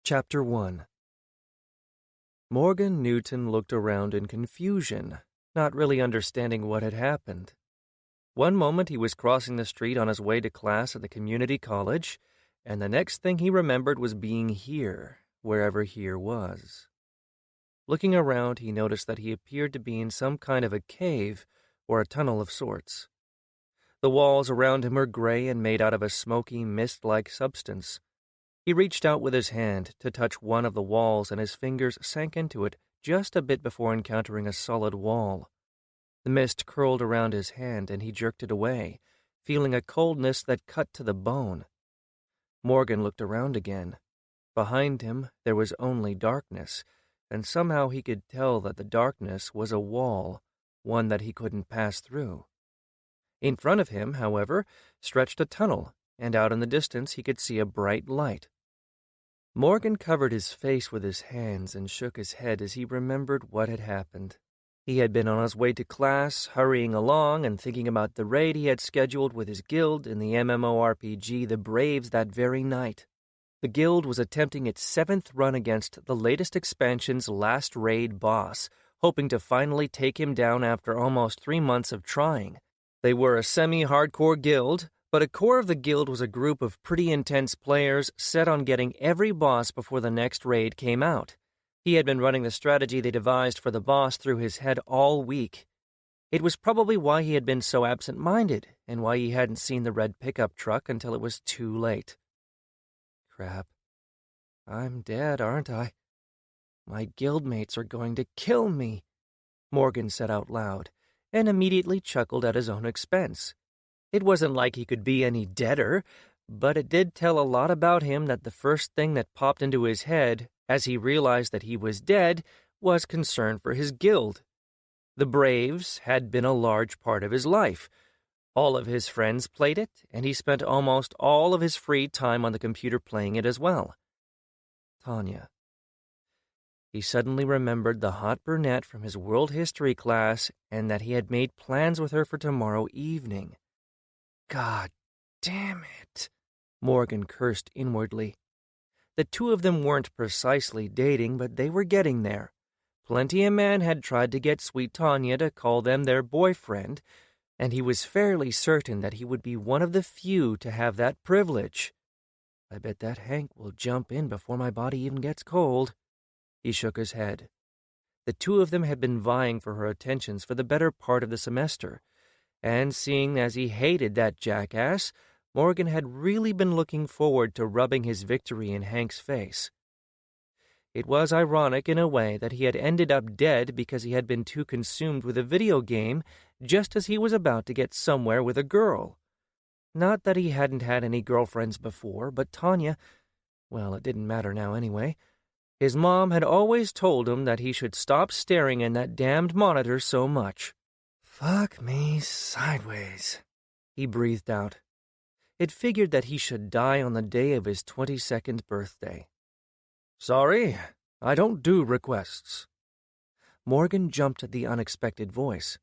Chapter 1. Morgan Newton looked around in confusion, not really understanding what had happened. One moment he was crossing the street on his way to class at the community college, and the next thing he remembered was being here, wherever here was. Looking around, he noticed that he appeared to be in some kind of a cave or a tunnel of sorts. The walls around him were gray and made out of a smoky, mist-like substance. He reached out with his hand to touch one of the walls, and his fingers sank into it just a bit before encountering a solid wall. The mist curled around his hand, and he jerked it away, feeling a coldness that cut to the bone. Morgan looked around again. Behind him there was only darkness, and somehow he could tell that the darkness was a wall, one that he couldn't pass through. In front of him, however, stretched a tunnel, and out in the distance he could see a bright light. Morgan covered his face with his hands and shook his head as he remembered what had happened. He had been on his way to class, hurrying along and thinking about the raid he had scheduled with his guild in the MMORPG The Braves that very night. The guild was attempting its 7th run against the latest expansion's last raid boss, hoping to finally take him down after almost 3 months of trying. They were a semi-hardcore guild, but a core of the guild was a group of pretty intense players set on getting every boss before the next raid came out. He had been running the strategy they devised for the boss through his head all week. It was probably why he had been so absent-minded, and why he hadn't seen the red pickup truck until it was too late. Crap. I'm dead, aren't I? My guildmates are going to kill me, Morgan said out loud, and immediately chuckled at his own expense. It wasn't like he could be any deader, but it did tell a lot about him that the first thing that popped into his head, as he realized that he was dead, was concern for his guild. The Braves had been a large part of his life. All of his friends played it, and he spent almost all of his free time on the computer playing it as well. Tanya. He suddenly remembered the hot brunette from his world history class and that he had made plans with her for tomorrow evening. God damn it, Morgan cursed inwardly. The two of them weren't precisely dating, but they were getting there. Plenty of men had tried to get Sweet Tanya to call them their boyfriend, and he was fairly certain that he would be one of the few to have that privilege. I bet that Hank will jump in before my body even gets cold. He shook his head. The two of them had been vying for her attentions for the better part of the semester, and seeing as he hated that jackass, Morgan had really been looking forward to rubbing his victory in Hank's face. It was ironic in a way that he had ended up dead because he had been too consumed with a video game just as he was about to get somewhere with a girl. Not that he hadn't had any girlfriends before, but Tanya, well, it didn't matter now anyway. His mom had always told him that he should stop staring in that damned monitor so much. Fuck me sideways, he breathed out. It figured that he should die on the day of his 22nd birthday. Sorry, I don't do requests. Morgan jumped at the unexpected voice.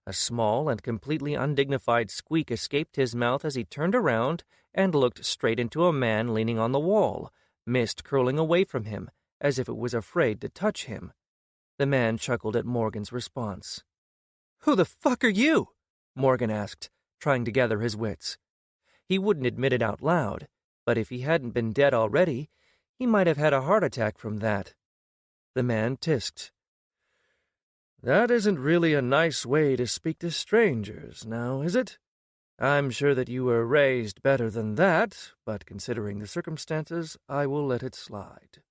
A small and completely undignified squeak escaped his mouth as he turned around and looked straight into a man leaning on the wall, mist curling away from him, as if it was afraid to touch him. The man chuckled at Morgan's response. "Who the fuck are you?" Morgan asked, trying to gather his wits. He wouldn't admit it out loud, but if he hadn't been dead already, he might have had a heart attack from that. The man tisked. "That isn't really a nice way to speak to strangers, now, is it? I'm sure that you were raised better than that, but considering the circumstances, I will let it slide."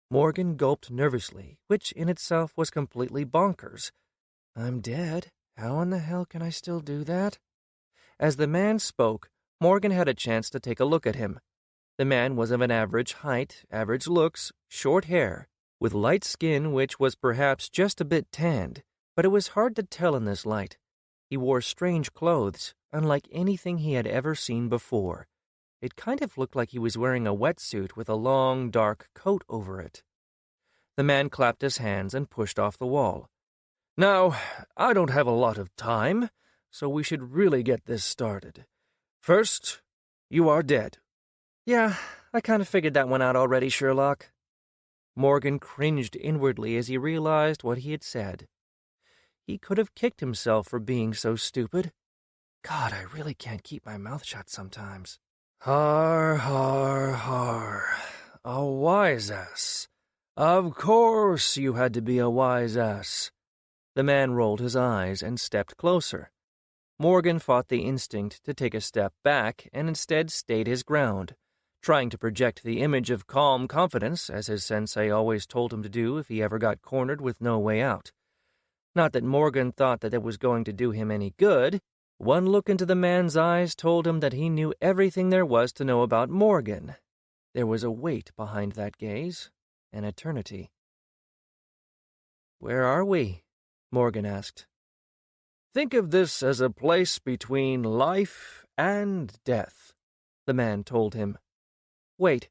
Morgan gulped nervously, which in itself was completely bonkers. I'm dead. How in the hell can I still do that? As the man spoke, Morgan had a chance to take a look at him. The man was of an average height, average looks, short hair, with light skin which was perhaps just a bit tanned, but it was hard to tell in this light. He wore strange clothes, unlike anything he had ever seen before. It kind of looked like he was wearing a wetsuit with a long, dark coat over it. The man clapped his hands and pushed off the wall. "Now, I don't have a lot of time, so we should really get this started. First, you are dead. Yeah, I kind of figured that one out already, Sherlock. Morgan cringed inwardly as he realized what he had said. He could have kicked himself for being so stupid. God, I really can't keep my mouth shut sometimes. Har, har, har. A wise ass. Of course you had to be a wise ass. The man rolled his eyes and stepped closer. Morgan fought the instinct to take a step back and instead stayed his ground, trying to project the image of calm confidence, as his sensei always told him to do if he ever got cornered with no way out. Not that Morgan thought that it was going to do him any good. One look into the man's eyes told him that he knew everything there was to know about Morgan. There was a weight behind that gaze, an eternity. "Where are we?" Morgan asked. "Think of this as a place between life and death," the man told him. "Wait,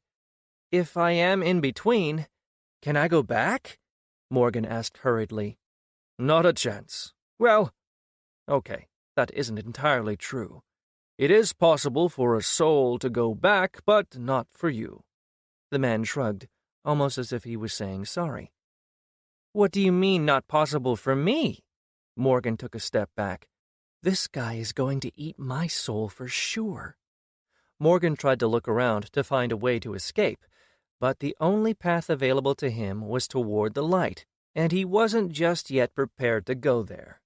if I am in between, can I go back?" Morgan asked hurriedly. "Not a chance. Well, okay, that isn't entirely true. It is possible for a soul to go back, but not for you." The man shrugged, almost as if he was saying sorry. "What do you mean, not possible for me?" Morgan took a step back. "This guy is going to eat my soul for sure." Morgan tried to look around to find a way to escape, but the only path available to him was toward the light, and he wasn't just yet prepared to go there.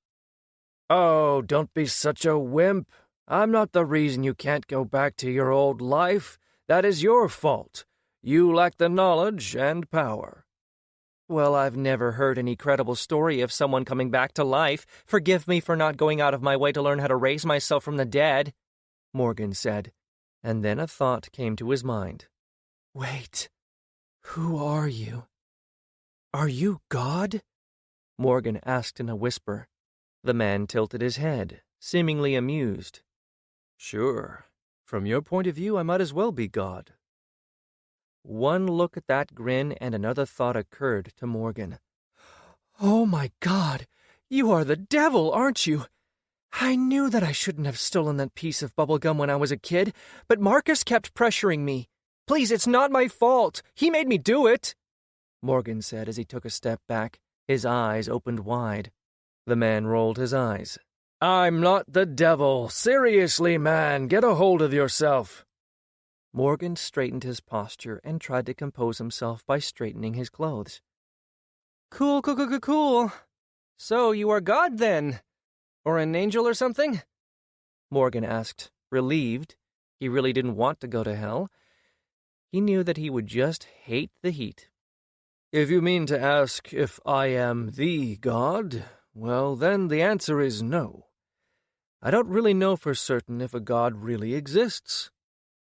"Oh, don't be such a wimp. I'm not the reason you can't go back to your old life. That is your fault. You lack the knowledge and power." "Well, I've never heard any credible story of someone coming back to life. Forgive me for not going out of my way to learn how to raise myself from the dead," Morgan said, and then a thought came to his mind. "Wait, who are you? Are you God?" Morgan asked in a whisper. The man tilted his head, seemingly amused. "Sure. From your point of view, I might as well be God." One look at that grin and another thought occurred to Morgan. "Oh my God, you are the devil, aren't you? I knew that I shouldn't have stolen that piece of bubblegum when I was a kid, but Marcus kept pressuring me. Please, it's not my fault. He made me do it," Morgan said as he took a step back, his eyes opened wide. The man rolled his eyes. "I'm not the devil. Seriously, man, get a hold of yourself." Morgan straightened his posture and tried to compose himself by straightening his clothes. Cool. So you are God, then? Or an angel or something?" Morgan asked, relieved. He really didn't want to go to hell. He knew that he would just hate the heat. "If you mean to ask if I am the God, well, then the answer is no. I don't really know for certain if a God really exists.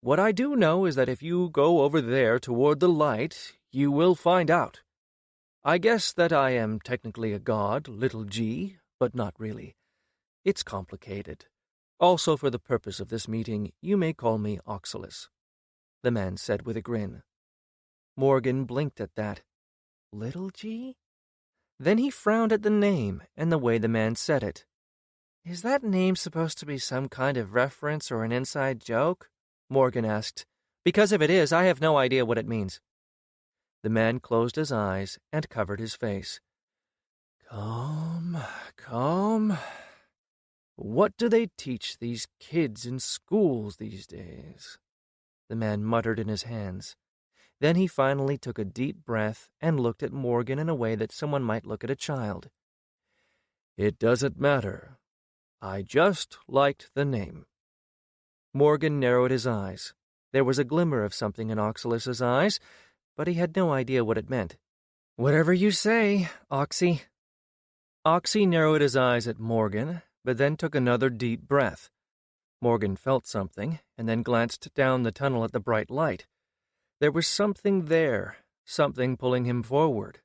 What I do know is that if you go over there toward the light, you will find out. I guess that I am technically a god, little g, but not really. It's complicated. Also, for the purpose of this meeting, you may call me Oxalis," the man said with a grin. Morgan blinked at that. Little g? Then he frowned at the name and the way the man said it. "Is that name supposed to be some kind of reference or an inside joke?" Morgan asked. "Because if it is, I have no idea what it means." The man closed his eyes and covered his face. Calm. What do they teach these kids in schools these days?" The man muttered in his hands. Then he finally took a deep breath and looked at Morgan in a way that someone might look at a child. "It doesn't matter. I just liked the name." Morgan narrowed his eyes. There was a glimmer of something in Oxalis's eyes, but he had no idea what it meant. "Whatever you say, Oxy." Oxy narrowed his eyes at Morgan, but then took another deep breath. Morgan felt something, and then glanced down the tunnel at the bright light. There was something there, something pulling him forward.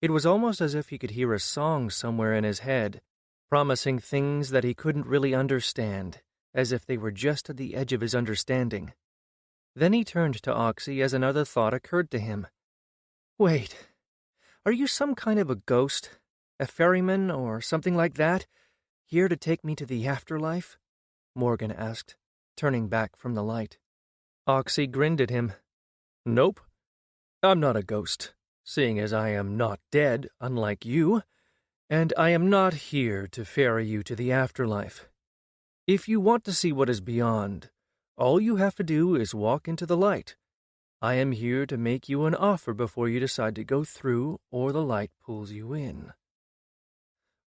It was almost as if he could hear a song somewhere in his head, promising things that he couldn't really understand, as if they were just at the edge of his understanding. Then he turned to Oxy as another thought occurred to him. "Wait, are you some kind of a ghost, a ferryman or something like that, here to take me to the afterlife?" Morgan asked, turning back from the light. Oxy grinned at him. Nope, I'm not a ghost, seeing as I am not dead, unlike you, and I am not here to ferry you to the afterlife. If you want to see what is beyond, all you have to do is walk into the light. I am here to make you an offer before you decide to go through or the light pulls you in.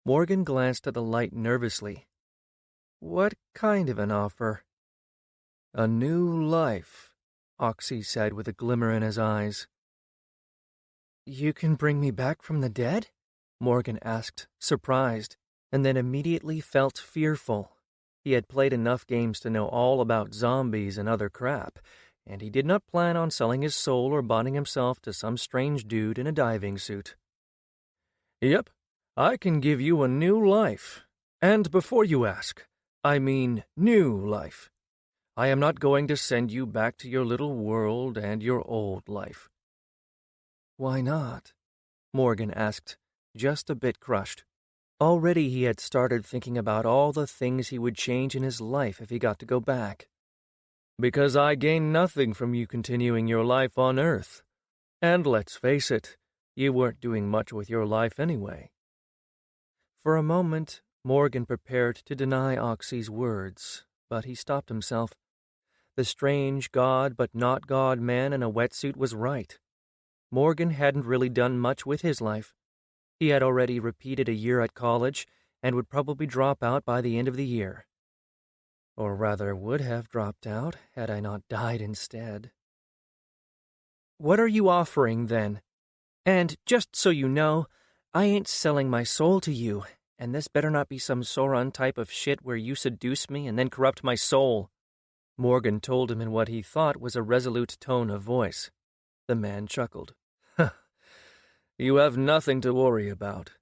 Morgan glanced at the light nervously. What kind of an offer? A new life, Oxy said with a glimmer in his eyes. You can bring me back from the dead? Morgan asked, surprised, and then immediately felt fearful. He had played enough games to know all about zombies and other crap, and he did not plan on selling his soul or bonding himself to some strange dude in a diving suit. Yep, I can give you a new life. And before you ask, I mean new life. I am not going to send you back to your little world and your old life. Why not? Morgan asked, just a bit crushed. Already he had started thinking about all the things he would change in his life if he got to go back. Because I gain nothing from you continuing your life on Earth. And let's face it, you weren't doing much with your life anyway. For a moment, Morgan prepared to deny Oxy's words, but he stopped himself. The strange God but not God man in a wetsuit was right. Morgan hadn't really done much with his life. He had already repeated a year at college and would probably drop out by the end of the year. Or rather would have dropped out had I not died instead. What are you offering, then? And just so you know, I ain't selling my soul to you, and this better not be some Sauron type of shit where you seduce me and then corrupt my soul. Morgan told him in what he thought was a resolute tone of voice. The man chuckled. You have nothing to worry about.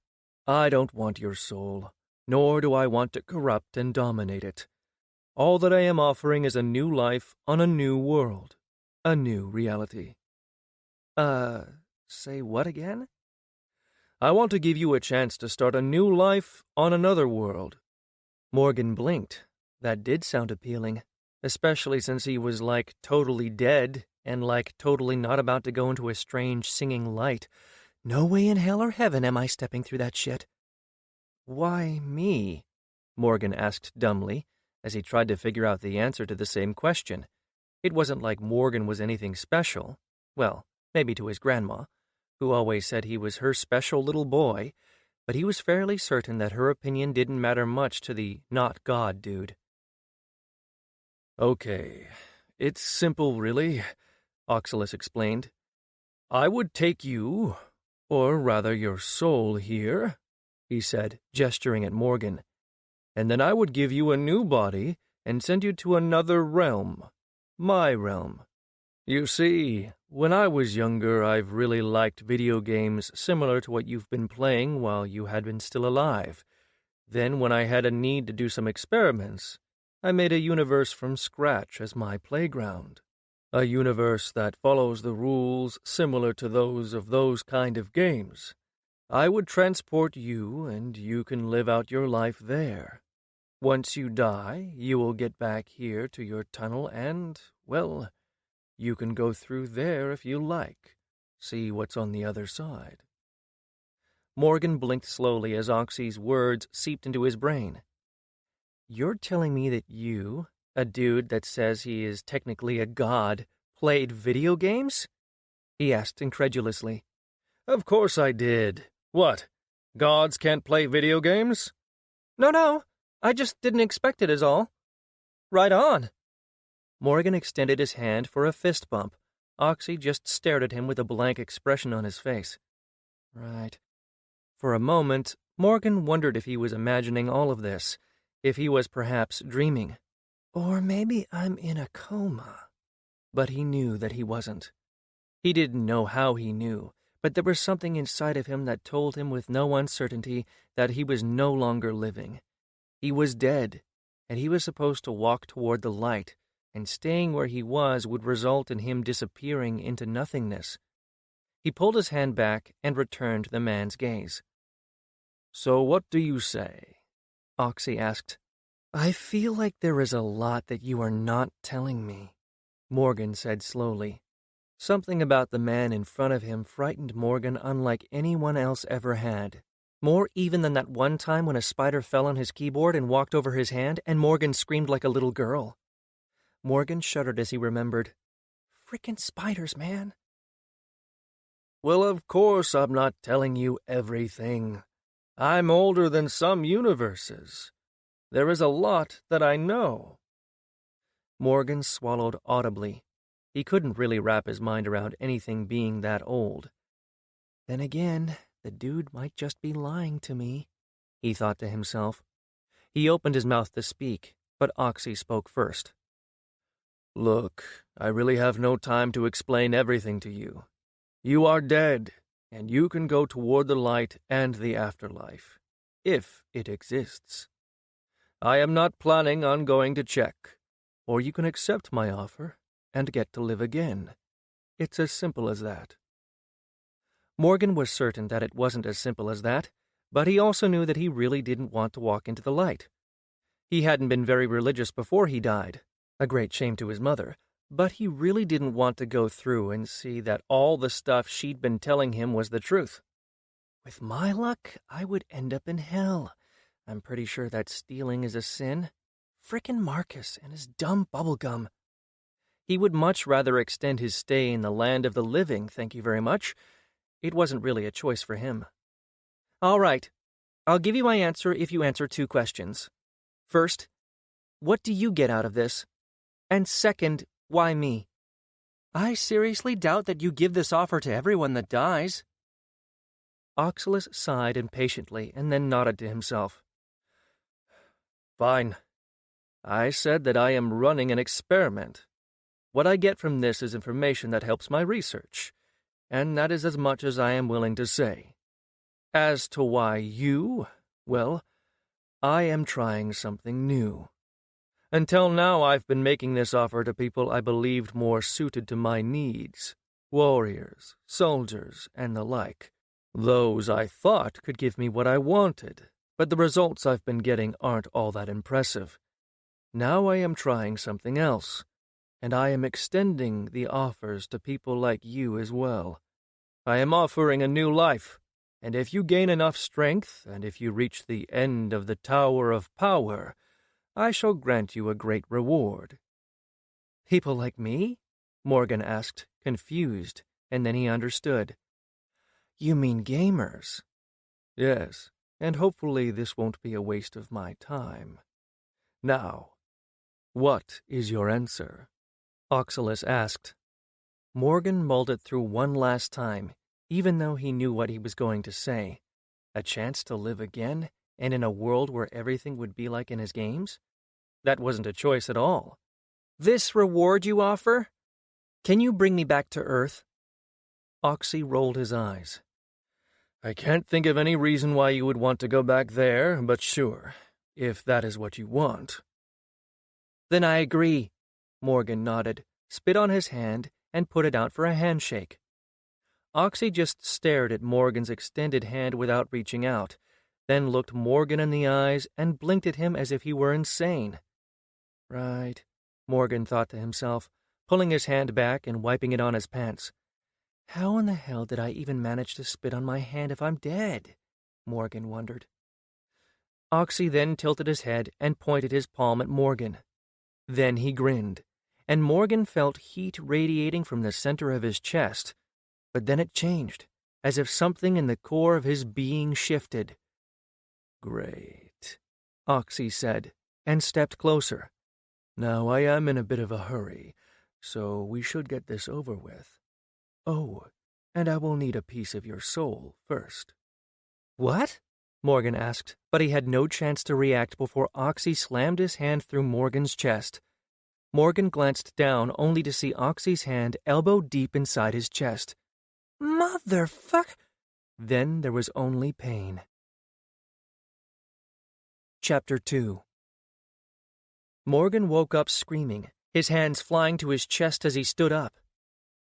I don't want your soul, nor do I want to corrupt and dominate it. All that I am offering is a new life on a new world, a new reality. Say what again? I want to give you a chance to start a new life on another world. Morgan blinked. That did sound appealing, especially since he was like totally dead and like totally not about to go into a strange singing light. No way in hell or heaven am I stepping through that shit. Why me? Morgan asked dumbly, as he tried to figure out the answer to the same question. It wasn't like Morgan was anything special. Well, maybe to his grandma, who always said he was her special little boy, but he was fairly certain that her opinion didn't matter much to the not God dude. Okay, it's simple really, Oxylus explained. I would take you, or rather your soul here, he said, gesturing at Morgan, and then I would give you a new body and send you to another realm, my realm. You see, when I was younger, I've really liked video games similar to what you've been playing while you had been still alive. Then when I had a need to do some experiments, I made a universe from scratch as my playground. A universe that follows the rules similar to those of those kind of games. I would transport you, and you can live out your life there. Once you die, you will get back here to your tunnel and, well, you can go through there if you like. See what's on the other side. Morgan blinked slowly as Oxy's words seeped into his brain. You're telling me that you, a dude that says he is technically a god, played video games? He asked incredulously. Of course I did. What? Gods can't play video games? No, I just didn't expect it is all. Right on. Morgan extended his hand for a fist bump. Oxy just stared at him with a blank expression on his face. Right. For a moment, Morgan wondered if he was imagining all of this, if he was perhaps dreaming. Or maybe I'm in a coma. But he knew that he wasn't. He didn't know how he knew, but there was something inside of him that told him with no uncertainty that he was no longer living. He was dead, and he was supposed to walk toward the light, and staying where he was would result in him disappearing into nothingness. He pulled his hand back and returned the man's gaze. So what do you say? Oxy asked. I feel like there is a lot that you are not telling me. Morgan said slowly. Something about the man in front of him frightened Morgan unlike anyone else ever had. More even than that one time when a spider fell on his keyboard and walked over his hand and Morgan screamed like a little girl. Morgan shuddered as he remembered. Frickin' spiders, man. Well, of course I'm not telling you everything. I'm older than some universes. There is a lot that I know. Morgan swallowed audibly. He couldn't really wrap his mind around anything being that old. Then again, the dude might just be lying to me, he thought to himself. He opened his mouth to speak, but Oxy spoke first. Look, I really have no time to explain everything to you. You are dead, and you can go toward the light and the afterlife, if it exists. I am not planning on going to check, or you can accept my offer and get to live again. It's as simple as that. Morgan was certain that it wasn't as simple as that, but he also knew that he really didn't want to walk into the light. He hadn't been very religious before he died, a great shame to his mother, but he really didn't want to go through and see that all the stuff she'd been telling him was the truth. With my luck, I would end up in hell. I'm pretty sure that stealing is a sin. Frickin' Marcus and his dumb bubblegum. He would much rather extend his stay in the land of the living, thank you very much. It wasn't really a choice for him. All right, I'll give you my answer if you answer 2 questions. First, what do you get out of this? And second, why me? I seriously doubt that you give this offer to everyone that dies. Oxylus sighed impatiently and then nodded to himself. Fine. I said that I am running an experiment. What I get from this is information that helps my research, and that is as much as I am willing to say. As to why you, well, I am trying something new. Until now I've been making this offer to people I believed more suited to my needs, warriors, soldiers, and the like. Those I thought could give me what I wanted, but the results I've been getting aren't all that impressive. Now I am trying something else, and I am extending the offers to people like you as well. I am offering a new life, and if you gain enough strength, and if you reach the end of the Tower of Power, I shall grant you a great reward. People like me? Morgan asked, confused, and then he understood. You mean gamers? Yes, and hopefully this won't be a waste of my time. Now, what is your answer? Oxylus asked. Morgan mulled it through one last time, even though he knew what he was going to say. A chance to live again, and in a world where everything would be like in his games? That wasn't a choice at all. This reward you offer? Can you bring me back to Earth? Oxy rolled his eyes. I can't think of any reason why you would want to go back there, but sure, if that is what you want. Then I agree, Morgan nodded, spit on his hand, and put it out for a handshake. Oxy just stared at Morgan's extended hand without reaching out, then looked Morgan in the eyes and blinked at him as if he were insane. Right, Morgan thought to himself, pulling his hand back and wiping it on his pants. How in the hell did I even manage to spit on my hand if I'm dead? Morgan wondered. Oxy then tilted his head and pointed his palm at Morgan. Then he grinned, and Morgan felt heat radiating from the center of his chest. But then it changed, as if something in the core of his being shifted. Great, Oxy said, and stepped closer. Now I am in a bit of a hurry, so we should get this over with. Oh, and I will need a piece of your soul first. What? Morgan asked, but he had no chance to react before Oxy slammed his hand through Morgan's chest. Morgan glanced down only to see Oxy's hand elbow deep inside his chest. Motherfuck! Then there was only pain. Chapter 2. Morgan woke up screaming, his hands flying to his chest as he stood up.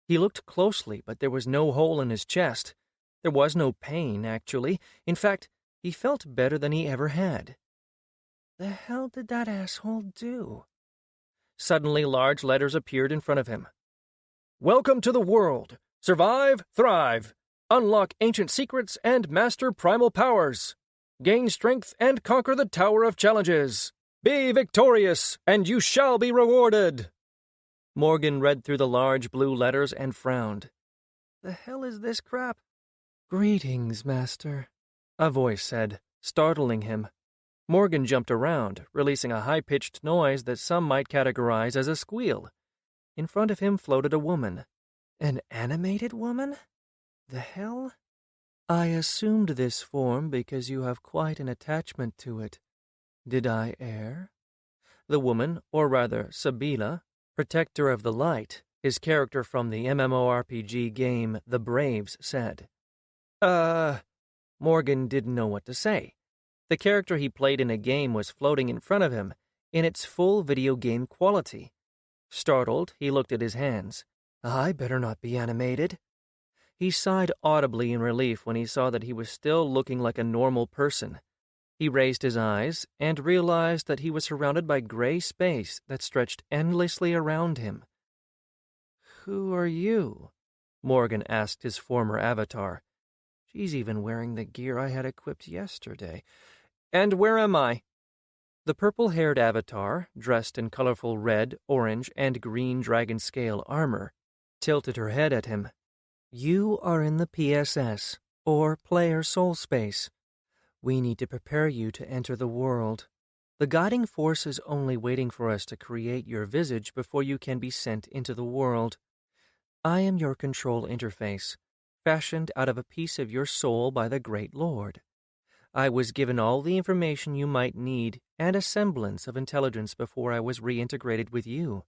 He looked closely, but there was no hole in his chest. There was no pain, actually. In fact, he felt better than he ever had. The hell did that asshole do? Suddenly, large letters appeared in front of him. Welcome to the world. Survive, thrive. Unlock ancient secrets and master primal powers. Gain strength and conquer the Tower of Challenges. Be victorious, and you shall be rewarded. Morgan read through the large blue letters and frowned. The hell is this crap? Greetings, master, a voice said, startling him. Morgan jumped around, releasing a high-pitched noise that some might categorize as a squeal. In front of him floated a woman. An animated woman? The hell? I assumed this form because you have quite an attachment to it. Did I err? The woman, or rather Sabila, Protector of the Light, his character from the MMORPG game The Braves, said. Morgan didn't know what to say. The character he played in a game was floating in front of him, in its full video game quality. Startled, he looked at his hands. I better not be animated. He sighed audibly in relief when he saw that he was still looking like a normal person. He raised his eyes and realized that he was surrounded by gray space that stretched endlessly around him. Who are you? Morgan asked his former avatar. She's even wearing the gear I had equipped yesterday. And where am I? The purple-haired avatar, dressed in colorful red, orange, and green dragon scale armor, tilted her head at him. You are in the PSS, or Player Soul Space. We need to prepare you to enter the world. The guiding force is only waiting for us to create your visage before you can be sent into the world. I am your control interface, fashioned out of a piece of your soul by the Great Lord. I was given all the information you might need and a semblance of intelligence before I was reintegrated with you.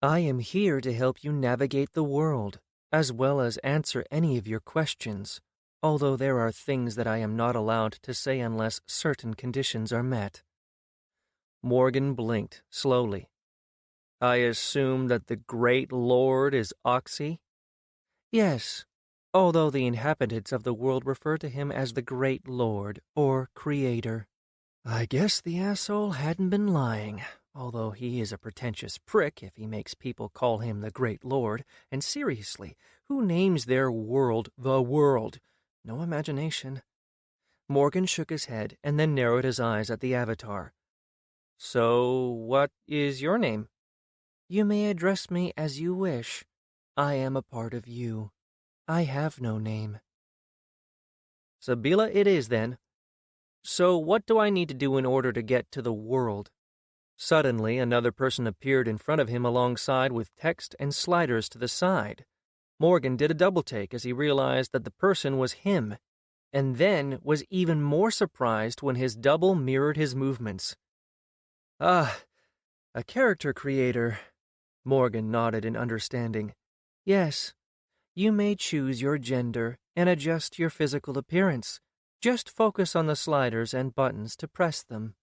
I am here to help you navigate the world, as well as answer any of your questions, although there are things that I am not allowed to say unless certain conditions are met. Morgan blinked slowly. I assume that the Great Lord is Oxy? Yes, although the inhabitants of the world refer to him as the Great Lord, or Creator. I guess the asshole hadn't been lying, although he is a pretentious prick if he makes people call him the Great Lord, and seriously, who names their world the world? No imagination. Morgan shook his head and then narrowed his eyes at the avatar. So, what is your name? You may address me as you wish. I am a part of you. I have no name. Sabila it is, then. So what do I need to do in order to get to the world? Suddenly, another person appeared in front of him alongside with text and sliders to the side. Morgan did a double-take as he realized that the person was him, and then was even more surprised when his double mirrored his movements. Ah, a character creator. Morgan nodded in understanding. Yes, you may choose your gender and adjust your physical appearance. Just focus on the sliders and buttons to press them.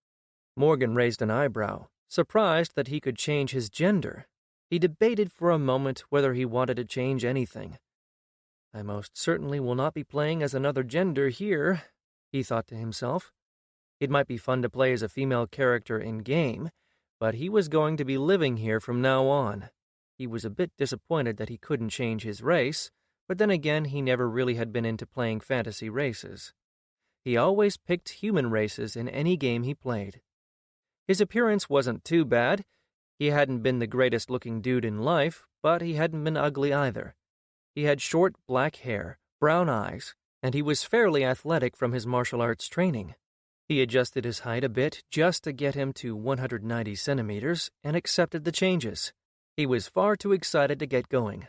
Morgan raised an eyebrow, surprised that he could change his gender. He debated for a moment whether he wanted to change anything. I most certainly will not be playing as another gender here, he thought to himself. It might be fun to play as a female character in-game, but he was going to be living here from now on. He was a bit disappointed that he couldn't change his race, but then again he never really had been into playing fantasy races. He always picked human races in any game he played. His appearance wasn't too bad. He hadn't been the greatest-looking dude in life, but he hadn't been ugly either. He had short black hair, brown eyes, and he was fairly athletic from his martial arts training. He adjusted his height a bit just to get him to 190 centimeters and accepted the changes. He was far too excited to get going.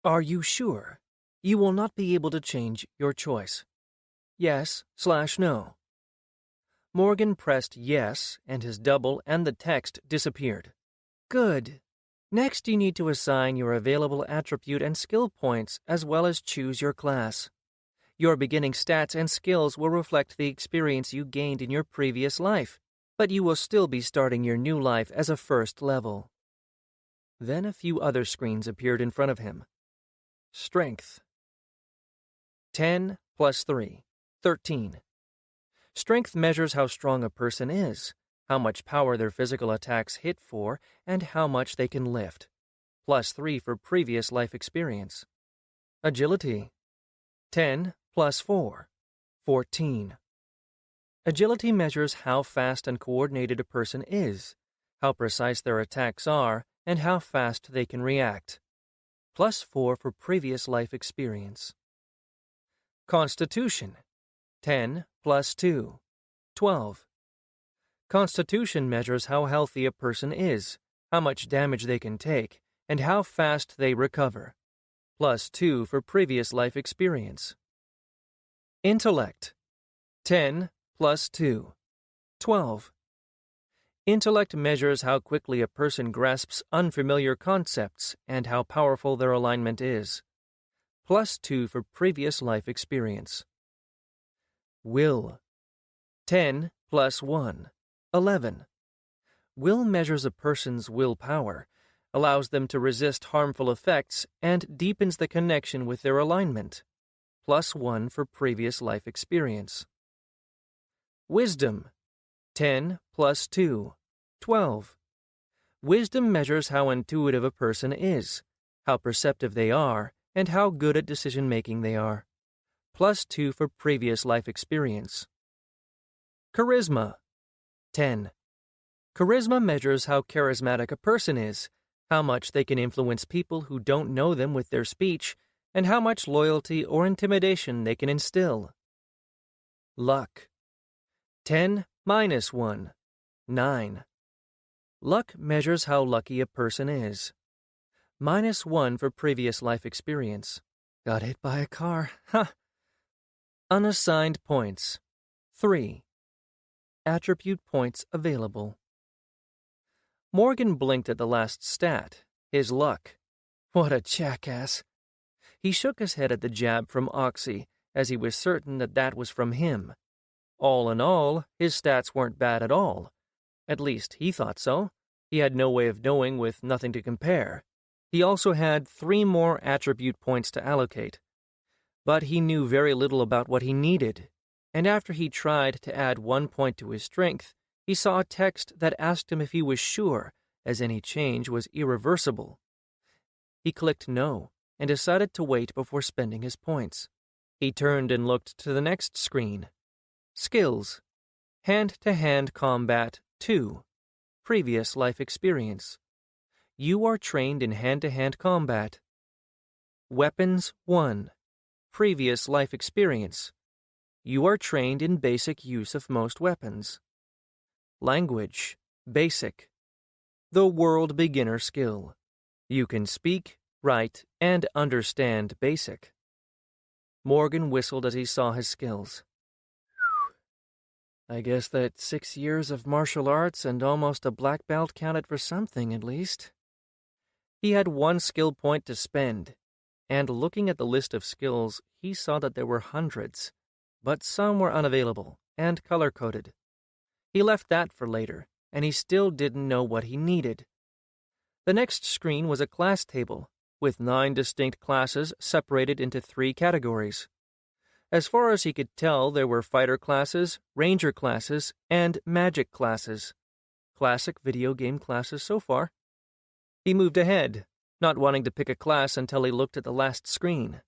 Are you sure? You will not be able to change your choice. Yes/no. Morgan pressed yes, and his double and the text disappeared. Good. Next, you need to assign your available attribute and skill points as well as choose your class. Your beginning stats and skills will reflect the experience you gained in your previous life, but you will still be starting your new life as a first level. Then a few other screens appeared in front of him. Strength. 10 plus 3. 13. Strength measures how strong a person is. how much power their physical attacks hit for, and how much they can lift, +3 for previous life experience. Agility, 10 plus 4, 14. Agility measures how fast and coordinated a person is, how precise their attacks are, and how fast they can react, +4 for previous life experience. Constitution, 10 plus 2, 12. Constitution measures how healthy a person is, how much damage they can take, and how fast they recover, +2 for previous life experience. Intellect, 10 plus 2, 12. Intellect measures how quickly a person grasps unfamiliar concepts and how powerful their alignment is, +2 for previous life experience. Will, 10 plus 1, 11. Will measures a person's willpower, allows them to resist harmful effects, and deepens the connection with their alignment, +1 for previous life experience. Wisdom, 10 plus 2, 12. Wisdom measures how intuitive a person is, how perceptive they are, and how good at decision-making they are, +2 for previous life experience. Charisma, 10. Charisma measures how charismatic a person is, how much they can influence people who don't know them with their speech, and how much loyalty or intimidation they can instill. Luck, 10 minus 1, 9. Luck measures how lucky a person is, -1 for previous life experience. Got hit by a car, ha! Unassigned points, 3. Attribute points available. Morgan blinked at the last stat, his luck. What a jackass. He shook his head at the jab from Oxy, as he was certain that that was from him. All in all, his stats weren't bad at all. At least, he thought so. He had no way of knowing with nothing to compare. He also had 3 more attribute points to allocate. But he knew very little about what he needed, and after he tried to add 1 point to his strength, he saw a text that asked him if he was sure, as any change was irreversible. He clicked no, and decided to wait before spending his points. He turned and looked to the next screen. Skills. Hand-to-hand combat 2. Previous life experience. You are trained in hand-to-hand combat. Weapons 1. Previous life experience. You are trained in basic use of most weapons. Language, basic. The world beginner skill. You can speak, write, and understand basic. Morgan whistled as he saw his skills. I guess that 6 years of martial arts and almost a black belt counted for something, at least. He had 1 skill point to spend, and looking at the list of skills, he saw that there were hundreds, but some were unavailable and color-coded. He left that for later, and he still didn't know what he needed. The next screen was a class table, with 9 distinct classes separated into 3 categories. As far as he could tell, there were fighter classes, ranger classes, and magic classes. Classic video game classes so far. He moved ahead, not wanting to pick a class until he looked at the last screen.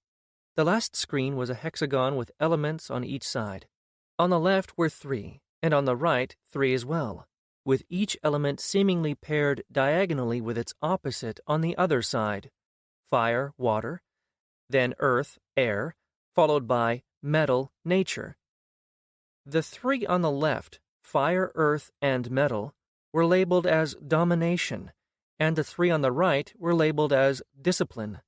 The last screen was a hexagon with elements on each side. On the left were 3, and on the right 3 as well, with each element seemingly paired diagonally with its opposite on the other side. Fire, water, then earth, air, followed by metal, nature. The 3 on the left, fire, earth, and metal, were labeled as domination, and the 3 on the right were labeled as discipline.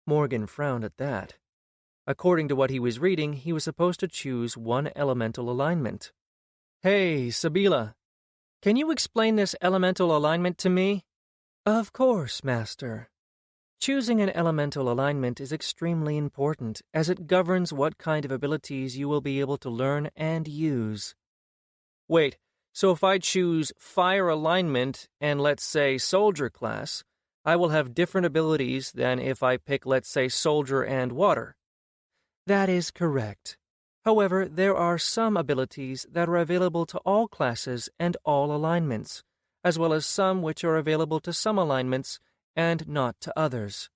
Morgan frowned at that. According to what he was reading, he was supposed to choose 1 elemental alignment. Hey, Sabila, can you explain this elemental alignment to me? Of course, Master. Choosing an elemental alignment is extremely important, as it governs what kind of abilities you will be able to learn and use. Wait, so if I choose fire alignment and, let's say, soldier class, I will have different abilities than if I pick, let's say, soldier and water? That is correct. However, there are some abilities that are available to all classes and all alignments, as well as some which are available to some alignments and not to others.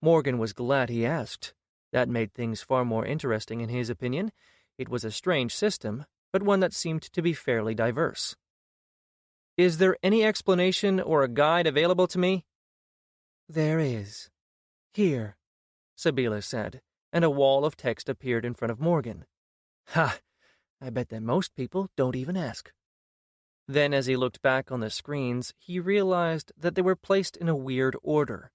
Morgan was glad he asked. That made things far more interesting in his opinion. It was a strange system, but one that seemed to be fairly diverse. "Is there any explanation or a guide available to me?" "There is. Here," Sabila said, and a wall of text appeared in front of Morgan. "Ha! I bet that most people don't even ask." Then, as he looked back on the screens, he realized that they were placed in a weird order,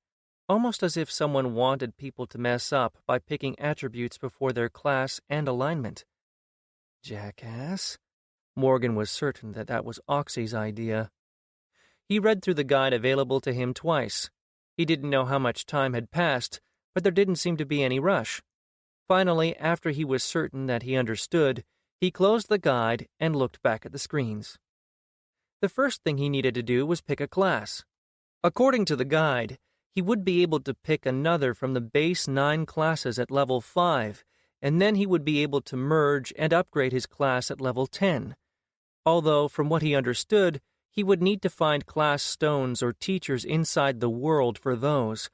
almost as if someone wanted people to mess up by picking attributes before their class and alignment. Jackass? Morgan was certain that that was Oxy's idea. He read through the guide available to him twice. He didn't know how much time had passed, but there didn't seem to be any rush. Finally, after he was certain that he understood, he closed the guide and looked back at the screens. The first thing he needed to do was pick a class. According to the guide, he would be able to pick another from the base 9 classes at level 5, and then he would be able to merge and upgrade his class at level 10. Although, from what he understood, he would need to find class stones or teachers inside the world for those,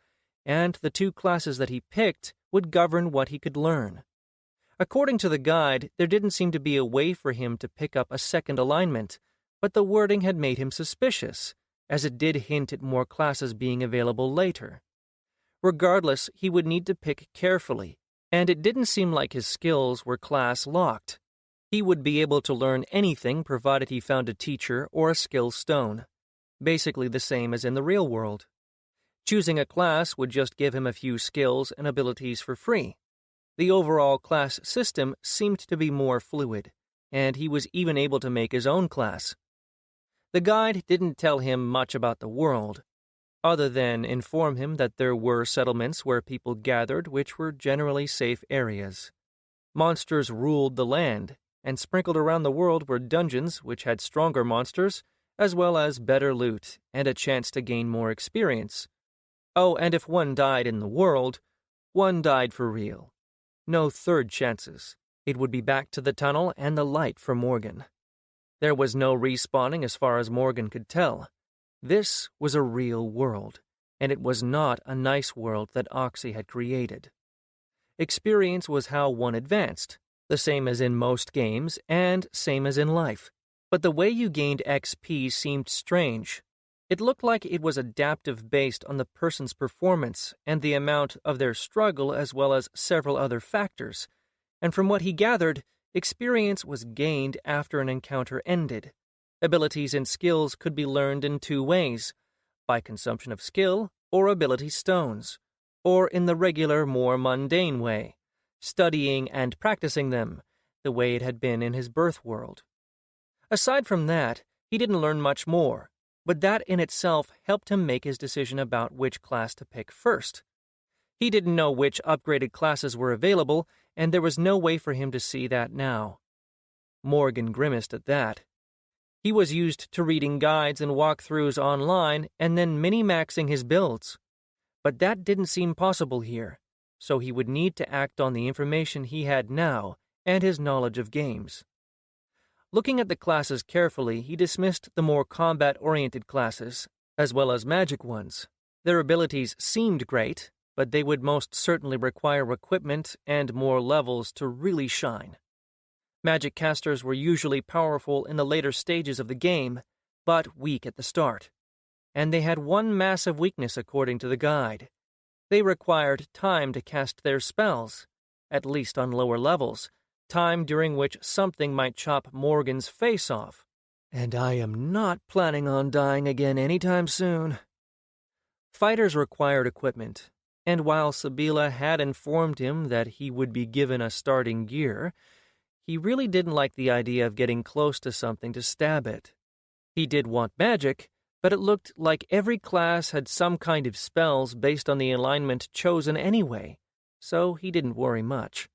and the 2 classes that he picked would govern what he could learn. According to the guide, there didn't seem to be a way for him to pick up a second alignment, but the wording had made him suspicious, as it did hint at more classes being available later. Regardless, he would need to pick carefully, and it didn't seem like his skills were class-locked. He would be able to learn anything provided he found a teacher or a skill stone, basically the same as in the real world. Choosing a class would just give him a few skills and abilities for free. The overall class system seemed to be more fluid, and he was even able to make his own class. The guide didn't tell him much about the world, other than inform him that there were settlements where people gathered which were generally safe areas. Monsters ruled the land, and sprinkled around the world were dungeons which had stronger monsters, as well as better loot and a chance to gain more experience. Oh, and if one died in the world, one died for real. No third chances. It would be back to the tunnel and the light for Morgan. There was no respawning as far as Morgan could tell. This was a real world, and it was not a nice world that Oxy had created. Experience was how one advanced, the same as in most games and same as in life. But the way you gained XP seemed strange. It looked like it was adaptive based on the person's performance and the amount of their struggle as well as several other factors. And from what he gathered, experience was gained after an encounter ended. Abilities and skills could be learned in 2 ways, by consumption of skill or ability stones, or in the regular, more mundane way, studying and practicing them, the way it had been in his birth world. Aside from that, he didn't learn much more, but that in itself helped him make his decision about which class to pick first. He didn't know which upgraded classes were available, and there was no way for him to see that now. Morgan grimaced at that. He was used to reading guides and walkthroughs online and then mini-maxing his builds. But that didn't seem possible here, so he would need to act on the information he had now and his knowledge of games. Looking at the classes carefully, he dismissed the more combat-oriented classes, as well as magic ones. Their abilities seemed great, but they would most certainly require equipment and more levels to really shine. Magic casters were usually powerful in the later stages of the game, but weak at the start. And they had one massive weakness according to the guide. They required time to cast their spells, at least on lower levels, time during which something might chop Morgan's face off. And I am not planning on dying again anytime soon. Fighters required equipment, and while Sabila had informed him that he would be given a starting gear, he really didn't like the idea of getting close to something to stab it. He did want magic, but it looked like every class had some kind of spells based on the alignment chosen anyway, so he didn't worry much.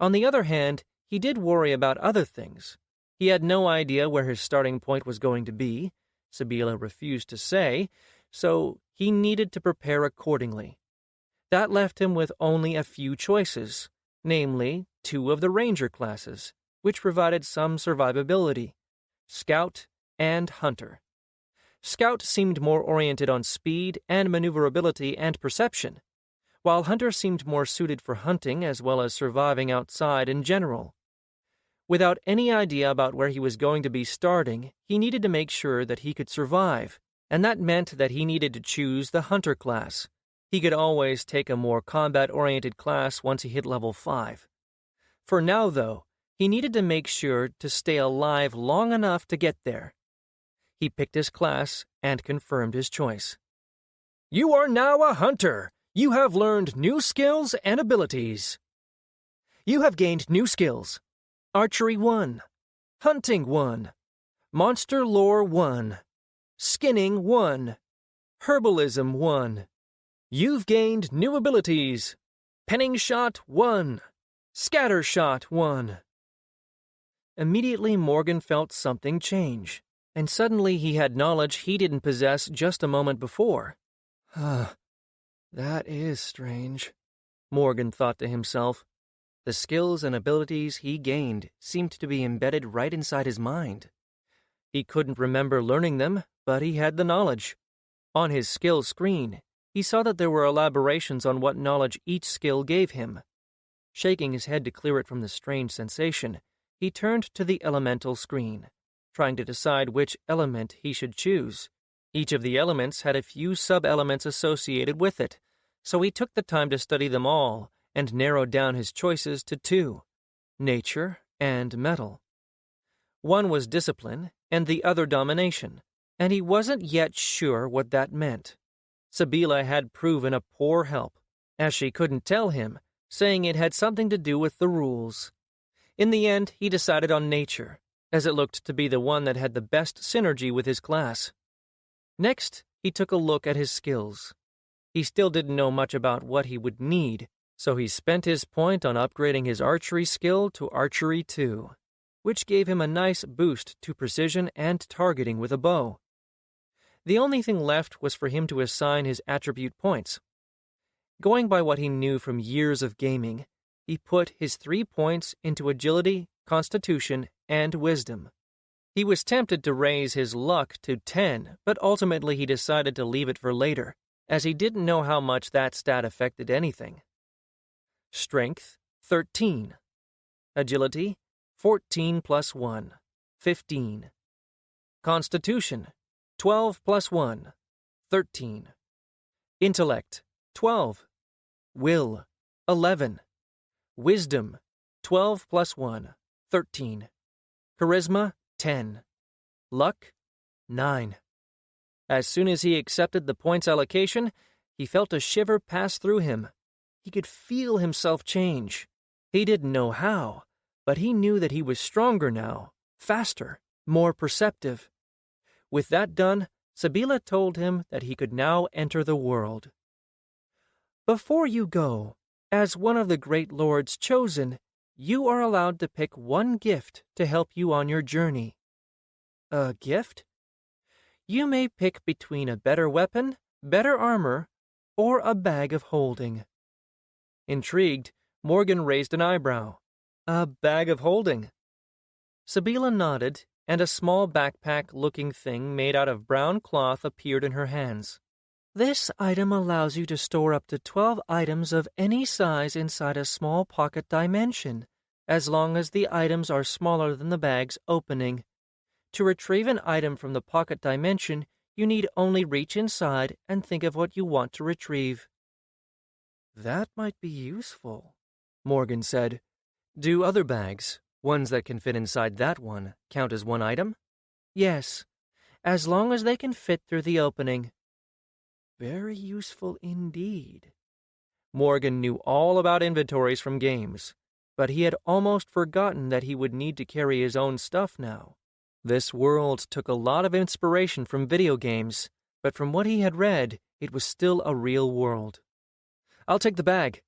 On the other hand, he did worry about other things. He had no idea where his starting point was going to be. Sabila refused to say, so he needed to prepare accordingly. That left him with only a few choices, namely 2 of the Ranger classes, which provided some survivability, Scout and Hunter. Scout seemed more oriented on speed and maneuverability and perception, while Hunter seemed more suited for hunting as well as surviving outside in general. Without any idea about where he was going to be starting, he needed to make sure that he could survive, and that meant that he needed to choose the Hunter class. He could always take a more combat-oriented class once he hit level 5. For now, though, he needed to make sure to stay alive long enough to get there. He picked his class and confirmed his choice. "You are now a hunter. You have learned new skills and abilities. You have gained new skills. Archery 1, Hunting 1, Monster Lore 1, Skinning 1, Herbalism 1. You've gained new abilities. Penning Shot 1, Scatter Shot 1. Immediately Morgan felt something change, and suddenly he had knowledge he didn't possess just a moment before. That is strange, Morgan thought to himself. The skills and abilities he gained seemed to be embedded right inside his mind. He couldn't remember learning them, but he had the knowledge. On his skill screen, he saw that there were elaborations on what knowledge each skill gave him. Shaking his head to clear it from the strange sensation, he turned to the elemental screen, trying to decide which element he should choose. Each of the elements had a few sub-elements associated with it, so he took the time to study them all and narrowed down his choices to 2, nature and metal. One was discipline and the other domination, and he wasn't yet sure what that meant. Sabila had proven a poor help, as she couldn't tell him, saying it had something to do with the rules. In the end, he decided on nature, as it looked to be the one that had the best synergy with his class. Next, he took a look at his skills. He still didn't know much about what he would need, so he spent his point on upgrading his archery skill to Archery 2, which gave him a nice boost to precision and targeting with a bow. The only thing left was for him to assign his attribute points. Going by what he knew from years of gaming, he put his 3 points into agility, constitution, and wisdom. He was tempted to raise his luck to 10, but ultimately he decided to leave it for later, as he didn't know how much that stat affected anything. Strength, 13. Agility, 14 plus 1, 15. Constitution, 12 plus 1, 13. Intellect, 12. Will, 11. Wisdom, 12 plus 1, 13. Charisma, 10. Luck, 9. As soon as he accepted the points allocation, he felt a shiver pass through him. He could feel himself change. He didn't know how, but he knew that he was stronger now, faster, more perceptive. With that done, Sabila told him that he could now enter the world. Before you go, as one of the great lords chosen, you are allowed to pick one gift to help you on your journey. A gift? You may pick between a better weapon, better armor, or a bag of holding. Intrigued, Morgan raised an eyebrow. A bag of holding. Sabila nodded, and a small backpack-looking thing made out of brown cloth appeared in her hands. This item allows you to store up to 12 items of any size inside a small pocket dimension, as long as the items are smaller than the bag's opening. To retrieve an item from the pocket dimension, you need only reach inside and think of what you want to retrieve. That might be useful, Morgan said. Do other bags, ones that can fit inside that one, count as one item? Yes, as long as they can fit through the opening. Very useful indeed. Morgan knew all about inventories from games, but he had almost forgotten that he would need to carry his own stuff now. This world took a lot of inspiration from video games, but from what he had read, it was still a real world. I'll take the bag.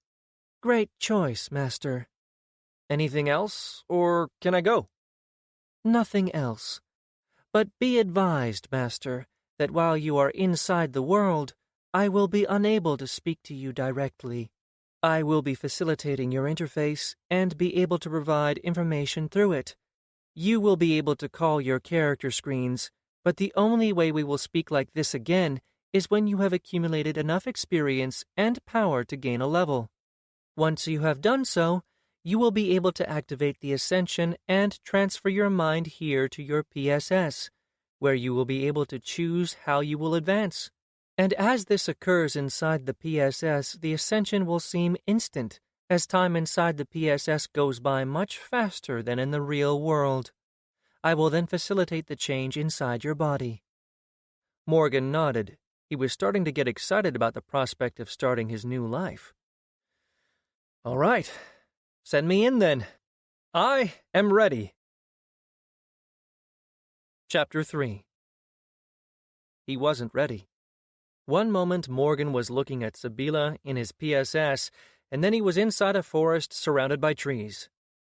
Great choice, Master. Anything else, or can I go? Nothing else. But be advised, Master, that while you are inside the world, I will be unable to speak to you directly. I will be facilitating your interface and be able to provide information through it. You will be able to call your character screens, but the only way we will speak like this again is when you have accumulated enough experience and power to gain a level. Once you have done so, you will be able to activate the Ascension and transfer your mind here to your PSS, where you will be able to choose how you will advance. And as this occurs inside the PSS, the Ascension will seem instant, as time inside the PSS goes by much faster than in the real world. I will then facilitate the change inside your body. Morgan nodded. He was starting to get excited about the prospect of starting his new life. All right, send me in then. I am ready. Chapter 3. He wasn't ready. One moment Morgan was looking at Sabila in his PSS, and then he was inside a forest surrounded by trees.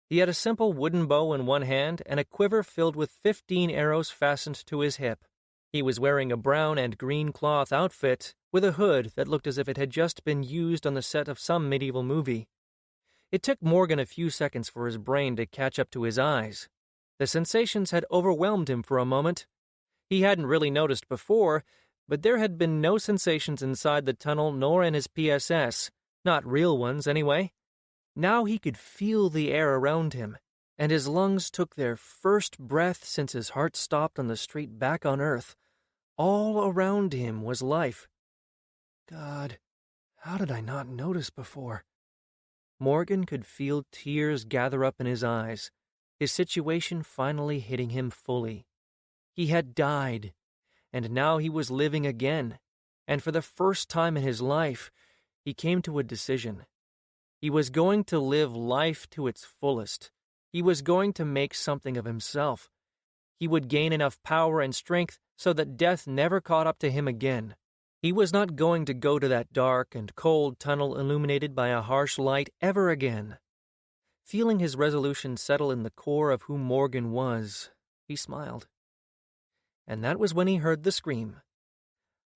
He had a simple wooden bow in one hand and a quiver filled with 15 arrows fastened to his hip. He was wearing a brown and green cloth outfit with a hood that looked as if it had just been used on the set of some medieval movie. It took Morgan a few seconds for his brain to catch up to his eyes. The sensations had overwhelmed him for a moment. He hadn't really noticed before, but there had been no sensations inside the tunnel nor in his PSS, not real ones anyway. Now he could feel the air around him, and his lungs took their first breath since his heart stopped on the street back on Earth. All around him was life. God, how did I not notice before? Morgan could feel tears gather up in his eyes, his situation finally hitting him fully. He had died, and now he was living again, and for the first time in his life, he came to a decision. He was going to live life to its fullest. He was going to make something of himself. He would gain enough power and strength so that death never caught up to him again. He was not going to go to that dark and cold tunnel illuminated by a harsh light ever again. Feeling his resolution settle in the core of who Morgan was, he smiled. And that was when he heard the scream.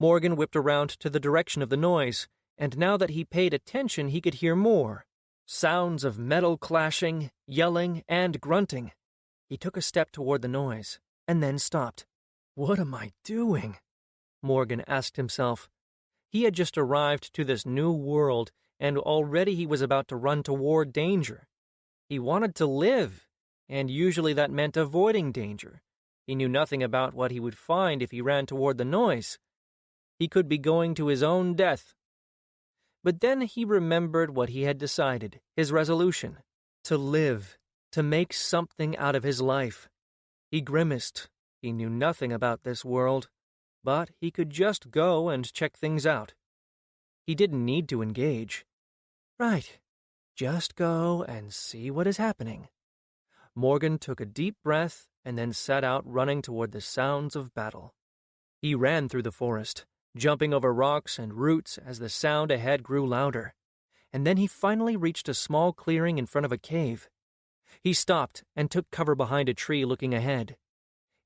Morgan whipped around to the direction of the noise, and now that he paid attention he could hear more. Sounds of metal clashing, yelling, and grunting. He took a step toward the noise, and then stopped. What am I doing? Morgan asked himself. He had just arrived to this new world, and already he was about to run toward danger. He wanted to live, and usually that meant avoiding danger. He knew nothing about what he would find if he ran toward the noise. He could be going to his own death. But then he remembered what he had decided, his resolution, to live, to make something out of his life. He grimaced. He knew nothing about this world, but he could just go and check things out. He didn't need to engage. Right, just go and see what is happening. Morgan took a deep breath and then set out running toward the sounds of battle. He ran through the forest, jumping over rocks and roots as the sound ahead grew louder, and then he finally reached a small clearing in front of a cave. He stopped and took cover behind a tree looking ahead.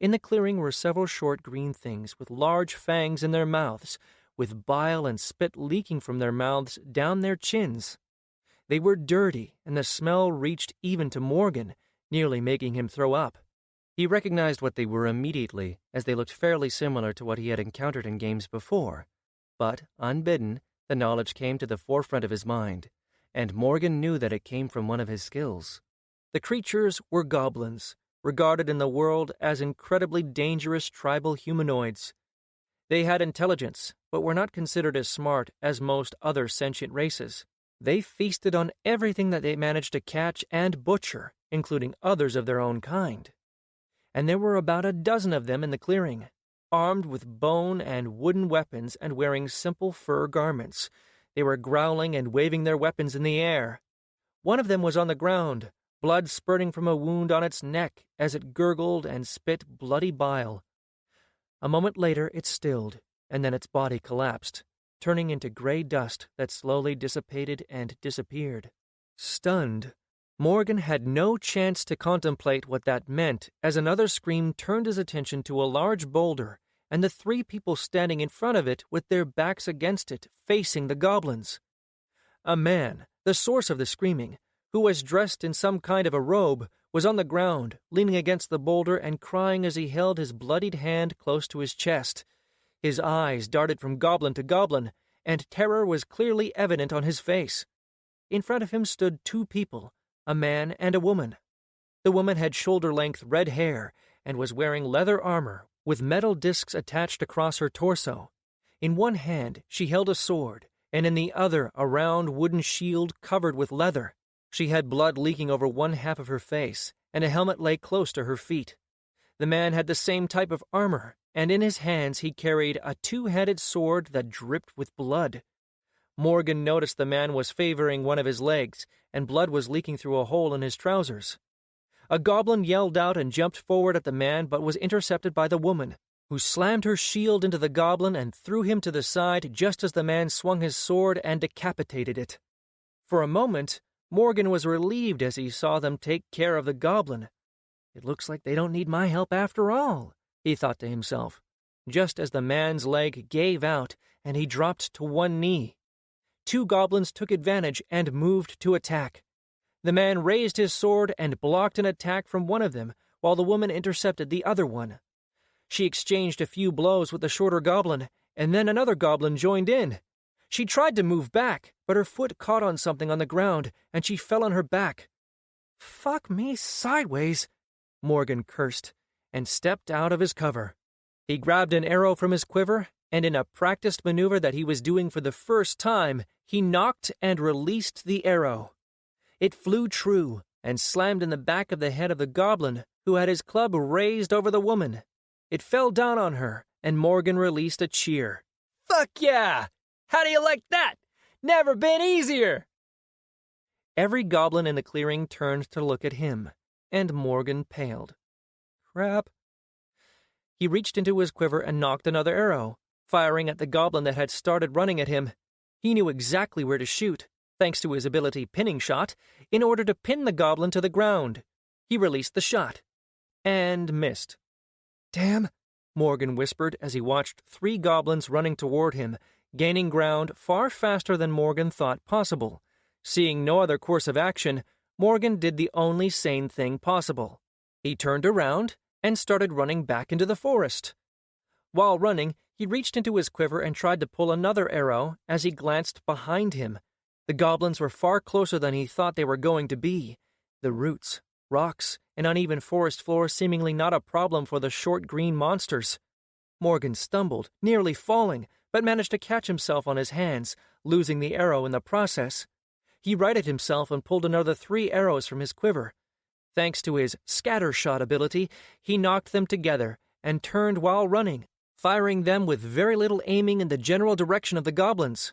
In the clearing were several short green things with large fangs in their mouths, with bile and spit leaking from their mouths down their chins. They were dirty, and the smell reached even to Morgan, nearly making him throw up. He recognized what they were immediately, as they looked fairly similar to what he had encountered in games before. But, unbidden, the knowledge came to the forefront of his mind, and Morgan knew that it came from one of his skills. The creatures were goblins, regarded in the world as incredibly dangerous tribal humanoids. They had intelligence, but were not considered as smart as most other sentient races. They feasted on everything that they managed to catch and butcher, including others of their own kind. And there were about a dozen of them in the clearing, armed with bone and wooden weapons and wearing simple fur garments. They were growling and waving their weapons in the air. One of them was on the ground, blood spurting from a wound on its neck as it gurgled and spit bloody bile. A moment later it stilled, and then its body collapsed, turning into gray dust that slowly dissipated and disappeared. Stunned, Morgan had no chance to contemplate what that meant as another scream turned his attention to a large boulder and the three people standing in front of it with their backs against it, facing the goblins. A man, The source of the screaming, who was dressed in some kind of a robe, was on the ground, leaning against the boulder and crying as he held his bloodied hand close to his chest. His eyes darted from goblin to goblin, and terror was clearly evident on his face. In front of him stood two people, a man and a woman. The woman had shoulder-length red hair and was wearing leather armor with metal discs attached across her torso. In one hand she held a sword, and in the other a round wooden shield covered with leather. She had blood leaking over one half of her face, and a helmet lay close to her feet. The man had the same type of armor, and in his hands he carried a two-headed sword that dripped with blood. Morgan noticed the man was favoring one of his legs, and blood was leaking through a hole in his trousers. A goblin yelled out and jumped forward at the man, but was intercepted by the woman, who slammed her shield into the goblin and threw him to the side just as the man swung his sword and decapitated it. For a moment, Morgan was relieved as he saw them take care of the goblin. "It looks like they don't need my help after all," he thought to himself, just as the man's leg gave out and he dropped to one knee. Two goblins took advantage and moved to attack. The man raised his sword and blocked an attack from one of them, while the woman intercepted the other one. She exchanged a few blows with the shorter goblin, and then another goblin joined in. She tried to move back, but her foot caught on something on the ground, and she fell on her back. "Fuck me sideways," Morgan cursed, and stepped out of his cover. He grabbed an arrow from his quiver, and in a practiced maneuver that he was doing for the first time, he knocked and released the arrow. It flew true and slammed in the back of the head of the goblin, who had his club raised over the woman. It fell down on her, and Morgan released a cheer. "Fuck yeah! How do you like that? Never been easier!" Every goblin in the clearing turned to look at him, and Morgan paled. Crap. He reached into his quiver and knocked another arrow, firing at the goblin that had started running at him. He knew exactly where to shoot, thanks to his ability pinning shot, in order to pin the goblin to the ground. He released the shot, and missed. "Damn," Morgan whispered as he watched three goblins running toward him, gaining ground far faster than Morgan thought possible. Seeing no other course of action, Morgan did the only sane thing possible. He turned around and started running back into the forest. While running, he reached into his quiver and tried to pull another arrow as he glanced behind him. The goblins were far closer than he thought they were going to be. The roots, rocks, and uneven forest floor seemingly not a problem for the short green monsters. Morgan stumbled, nearly falling, but managed to catch himself on his hands, losing the arrow in the process. He righted himself and pulled another 3 arrows from his quiver. Thanks to his scatter shot ability, he knocked them together and turned while running, firing them with very little aiming in the general direction of the goblins.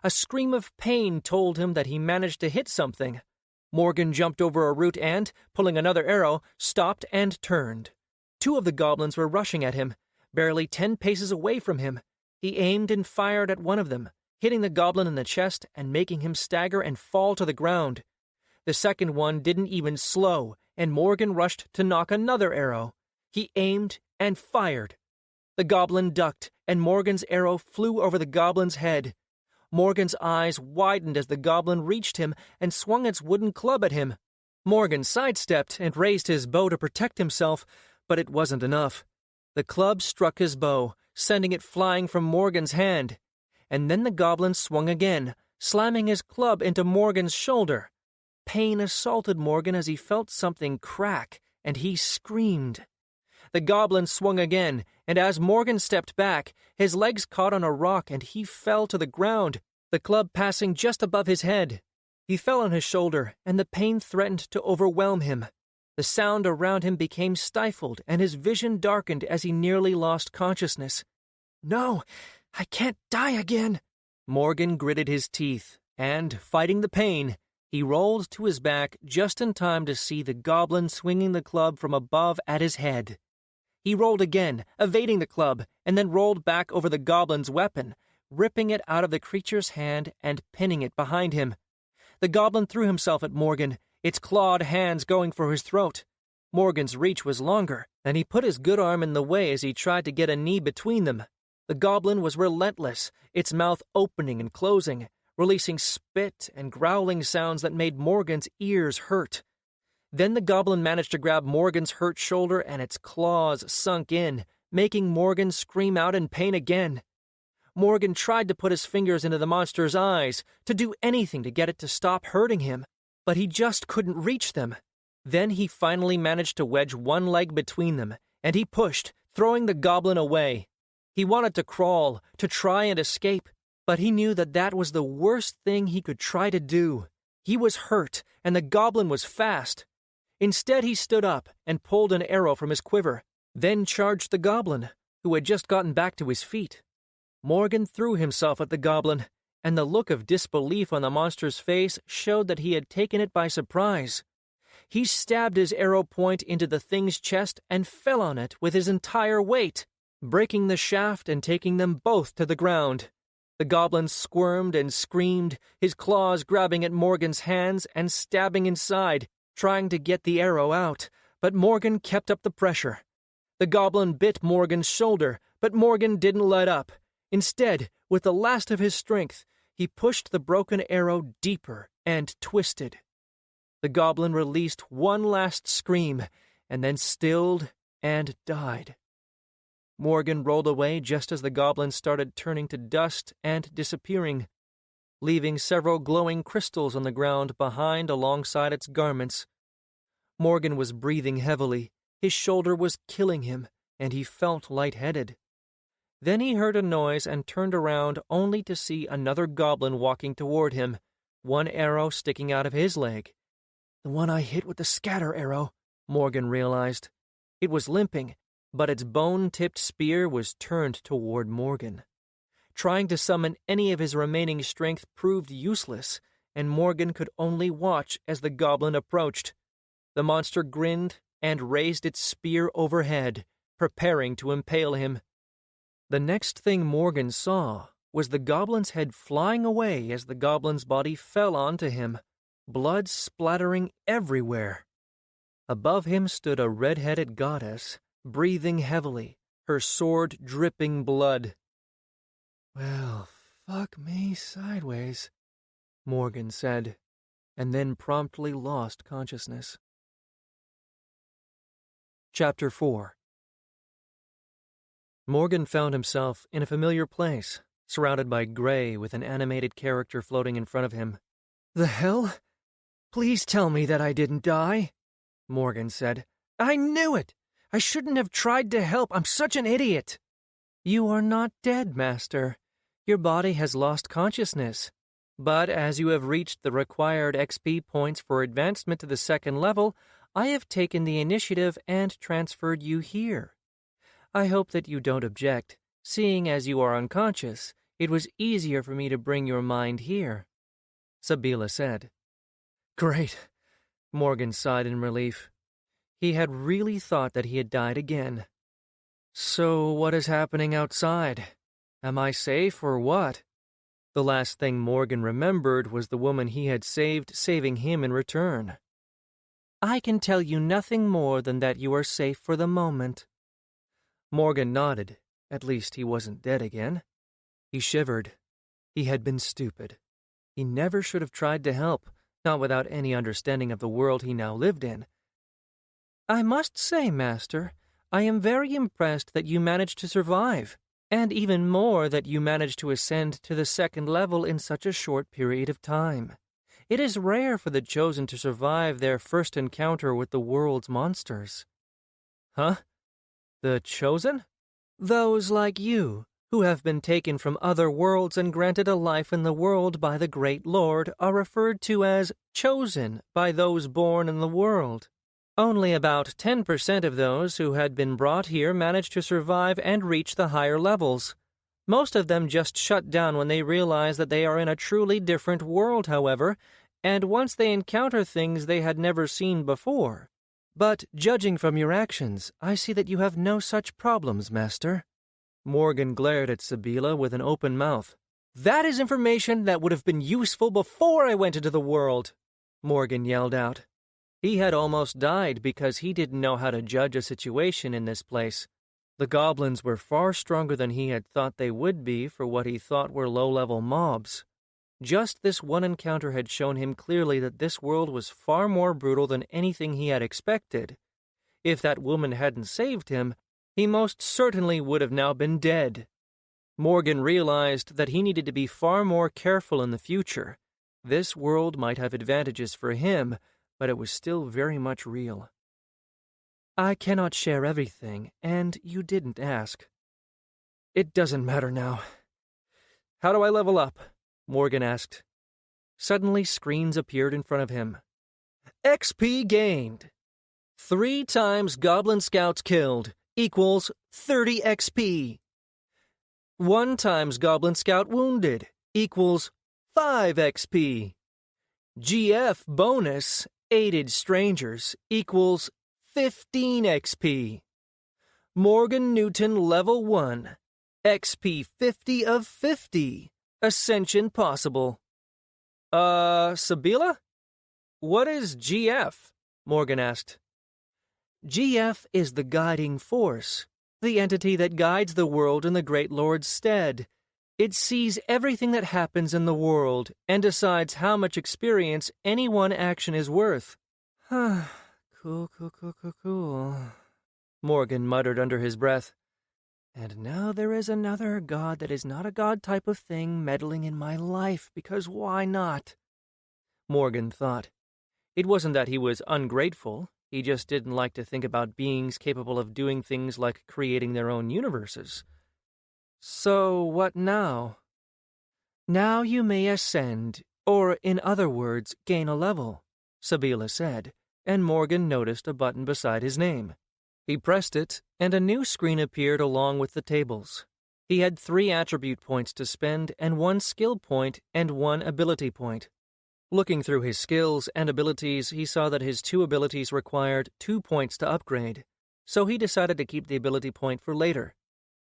A scream of pain told him that he managed to hit something. Morgan jumped over a root and, pulling another arrow, stopped and turned. 2 of the goblins were rushing at him, barely 10 paces away from him. He aimed and fired at one of them, hitting the goblin in the chest and making him stagger and fall to the ground. The second one didn't even slow, and Morgan rushed to knock another arrow. He aimed and fired. The goblin ducked, and Morgan's arrow flew over the goblin's head. Morgan's eyes widened as the goblin reached him and swung its wooden club at him. Morgan sidestepped and raised his bow to protect himself, but it wasn't enough. The club struck his bow, sending it flying from Morgan's hand. And then the goblin swung again, slamming his club into Morgan's shoulder. Pain assaulted Morgan as he felt something crack, and he screamed. The goblin swung again, and as Morgan stepped back, his legs caught on a rock and he fell to the ground, the club passing just above his head. He fell on his shoulder, and the pain threatened to overwhelm him. The sound around him became stifled, and his vision darkened as he nearly lost consciousness. "No, I can't die again." Morgan gritted his teeth, and, fighting the pain, he rolled to his back just in time to see the goblin swinging the club from above at his head. He rolled again, evading the club, and then rolled back over the goblin's weapon, ripping it out of the creature's hand and pinning it behind him. The goblin threw himself at Morgan, its clawed hands going for his throat. Morgan's reach was longer, and he put his good arm in the way as he tried to get a knee between them. The goblin was relentless, its mouth opening and closing, releasing spit and growling sounds that made Morgan's ears hurt. Then the goblin managed to grab Morgan's hurt shoulder and its claws sunk in, making Morgan scream out in pain again. Morgan tried to put his fingers into the monster's eyes, to do anything to get it to stop hurting him, but he just couldn't reach them. Then he finally managed to wedge one leg between them, and he pushed, throwing the goblin away. He wanted to crawl, to try and escape, but he knew that that was the worst thing he could try to do. He was hurt, and the goblin was fast. Instead, he stood up and pulled an arrow from his quiver, then charged the goblin, who had just gotten back to his feet. Morgan threw himself at the goblin, and the look of disbelief on the monster's face showed that he had taken it by surprise. He stabbed his arrow point into the thing's chest and fell on it with his entire weight, breaking the shaft and taking them both to the ground. The goblin squirmed and screamed, his claws grabbing at Morgan's hands and stabbing inside, trying to get the arrow out, but Morgan kept up the pressure. The goblin bit Morgan's shoulder, but Morgan didn't let up. Instead, with the last of his strength, he pushed the broken arrow deeper and twisted. The goblin released one last scream, and then stilled and died. Morgan rolled away just as the goblin started turning to dust and disappearing, leaving several glowing crystals on the ground behind alongside its garments. Morgan was breathing heavily, his shoulder was killing him, and he felt lightheaded. Then he heard a noise and turned around only to see another goblin walking toward him, one arrow sticking out of his leg. The one I hit with the scatter arrow, Morgan realized. It was limping, but its bone-tipped spear was turned toward Morgan. Trying to summon any of his remaining strength proved useless, and Morgan could only watch as the goblin approached. The monster grinned and raised its spear overhead, preparing to impale him. The next thing Morgan saw was the goblin's head flying away as the goblin's body fell onto him, blood splattering everywhere. Above him stood a red-headed goddess, breathing heavily, her sword dripping blood. "Well, fuck me sideways," Morgan said, and then promptly lost consciousness. Chapter 4. Morgan found himself in a familiar place, surrounded by gray with an animated character floating in front of him. "The hell? Please tell me that I didn't die," Morgan said. "I knew it! I shouldn't have tried to help. I'm such an idiot." "You are not dead, Master. Your body has lost consciousness. But as you have reached the required XP points for advancement to the second level, I have taken the initiative and transferred you here. I hope that you don't object. Seeing as you are unconscious, it was easier for me to bring your mind here," Sabila said. "Great," Morgan sighed in relief. He had really thought that he had died again. "So what is happening outside? Am I safe or what?" The last thing Morgan remembered was the woman he had saved saving him in return. "I can tell you nothing more than that you are safe for the moment." Morgan nodded. At least he wasn't dead again. He shivered. He had been stupid. He never should have tried to help, not without any understanding of the world he now lived in. "I must say, Master, I am very impressed that you managed to survive, and even more that you managed to ascend to the second level in such a short period of time. It is rare for the chosen to survive their first encounter with the world's monsters." "Huh? The chosen?" "Those like you, who have been taken from other worlds and granted a life in the world by the Great Lord, are referred to as chosen by those born in the world. Only about 10% of those who had been brought here managed to survive and reach the higher levels. Most of them just shut down when they realize that they are in a truly different world, however, and once they encounter things they had never seen before. But judging from your actions, I see that you have no such problems, Master." Morgan glared at Sabila with an open mouth. "That is information that would have been useful before I went into the world," Morgan yelled out. He had almost died because he didn't know how to judge a situation in this place. The goblins were far stronger than he had thought they would be for what he thought were low-level mobs. Just this one encounter had shown him clearly that this world was far more brutal than anything he had expected. If that woman hadn't saved him, he most certainly would have now been dead. Morgan realized that he needed to be far more careful in the future. This world might have advantages for him, but it was still very much real. I cannot share everything, and you didn't ask. It doesn't matter now. How do I level up? Morgan asked. Suddenly, screens appeared in front of him. XP gained. 3 times Goblin Scouts killed equals 30 XP. 1 times Goblin Scout wounded equals 5 XP. GF bonus aided strangers equals 15 XP. Morgan Newton level 1. XP 50 of 50. Ascension possible. Sabila? What is GF? Morgan asked. GF is the guiding force, the entity that guides the world in the Great Lord's stead. It sees everything that happens in the world and decides how much experience any one action is worth. Cool. Morgan muttered under his breath. And now there is another god that is not a god type of thing meddling in my life, because why not? Morgan thought. It wasn't that he was ungrateful. He just didn't like to think about beings capable of doing things like creating their own universes. So what now? Now you may ascend, or in other words, gain a level, Sabila said, and Morgan noticed a button beside his name. He pressed it, and a new screen appeared along with the tables. He had 3 attribute points to spend and 1 skill point and 1 ability point. Looking through his skills and abilities, he saw that his 2 abilities required 2 points to upgrade, so he decided to keep the ability point for later.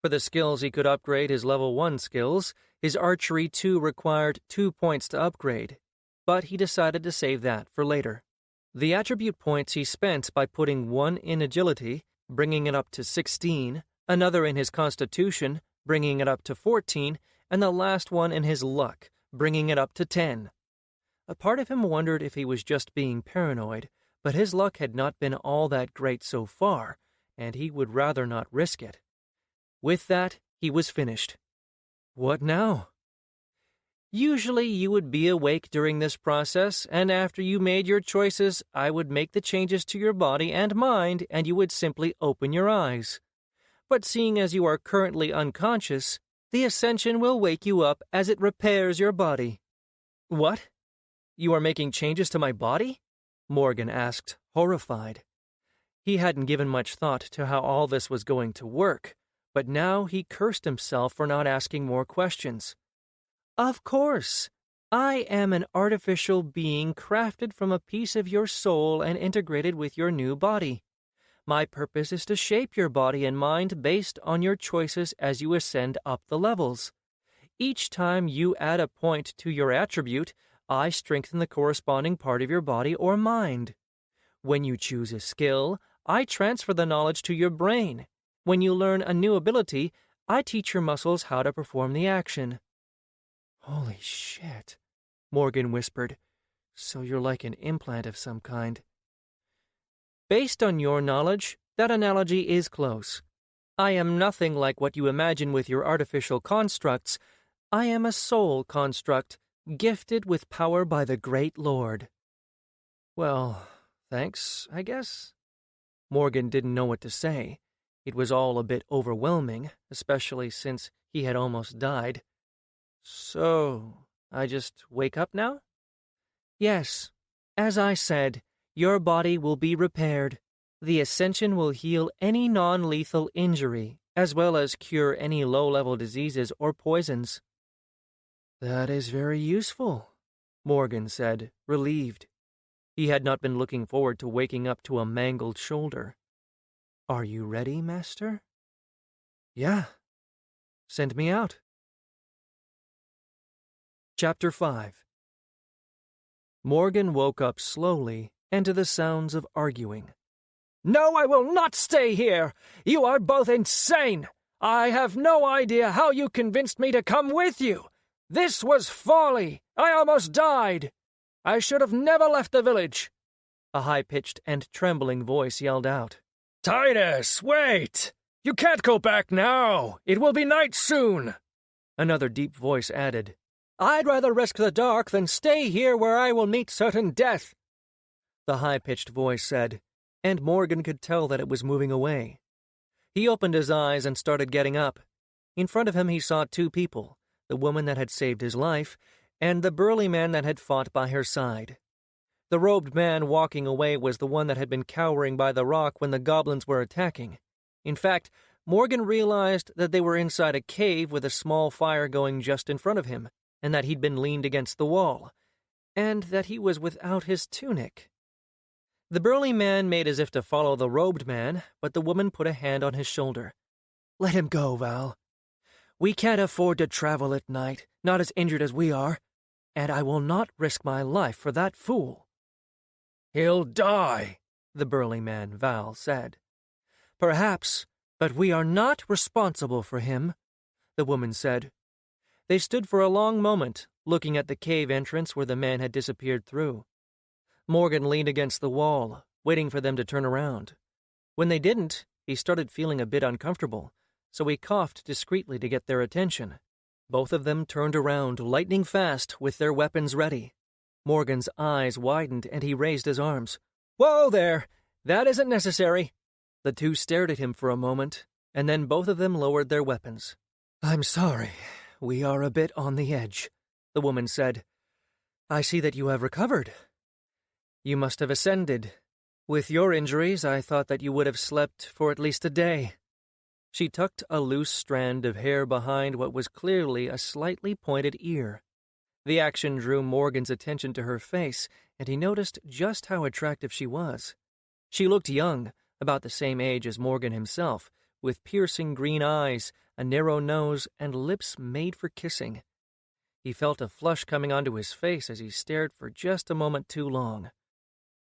For the skills he could upgrade his level 1 skills, his archery 2 required 2 points to upgrade, but he decided to save that for later. The attribute points he spent by putting 1 in agility, bringing it up to 16, another in his constitution, bringing it up to 14, and the last one in his luck, bringing it up to 10. A part of him wondered if he was just being paranoid, but his luck had not been all that great so far, and he would rather not risk it. With that, he was finished. What now? Usually you would be awake during this process, and after you made your choices, I would make the changes to your body and mind, and you would simply open your eyes. But seeing as you are currently unconscious, the ascension will wake you up as it repairs your body. What? You are making changes to my body? Morgan asked, horrified. He hadn't given much thought to how all this was going to work, but now he cursed himself for not asking more questions. Of course. I am an artificial being crafted from a piece of your soul and integrated with your new body. My purpose is to shape your body and mind based on your choices as you ascend up the levels. Each time you add a point to your attribute, I strengthen the corresponding part of your body or mind. When you choose a skill, I transfer the knowledge to your brain. When you learn a new ability, I teach your muscles how to perform the action. Holy shit, Morgan whispered. So you're like an implant of some kind. Based on your knowledge, that analogy is close. I am nothing like what you imagine with your artificial constructs. I am a soul construct, gifted with power by the Great Lord. Well, thanks, I guess. Morgan didn't know what to say. It was all a bit overwhelming, especially since he had almost died. So, I just wake up now? Yes. As I said, your body will be repaired. The ascension will heal any non-lethal injury, as well as cure any low-level diseases or poisons. That is very useful, Morgan said, relieved. He had not been looking forward to waking up to a mangled shoulder. Are you ready, Master? Yeah. Send me out. Chapter 5. Morgan woke up slowly and to the sounds of arguing. No, I will not stay here! You are both insane! I have no idea how you convinced me to come with you! This was folly! I almost died! I should have never left the village!" A high-pitched and trembling voice yelled out. "Titus, wait! You can't go back now! It will be night soon!" Another deep voice added, "I'd rather risk the dark than stay here where I will meet certain death," the high-pitched voice said, and Morgan could tell that it was moving away. He opened his eyes and started getting up. In front of him he saw two people, the woman that had saved his life, and the burly man that had fought by her side. The robed man walking away was the one that had been cowering by the rock when the goblins were attacking. In fact, Morgan realized that they were inside a cave with a small fire going just in front of him, and that he'd been leaned against the wall, and that he was without his tunic. The burly man made as if to follow the robed man, but the woman put a hand on his shoulder. "Let him go, Val. We can't afford to travel at night, not as injured as we are, and I will not risk my life for that fool." "He'll die," the burly man, Val, said. "Perhaps, but we are not responsible for him," the woman said. They stood for a long moment, looking at the cave entrance where the man had disappeared through. Morgan leaned against the wall, waiting for them to turn around. When they didn't, he started feeling a bit uncomfortable, so he coughed discreetly to get their attention. Both of them turned around, lightning fast, with their weapons ready. Morgan's eyes widened, and he raised his arms. "Whoa there! That isn't necessary!" The two stared at him for a moment, and then both of them lowered their weapons. "I'm sorry. We are a bit on the edge," the woman said. "I see that you have recovered. You must have ascended. With your injuries, I thought that you would have slept for at least a day." She tucked a loose strand of hair behind what was clearly a slightly pointed ear. The action drew Morgan's attention to her face, and he noticed just how attractive she was. She looked young, about the same age as Morgan himself, with piercing green eyes, a narrow nose, and lips made for kissing. He felt a flush coming onto his face as he stared for just a moment too long.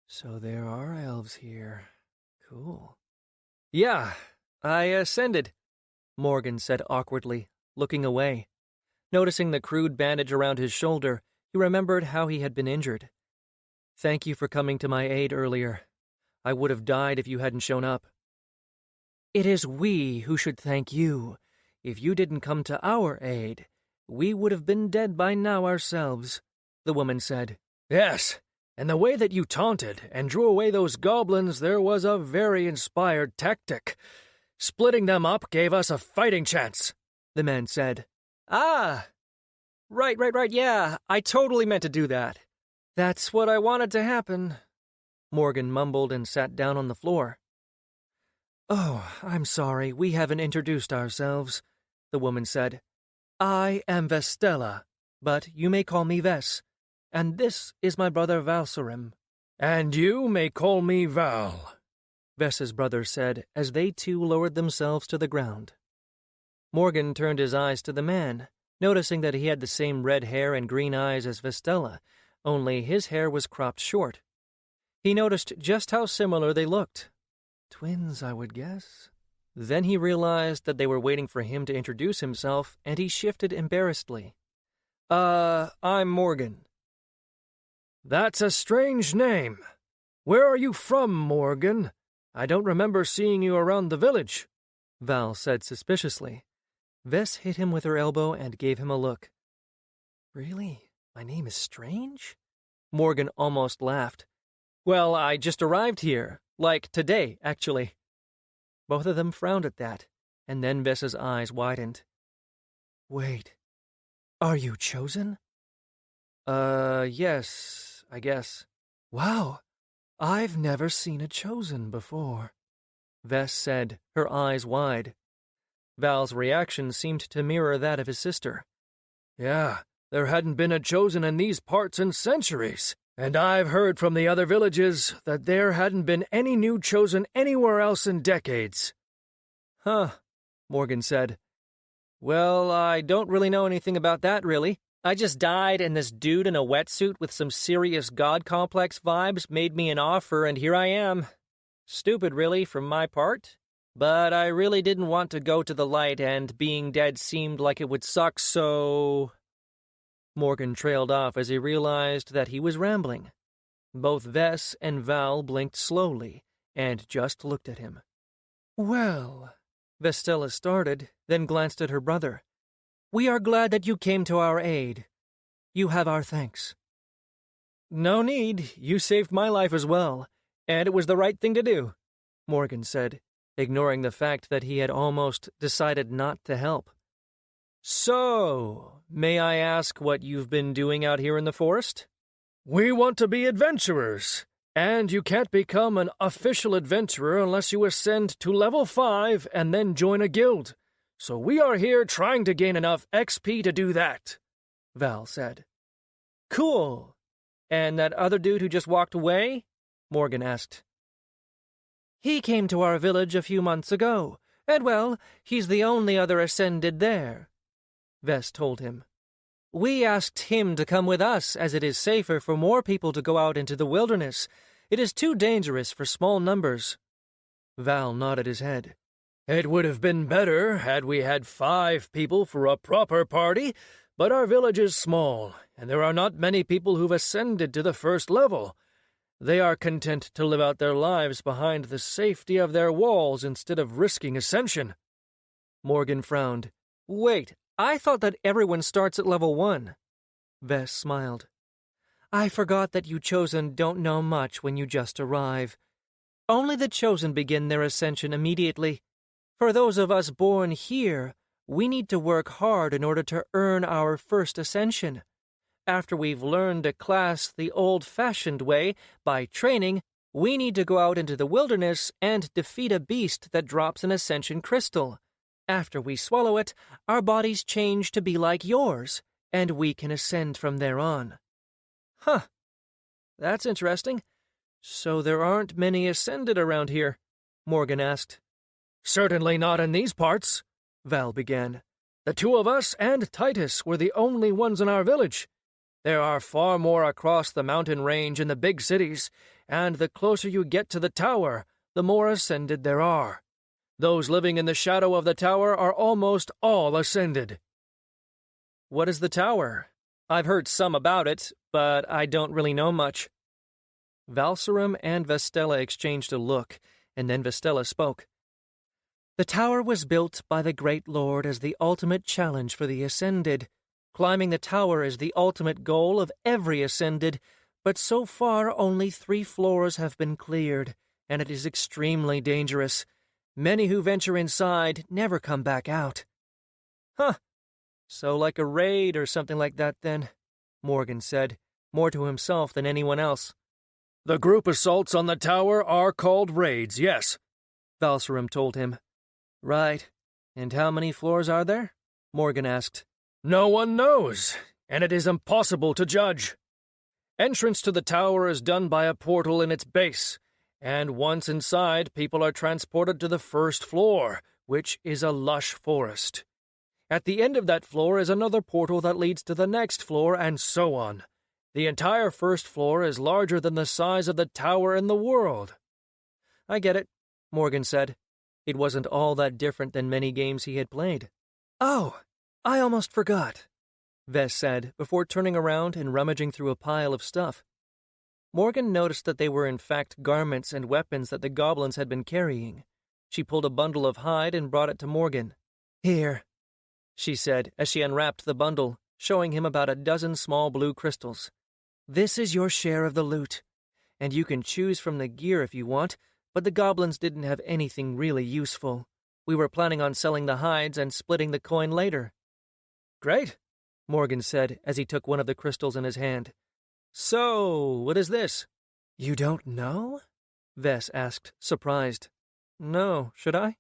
"So there are elves here. Cool." "Yeah, I ascended," Morgan said awkwardly, looking away. Noticing the crude bandage around his shoulder, he remembered how he had been injured. "Thank you for coming to my aid earlier. I would have died if you hadn't shown up." "It is we who should thank you. If you didn't come to our aid, we would have been dead by now ourselves," the woman said. "Yes, and the way that you taunted and drew away those goblins, there was a very inspired tactic. Splitting them up gave us a fighting chance," the man said. "Ah, right, yeah, I totally meant to do that. That's what I wanted to happen," Morgan mumbled and sat down on the floor. "Oh, I'm sorry, we haven't introduced ourselves," the woman said. "I am Vestella, but you may call me Ves, and this is my brother Valserim." "And you may call me Val," Ves's brother said as they too lowered themselves to the ground. Morgan turned his eyes to the man, noticing that he had the same red hair and green eyes as Vestella, only his hair was cropped short. He noticed just how similar they looked. Twins, I would guess. Then he realized that they were waiting for him to introduce himself, and he shifted embarrassedly. I'm Morgan." "That's a strange name. Where are you from, Morgan? I don't remember seeing you around the village," Val said suspiciously. Ves hit him with her elbow and gave him a look. "Really? My name is strange?" Morgan almost laughed. "Well, I just arrived here. Like today, actually." Both of them frowned at that, and then Ves's eyes widened. "Wait, are you chosen?" Yes, I guess." "Wow, I've never seen a chosen before," Ves said, her eyes wide. Val's reaction seemed to mirror that of his sister. "Yeah, there hadn't been a chosen in these parts in centuries. And I've heard from the other villages that there hadn't been any new chosen anywhere else in decades." "Huh," Morgan said. "Well, I don't really know anything about that, really. I just died, and this dude in a wetsuit with some serious god complex vibes made me an offer, and here I am. Stupid, really, from my part. But I really didn't want to go to the light, and being dead seemed like it would suck, so..." Morgan trailed off as he realized that he was rambling. Both Vess and Val blinked slowly and just looked at him. "Well," Vestella started, then glanced at her brother. "We are glad that you came to our aid. You have our thanks." "No need. You saved my life as well, and it was the right thing to do," Morgan said, ignoring the fact that he had almost decided not to help. "So, may I ask what you've been doing out here in the forest?" "We want to be adventurers, and you can't become an official adventurer unless you ascend to level 5 and then join a guild. So we are here trying to gain enough XP to do that," Val said. "Cool. And that other dude who just walked away?" Morgan asked. "He came to our village a few months ago, and well, he's the only other ascended there," Vess told him. "We asked him to come with us, as it is safer for more people to go out into the wilderness. It is too dangerous for small numbers." Val nodded his head. "It would have been better had we had 5 people for a proper party, but our village is small, and there are not many people who've ascended to the first level. They are content to live out their lives behind the safety of their walls instead of risking ascension." Morgan frowned. "Wait, I thought that everyone starts at level 1. Vess smiled. "I forgot that you Chosen don't know much when you just arrive. Only the Chosen begin their ascension immediately. For those of us born here, we need to work hard in order to earn our first ascension. After we've learned a class the old-fashioned way, by training, we need to go out into the wilderness and defeat a beast that drops an ascension crystal. After we swallow it, our bodies change to be like yours, and we can ascend from there on." "Huh. That's interesting. So there aren't many ascended around here?" Morgan asked. "Certainly not in these parts," Val began. "The 2 of us and Titus were the only ones in our village. There are far more across the mountain range in the big cities, and the closer you get to the tower, the more ascended there are. Those living in the shadow of the tower are almost all ascended." "What is the tower? I've heard some about it, but I don't really know much." Valserum and Vestella exchanged a look, and then Vestella spoke. "The tower was built by the Great Lord as the ultimate challenge for the Ascended. Climbing the tower is the ultimate goal of every Ascended, but so far only 3 floors have been cleared, and it is extremely dangerous. Many who venture inside never come back out." "Huh. So like a raid or something like that then," Morgan said, more to himself than anyone else. "The group assaults on the tower are called raids, yes," Valserum told him. "Right. And how many floors are there?" Morgan asked. "No one knows, and it is impossible to judge. Entrance to the tower is done by a portal in its base, and once inside, people are transported to the first floor, which is a lush forest. At the end of that floor is another portal that leads to the next floor, and so on. The entire first floor is larger than the size of the tower in the world." "I get it," Morgan said. It wasn't all that different than many games he had played. "Oh, I almost forgot," Vess said, before turning around and rummaging through a pile of stuff. Morgan noticed that they were in fact garments and weapons that the goblins had been carrying. She pulled a bundle of hide and brought it to Morgan. "Here," she said as she unwrapped the bundle, showing him about a dozen small blue crystals. "This is your share of the loot, and you can choose from the gear if you want, but the goblins didn't have anything really useful. We were planning on selling the hides and splitting the coin later." "Great," Morgan said as he took one of the crystals in his hand. "So, what is this?" "You don't know?" Vess asked, surprised. "No, should I?"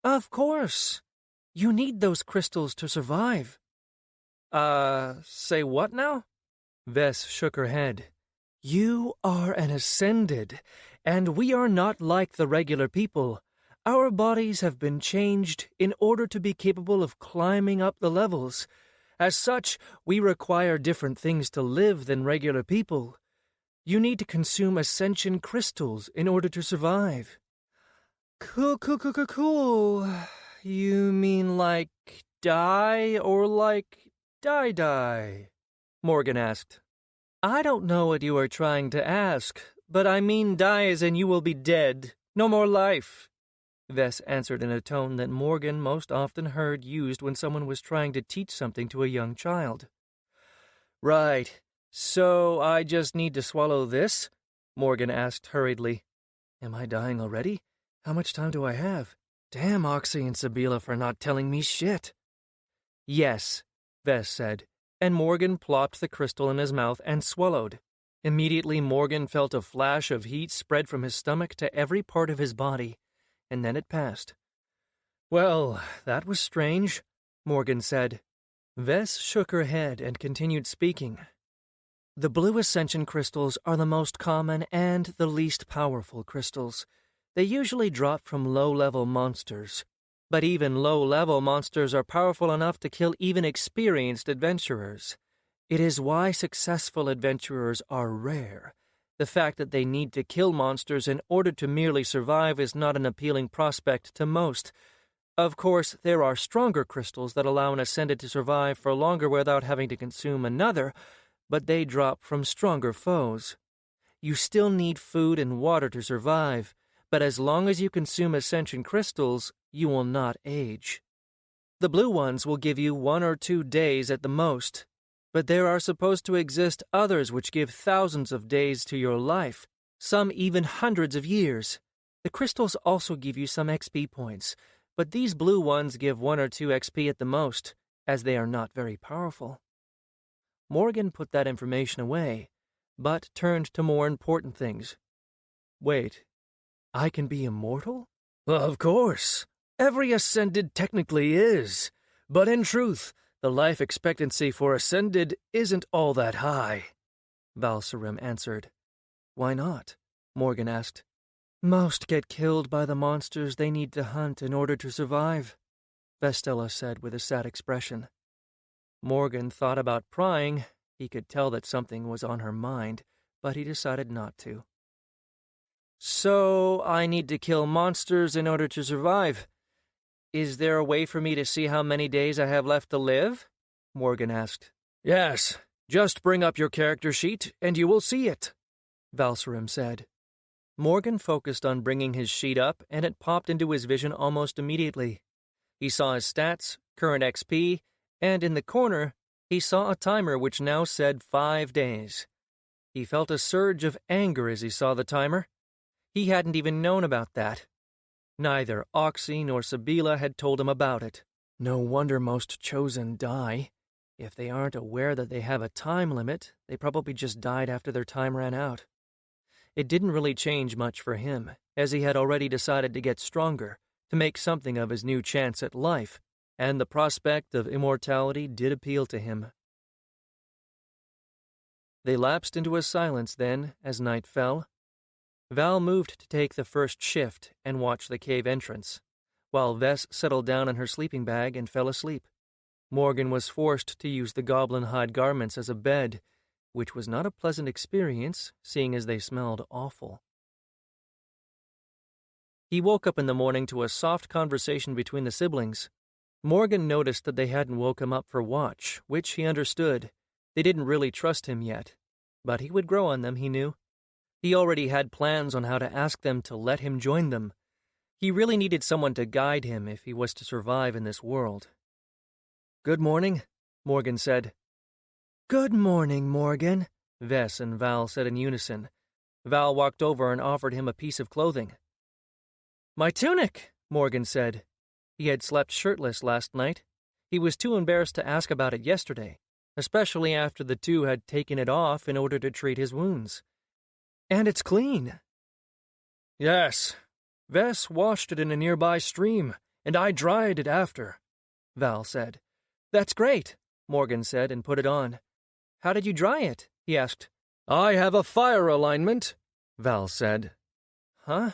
"Of course. You need those crystals to survive." Say what now?" Vess shook her head. "You are an Ascended, and we are not like the regular people. Our bodies have been changed in order to be capable of climbing up the levels. As such, we require different things to live than regular people. You need to consume ascension crystals in order to survive." Cool. You mean like die or like die? Morgan asked. I don't know what you are trying to ask, but I mean die as in you will be dead. No more life. Vess answered in a tone that Morgan most often heard used when someone was trying to teach something to a young child. Right. So I just need to swallow this? Morgan asked hurriedly. Am I dying already? How much time do I have? Damn Oxy and Sabila for not telling me shit. Yes, Vess said, and Morgan plopped the crystal in his mouth and swallowed. Immediately Morgan felt a flash of heat spread from his stomach to every part of his body, and then it passed. Well, that was strange, Morgan said. Vess shook her head and continued speaking. The blue ascension crystals are the most common and the least powerful crystals. They usually drop from low-level monsters. But even low-level monsters are powerful enough to kill even experienced adventurers. It is why successful adventurers are rare. The fact that they need to kill monsters in order to merely survive is not an appealing prospect to most. Of course, there are stronger crystals that allow an Ascended to survive for longer without having to consume another, but they drop from stronger foes. You still need food and water to survive, but as long as you consume Ascension crystals, you will not age. The blue ones will give you 1 or 2 days at the most, but there are supposed to exist others which give thousands of days to your life, some even hundreds of years. The crystals also give you some XP points, but these blue ones give 1 or 2 XP at the most, as they are not very powerful. Morgan put that information away, but turned to more important things. Wait, I can be immortal? Of course. Every Ascended technically is. But in truth, the life expectancy for Ascended isn't all that high, Valsarim answered. Why not? Morgan asked. Most get killed by the monsters they need to hunt in order to survive, Vestella said with a sad expression. Morgan thought about prying. He could tell that something was on her mind, but he decided not to. So, I need to kill monsters in order to survive. Is there a way for me to see how many days I have left to live? Morgan asked. Yes, just bring up your character sheet and you will see it, Valsarim said. Morgan focused on bringing his sheet up and it popped into his vision almost immediately. He saw his stats, current XP, and in the corner, he saw a timer which now said 5 days. He felt a surge of anger as he saw the timer. He hadn't even known about that. Neither Oxy nor Sabila had told him about it. No wonder most chosen die. If they aren't aware that they have a time limit, they probably just died after their time ran out. It didn't really change much for him, as he had already decided to get stronger, to make something of his new chance at life, and the prospect of immortality did appeal to him. They lapsed into a silence then, as night fell. Val moved to take the first shift and watch the cave entrance, while Vess settled down in her sleeping bag and fell asleep. Morgan was forced to use the goblin hide garments as a bed, which was not a pleasant experience, seeing as they smelled awful. He woke up in the morning to a soft conversation between the siblings. Morgan noticed that they hadn't woke him up for watch, which he understood. They didn't really trust him yet, but he would grow on them, he knew. He already had plans on how to ask them to let him join them. He really needed someone to guide him if he was to survive in this world. Good morning, Morgan said. Good morning, Morgan, Vess and Val said in unison. Val walked over and offered him a piece of clothing. My tunic, Morgan said. He had slept shirtless last night. He was too embarrassed to ask about it yesterday, especially after the two had taken it off in order to treat his wounds. And it's clean. Yes. Vess washed it in a nearby stream, and I dried it after, Val said. That's great, Morgan said and put it on. How did you dry it? He asked. I have a fire alignment, Val said. Huh?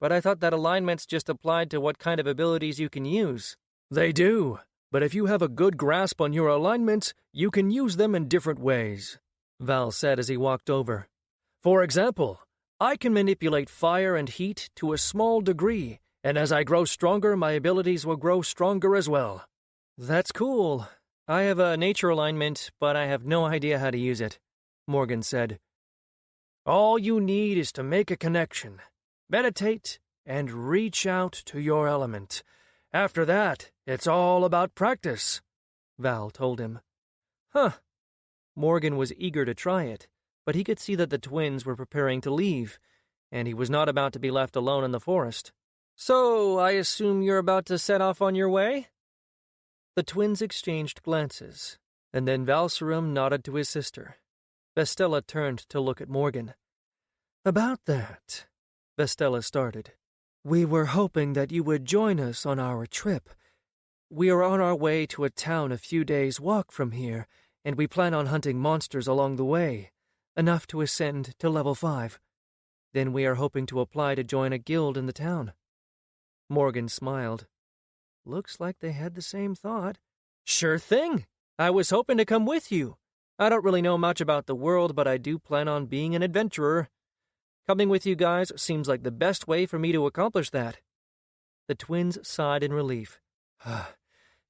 But I thought that alignments just applied to what kind of abilities you can use. They do, but if you have a good grasp on your alignments, you can use them in different ways, Val said as he walked over. For example, I can manipulate fire and heat to a small degree, and as I grow stronger, my abilities will grow stronger as well. That's cool. I have a nature alignment, but I have no idea how to use it, Morgan said. All you need is to make a connection, meditate, and reach out to your element. After that, it's all about practice, Val told him. Huh. Morgan was eager to try it, but he could see that the twins were preparing to leave, and he was not about to be left alone in the forest. So, I assume you're about to set off on your way? The twins exchanged glances, and then Valserum nodded to his sister. Vestella turned to look at Morgan. About that, Vestella started. We were hoping that you would join us on our trip. We are on our way to a town a few days' walk from here, and we plan on hunting monsters along the way, enough to ascend to level 5. Then we are hoping to apply to join a guild in the town. Morgan smiled. Looks like they had the same thought. Sure thing. I was hoping to come with you. I don't really know much about the world, but I do plan on being an adventurer. Coming with you guys seems like the best way for me to accomplish that. The twins sighed in relief.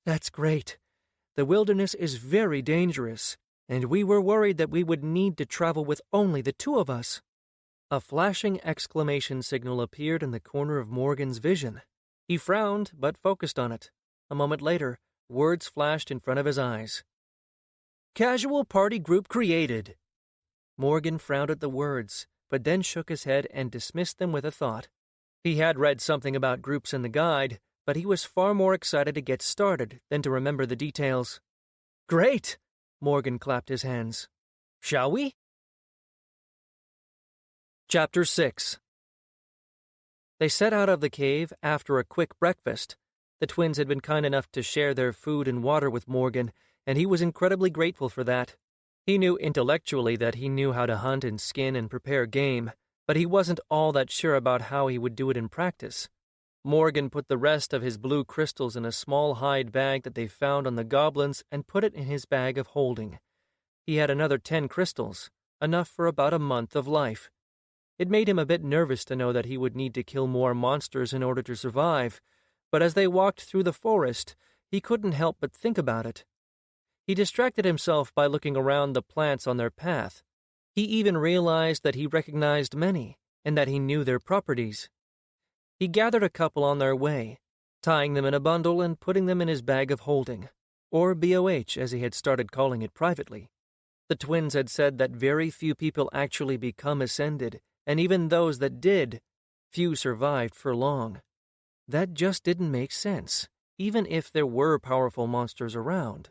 That's great. The wilderness is very dangerous, and we were worried that we would need to travel with only the two of us. A flashing exclamation signal appeared in the corner of Morgan's vision. He frowned, but focused on it. A moment later, words flashed in front of his eyes. Casual party group created. Morgan frowned at the words, but then shook his head and dismissed them with a thought. He had read something about groups in the guide, but he was far more excited to get started than to remember the details. Great! Morgan clapped his hands. Shall we? Chapter 6. They set out of the cave after a quick breakfast. The twins had been kind enough to share their food and water with Morgan, and he was incredibly grateful for that. He knew intellectually that he knew how to hunt and skin and prepare game, but he wasn't all that sure about how he would do it in practice. Morgan put the rest of his blue crystals in a small hide bag that they found on the goblins and put it in his bag of holding. He had another 10 crystals, enough for about a month of life. It made him a bit nervous to know that he would need to kill more monsters in order to survive, but as they walked through the forest, he couldn't help but think about it. He distracted himself by looking around the plants on their path. He even realized that he recognized many, and that he knew their properties. He gathered a couple on their way, tying them in a bundle and putting them in his bag of holding, or BOH as he had started calling it privately. The twins had said that very few people actually become ascended, and even those that did, few survived for long. That just didn't make sense, even if there were powerful monsters around.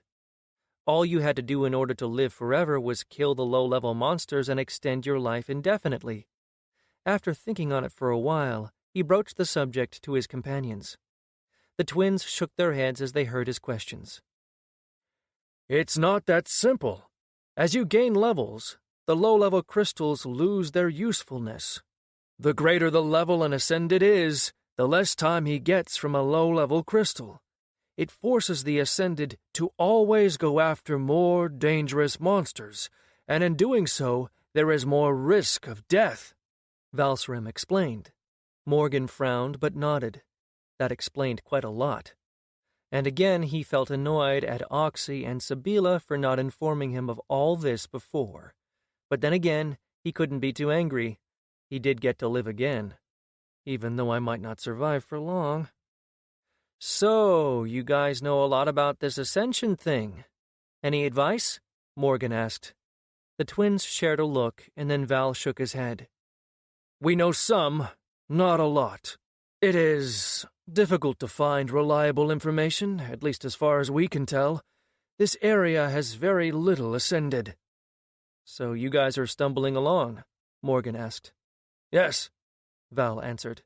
All you had to do in order to live forever was kill the low-level monsters and extend your life indefinitely. After thinking on it for a while, he broached the subject to his companions. The twins shook their heads as they heard his questions. It's not that simple. As you gain levels, the low-level crystals lose their usefulness. The greater the level an ascended is, the less time he gets from a low-level crystal. It forces the ascended to always go after more dangerous monsters, and in doing so, there is more risk of death, Valserum explained. Morgan frowned but nodded. That explained quite a lot. And again he felt annoyed at Oxy and Sabila for not informing him of all this before. But then again, he couldn't be too angry. He did get to live again, even though I might not survive for long. So, you guys know a lot about this ascension thing. Any advice? Morgan asked. The twins shared a look, and then Val shook his head. We know some, not a lot. It is difficult to find reliable information, at least as far as we can tell. This area has very little ascended. So you guys are stumbling along? Morgan asked. Yes, Val answered.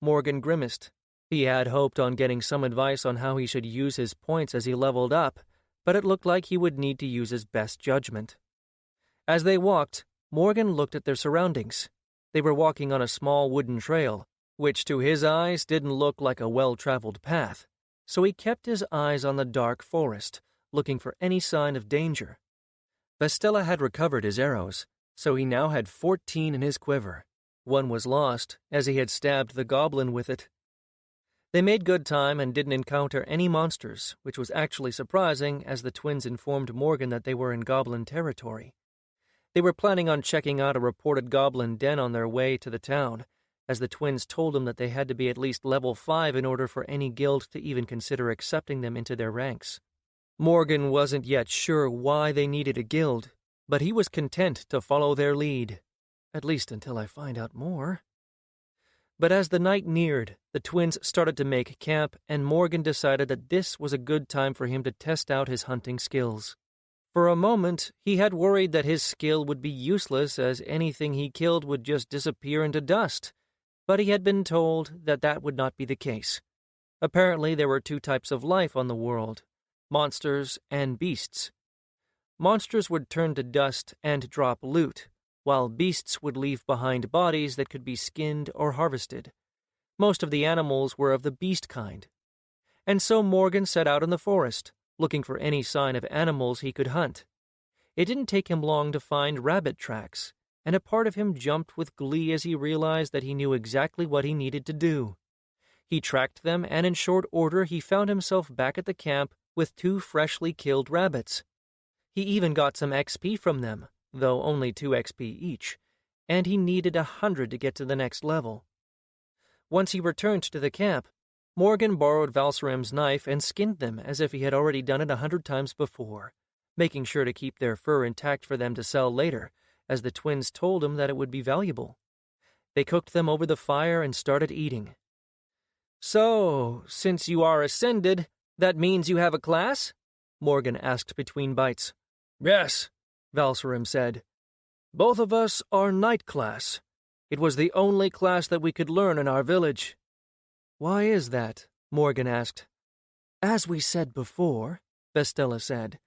Morgan grimaced. He had hoped on getting some advice on how he should use his points as he leveled up, but it looked like he would need to use his best judgment. As they walked, Morgan looked at their surroundings. They were walking on a small wooden trail, which to his eyes didn't look like a well-traveled path, so he kept his eyes on the dark forest, looking for any sign of danger. Vestella had recovered his arrows, so he now had 14 in his quiver. One was lost, as he had stabbed the goblin with it. They made good time and didn't encounter any monsters, which was actually surprising as the twins informed Morgan that they were in goblin territory. They were planning on checking out a reported goblin den on their way to the town, as the twins told them that they had to be at least level 5 in order for any guild to even consider accepting them into their ranks. Morgan wasn't yet sure why they needed a guild, but he was content to follow their lead, at least until I find out more. But as the night neared, the twins started to make camp, and Morgan decided that this was a good time for him to test out his hunting skills. For a moment, he had worried that his skill would be useless as anything he killed would just disappear into dust, but he had been told that that would not be the case. Apparently, there were 2 types of life on the world: monsters and beasts. Monsters would turn to dust and drop loot, while beasts would leave behind bodies that could be skinned or harvested. Most of the animals were of the beast kind. And so Morgan set out in the forest, looking for any sign of animals he could hunt. It didn't take him long to find rabbit tracks, and a part of him jumped with glee as he realized that he knew exactly what he needed to do. He tracked them, and in short order he found himself back at the camp with 2 freshly killed rabbits. He even got some XP from them, though only 2 XP each, and he needed 100 to get to the next level. Once he returned to the camp, Morgan borrowed Valsarim's knife and skinned them as if he had already done it 100 times before, making sure to keep their fur intact for them to sell later, as the twins told him that it would be valuable. They cooked them over the fire and started eating. "So, since you are ascended, that means you have a class?" Morgan asked between bites. "Yes," Valsarim said. "Both of us are Knight class. It was the only class that we could learn in our village." "Why is that?" Morgan asked. "As we said before," Vestella said,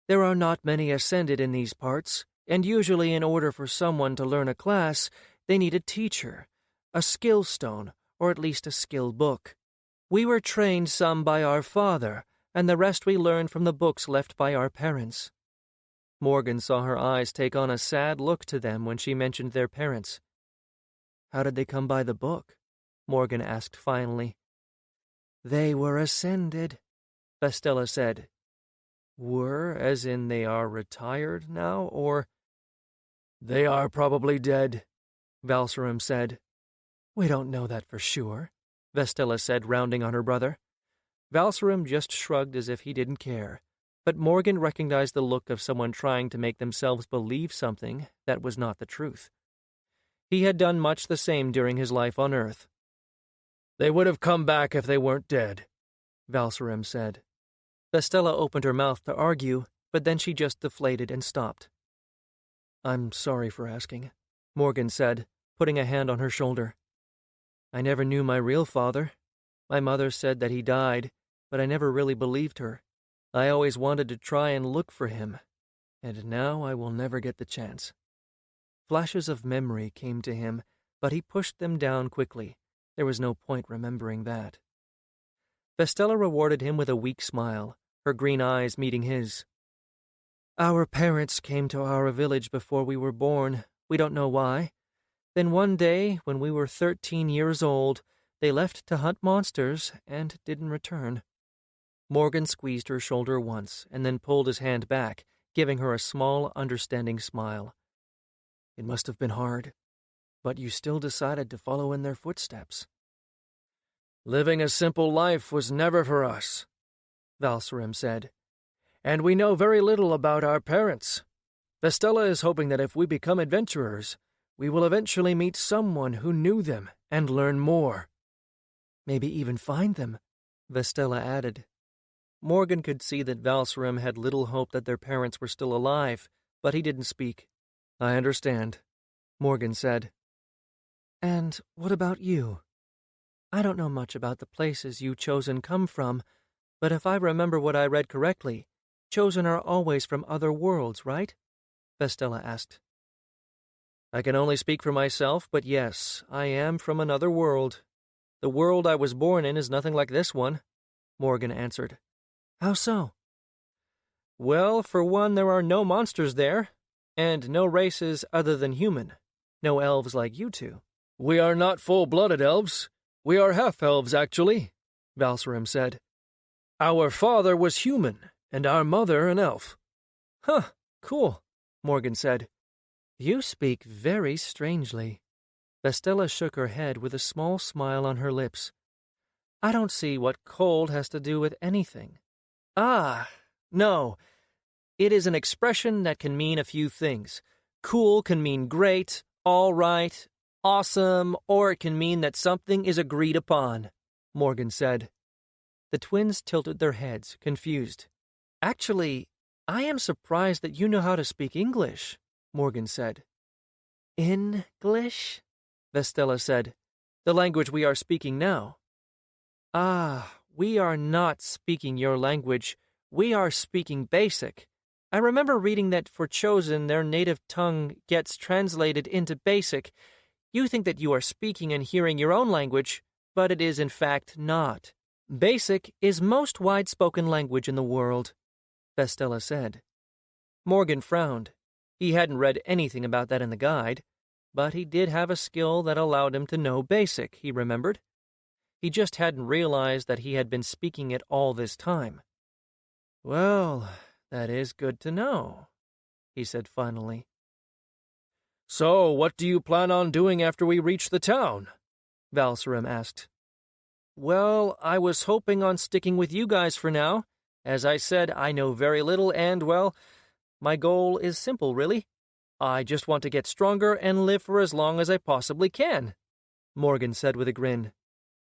"there are not many ascended in these parts, and usually in order for someone to learn a class, they need a teacher, a skill stone, or at least a skill book. We were trained some by our father, and the rest we learned from the books left by our parents." Morgan saw her eyes take on a sad look to them when she mentioned their parents. "How did they come by the book?" Morgan asked finally. "They were ascended," Vestella said. "Were, as in they are retired now, or—" "They are probably dead," Valsarim said. "We don't know that for sure," Vestella said, rounding on her brother. Valsarim just shrugged as if he didn't care, but Morgan recognized the look of someone trying to make themselves believe something that was not the truth. He had done much the same during his life on Earth. "They would have come back if they weren't dead," Valsarim said. Vestella opened her mouth to argue, but then she just deflated and stopped. "I'm sorry for asking," Morgan said, putting a hand on her shoulder. "I never knew my real father. My mother said that he died, but I never really believed her. I always wanted to try and look for him, and now I will never get the chance." Flashes of memory came to him, but he pushed them down quickly. There was no point remembering that. Vestella rewarded him with a weak smile, her green eyes meeting his. "Our parents came to our village before we were born. We don't know why. Then one day, when we were 13 years old, they left to hunt monsters and didn't return." Morgan squeezed her shoulder once and then pulled his hand back, giving her a small, understanding smile. "It must have been hard, but you still decided to follow in their footsteps." "Living a simple life was never for us," Valsarim said. "And we know very little about our parents. Vestella is hoping that if we become adventurers, we will eventually meet someone who knew them and learn more." "Maybe even find them," Vestella added. Morgan could see that Valsarim had little hope that their parents were still alive, but he didn't speak. "I understand," Morgan said. "And what about you? I don't know much about the places you Chosen come from, but if I remember what I read correctly, Chosen are always from other worlds, right?" Vestella asked. "I can only speak for myself, but yes, I am from another world. The world I was born in is nothing like this one," Morgan answered. "How so?" "Well, for one, there are no monsters there, and no races other than human. No elves like you two." "We are not full-blooded elves. We are half-elves, actually," Valserim said. Our father was human, and our mother an elf. Huh, cool, Morgan said. You speak very strangely. Vestella shook her head with a small smile on her lips. I don't see what cold has to do with anything. Ah, no. It is an expression that can mean a few things. Cool can mean great, all right, awesome, or it can mean that something is agreed upon, Morgan said. The twins tilted their heads, confused. Actually, I am surprised that you know how to speak English, Morgan said. English? Vestella said. The language we are speaking now. Ah, we are not speaking your language. We are speaking Basic. I remember reading that for Chosen, their native tongue gets translated into Basic. You think that you are speaking and hearing your own language, but it is in fact not. Basic is most wide-spoken language in the world, Vestella said. Morgan frowned. He hadn't read anything about that in the guide, but he did have a skill that allowed him to know Basic, he remembered. He just hadn't realized that he had been speaking it all this time. Well, that is good to know, he said finally. So, what do you plan on doing after we reach the town? Valserim asked. Well, I was hoping on sticking with you guys for now. As I said, I know very little and, well, my goal is simple, really. I just want to get stronger and live for as long as I possibly can, Morgan said with a grin.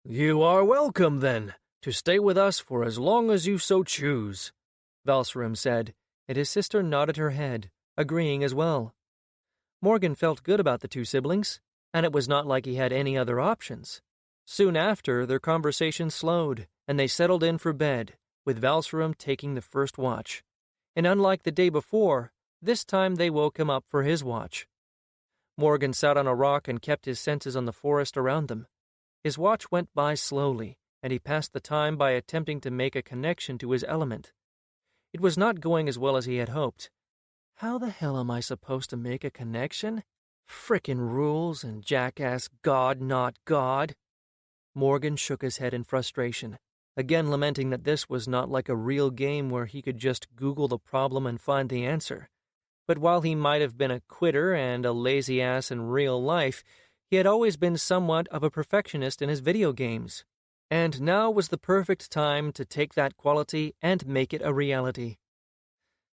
You are welcome, then, to stay with us for as long as you so choose, Valserim said, and his sister nodded her head, agreeing as well. Morgan felt good about the two siblings, and it was not like he had any other options. Soon after, their conversation slowed, and they settled in for bed, with Valserim taking the first watch. And unlike the day before, this time they woke him up for his watch. Morgan sat on a rock and kept his senses on the forest around them. His watch went by slowly, and he passed the time by attempting to make a connection to his element. It was not going as well as he had hoped. How the hell am I supposed to make a connection? Frickin' rules and jackass God not God. Morgan shook his head in frustration, again lamenting that this was not like a real game where he could just Google the problem and find the answer. But while he might have been a quitter and a lazy ass in real life, he had always been somewhat of a perfectionist in his video games. And now was the perfect time to take that quality and make it a reality.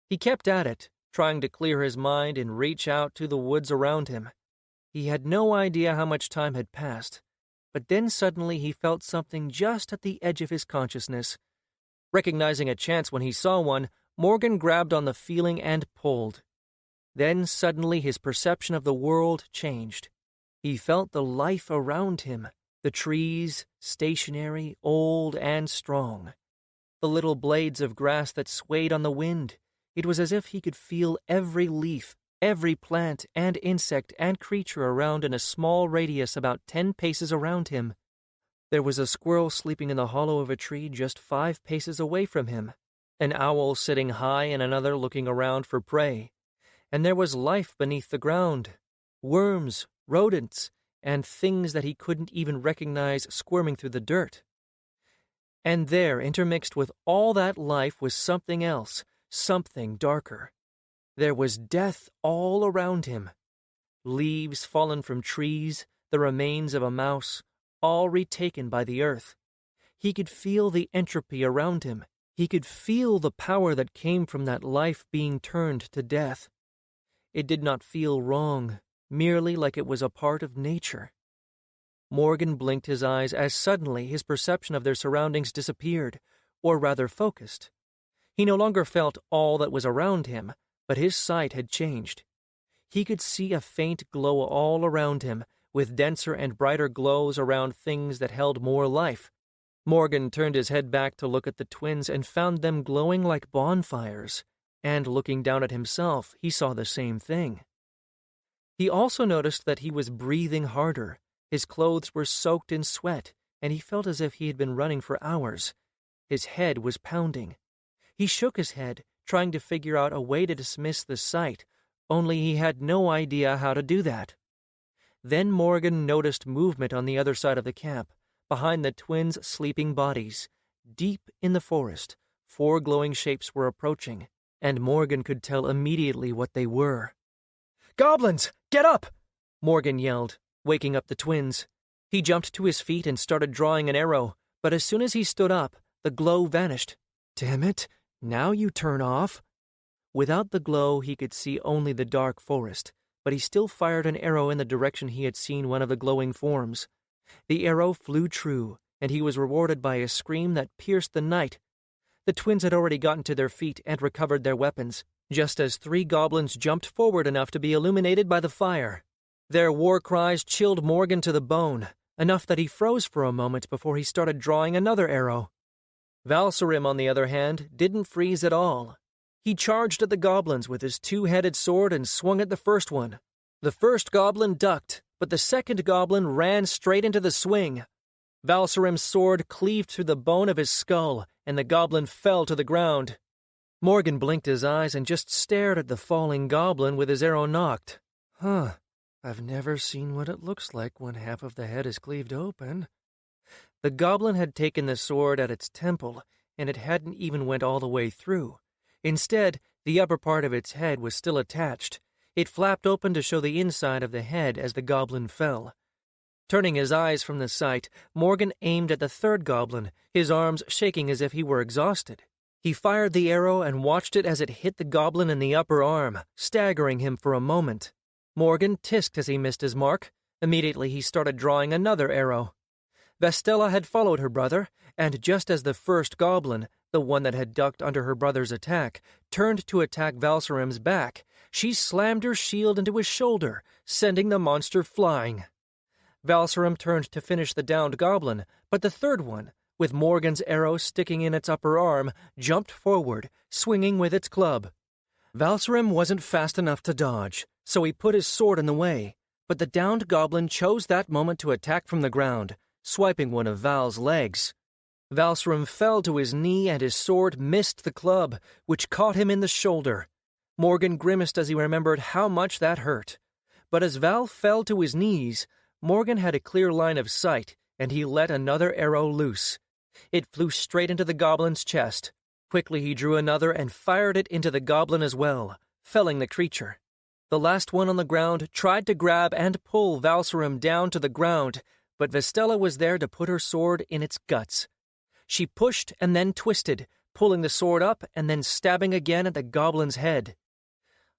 He kept at it, trying to clear his mind and reach out to the woods around him. He had no idea how much time had passed, but then suddenly he felt something just at the edge of his consciousness. Recognizing a chance when he saw one, Morgan grabbed on the feeling and pulled. Then suddenly his perception of the world changed. He felt the life around him, the trees, stationary, old, and strong. The little blades of grass that swayed on the wind. It was as if he could feel every leaf, every plant and insect and creature around in a small radius about 10 paces around him. There was a squirrel sleeping in the hollow of a tree just 5 paces away from him, an owl sitting high and another looking around for prey. And there was life beneath the ground, worms, rodents, and things that he couldn't even recognize squirming through the dirt. And there, intermixed with all that life, was something else, something darker. There was death all around him. Leaves fallen from trees, the remains of a mouse, all retaken by the earth. He could feel the entropy around him. He could feel the power that came from that life being turned to death. It did not feel wrong, merely like it was a part of nature. Morgan blinked his eyes as suddenly his perception of their surroundings disappeared, or rather focused. He no longer felt all that was around him, but his sight had changed. He could see a faint glow all around him, with denser and brighter glows around things that held more life. Morgan turned his head back to look at the twins and found them glowing like bonfires, and looking down at himself, he saw the same thing. He also noticed that he was breathing harder. His clothes were soaked in sweat, and he felt as if he had been running for hours. His head was pounding. He shook his head, trying to figure out a way to dismiss the sight, only he had no idea how to do that. Then Morgan noticed movement on the other side of the camp, behind the twins' sleeping bodies. Deep in the forest, 4 glowing shapes were approaching, and Morgan could tell immediately what they were. "Goblins, get up!" Morgan yelled, waking up the twins. He jumped to his feet and started drawing an arrow, but as soon as he stood up, the glow vanished. "Damn it, now you turn off." Without the glow, he could see only the dark forest, but he still fired an arrow in the direction he had seen one of the glowing forms. The arrow flew true, and he was rewarded by a scream that pierced the night. The twins had already gotten to their feet and recovered their weapons, just as 3 goblins jumped forward enough to be illuminated by the fire. Their war cries chilled Morgan to the bone, enough that he froze for a moment before he started drawing another arrow. Valsarim, on the other hand, didn't freeze at all. He charged at the goblins with his 2-headed sword and swung at the first one. The first goblin ducked, but the second goblin ran straight into the swing. Valsarim's sword cleaved through the bone of his skull, and the goblin fell to the ground. Morgan blinked his eyes and just stared at the falling goblin with his arrow knocked. I've never seen what it looks like when half of the head is cleaved open. The goblin had taken the sword at its temple, and it hadn't even went all the way through. Instead, the upper part of its head was still attached. It flapped open to show the inside of the head as the goblin fell. Turning his eyes from the sight, Morgan aimed at the third goblin, his arms shaking as if he were exhausted. He fired the arrow and watched it as it hit the goblin in the upper arm, staggering him for a moment. Morgan tisked as he missed his mark. Immediately he started drawing another arrow. Vestella had followed her brother, and just as the first goblin, the one that had ducked under her brother's attack, turned to attack Valsarim's back, she slammed her shield into his shoulder, sending the monster flying. Valsarim turned to finish the downed goblin, but the third one, with Morgan's arrow sticking in its upper arm, jumped forward, swinging with its club. Valsarim wasn't fast enough to dodge, so he put his sword in the way, but the downed goblin chose that moment to attack from the ground, swiping one of Val's legs. Valsarim fell to his knee and his sword missed the club, which caught him in the shoulder. Morgan grimaced as he remembered how much that hurt. But as Val fell to his knees, Morgan had a clear line of sight, and he let another arrow loose. It flew straight into the goblin's chest. Quickly he drew another and fired it into the goblin as well, felling the creature. The last one on the ground tried to grab and pull Valsarim down to the ground, but Vestella was there to put her sword in its guts. She pushed and then twisted, pulling the sword up and then stabbing again at the goblin's head.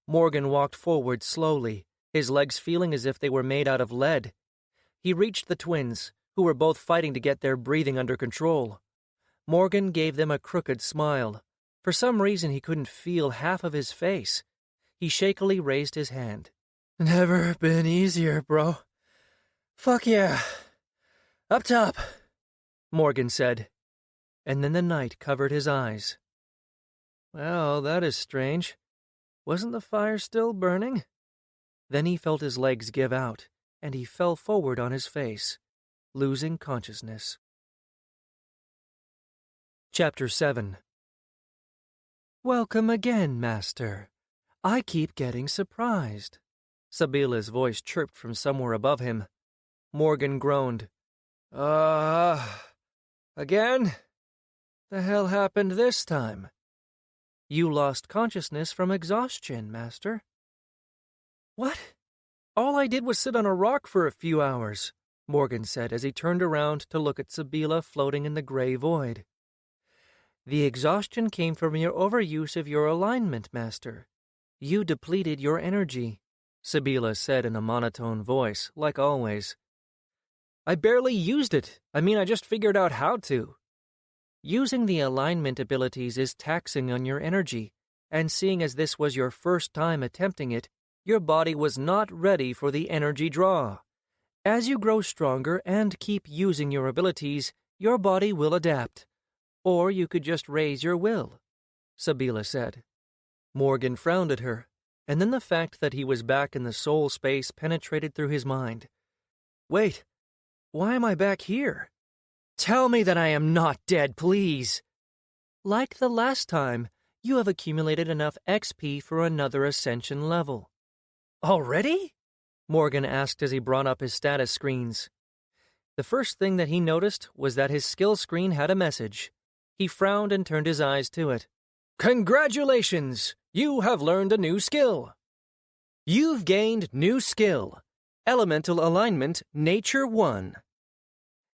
Morgan walked forward slowly, his legs feeling as if they were made out of lead. He reached the twins, who were both fighting to get their breathing under control. Morgan gave them a crooked smile. For some reason he couldn't feel half of his face. He shakily raised his hand. "Never been easier, bro. Fuck yeah. Up top," Morgan said. And then the night covered his eyes. "Well, that is strange. Wasn't the fire still burning?" Then he felt his legs give out, and he fell forward on his face, losing consciousness. Chapter 7. "Welcome again, Master. I keep getting surprised." Sabila's voice chirped from somewhere above him. Morgan groaned. Again? The hell happened this time?" "You lost consciousness from exhaustion, Master." "What?" "All I did was sit on a rock for a few hours," Morgan said as he turned around to look at Sabila floating in the gray void. "The exhaustion came from your overuse of your alignment, Master. You depleted your energy," Sabila said in a monotone voice, like always. "I barely used it. I just figured out how to." "Using the alignment abilities is taxing on your energy, and seeing as this was your first time attempting it, your body was not ready for the energy draw. As you grow stronger and keep using your abilities, your body will adapt. Or you could just raise your will," Sabila said. Morgan frowned at her, and then the fact that he was back in the soul space penetrated through his mind. "Wait, why am I back here? Tell me that I am not dead, please." "Like the last time, you have accumulated enough XP for another ascension level." "Already?" Morgan asked as he brought up his status screens. The first thing that he noticed was that his skill screen had a message. He frowned and turned his eyes to it. Congratulations! You have learned a new skill. You've gained new skill. Elemental Alignment, Nature 1.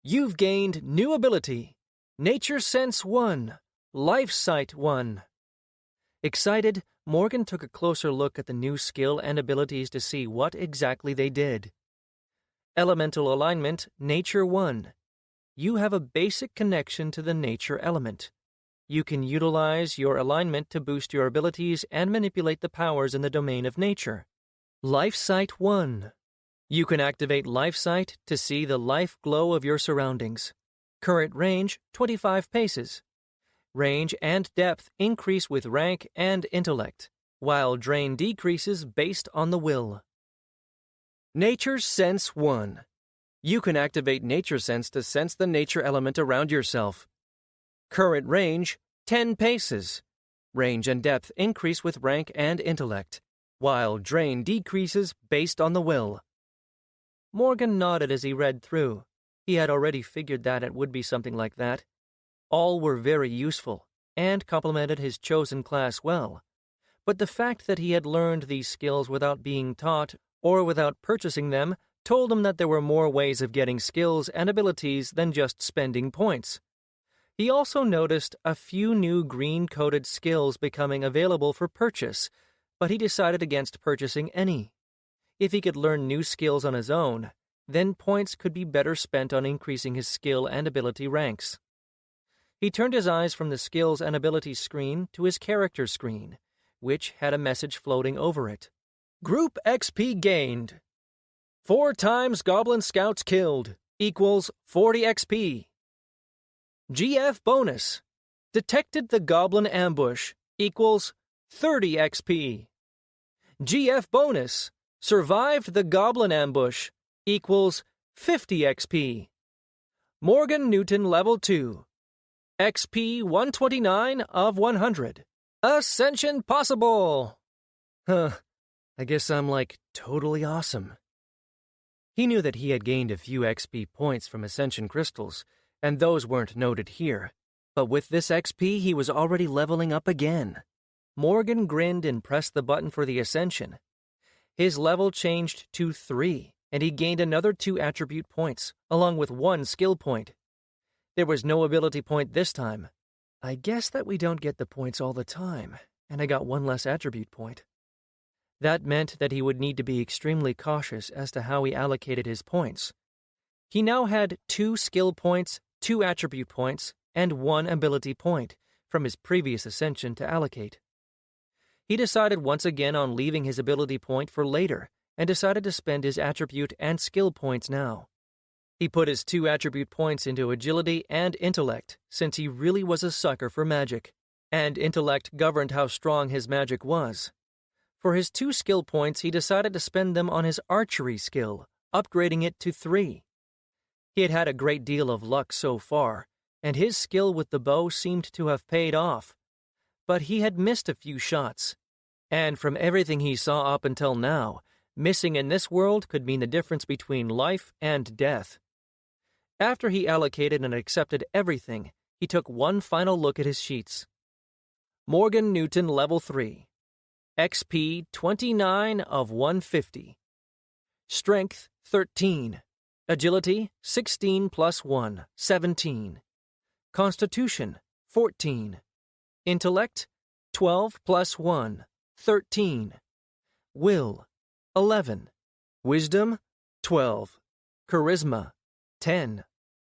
You've gained new ability. Nature Sense 1. Life Sight 1. Excited, Morgan took a closer look at the new skill and abilities to see what exactly they did. Elemental Alignment, Nature 1. You have a basic connection to the nature element. You can utilize your alignment to boost your abilities and manipulate the powers in the domain of nature. Life Sight 1. You can activate Life Sight to see the life glow of your surroundings. Current range, 25 paces. Range and depth increase with rank and intellect, while drain decreases based on the will. Nature Sense 1. You can activate Nature Sense to sense the nature element around yourself. Current range, 10 paces. Range and depth increase with rank and intellect, while drain decreases based on the will. Morgan nodded as he read through. He had already figured that it would be something like that. All were very useful, and complemented his chosen class well. But the fact that he had learned these skills without being taught or without purchasing them told him that there were more ways of getting skills and abilities than just spending points. He also noticed a few new green-coded skills becoming available for purchase, but he decided against purchasing any. If he could learn new skills on his own, then points could be better spent on increasing his skill and ability ranks. He turned his eyes from the skills and abilities screen to his character screen, which had a message floating over it. Group XP gained. 4 times Goblin Scouts killed equals 40 XP. GF bonus. Detected the Goblin ambush equals 30 XP. GF bonus. Survived the Goblin ambush equals 50 XP. Morgan Newton level 2. XP 129 of 100. Ascension possible! I guess I'm totally awesome. He knew that he had gained a few XP points from Ascension crystals, and those weren't noted here. But with this XP, he was already leveling up again. Morgan grinned and pressed the button for the Ascension. His level changed to 3, and he gained another 2 attribute points, along with 1 skill point. There was no ability point this time. I guess that we don't get the points all the time, and I got 1 less attribute point. That meant that he would need to be extremely cautious as to how he allocated his points. He now had 2 skill points, 2 attribute points, and 1 ability point from his previous ascension to allocate. He decided once again on leaving his ability point for later, and decided to spend his attribute and skill points now. He put his 2 attribute points into agility and intellect, since he really was a sucker for magic, and intellect governed how strong his magic was. For his 2 skill points, he decided to spend them on his archery skill, upgrading it to 3. He had had a great deal of luck so far, and his skill with the bow seemed to have paid off. But he had missed a few shots, and from everything he saw up until now, missing in this world could mean the difference between life and death. After he allocated and accepted everything, he took one final look at his sheets. Morgan Newton level 3. XP 29 of 150. Strength 13. Agility 16 plus 1, 17. Constitution 14. Intellect 12 plus 1, 13. Will 11. Wisdom 12. Charisma 10.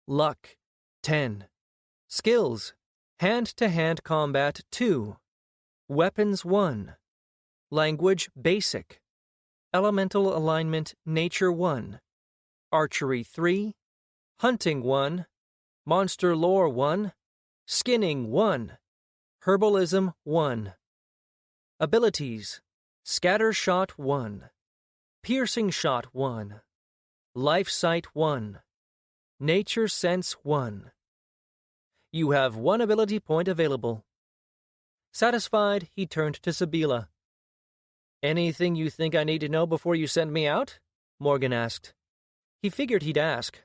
Luck 10. Skills: hand-to-hand combat 2. Weapons 1. Language basic. Elemental alignment nature 1. Archery 3. Hunting 1. Monster lore 1. Skinning 1. Herbalism 1. Abilities: Scatter shot 1. Piercing shot 1. Life sight 1. Nature sense 1. You have 1 ability point available. Satisfied, he turned to Sabila. Anything you think I need to know before you send me out? Morgan asked. He figured he'd ask.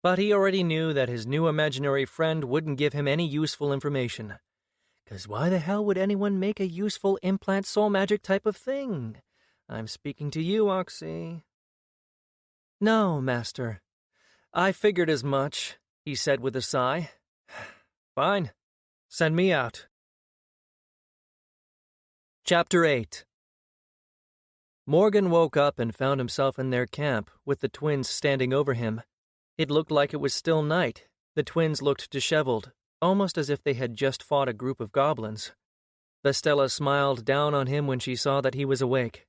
But he already knew that his new imaginary friend wouldn't give him any useful information. 'Cause why the hell would anyone make a useful implant soul magic type of thing? I'm speaking to you, Oxy. No, Master. I figured as much, he said with a sigh. Fine. Send me out. Chapter 8. Morgan woke up and found himself in their camp, with the twins standing over him. It looked like it was still night. The twins looked disheveled, almost as if they had just fought a group of goblins. Vestella smiled down on him when she saw that he was awake.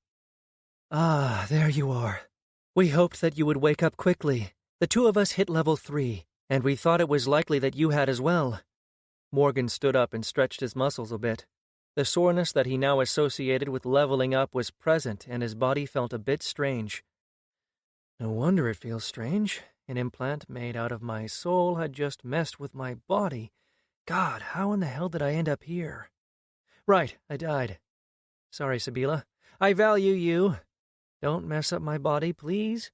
Ah, there you are. We hoped that you would wake up quickly. The two of us hit level 3, and we thought it was likely that you had as well. Morgan stood up and stretched his muscles a bit. The soreness that he now associated with leveling up was present, and his body felt a bit strange. No wonder it feels strange. An implant made out of my soul had just messed with my body. God, how in the hell did I end up here? Right, I died. Sorry, Sabila. I value you. Don't mess up my body, please.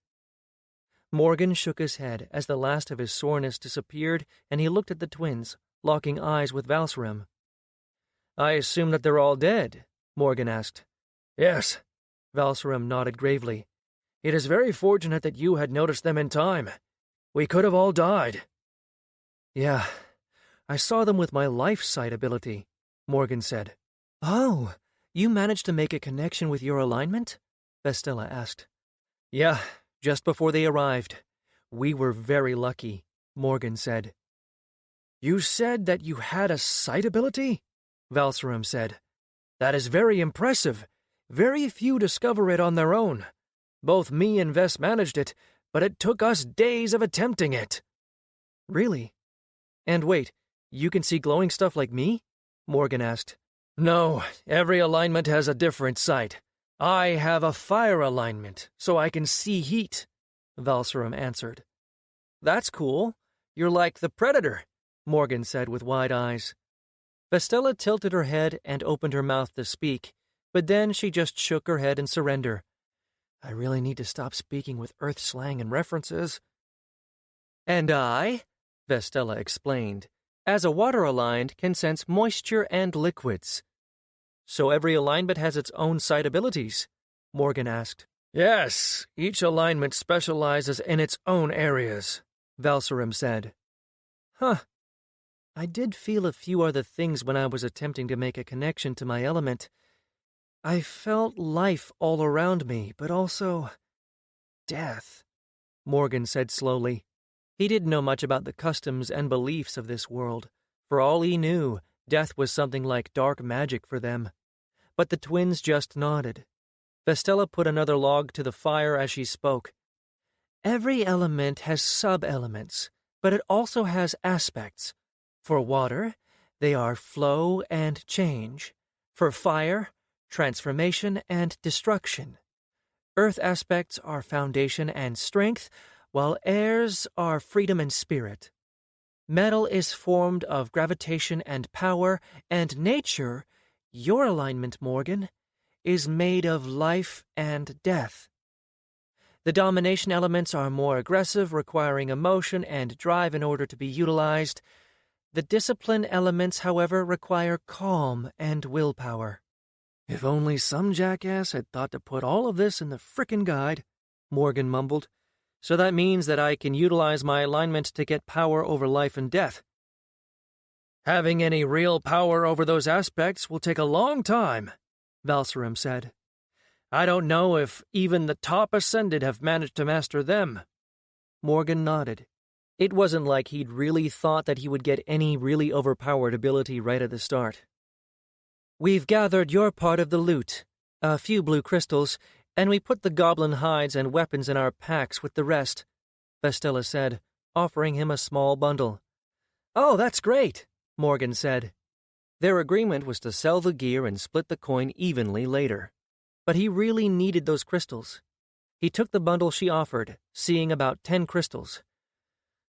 Morgan shook his head as the last of his soreness disappeared, and he looked at the twins, locking eyes with Valsarem. I assume that they're all dead, Morgan asked. Yes, Valsarem nodded gravely. It is very fortunate that you had noticed them in time. We could have all died. Yeah, I saw them with my life sight ability, Morgan said. Oh, you managed to make a connection with your alignment? Vestella asked. Yeah, just before they arrived. We were very lucky, Morgan said. You said that you had a sight ability? Valsarem said. That is very impressive. Very few discover it on their own. Both me and Vess managed it, but it took us days of attempting it. Really? And wait, you can see glowing stuff like me? Morgan asked. No, every alignment has a different sight. I have a fire alignment, so I can see heat, Valsarem answered. That's cool. You're like the Predator, Morgan said with wide eyes. Vestella tilted her head and opened her mouth to speak, but then she just shook her head in surrender. I really need to stop speaking with Earth slang and references. And I, Vestella explained, as a water-aligned, can sense moisture and liquids. So every alignment has its own sight abilities? Morgan asked. Yes, each alignment specializes in its own areas, Valsarem said. Huh. I did feel a few other things when I was attempting to make a connection to my element. I felt life all around me, but also death, Morgan said slowly. He didn't know much about the customs and beliefs of this world. For all he knew, death was something like dark magic for them. But the twins just nodded. Vestella put another log to the fire as she spoke. Every element has sub-elements, but it also has aspects. For water, they are flow and change. For fire, transformation and destruction. Earth aspects are foundation and strength, while airs are freedom and spirit. Metal is formed of gravitation and power, and nature, your alignment, Morgan, is made of life and death. The domination elements are more aggressive, requiring emotion and drive in order to be utilized. The discipline elements, however, require calm and willpower. If only some jackass had thought to put all of this in the frickin' guide, Morgan mumbled. So that means that I can utilize my alignment to get power over life and death. Having any real power over those aspects will take a long time, Valsarem said. I don't know if even the top ascended have managed to master them. Morgan nodded. It wasn't like he'd really thought that he would get any really overpowered ability right at the start. We've gathered your part of the loot, a few blue crystals, and we put the goblin hides and weapons in our packs with the rest, Vestella said, offering him a small bundle. Oh, that's great, Morgan said. Their agreement was to sell the gear and split the coin evenly later. But he really needed those crystals. He took the bundle she offered, seeing about 10 crystals.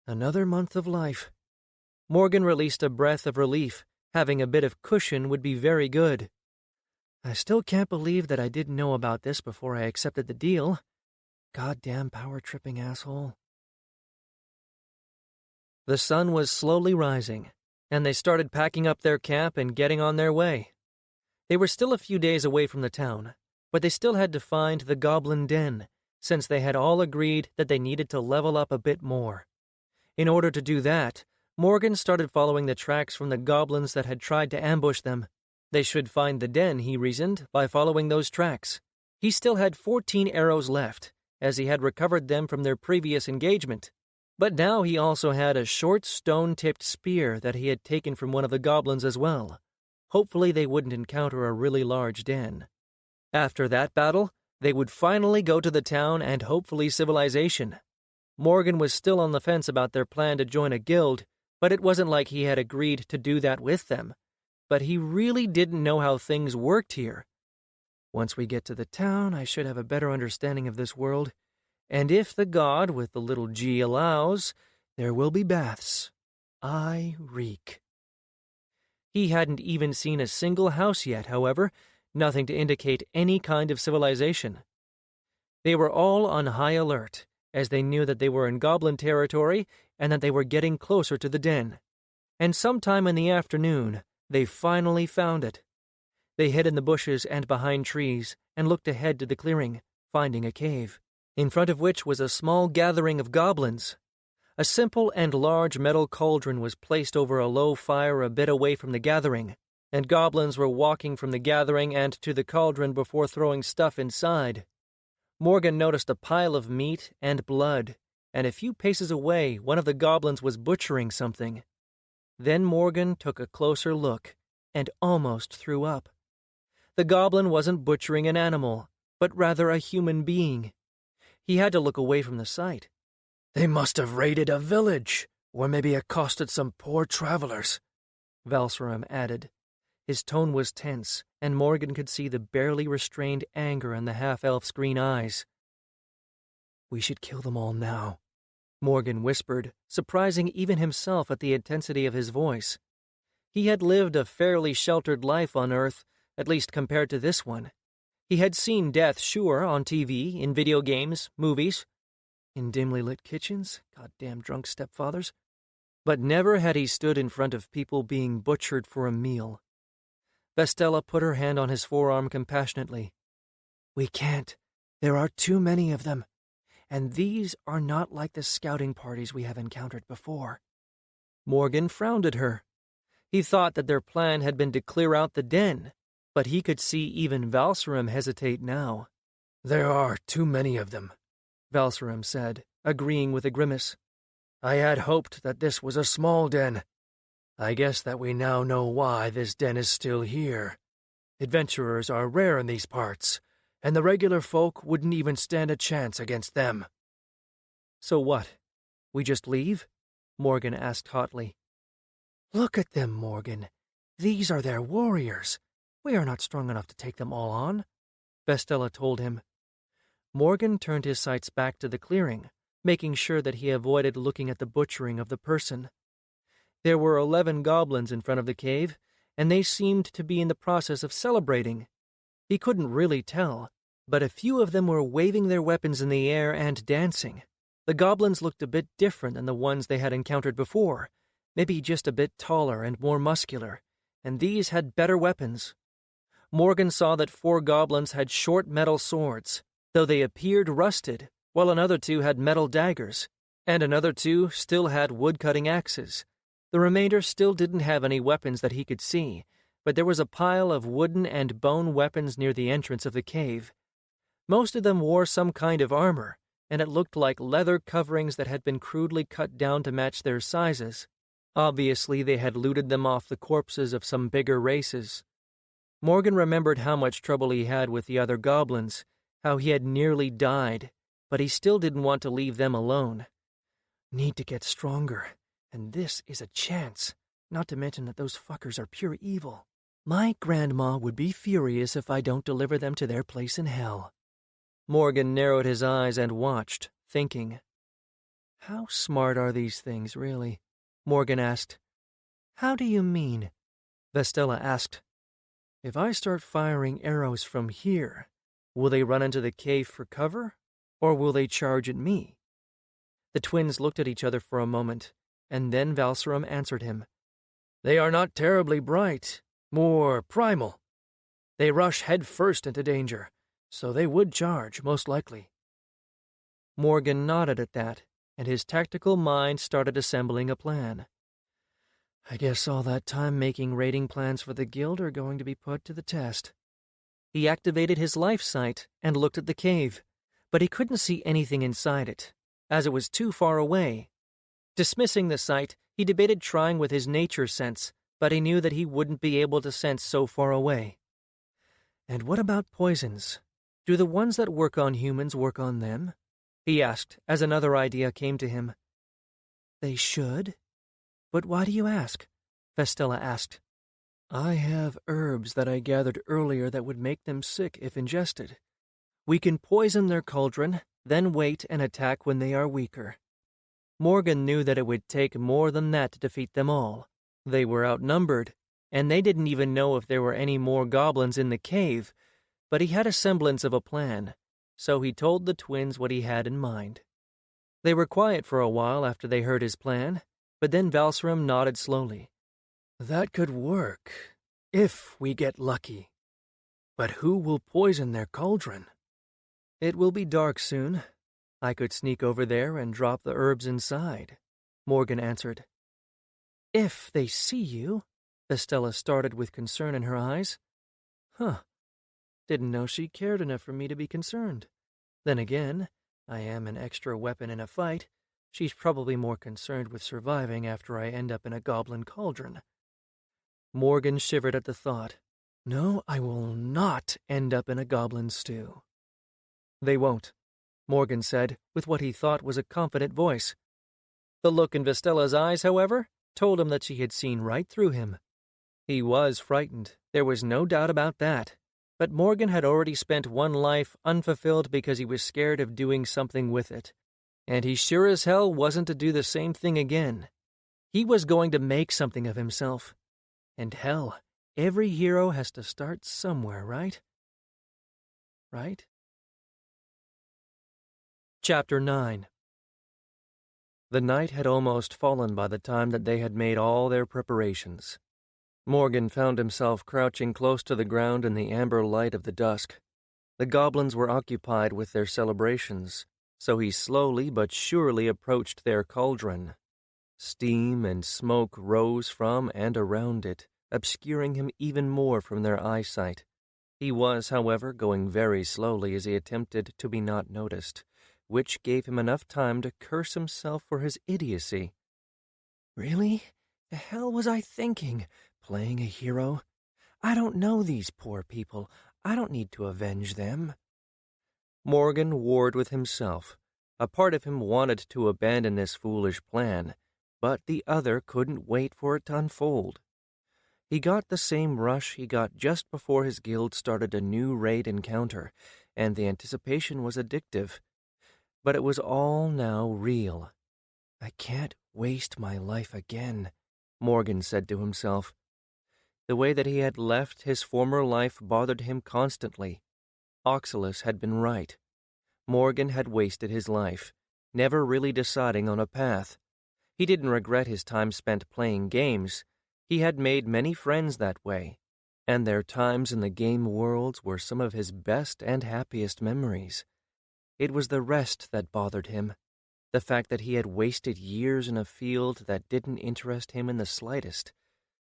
Another month of life. Morgan released a breath of relief. Having a bit of cushion would be very good. I still can't believe that I didn't know about this before I accepted the deal. Goddamn power-tripping asshole. The sun was slowly rising, and they started packing up their camp and getting on their way. They were still a few days away from the town, but they still had to find the Goblin Den, since they had all agreed that they needed to level up a bit more. In order to do that, Morgan started following the tracks from the goblins that had tried to ambush them. They should find the den, he reasoned, by following those tracks. He still had 14 arrows left, as he had recovered them from their previous engagement. But now he also had a short stone-tipped spear that he had taken from one of the goblins as well. Hopefully they wouldn't encounter a really large den. After that battle, they would finally go to the town and hopefully civilization. Morgan was still on the fence about their plan to join a guild, but it wasn't like he had agreed to do that with them. But he really didn't know how things worked here. Once we get to the town, I should have a better understanding of this world. And if the god with the little G allows, there will be baths. I reek. He hadn't even seen a single house yet, however, nothing to indicate any kind of civilization. They were all on high alert, as they knew that they were in goblin territory and that they were getting closer to the den. And sometime in the afternoon, they finally found it. They hid in the bushes and behind trees and looked ahead to the clearing, finding a cave, in front of which was a small gathering of goblins. A simple and large metal cauldron was placed over a low fire a bit away from the gathering, and goblins were walking from the gathering and to the cauldron before throwing stuff inside. Morgan noticed a pile of meat and blood, and a few paces away one of the goblins was butchering something. Then Morgan took a closer look and almost threw up. The goblin wasn't butchering an animal, but rather a human being. He had to look away from the sight. They must have raided a village, or maybe accosted some poor travelers, Valsaram added. His tone was tense, and Morgan could see the barely restrained anger in the half-elf's green eyes. We should kill them all now, Morgan whispered, surprising even himself at the intensity of his voice. He had lived a fairly sheltered life on Earth, at least compared to this one. He had seen death, sure, on TV, in video games, movies, in dimly lit kitchens, goddamn drunk stepfathers, but never had he stood in front of people being butchered for a meal. Vestella put her hand on his forearm compassionately. We can't. There are too many of them, and these are not like the scouting parties we have encountered before. Morgan frowned at her. He thought that their plan had been to clear out the den, but he could see even Valsaram hesitate now. There are too many of them, Valsaram said, agreeing with a grimace. I had hoped that this was a small den. I guess that we now know why this den is still here. Adventurers are rare in these parts, and the regular folk wouldn't even stand a chance against them. So what? We just leave? Morgan asked hotly. Look at them, Morgan. These are their warriors. We are not strong enough to take them all on, Vestella told him. Morgan turned his sights back to the clearing, making sure that he avoided looking at the butchering of the person. There were 11 goblins in front of the cave, and they seemed to be in the process of celebrating. He couldn't really tell, but a few of them were waving their weapons in the air and dancing. The goblins looked a bit different than the ones they had encountered before, maybe just a bit taller and more muscular, and these had better weapons. Morgan saw that 4 goblins had short metal swords, though they appeared rusted, while another 2 had metal daggers, and another 2 still had wood-cutting axes. The remainder still didn't have any weapons that he could see, but there was a pile of wooden and bone weapons near the entrance of the cave. Most of them wore some kind of armor, and it looked like leather coverings that had been crudely cut down to match their sizes. Obviously, they had looted them off the corpses of some bigger races. Morgan remembered how much trouble he had with the other goblins, how he had nearly died, but he still didn't want to leave them alone. Need to get stronger, and this is a chance, not to mention that those fuckers are pure evil. My grandma would be furious if I don't deliver them to their place in hell. Morgan narrowed his eyes and watched, thinking. How smart are these things, really? Morgan asked. How do you mean? Vestella asked. If I start firing arrows from here, will they run into the cave for cover, or will they charge at me? The twins looked at each other for a moment, and then Valserum answered him. They are not terribly bright, more primal. They rush head first into danger, so they would charge, most likely. Morgan nodded at that, and his tactical mind started assembling a plan. I guess all that time making raiding plans for the guild are going to be put to the test. He activated his life sight and looked at the cave, but he couldn't see anything inside it, as it was too far away. Dismissing the sight, he debated trying with his nature sense, but he knew that he wouldn't be able to sense so far away. And what about poisons? Do the ones that work on humans work on them? He asked as another idea came to him. They should? But why do you ask? Vestella asked. I have herbs that I gathered earlier that would make them sick if ingested. We can poison their cauldron, then wait and attack when they are weaker. Morgan knew that it would take more than that to defeat them all. They were outnumbered, and they didn't even know if there were any more goblins in the cave, but he had a semblance of a plan, so he told the twins what he had in mind. They were quiet for a while after they heard his plan, but then Valserum nodded slowly. That could work, if we get lucky. But who will poison their cauldron? It will be dark soon. I could sneak over there and drop the herbs inside, Morgan answered. If they see you, Vestella started with concern in her eyes. Huh. Didn't know she cared enough for me to be concerned. Then again, I am an extra weapon in a fight. She's probably more concerned with surviving after I end up in a goblin cauldron. Morgan shivered at the thought. No, I will not end up in a goblin stew. They won't, Morgan said, with what he thought was a confident voice. The look in Vestella's eyes, however, told him that she had seen right through him. He was frightened, there was no doubt about that, but Morgan had already spent one life unfulfilled because he was scared of doing something with it, and he sure as hell wasn't to do the same thing again. He was going to make something of himself. And hell, every hero has to start somewhere, right? Right? Chapter 9. The night had almost fallen by the time that they had made all their preparations. Morgan found himself crouching close to the ground in the amber light of the dusk. The goblins were occupied with their celebrations, so he slowly but surely approached their cauldron. Steam and smoke rose from and around it, obscuring him even more from their eyesight. He was, however, going very slowly as he attempted to be not noticed, which gave him enough time to curse himself for his idiocy. Really? The hell was I thinking? Playing a hero? I don't know these poor people. I don't need to avenge them. Morgan warred with himself. A part of him wanted to abandon this foolish plan, but the other couldn't wait for it to unfold. He got the same rush he got just before his guild started a new raid encounter, and the anticipation was addictive. But it was all now real. I can't waste my life again, Morgan said to himself. The way that he had left his former life bothered him constantly. Oxalis had been right. Morgan had wasted his life, never really deciding on a path. He didn't regret his time spent playing games. He had made many friends that way, and their times in the game worlds were some of his best and happiest memories. It was the rest that bothered him, the fact that he had wasted years in a field that didn't interest him in the slightest.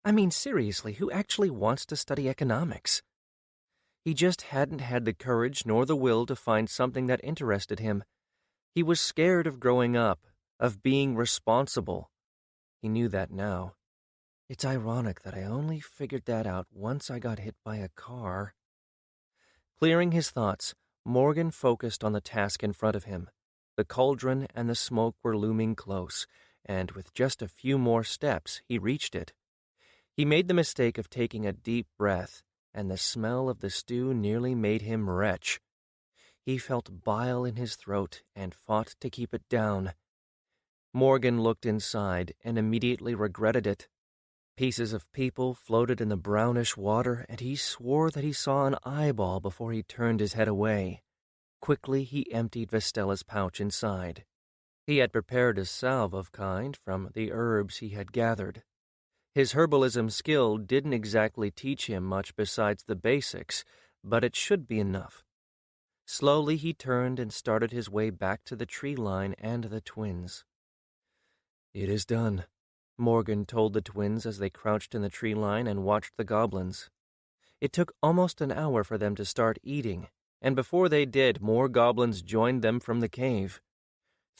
I mean, seriously, who actually wants to study economics? He just hadn't had the courage nor the will to find something that interested him. He was scared of growing up, of being responsible. He knew that now. It's ironic that I only figured that out once I got hit by a car. Clearing his thoughts, Morgan focused on the task in front of him. The cauldron and the smoke were looming close, and with just a few more steps, he reached it. He made the mistake of taking a deep breath, and the smell of the stew nearly made him retch. He felt bile in his throat and fought to keep it down. Morgan looked inside and immediately regretted it. Pieces of people floated in the brownish water, and he swore that he saw an eyeball before he turned his head away. Quickly he emptied Vestella's pouch inside. He had prepared a salve of kind from the herbs he had gathered. His herbalism skill didn't exactly teach him much besides the basics, but it should be enough. Slowly he turned and started his way back to the tree line and the twins. "It is done," Morgan told the twins as they crouched in the tree line and watched the goblins. It took almost an hour for them to start eating, and before they did, more goblins joined them from the cave.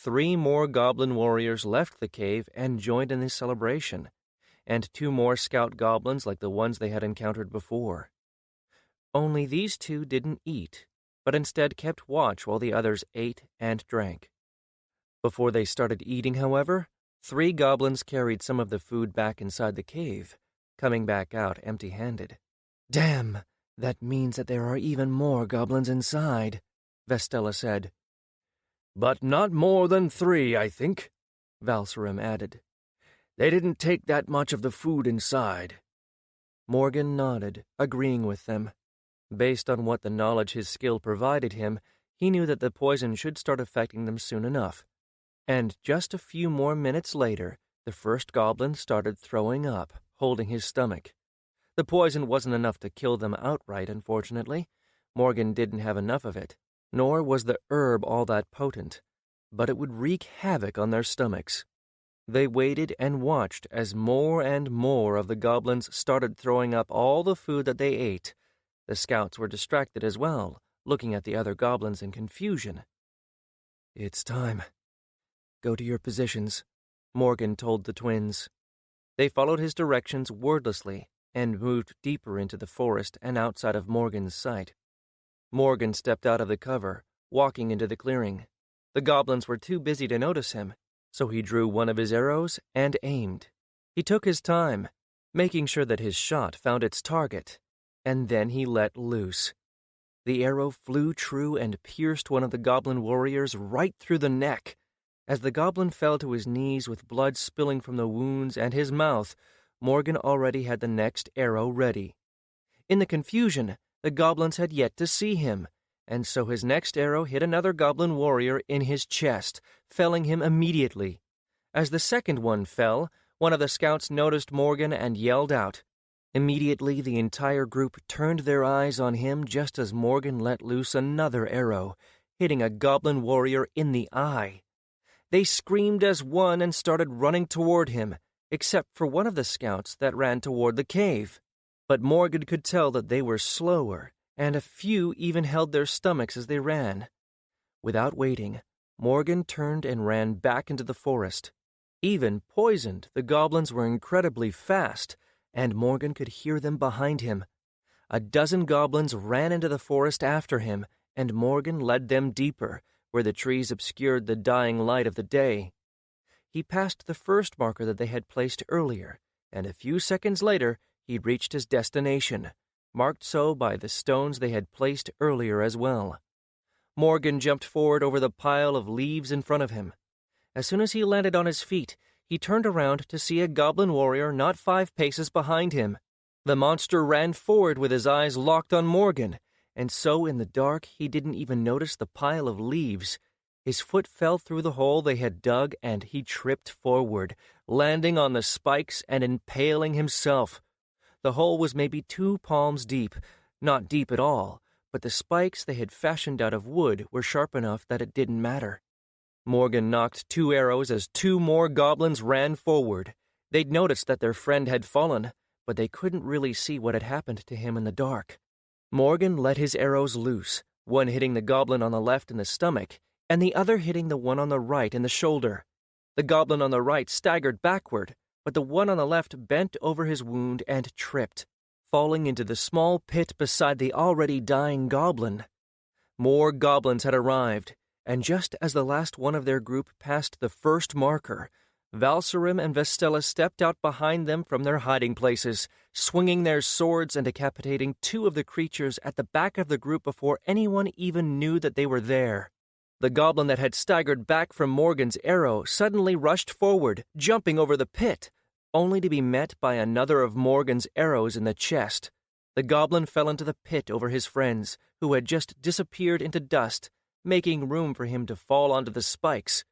3 more goblin warriors left the cave and joined in the celebration, and 2 more scout goblins like the ones they had encountered before. Only these 2 didn't eat, but instead kept watch while the others ate and drank. Before they started eating, however, 3 goblins carried some of the food back inside the cave, coming back out empty-handed. "Damn, that means that there are even more goblins inside," Vestella said. "But not more than 3, I think," Valserim added. "They didn't take that much of the food inside." Morgan nodded, agreeing with them. Based on what the knowledge his skill provided him, he knew that the poison should start affecting them soon enough. And just a few more minutes later, the first goblin started throwing up, holding his stomach. The poison wasn't enough to kill them outright, unfortunately. Morgan didn't have enough of it, nor was the herb all that potent, but it would wreak havoc on their stomachs. They waited and watched as more and more of the goblins started throwing up all the food that they ate. The scouts were distracted as well, looking at the other goblins in confusion. "It's time. Go to your positions," Morgan told the twins. They followed his directions wordlessly and moved deeper into the forest and outside of Morgan's sight. Morgan stepped out of the cover, walking into the clearing. The goblins were too busy to notice him, so he drew one of his arrows and aimed. He took his time, making sure that his shot found its target, and then he let loose. The arrow flew true and pierced one of the goblin warriors right through the neck. As the goblin fell to his knees with blood spilling from the wounds and his mouth, Morgan already had the next arrow ready. In the confusion, the goblins had yet to see him, and so his next arrow hit another goblin warrior in his chest, felling him immediately. As the second one fell, one of the scouts noticed Morgan and yelled out. Immediately, the entire group turned their eyes on him just as Morgan let loose another arrow, hitting a goblin warrior in the eye. They screamed as one and started running toward him, except for one of the scouts that ran toward the cave. But Morgan could tell that they were slower, and a few even held their stomachs as they ran. Without waiting, Morgan turned and ran back into the forest. Even poisoned, the goblins were incredibly fast, and Morgan could hear them behind him. A dozen goblins ran into the forest after him, and Morgan led them deeper, where the trees obscured the dying light of the day. He passed the first marker that they had placed earlier, and a few seconds later he reached his destination, marked so by the stones they had placed earlier as well. Morgan jumped forward over the pile of leaves in front of him. As soon as he landed on his feet, he turned around to see a goblin warrior not 5 paces behind him. The monster ran forward with his eyes locked on Morgan, and so in the dark he didn't even notice the pile of leaves. His foot fell through the hole they had dug, and he tripped forward, landing on the spikes and impaling himself. The hole was maybe 2 palms deep, not deep at all, but the spikes they had fashioned out of wood were sharp enough that it didn't matter. Morgan nocked 2 arrows as 2 more goblins ran forward. They'd noticed that their friend had fallen, but they couldn't really see what had happened to him in the dark. Morgan let his arrows loose, one hitting the goblin on the left in the stomach, and the other hitting the one on the right in the shoulder. The goblin on the right staggered backward, but the one on the left bent over his wound and tripped, falling into the small pit beside the already dying goblin. More goblins had arrived, and just as the last one of their group passed the first marker, Valserim and Vestella stepped out behind them from their hiding places, swinging their swords and decapitating 2 of the creatures at the back of the group before anyone even knew that they were there. The goblin that had staggered back from Morgan's arrow suddenly rushed forward, jumping over the pit, only to be met by another of Morgan's arrows in the chest. The goblin fell into the pit over his friends, who had just disappeared into dust, making room for him to fall onto the spikes.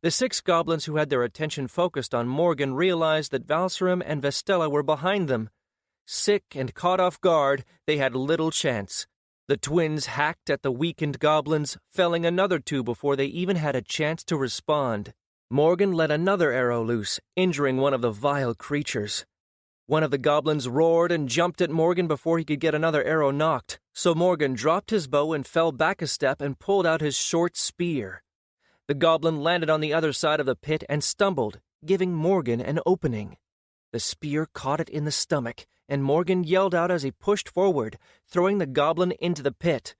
The 6 goblins who had their attention focused on Morgan realized that Valserim and Vestella were behind them. Sick and caught off guard, they had little chance. The twins hacked at the weakened goblins, felling another 2 before they even had a chance to respond. Morgan let another arrow loose, injuring one of the vile creatures. One of the goblins roared and jumped at Morgan before he could get another arrow knocked, so Morgan dropped his bow and fell back a step and pulled out his short spear. The goblin landed on the other side of the pit and stumbled, giving Morgan an opening. The spear caught it in the stomach, and Morgan yelled out as he pushed forward, throwing the goblin into the pit.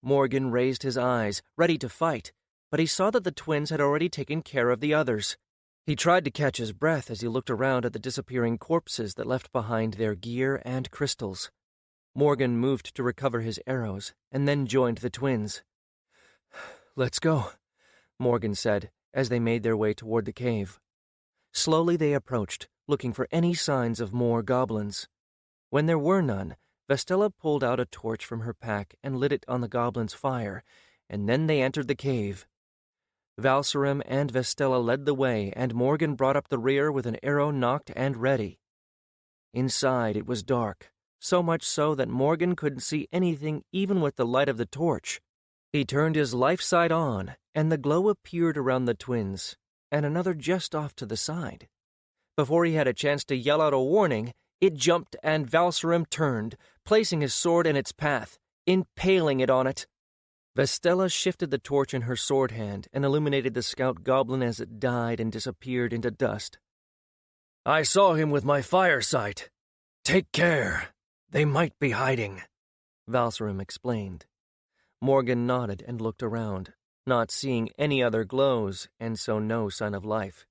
Morgan raised his eyes, ready to fight, but he saw that the twins had already taken care of the others. He tried to catch his breath as he looked around at the disappearing corpses that left behind their gear and crystals. Morgan moved to recover his arrows, and then joined the twins. "Let's go," Morgan said, as they made their way toward the cave. Slowly they approached, looking for any signs of more goblins. When there were none, Vestella pulled out a torch from her pack and lit it on the goblins' fire, and then they entered the cave. Valserim and Vestella led the way, and Morgan brought up the rear with an arrow knocked and ready. Inside it was dark, so much so that Morgan couldn't see anything even with the light of the torch. He turned his life sight on, and the glow appeared around the twins, and another just off to the side. Before he had a chance to yell out a warning, it jumped and Valserim turned, placing his sword in its path, impaling it on it. Vestella shifted the torch in her sword hand and illuminated the scout goblin as it died and disappeared into dust. "I saw him with my fire sight. Take care. They might be hiding," Valserim explained. Morgan nodded and looked around, not seeing any other glows, and so no sign of life.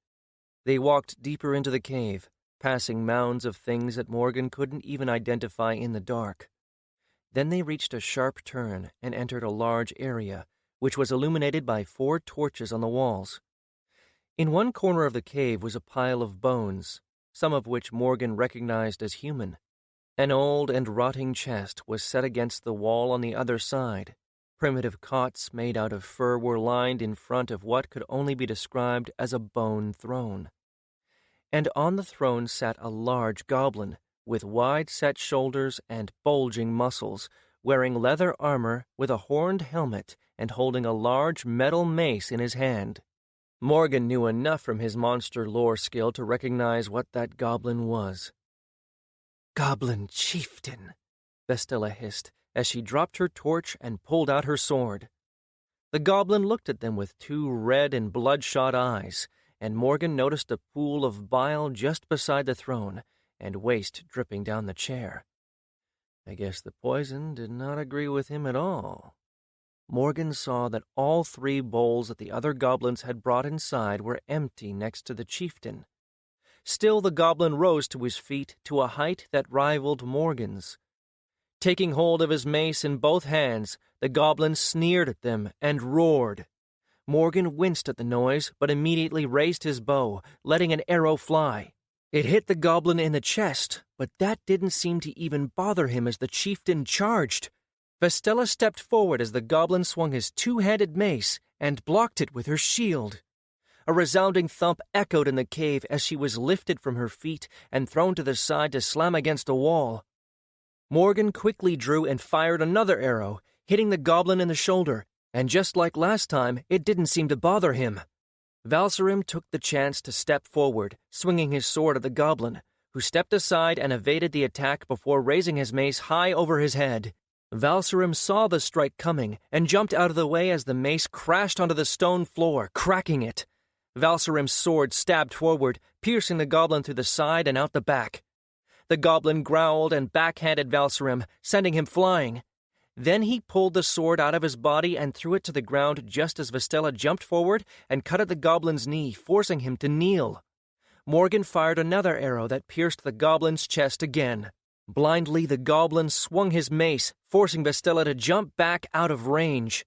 They walked deeper into the cave, passing mounds of things that Morgan couldn't even identify in the dark. Then they reached a sharp turn and entered a large area, which was illuminated by 4 torches on the walls. In one corner of the cave was a pile of bones, some of which Morgan recognized as human. An old and rotting chest was set against the wall on the other side. Primitive cots made out of fur were lined in front of what could only be described as a bone throne. And on the throne sat a large goblin, with wide-set shoulders and bulging muscles, wearing leather armor with a horned helmet and holding a large metal mace in his hand. Morgan knew enough from his monster lore skill to recognize what that goblin was. "Goblin chieftain," Vestella hissed, as she dropped her torch and pulled out her sword. The goblin looked at them with 2 red and bloodshot eyes, and Morgan noticed a pool of bile just beside the throne, and waste dripping down the chair. I guess the poison did not agree with him at all. Morgan saw that all 3 bowls that the other goblins had brought inside were empty next to the chieftain. Still, the goblin rose to his feet to a height that rivaled Morgan's. Taking hold of his mace in both hands, the goblin sneered at them and roared. Morgan winced at the noise, but immediately raised his bow, letting an arrow fly. It hit the goblin in the chest, but that didn't seem to even bother him as the chieftain charged. Vestella stepped forward as the goblin swung his 2-handed mace and blocked it with her shield. A resounding thump echoed in the cave as she was lifted from her feet and thrown to the side to slam against a wall. Morgan quickly drew and fired another arrow, hitting the goblin in the shoulder, and just like last time, it didn't seem to bother him. Valserim took the chance to step forward, swinging his sword at the goblin, who stepped aside and evaded the attack before raising his mace high over his head. Valserim saw the strike coming and jumped out of the way as the mace crashed onto the stone floor, cracking it. Valserim's sword stabbed forward, piercing the goblin through the side and out the back. The goblin growled and backhanded Valserim, sending him flying. Then he pulled the sword out of his body and threw it to the ground just as Vestella jumped forward and cut at the goblin's knee, forcing him to kneel. Morgan fired another arrow that pierced the goblin's chest again. Blindly, the goblin swung his mace, forcing Vestella to jump back out of range.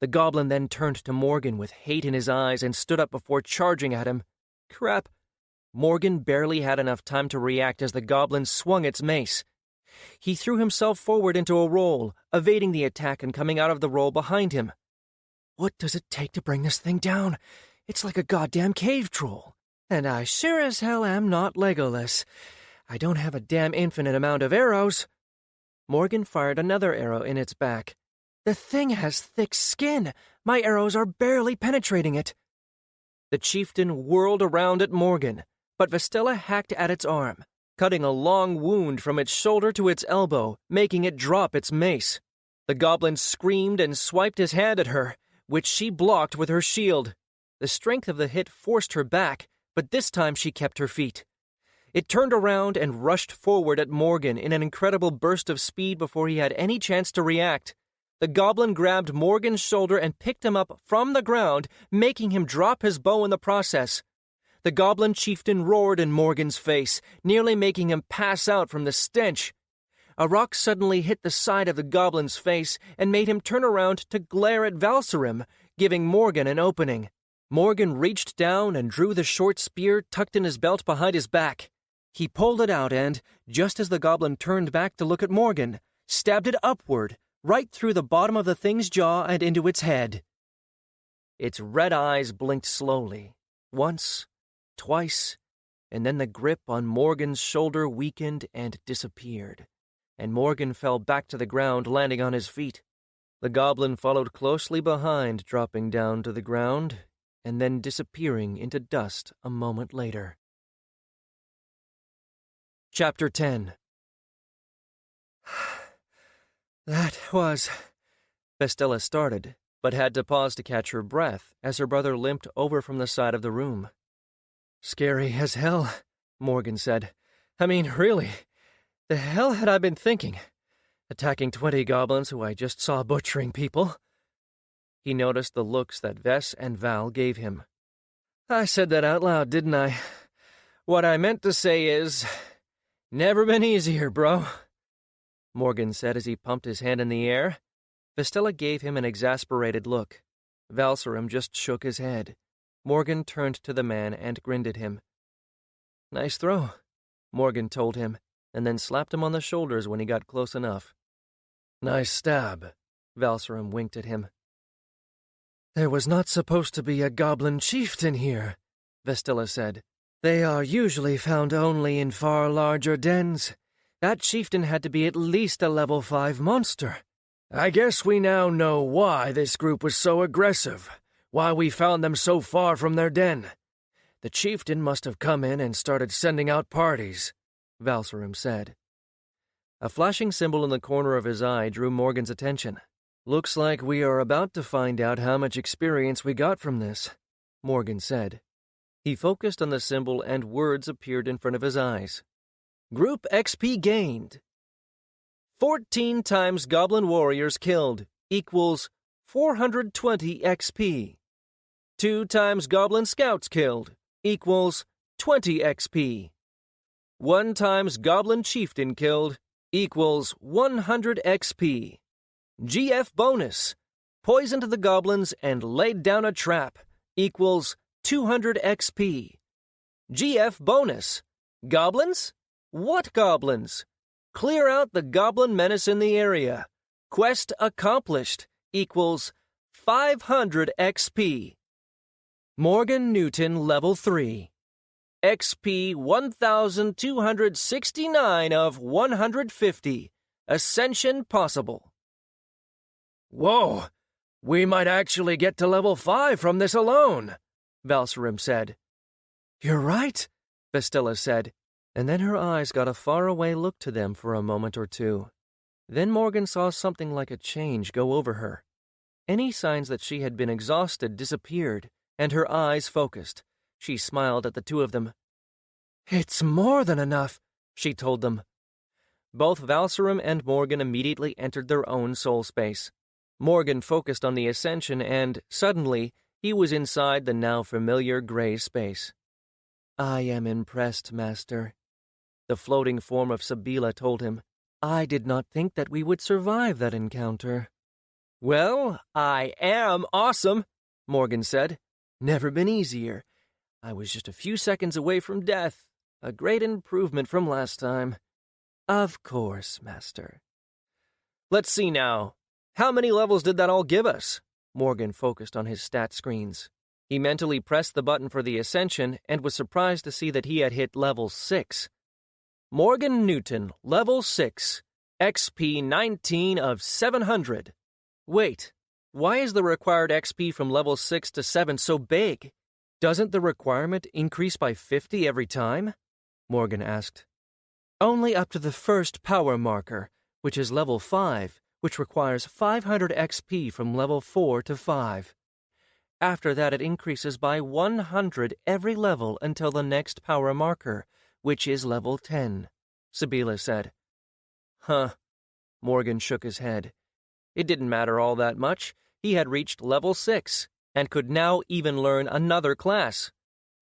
The goblin then turned to Morgan with hate in his eyes and stood up before charging at him. Crap! Morgan barely had enough time to react as the goblin swung its mace. He threw himself forward into a roll, evading the attack and coming out of the roll behind him. What does it take to bring this thing down? It's like a goddamn cave troll. And I sure as hell am not Legolas. I don't have a damn infinite amount of arrows. Morgan fired another arrow in its back. The thing has thick skin. My arrows are barely penetrating it. The chieftain whirled around at Morgan, but Vestella hacked at its arm, cutting a long wound from its shoulder to its elbow, making it drop its mace. The goblin screamed and swiped his hand at her, which she blocked with her shield. The strength of the hit forced her back, but this time she kept her feet. It turned around and rushed forward at Morgan in an incredible burst of speed before he had any chance to react. The goblin grabbed Morgan's shoulder and picked him up from the ground, making him drop his bow in the process. The goblin chieftain roared in Morgan's face, nearly making him pass out from the stench. A rock suddenly hit the side of the goblin's face and made him turn around to glare at Valsarim, giving Morgan an opening. Morgan reached down and drew the short spear tucked in his belt behind his back. He pulled it out and, just as the goblin turned back to look at Morgan, stabbed it upward, right through the bottom of the thing's jaw and into its head. Its red eyes blinked slowly, once, twice, and then the grip on Morgan's shoulder weakened and disappeared, and Morgan fell back to the ground, landing on his feet. The goblin followed closely behind, dropping down to the ground, and then disappearing into dust a moment later. Chapter 10. That was... Vestella started, but had to pause to catch her breath as her brother limped over from the side of the room. Scary as hell, Morgan said. I mean, really, the hell had I been thinking? Attacking 20 goblins who I just saw butchering people? He noticed the looks that Vess and Val gave him. I said that out loud, didn't I? What I meant to say is... Never been easier, bro, Morgan said as he pumped his hand in the air. Vestella gave him an exasperated look. Valsarim just shook his head. Morgan turned to the man and grinned at him. Nice throw, Morgan told him, and then slapped him on the shoulders when he got close enough. Nice stab, Valsarim winked at him. There was not supposed to be a goblin chieftain here, Vestella said. They are usually found only in far larger dens. That chieftain had to be at least a level 5 monster. I guess we now know why this group was so aggressive, why we found them so far from their den. The chieftain must have come in and started sending out parties, Valsarim said. A flashing symbol in the corner of his eye drew Morgan's attention. Looks like we are about to find out how much experience we got from this, Morgan said. He focused on the symbol and words appeared in front of his eyes. Group XP gained. 14 times Goblin Warriors killed equals 420 XP. 2 times Goblin Scouts killed equals 20 XP. 1 times Goblin Chieftain killed equals 100 XP. GF bonus. Poisoned the goblins and laid down a trap equals 200 XP. GF bonus. Goblins? What goblins? Clear out the goblin menace in the area. Quest accomplished equals 500 XP. Morgan Newton level 3. XP 1,269 of 150. Ascension possible. Whoa! We might actually get to level 5 from this alone, Valsarim said. You're right, Vestella said, and then her eyes got a faraway look to them for a moment or two. Then Morgan saw something like a change go over her. Any signs that she had been exhausted disappeared, and her eyes focused. She smiled at the two of them. It's more than enough, she told them. Both Valsarim and Morgan immediately entered their own soul space. Morgan focused on the ascension and, suddenly, he was inside the now familiar gray space. I am impressed, Master. The floating form of Sabila told him. I did not think that we would survive that encounter. Well, I am awesome, Morgan said. Never been easier. I was just a few seconds away from death. A great improvement from last time. Of course, Master. Let's see now. How many levels did that all give us? Morgan focused on his stat screens. He mentally pressed the button for the ascension and was surprised to see that he had hit level 6. Morgan Newton, level 6, XP 19 of 700. Wait, why is the required XP from level 6 to 7 so big? Doesn't the requirement increase by 50 every time? Morgan asked. Only up to the first power marker, which is level 5, which requires 500 XP from level 4 to 5. After that, it increases by 100 every level until the next power marker, which is level 10, Sabila said. Huh. Morgan shook his head. It didn't matter all that much. He had reached level 6, and could now even learn another class.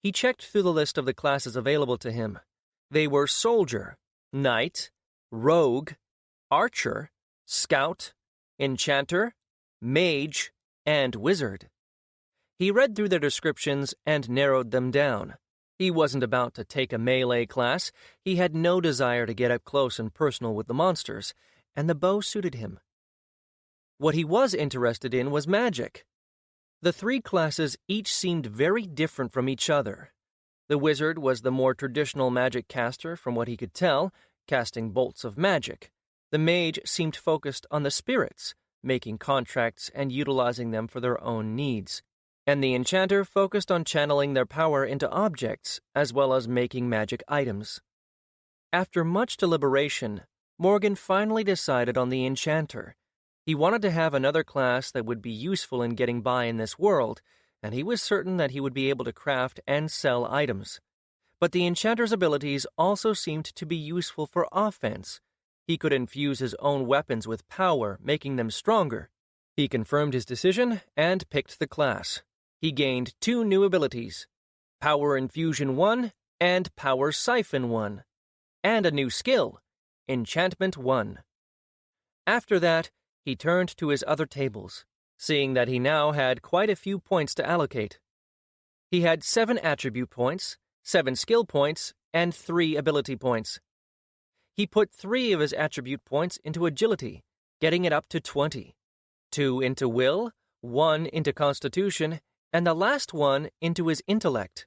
He checked through the list of the classes available to him. They were Soldier, Knight, Rogue, Archer, Scout, Enchanter, Mage, and Wizard. He read through their descriptions and narrowed them down. He wasn't about to take a melee class. He had no desire to get up close and personal with the monsters, and the bow suited him. What he was interested in was magic. The 3 classes each seemed very different from each other. The wizard was the more traditional magic caster from what he could tell, casting bolts of magic. The mage seemed focused on the spirits, making contracts and utilizing them for their own needs. And the enchanter focused on channeling their power into objects, as well as making magic items. After much deliberation, Morgan finally decided on the enchanter. He wanted to have another class that would be useful in getting by in this world, and he was certain that he would be able to craft and sell items. But the enchanter's abilities also seemed to be useful for offense. He could infuse his own weapons with power, making them stronger. He confirmed his decision and picked the class. He gained 2 new abilities, Power Infusion 1 and Power Siphon 1, and a new skill, Enchantment 1. After that, he turned to his other tables, seeing that he now had quite a few points to allocate. He had 7 attribute points, 7 skill points, and 3 ability points. He put 3 of his attribute points into agility, getting it up to 20, 2 into will, 1 into constitution, and the last one into his intellect.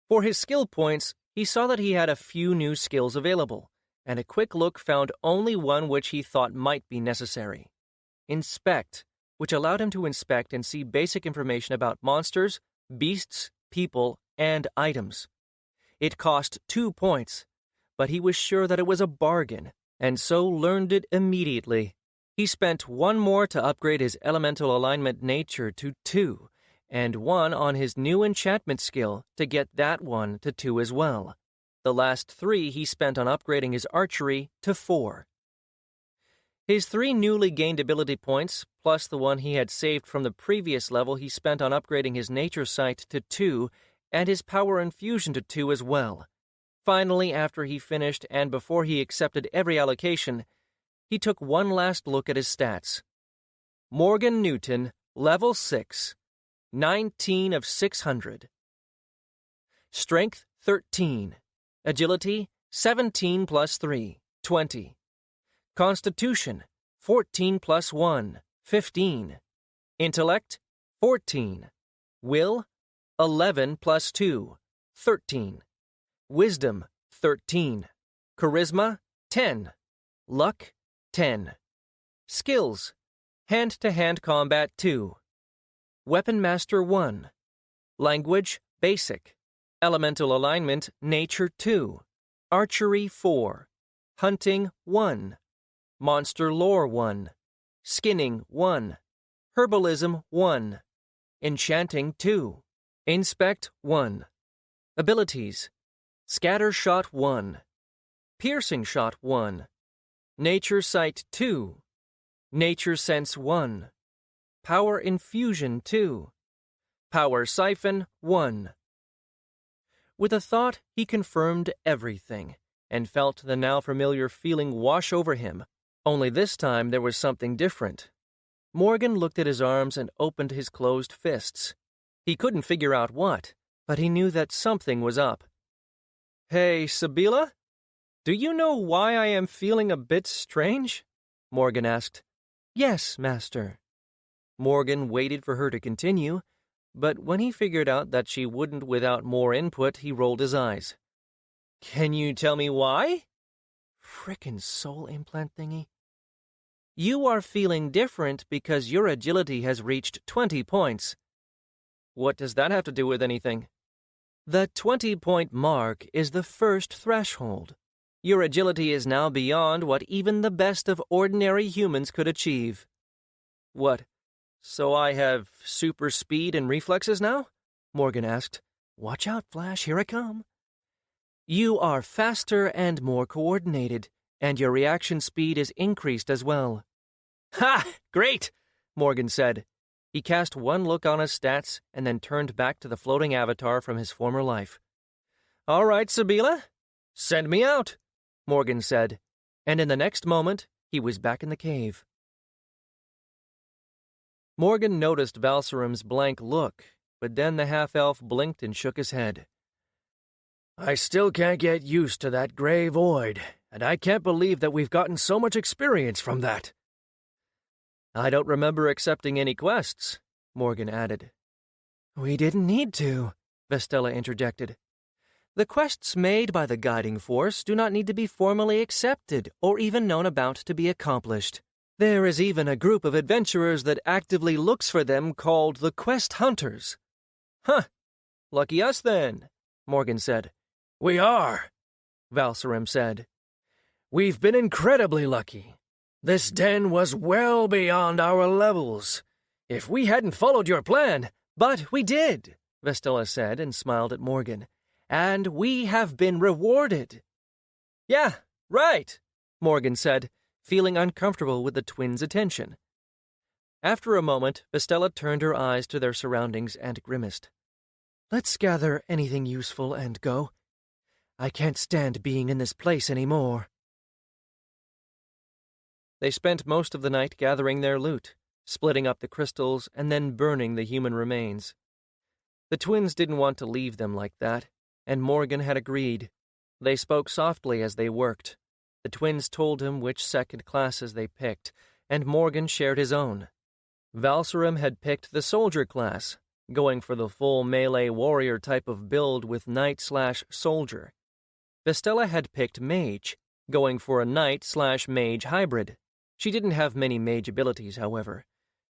For his skill points, he saw that he had a few new skills available, and a quick look found only one which he thought might be necessary. Inspect, which allowed him to inspect and see basic information about monsters, beasts, people, and items. It cost 2 points, but he was sure that it was a bargain, and so learned it immediately. He spent 1 more to upgrade his elemental alignment nature to 2, and 1 on his new enchantment skill to get that one to 2 as well. The last 3 he spent on upgrading his archery to 4. His 3 newly gained ability points, plus the one he had saved from the previous level he spent on upgrading his nature sight to 2, and his power infusion to 2 as well. Finally, after he finished and before he accepted every allocation, he took one last look at his stats. Morgan Newton, level 6, 19 of 600. Strength, 13. Agility, 17 plus 3, 20. Constitution, 14 plus 1, 15. Intellect, 14. Will, 11 plus 2, 13. Wisdom, 13. Charisma, 10. Luck, 10. Skills, hand-to-hand combat 2. Weapon Master 1. Language, basic. Elemental alignment, nature 2. Archery 4. Hunting 1. Monster lore 1. Skinning 1. Herbalism 1. Enchanting 2. Inspect 1. Abilities: Scatter Shot 1. Piercing Shot 1. Nature Sight 2. Nature Sense 1. Power Infusion 2. Power Siphon 1. With a thought, he confirmed everything, and felt the now familiar feeling wash over him, only this time there was something different. Morgan looked at his arms and opened his closed fists. He couldn't figure out what, but he knew that something was up. "Hey, Sabila? Do you know why I am feeling a bit strange?" Morgan asked. "Yes, Master." Morgan waited for her to continue, But when he figured out that she wouldn't without more input, he rolled his eyes. "Can you tell me why?" "Frickin' soul implant thingy." "You are feeling different because your agility has reached 20 points. "What does that have to do with anything?" "The 20-point mark is the first threshold. Your agility is now beyond what even the best of ordinary humans could achieve." "What? So I have super speed and reflexes now?" Morgan asked. "Watch out, Flash, here I come." "You are faster and more coordinated, and your reaction speed is increased as well." "Ha! Great!" Morgan said. He cast one look on his stats and then turned back to the floating avatar from his former life. "All right, Sabila, send me out," Morgan said, and in the next moment, he was back in the cave. Morgan noticed Valserum's blank look, but then the half-elf blinked and shook his head. "I still can't get used to that gray void, and I can't believe that we've gotten so much experience from that." "I don't remember accepting any quests," Morgan added. "We didn't need to," Vestella interjected. "The quests made by the guiding force do not need to be formally accepted or even known about to be accomplished. There is even a group of adventurers that actively looks for them called the Quest Hunters." "Huh. Lucky us then," Morgan said. "We are," Valserim said. "We've been incredibly lucky. This den was well beyond our levels. If we hadn't followed your plan—" "But we did," Vestella said and smiled at Morgan. "And we have been rewarded." "Yeah, right," Morgan said, feeling uncomfortable with the twins' attention. After a moment, Vestella turned her eyes to their surroundings and grimaced. "Let's gather anything useful and go. I can't stand being in this place anymore." They spent most of the night gathering their loot, splitting up the crystals, and then burning the human remains. The twins didn't want to leave them like that, and Morgan had agreed. They spoke softly as they worked. The twins told him which second classes they picked, and Morgan shared his own. Valserim had picked the soldier class, going for the full melee warrior type of build with knight/soldier. Vestella had picked mage, going for a knight/mage hybrid. She didn't have many mage abilities, however.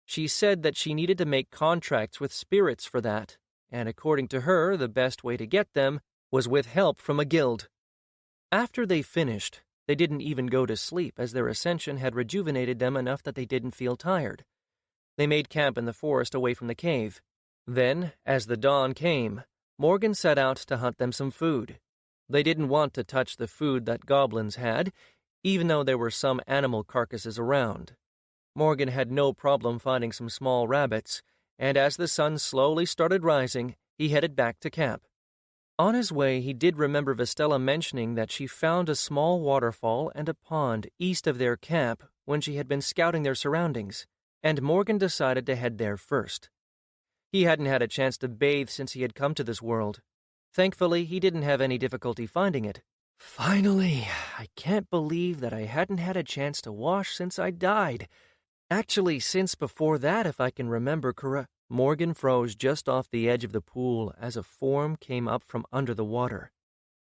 She said that she needed to make contracts with spirits for that, and according to her, the best way to get them was with help from a guild. After they finished, they didn't even go to sleep as their ascension had rejuvenated them enough that they didn't feel tired. They made camp in the forest away from the cave. Then, as the dawn came, Morgan set out to hunt them some food. They didn't want to touch the food that goblins had, even though there were some animal carcasses around. Morgan had no problem finding some small rabbits, and as the sun slowly started rising, he headed back to camp. On his way, he did remember Vestella mentioning that she found a small waterfall and a pond east of their camp when she had been scouting their surroundings, and Morgan decided to head there first. He hadn't had a chance to bathe since he had come to this world. Thankfully, he didn't have any difficulty finding it. "Finally, I can't believe that I hadn't had a chance to wash since I died. Actually, since before that, if I can remember correct." Morgan froze just off the edge of the pool as a form came up from under the water.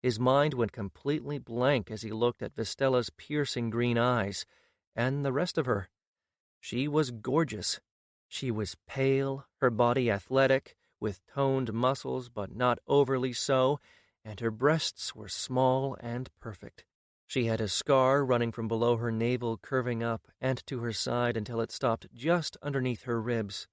His mind went completely blank as he looked at Vestella's piercing green eyes, and the rest of her. She was gorgeous. She was pale, her body athletic, with toned muscles but not overly so, and her breasts were small and perfect. She had a scar running from below her navel curving up and to her side until it stopped just underneath her ribs.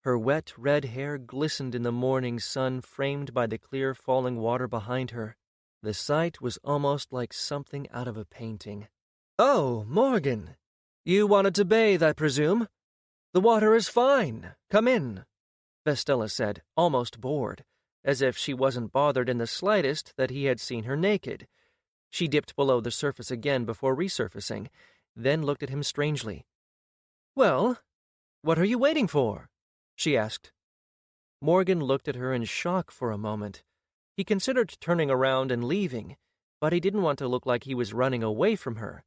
Her wet red hair glistened in the morning sun framed by the clear falling water behind her. The sight was almost like something out of a painting. "Oh, Morgan! You wanted to bathe, I presume? The water is fine. Come in," Vestella said, almost bored, as if she wasn't bothered in the slightest that he had seen her naked. She dipped below the surface again before resurfacing, then looked at him strangely. "Well, what are you waiting for?" she asked. Morgan looked at her in shock for a moment. He considered turning around and leaving, but he didn't want to look like he was running away from her.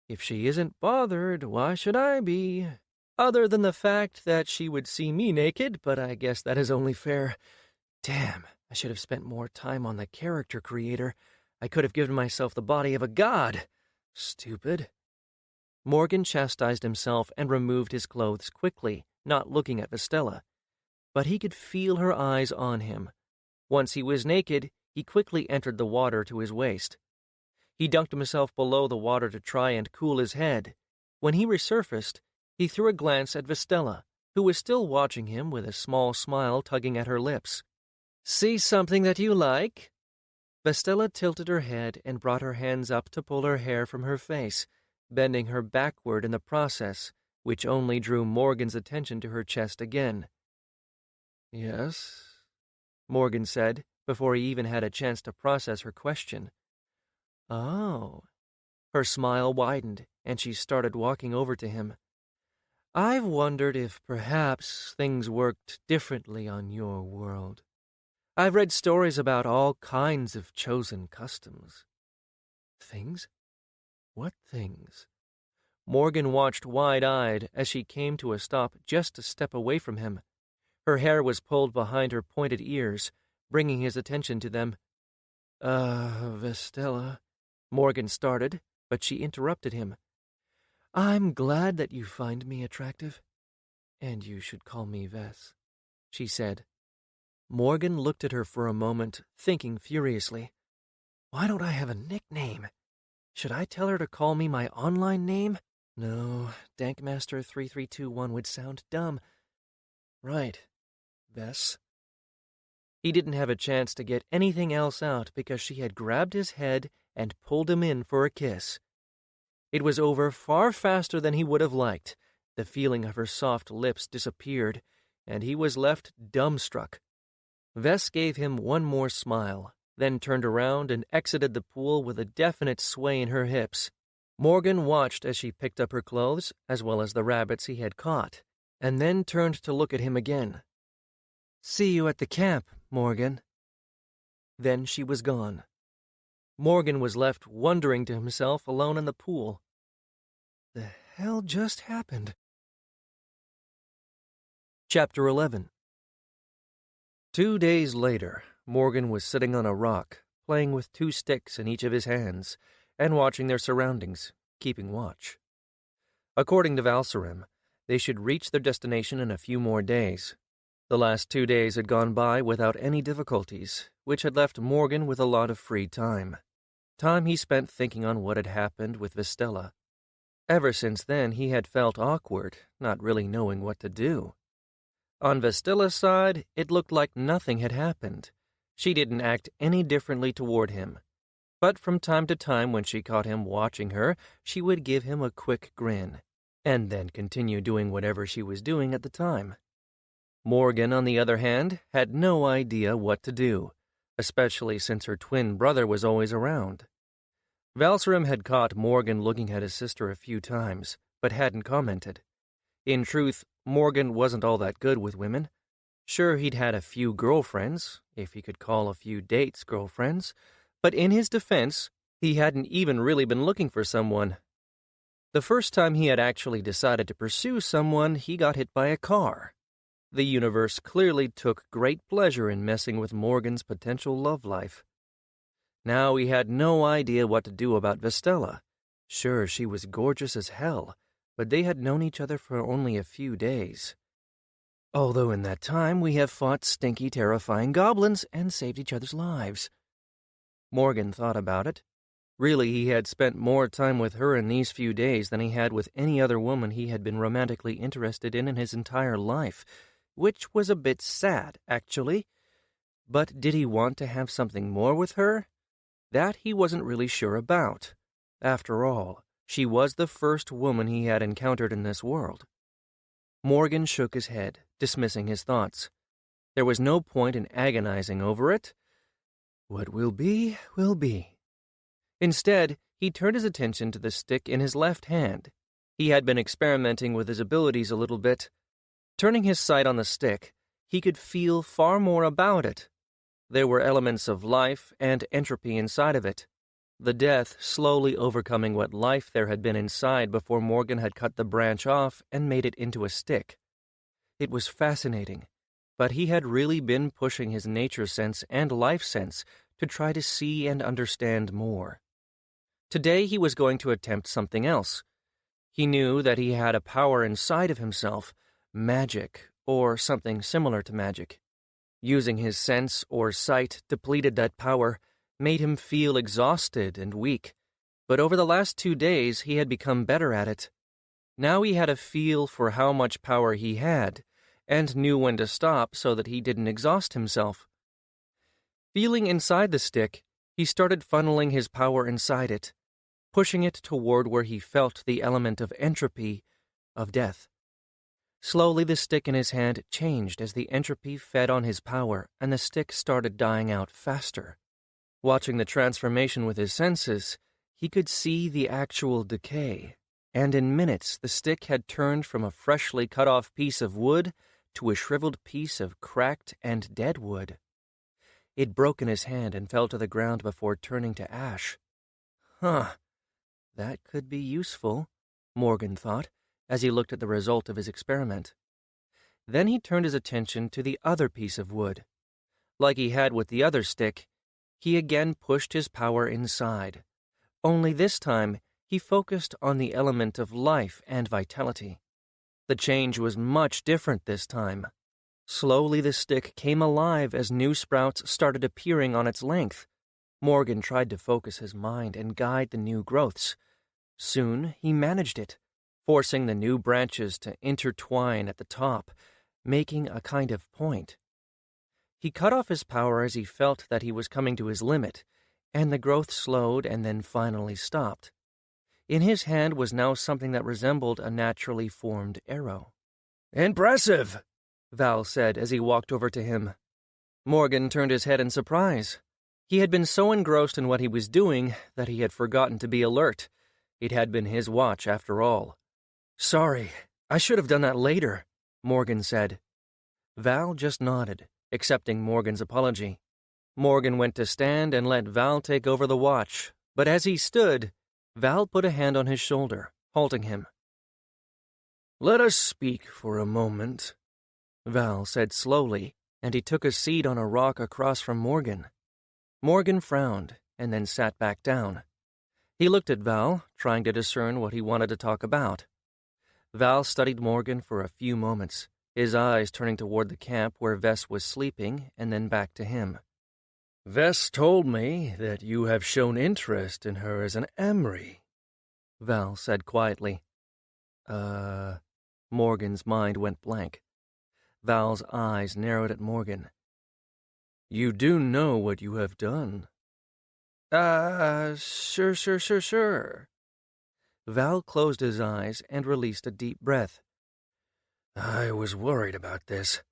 "If she isn't bothered, why should I be?" Other than the fact that she would see me naked, but I guess that is only fair. Damn, I should have spent more time on the character creator. I could have given myself the body of a god. Stupid. Morgan chastised himself and removed his clothes quickly, not looking at Vestella. But he could feel her eyes on him. Once he was naked, he quickly entered the water to his waist. He dunked himself below the water to try and cool his head. When he resurfaced, he threw a glance at Vestella, who was still watching him with a small smile tugging at her lips. "See something that you like?" Vestella tilted her head and brought her hands up to pull her hair from her face, bending her backward in the process, which only drew Morgan's attention to her chest again. "Yes," Morgan said, before he even had a chance to process her question. "Oh." Her smile widened, and she started walking over to him. "I've wondered if perhaps things worked differently on your world. I've read stories about all kinds of chosen customs." "Things? What things?" Morgan watched wide-eyed as she came to a stop just a step away from him. Her hair was pulled behind her pointed ears, bringing his attention to them. Vestella," Morgan started, but she interrupted him. "I'm glad that you find me attractive. And you should call me Ves," she said. Morgan looked at her for a moment, thinking furiously. Why don't I have a nickname? Should I tell her to call me my online name? No, Dankmaster3321 would sound dumb. Right, Ves. He didn't have a chance to get anything else out because she had grabbed his head and pulled him in for a kiss. It was over far faster than he would have liked. The feeling of her soft lips disappeared, and he was left dumbstruck. Ves gave him one more smile, then turned around and exited the pool with a definite sway in her hips. Morgan watched as she picked up her clothes, as well as the rabbits he had caught, and then turned to look at him again. "See you at the camp, Morgan." Then she was gone. Morgan was left wondering to himself alone in the pool. The hell just happened? Chapter 11. 2 days later, Morgan was sitting on a rock, playing with 2 sticks in each of his hands, and watching their surroundings, keeping watch. According to Valserim, they should reach their destination in a few more days. The last 2 days had gone by without any difficulties, which had left Morgan with a lot of free time. Time he spent thinking on what had happened with Vestella. Ever since then, he had felt awkward, not really knowing what to do. On Vestella's side, it looked like nothing had happened. She didn't act any differently toward him. But from time to time when she caught him watching her, she would give him a quick grin, and then continue doing whatever she was doing at the time. Morgan, on the other hand, had no idea what to do, especially since her twin brother was always around. Valserim had caught Morgan looking at his sister a few times, but hadn't commented. In truth, Morgan wasn't all that good with women. Sure, he'd had a few girlfriends, if he could call a few dates girlfriends, but in his defense, he hadn't even really been looking for someone. The first time he had actually decided to pursue someone, he got hit by a car. The universe clearly took great pleasure in messing with Morgan's potential love life. Now he had no idea what to do about Vestella. Sure, she was gorgeous as hell, but they had known each other for only a few days. Although in that time we have fought stinky, terrifying goblins and saved each other's lives. Morgan thought about it. Really, he had spent more time with her in these few days than he had with any other woman he had been romantically interested in his entire life, which was a bit sad, actually. But did he want to have something more with her? That he wasn't really sure about. After all, she was the first woman he had encountered in this world. Morgan shook his head, dismissing his thoughts. There was no point in agonizing over it. What will be, will be. Instead, he turned his attention to the stick in his left hand. He had been experimenting with his abilities a little bit. Turning his sight on the stick, he could feel far more about it. There were elements of life and entropy inside of it. the death slowly overcoming what life there had been inside before Morgan had cut the branch off and made it into a stick. It was fascinating, but he had really been pushing his nature sense and life sense to try to see and understand more. Today he was going to attempt something else. He knew that he had a power inside of himself, magic, or something similar to magic. Using his sense or sight depleted that power, made him feel exhausted and weak, but over the last 2 days he had become better at it. Now he had a feel for how much power he had, and knew when to stop so that he didn't exhaust himself. Feeling inside the stick, he started funneling his power inside it, pushing it toward where he felt the element of entropy, of death. Slowly the stick in his hand changed as the entropy fed on his power, and the stick started dying out faster. Watching the transformation with his senses, he could see the actual decay, and in minutes the stick had turned from a freshly cut-off piece of wood to a shriveled piece of cracked and dead wood. It broke in his hand and fell to the ground before turning to ash. That could be useful, Morgan thought, as he looked at the result of his experiment. Then he turned his attention to the other piece of wood. Like he had with the other stick, he again pushed his power inside. Only this time, he focused on the element of life and vitality. The change was much different this time. Slowly the stick came alive as new sprouts started appearing on its length. Morgan tried to focus his mind and guide the new growths. Soon he managed it, forcing the new branches to intertwine at the top, making a kind of point. He cut off his power as he felt that he was coming to his limit, and the growth slowed and then finally stopped. In his hand was now something that resembled a naturally formed arrow. "Impressive," Val said as he walked over to him. Morgan turned his head in surprise. He had been so engrossed in what he was doing that he had forgotten to be alert. It had been his watch after all. "Sorry, I should have done that later," Morgan said. Val just nodded, accepting Morgan's apology. Morgan went to stand and let Val take over the watch, but as he stood, Val put a hand on his shoulder, halting him. "Let us speak for a moment," Val said slowly, and he took a seat on a rock across from Morgan. Morgan frowned, and then sat back down. He looked at Val, trying to discern what he wanted to talk about. Val studied Morgan for a few moments, his eyes turning toward the camp where Vess was sleeping, and then back to him. "Vess told me that you have shown interest in her as an Emry," Val said quietly. Morgan's mind went blank. Val's eyes narrowed at Morgan. "You do know what you have done?" Sure. Val closed his eyes and released a deep breath. "I was worried about this.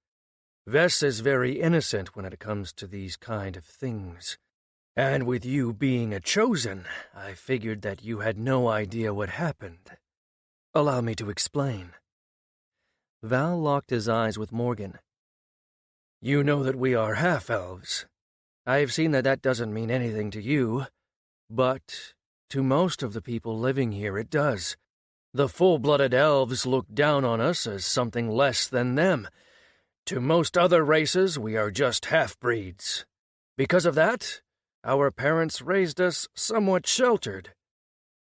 Vess is very innocent when it comes to these kind of things. And with you being a chosen, I figured that you had no idea what happened. Allow me to explain." Val locked his eyes with Morgan. "You know that we are half-elves. I've seen that doesn't mean anything to you, but to most of the people living here it does. The full-blooded elves look down on us as something less than them. To most other races, we are just half-breeds. Because of that, our parents raised us somewhat sheltered.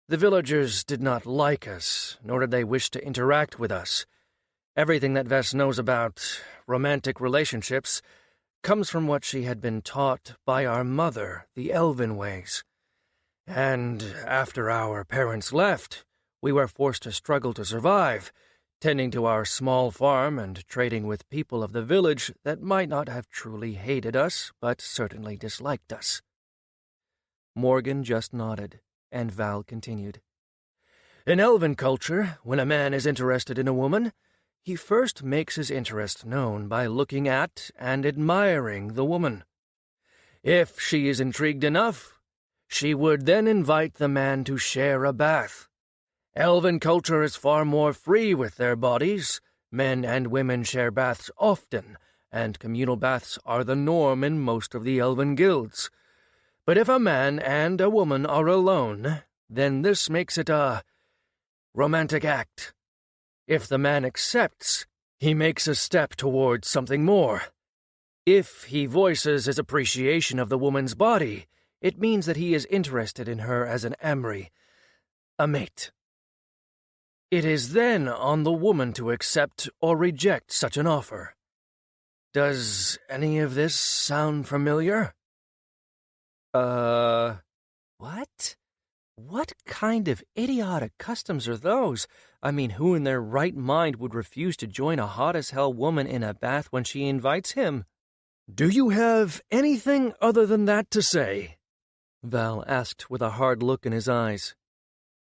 The villagers did not like us, nor did they wish to interact with us. Everything that Vess knows about romantic relationships comes from what she had been taught by our mother, the elven ways. And after our parents left, we were forced to struggle to survive, tending to our small farm and trading with people of the village that might not have truly hated us, but certainly disliked us." Morgan just nodded, and Val continued. "In elven culture, when a man is interested in a woman, he first makes his interest known by looking at and admiring the woman. If she is intrigued enough, she would then invite the man to share a bath. Elven culture is far more free with their bodies. Men and women share baths often, and communal baths are the norm in most of the elven guilds. But if a man and a woman are alone, then this makes it a romantic act. If the man accepts, he makes a step towards something more. If he voices his appreciation of the woman's body, it means that he is interested in her as an Amri, a mate. It is then on the woman to accept or reject such an offer. Does any of this sound familiar? What? What kind of idiotic customs are those? I mean, who in their right mind would refuse to join a hot-as-hell woman in a bath when she invites him? Do you have anything other than that to say? Val asked with a hard look in his eyes.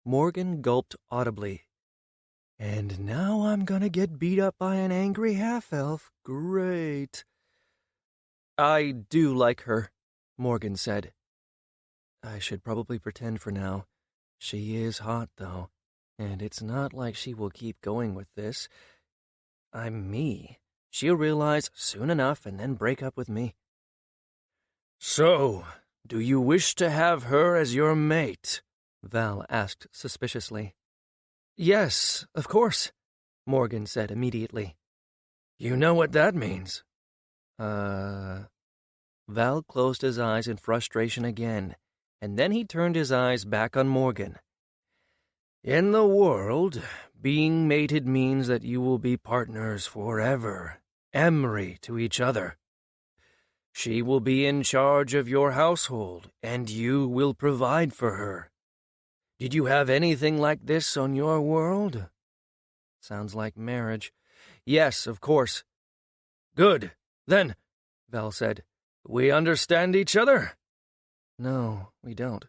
Morgan gulped audibly. And now I'm gonna get beat up by an angry half-elf. Great. I do like her, Morgan said. I should probably pretend for now. She is hot, though, and it's not like she will keep going with this. I'm me. She'll realize soon enough and then break up with me. So, do you wish to have her as your mate? Val asked suspiciously. Yes, of course, Morgan said immediately. You know what that means. Val closed his eyes in frustration again, and then he turned his eyes back on Morgan. In the world, being mated means that you will be partners forever, Emry to each other. She will be in charge of your household, and you will provide for her. Did you have anything like this on your world? Sounds like marriage. Yes, of course. Good. Then, Val said, we understand each other? No, we don't.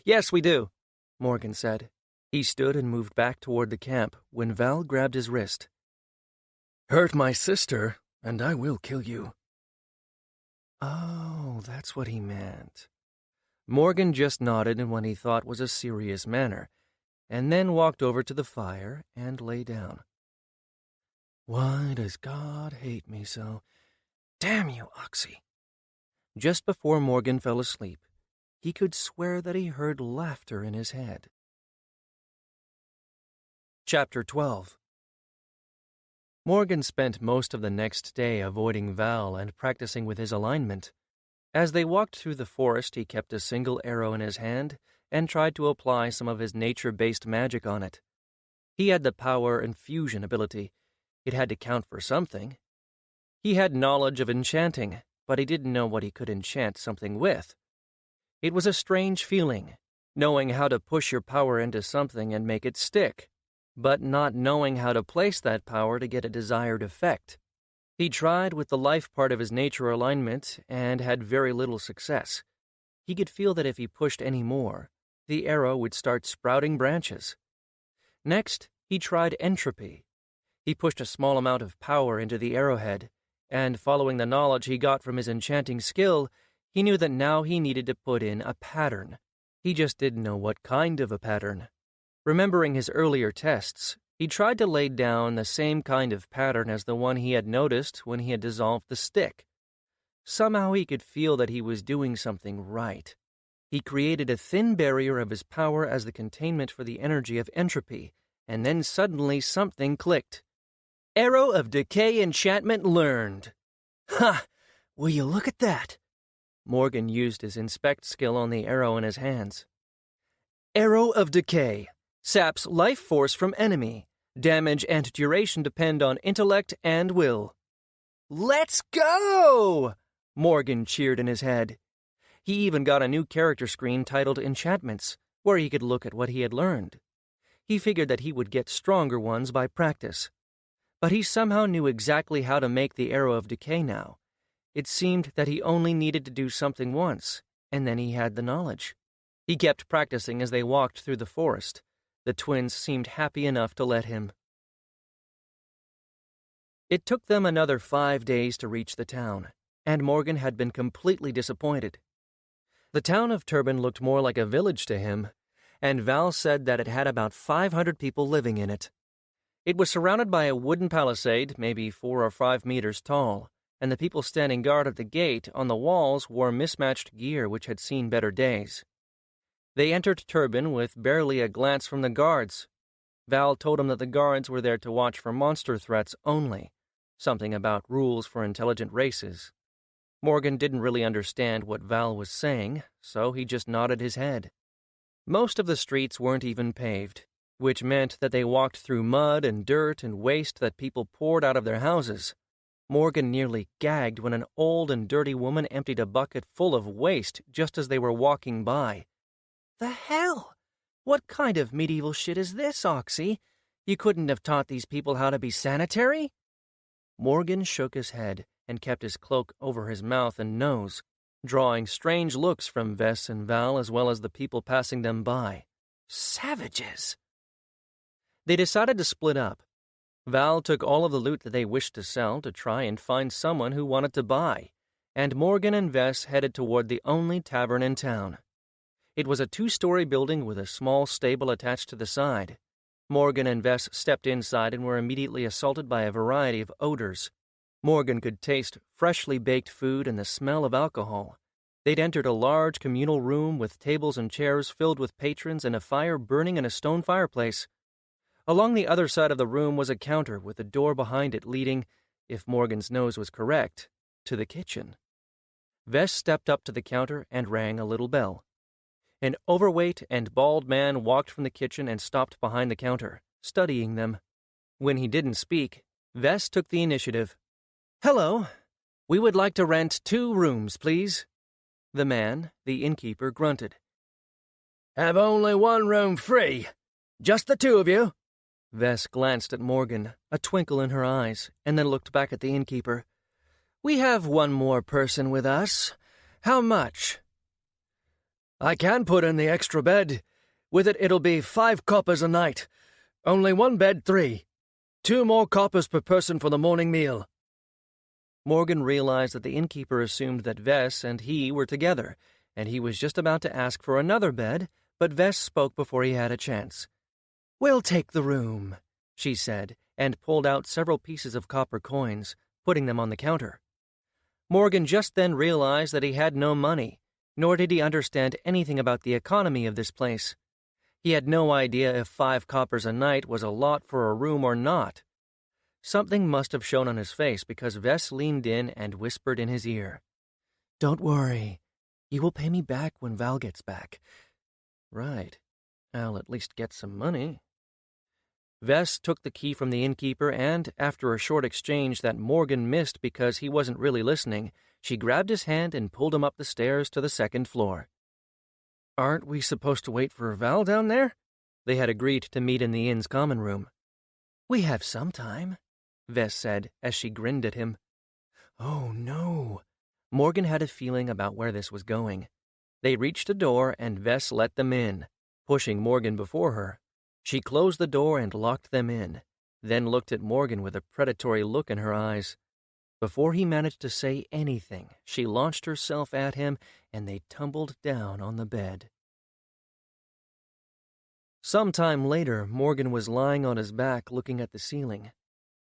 Yes, we do, Morgan said. He stood and moved back toward the camp when Val grabbed his wrist. Hurt my sister, and I will kill you. Oh, that's what he meant. Morgan just nodded in what he thought was a serious manner, and then walked over to the fire and lay down. Why does God hate me so? Damn you, Oxy. Just before Morgan fell asleep, he could swear that he heard laughter in his head. Chapter 12. Morgan spent most of the next day avoiding Val and practicing with his alignment. As they walked through the forest, he kept a single arrow in his hand and tried to apply some of his nature-based magic on it. He had the power and fusion ability. It had to count for something. He had knowledge of enchanting, but he didn't know what he could enchant something with. It was a strange feeling, knowing how to push your power into something and make it stick, but not knowing how to place that power to get a desired effect. He tried with the life part of his nature alignment and had very little success. He could feel that if he pushed any more, the arrow would start sprouting branches. Next, he tried entropy. He pushed a small amount of power into the arrowhead, and following the knowledge he got from his enchanting skill, he knew that now he needed to put in a pattern. He just didn't know what kind of a pattern. Remembering his earlier tests, he tried to lay down the same kind of pattern as the one he had noticed when he had dissolved the stick. Somehow he could feel that he was doing something right. He created a thin barrier of his power as the containment for the energy of entropy, and then suddenly something clicked. Arrow of Decay enchantment learned. Ha! Will you look at that? Morgan used his inspect skill on the arrow in his hands. Arrow of Decay. Saps life force from enemy. Damage and duration depend on intellect and will. Let's go! Morgan cheered in his head. He even got a new character screen titled Enchantments, where he could look at what he had learned. He figured that he would get stronger ones by practice. But he somehow knew exactly how to make the Arrow of Decay now. It seemed that he only needed to do something once, and then he had the knowledge. He kept practicing as they walked through the forest. The twins seemed happy enough to let him. It took them another 5 days to reach the town, and Morgan had been completely disappointed. The town of Turban looked more like a village to him, and Val said that it had about 500 people living in it. It was surrounded by a wooden palisade, maybe 4 or 5 meters tall, and the people standing guard at the gate on the walls wore mismatched gear which had seen better days. They entered Turban with barely a glance from the guards. Val told him that the guards were there to watch for monster threats only, something about rules for intelligent races. Morgan didn't really understand what Val was saying, so he just nodded his head. Most of the streets weren't even paved, which meant that they walked through mud and dirt and waste that people poured out of their houses. Morgan nearly gagged when an old and dirty woman emptied a bucket full of waste just as they were walking by. The hell? What kind of medieval shit is this, Oxy? You couldn't have taught these people how to be sanitary? Morgan shook his head and kept his cloak over his mouth and nose, drawing strange looks from Vess and Val as well as the people passing them by. Savages! They decided to split up. Val took all of the loot that they wished to sell to try and find someone who wanted to buy, and Morgan and Vess headed toward the only tavern in town. It was a 2-story building with a small stable attached to the side. Morgan and Vess stepped inside and were immediately assaulted by a variety of odors. Morgan could taste freshly baked food and the smell of alcohol. They'd entered a large communal room with tables and chairs filled with patrons and a fire burning in a stone fireplace. Along the other side of the room was a counter with a door behind it leading, if Morgan's nose was correct, to the kitchen. Vess stepped up to the counter and rang a little bell. An overweight and bald man walked from the kitchen and stopped behind the counter, studying them. When he didn't speak, Vess took the initiative. "Hello. We would like to rent 2 rooms, please." The man, the innkeeper, grunted. "Have only 1 room free. Just the 2 of you?" Vess glanced at Morgan, a twinkle in her eyes, and then looked back at the innkeeper. "We have 1 more person with us. How much?" "I can put in the extra bed. With it, it'll be 5 coppers a night. Only 1 bed, 3. 2 more coppers per person for the morning meal." Morgan realized that the innkeeper assumed that Vess and he were together, and he was just about to ask for another bed, but Vess spoke before he had a chance. "We'll take the room," she said, and pulled out several pieces of copper coins, putting them on the counter. Morgan just then realized that he had no money, nor did he understand anything about the economy of this place. He had no idea if 5 coppers a night was a lot for a room or not. Something must have shown on his face because Vess leaned in and whispered in his ear. "Don't worry. You will pay me back when Val gets back." Right. I'll at least get some money. Vess took the key from the innkeeper and, after a short exchange that Morgan missed because he wasn't really listening, she grabbed his hand and pulled him up the stairs to the 2nd floor. "Aren't we supposed to wait for Val down there?" They had agreed to meet in the inn's common room. "We have some time," Vess said as she grinned at him. Oh no. Morgan had a feeling about where this was going. They reached a door and Vess let them in, pushing Morgan before her. She closed the door and locked them in, then looked at Morgan with a predatory look in her eyes. Before he managed to say anything, she launched herself at him, and they tumbled down on the bed. Some time later, Morgan was lying on his back looking at the ceiling.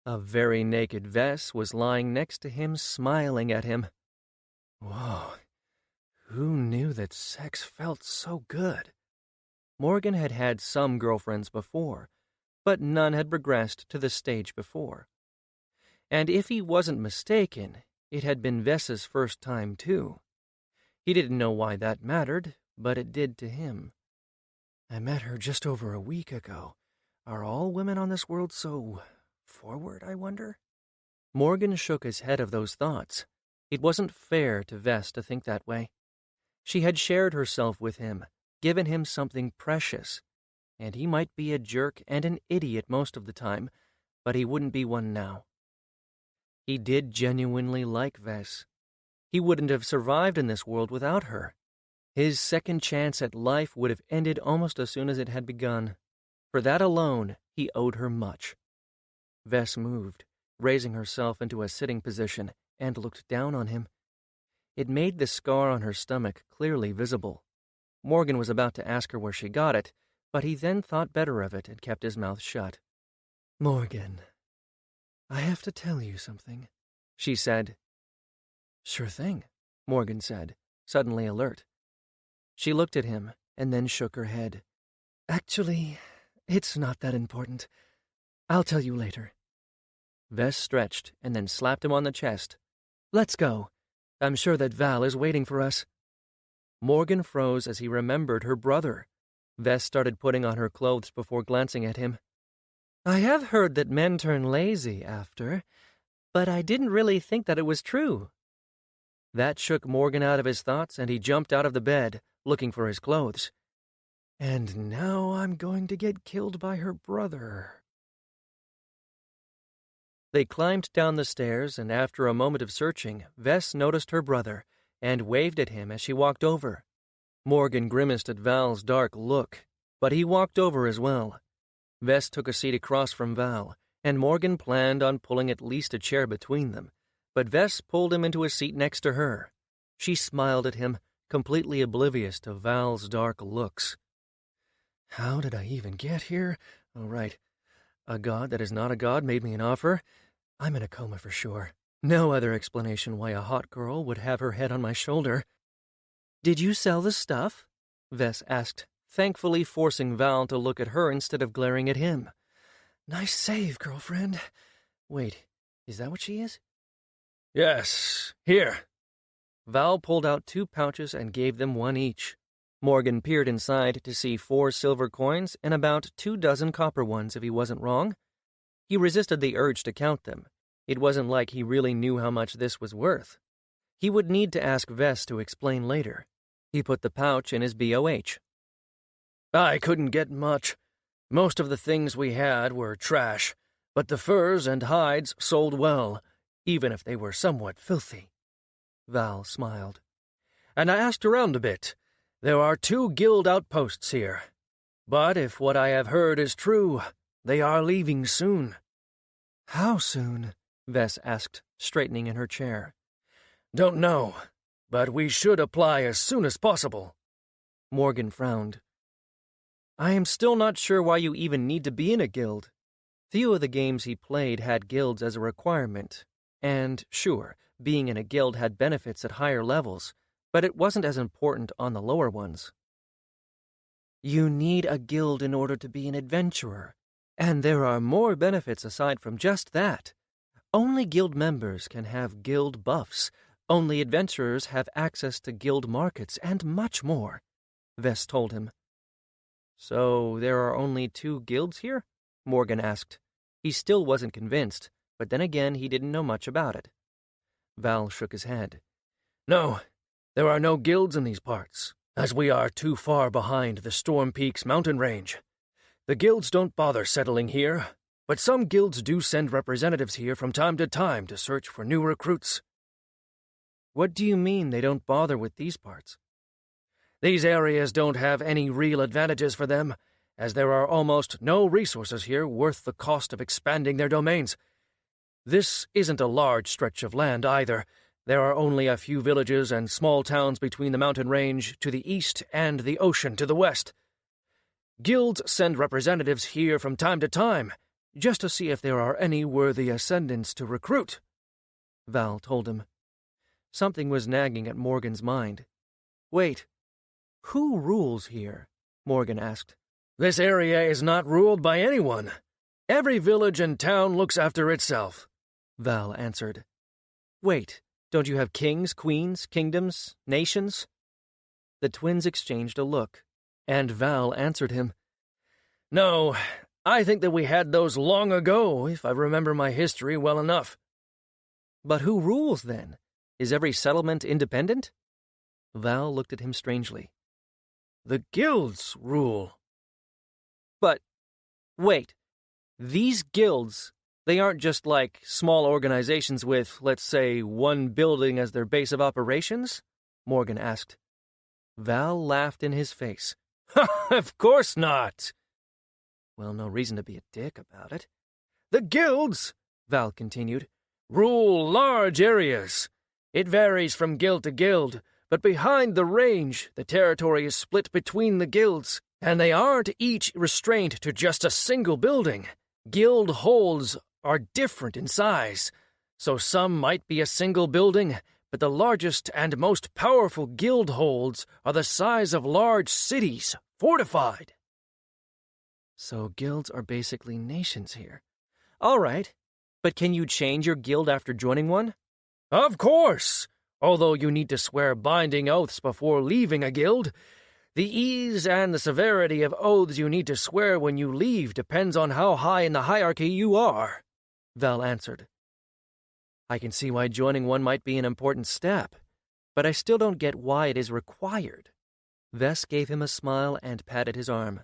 A very naked Vess was lying next to him, smiling at him. Whoa, who knew that sex felt so good? Morgan had had some girlfriends before, but none had progressed to this stage before. And if he wasn't mistaken, it had been Vess's first time too. He didn't know why that mattered, but it did to him. I met her just over a week ago. Are all women on this world so forward, I wonder? Morgan shook his head of those thoughts. It wasn't fair to Vess to think that way. She had shared herself with him, given him something precious, and he might be a jerk and an idiot most of the time, but he wouldn't be one now. He did genuinely like Vess. He wouldn't have survived in this world without her. His second chance at life would have ended almost as soon as it had begun. For that alone, he owed her much. Vess moved, raising herself into a sitting position, and looked down on him. It made the scar on her stomach clearly visible. Morgan was about to ask her where she got it, but he then thought better of it and kept his mouth shut. Morgan, I have to tell you something, she said. Sure thing, Morgan said, suddenly alert. She looked at him and then shook her head. Actually, it's not that important. I'll tell you later. Vess stretched and then slapped him on the chest. Let's go. I'm sure that Val is waiting for us. Morgan froze as he remembered her brother. Vess started putting on her clothes before glancing at him. I have heard that men turn lazy after, but I didn't really think that it was true. That shook Morgan out of his thoughts, and he jumped out of the bed, looking for his clothes. And now I'm going to get killed by her brother. They climbed down the stairs, and after a moment of searching, Vess noticed her brother, and waved at him as she walked over. Morgan grimaced at Val's dark look, but he walked over as well. Vess took a seat across from Val, and Morgan planned on pulling at least a chair between them, but Vess pulled him into a seat next to her. She smiled at him, completely oblivious to Val's dark looks. How did I even get here? Oh, right. A god that is not a god made me an offer. I'm in a coma for sure. No other explanation why a hot girl would have her head on my shoulder. Did you sell the stuff? Vess asked, thankfully forcing Val to look at her instead of glaring at him. Nice save, girlfriend. Wait, is that what she is? Yes, here. Val pulled out 2 pouches and gave them 1 each. Morgan peered inside to see 4 silver coins and about 24 copper ones if he wasn't wrong. He resisted the urge to count them. It wasn't like he really knew how much this was worth. He would need to ask Vess to explain later. He put the pouch in his BOH. I couldn't get much. Most of the things we had were trash, but the furs and hides sold well, even if they were somewhat filthy. Val smiled. And I asked around a bit. There are 2 guild outposts here. But if what I have heard is true, they are leaving soon. How soon? Vess asked, straightening in her chair. Don't know, but we should apply as soon as possible. Morgan frowned. I am still not sure why you even need to be in a guild. Few of the games he played had guilds as a requirement, and, sure, being in a guild had benefits at higher levels, but it wasn't as important on the lower ones. You need a guild in order to be an adventurer, and there are more benefits aside from just that. Only guild members can have guild buffs, only adventurers have access to guild markets, and much more, Vess told him. So there are only 2 guilds here? Morgan asked. He still wasn't convinced, but then again he didn't know much about it. Val shook his head. No, there are no guilds in these parts, as we are too far behind the Storm Peaks mountain range. The guilds don't bother settling here, but some guilds do send representatives here from time to search for new recruits. What do you mean they don't bother with these parts? These areas don't have any real advantages for them, as there are almost no resources here worth the cost of expanding their domains. This isn't a large stretch of land either. There are only a few villages and small towns between the mountain range to the east and the ocean to the west. Guilds send representatives here from time to time, just to see if there are any worthy ascendants to recruit, Val told him. Something was nagging at Morgan's mind. Wait, who rules here? Morgan asked. This area is not ruled by anyone. Every village and town looks after itself, Val answered. Wait, don't you have kings, queens, kingdoms, nations? The twins exchanged a look, and Val answered him. No, I think that we had those long ago, if I remember my history well enough. But who rules, then? Is every settlement independent? Val looked at him strangely. The guilds rule. But, wait, these guilds, they aren't just like small organizations with, let's say, 1 building as their base of operations? Morgan asked. Val laughed in his face. Of course not. Well, no reason to be a dick about it. The guilds, Val continued, rule large areas. It varies from guild to guild, but behind the range, the territory is split between the guilds, and they aren't each restrained to just a single building. Guild holds are different in size, so some might be a single building, but the largest and most powerful guild holds are the size of large cities, fortified. So guilds are basically nations here. All right, but can you change your guild after joining one? Of course! Although you need to swear binding oaths before leaving a guild, the ease and the severity of oaths you need to swear when you leave depends on how high in the hierarchy you are, Val answered. I can see why joining one might be an important step, but I still don't get why it is required. Vess gave him a smile and patted his arm.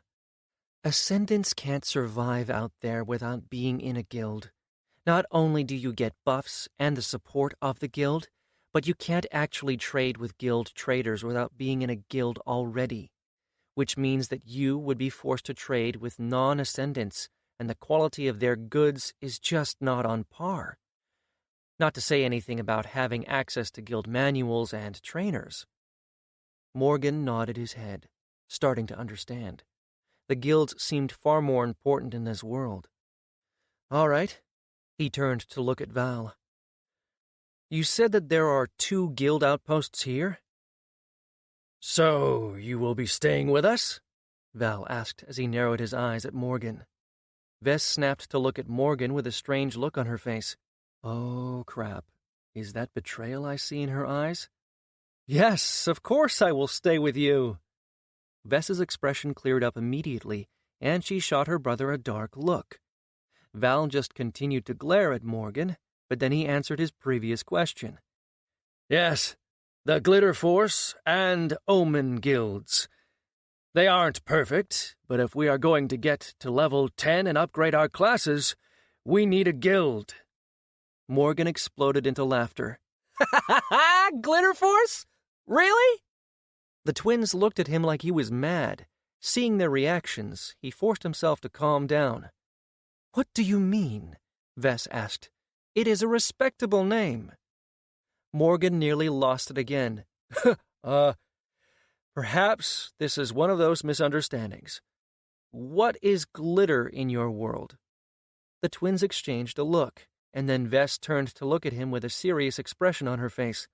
Ascendants can't survive out there without being in a guild. Not only do you get buffs and the support of the guild, but you can't actually trade with guild traders without being in a guild already, which means that you would be forced to trade with non-ascendants, and the quality of their goods is just not on par. Not to say anything about having access to guild manuals and trainers. Morgan nodded his head, starting to understand. The guilds seemed far more important in this world. All right. He turned to look at Val. You said that there are 2 guild outposts here? So, you will be staying with us? Val asked as he narrowed his eyes at Morgan. Vess snapped to look at Morgan with a strange look on her face. Oh, crap. Is that betrayal I see in her eyes? Yes, of course I will stay with you. Vess's expression cleared up immediately, and she shot her brother a dark look. Val just continued to glare at Morgan, but then he answered his previous question. Yes, the Glitter Force and Omen guilds. They aren't perfect, but if we are going to get to level 10 and upgrade our classes, we need a guild. Morgan exploded into laughter. Ha ha ha! Glitter Force? Really? The twins looked at him like he was mad. Seeing their reactions, he forced himself to calm down. What do you mean? Vess asked. It is a respectable name. Morgan nearly lost it again. Perhaps this is one of those misunderstandings. What is glitter in your world? The twins exchanged a look, and then Vess turned to look at him with a serious expression on her face.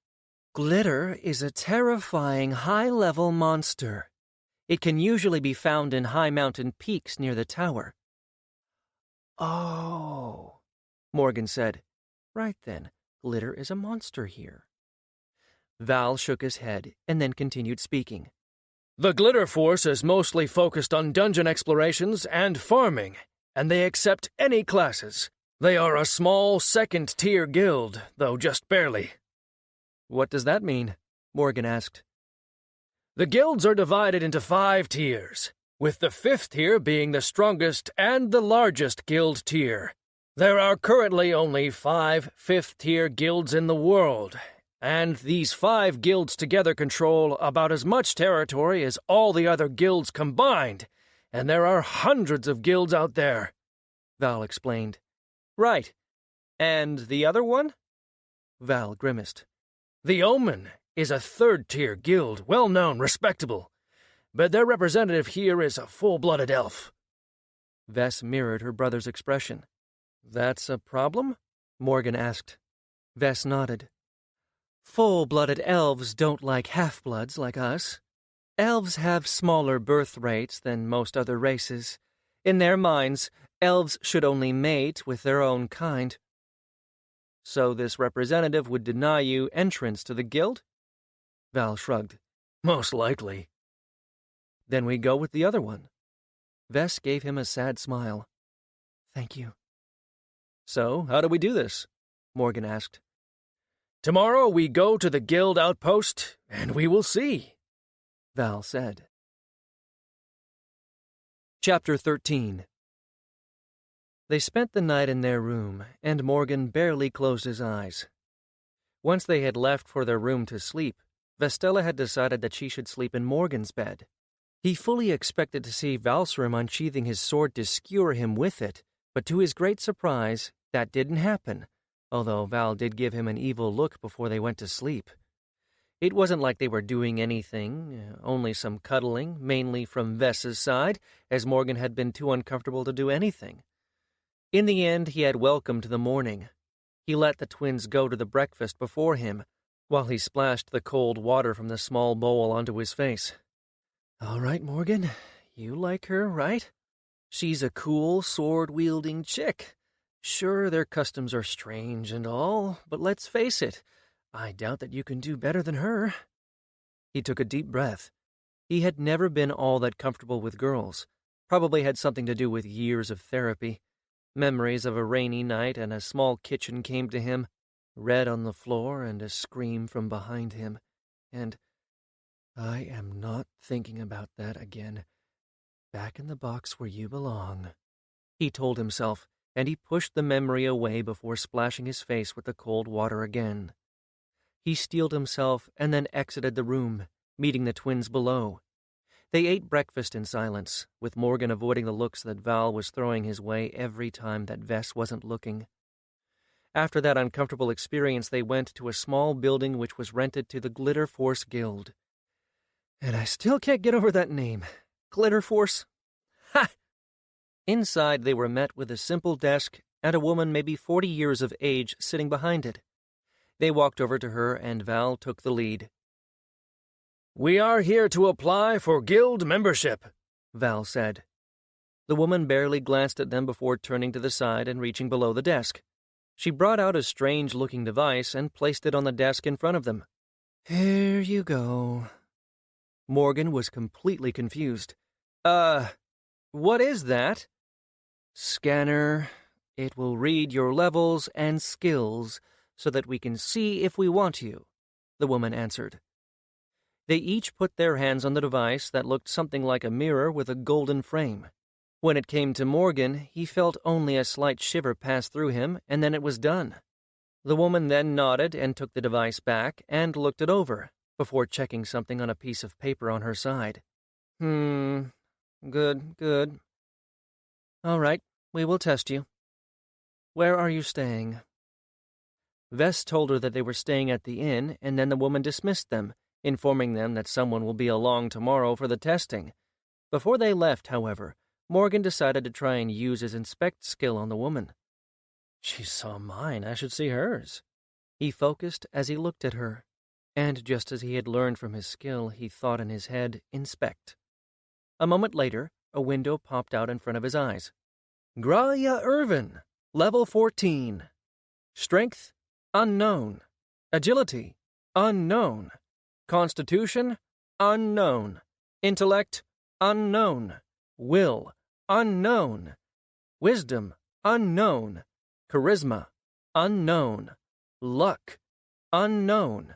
Glitter is a terrifying high-level monster. It can usually be found in high mountain peaks near the tower. Oh, Morgan said. Right then, glitter is a monster here. Val shook his head and then continued speaking. The Glitter Force is mostly focused on dungeon explorations and farming, and they accept any classes. They are a small second-tier guild, though just barely. What does that mean? Morgan asked. The guilds are divided into 5 tiers, with the 5th tier being the strongest and the largest guild tier. There are currently only 5 5th-tier guilds in the world, and these 5 guilds together control about as much territory as all the other guilds combined, and there are hundreds of guilds out there, Val explained. Right. And the other one? Val grimaced. The Omen is a 3rd-tier guild, well-known, respectable, but their representative here is a full-blooded elf. Vess mirrored her brother's expression. That's a problem? Morgan asked. Vess nodded. Full-blooded elves don't like half-bloods like us. Elves have smaller birth rates than most other races. In their minds, elves should only mate with their own kind. So this representative would deny you entrance to the guild? Val shrugged. Most likely. Then we go with the other one. Vess gave him a sad smile. Thank you. So, how do we do this? Morgan asked. Tomorrow we go to the guild outpost, and we will see, Val said. Chapter 13. They spent the night in their room, and Morgan barely closed his eyes. Once they had left for their room to sleep, Vestella had decided that she should sleep in Morgan's bed. He fully expected to see Valsrim unsheathing his sword to skewer him with it, but to his great surprise, that didn't happen, although Val did give him an evil look before they went to sleep. It wasn't like they were doing anything, only some cuddling, mainly from Vess's side, as Morgan had been too uncomfortable to do anything. In the end, he had welcomed the morning. He let the twins go to the breakfast before him, while he splashed the cold water from the small bowl onto his face. "All right, Morgan, you like her, right? She's a cool, sword-wielding chick. Sure, their customs are strange and all, but let's face it, I doubt that you can do better than her." He took a deep breath. He had never been all that comfortable with girls. Probably had something to do with years of therapy. Memories of a rainy night and a small kitchen came to him, red on the floor and a scream from behind him. And I am not thinking about that again. Back in the box where you belong, he told himself, and he pushed the memory away before splashing his face with the cold water again. He steeled himself and then exited the room, meeting the twins below. They ate breakfast in silence, with Morgan avoiding the looks that Val was throwing his way every time that Vess wasn't looking. After that uncomfortable experience, they went to a small building which was rented to the Glitter Force Guild. And I still can't get over that name. Glitter Force? Ha! Inside, they were met with a simple desk and a woman maybe 40 years of age sitting behind it. They walked over to her, and Val took the lead. "We are here to apply for guild membership," Val said. The woman barely glanced at them before turning to the side and reaching below the desk. She brought out a strange-looking device and placed it on the desk in front of them. "Here you go." Morgan was completely confused. What is that?" "Scanner. It will read your levels and skills so that we can see if we want you," the woman answered. They each put their hands on the device that looked something like a mirror with a golden frame. When it came to Morgan, he felt only a slight shiver pass through him, and then it was done. The woman then nodded and took the device back and looked it over, before checking something on a piece of paper on her side. Good. All right, we will test you. Where are you staying?" Vess told her that they were staying at the inn, and then the woman dismissed them, informing them that someone will be along tomorrow for the testing. Before they left, however, Morgan decided to try and use his inspect skill on the woman. She saw mine, I should see hers. He focused as he looked at her, and just as he had learned from his skill, he thought in his head, inspect. A moment later, a window popped out in front of his eyes. Gralia Irvin, level 14. Strength, unknown. Agility, unknown. Constitution, unknown. Intellect, unknown. Will, unknown. Wisdom, unknown. Charisma, unknown. Luck, unknown.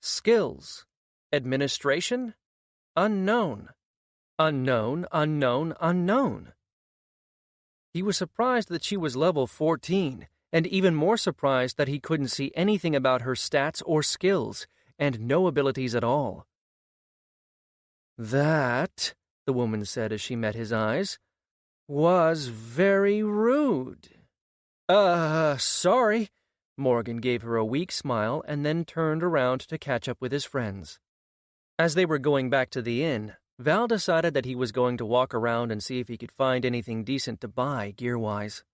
Skills, administration, unknown. Unknown. He was surprised that she was level 14, and even more surprised that he couldn't see anything about her stats or skills, and no abilities at all. That, the woman said as she met his eyes, was very rude. Sorry. Morgan gave her a weak smile and then turned around to catch up with his friends. As they were going back to the inn, Val decided that he was going to walk around and see if he could find anything decent to buy gear-wise.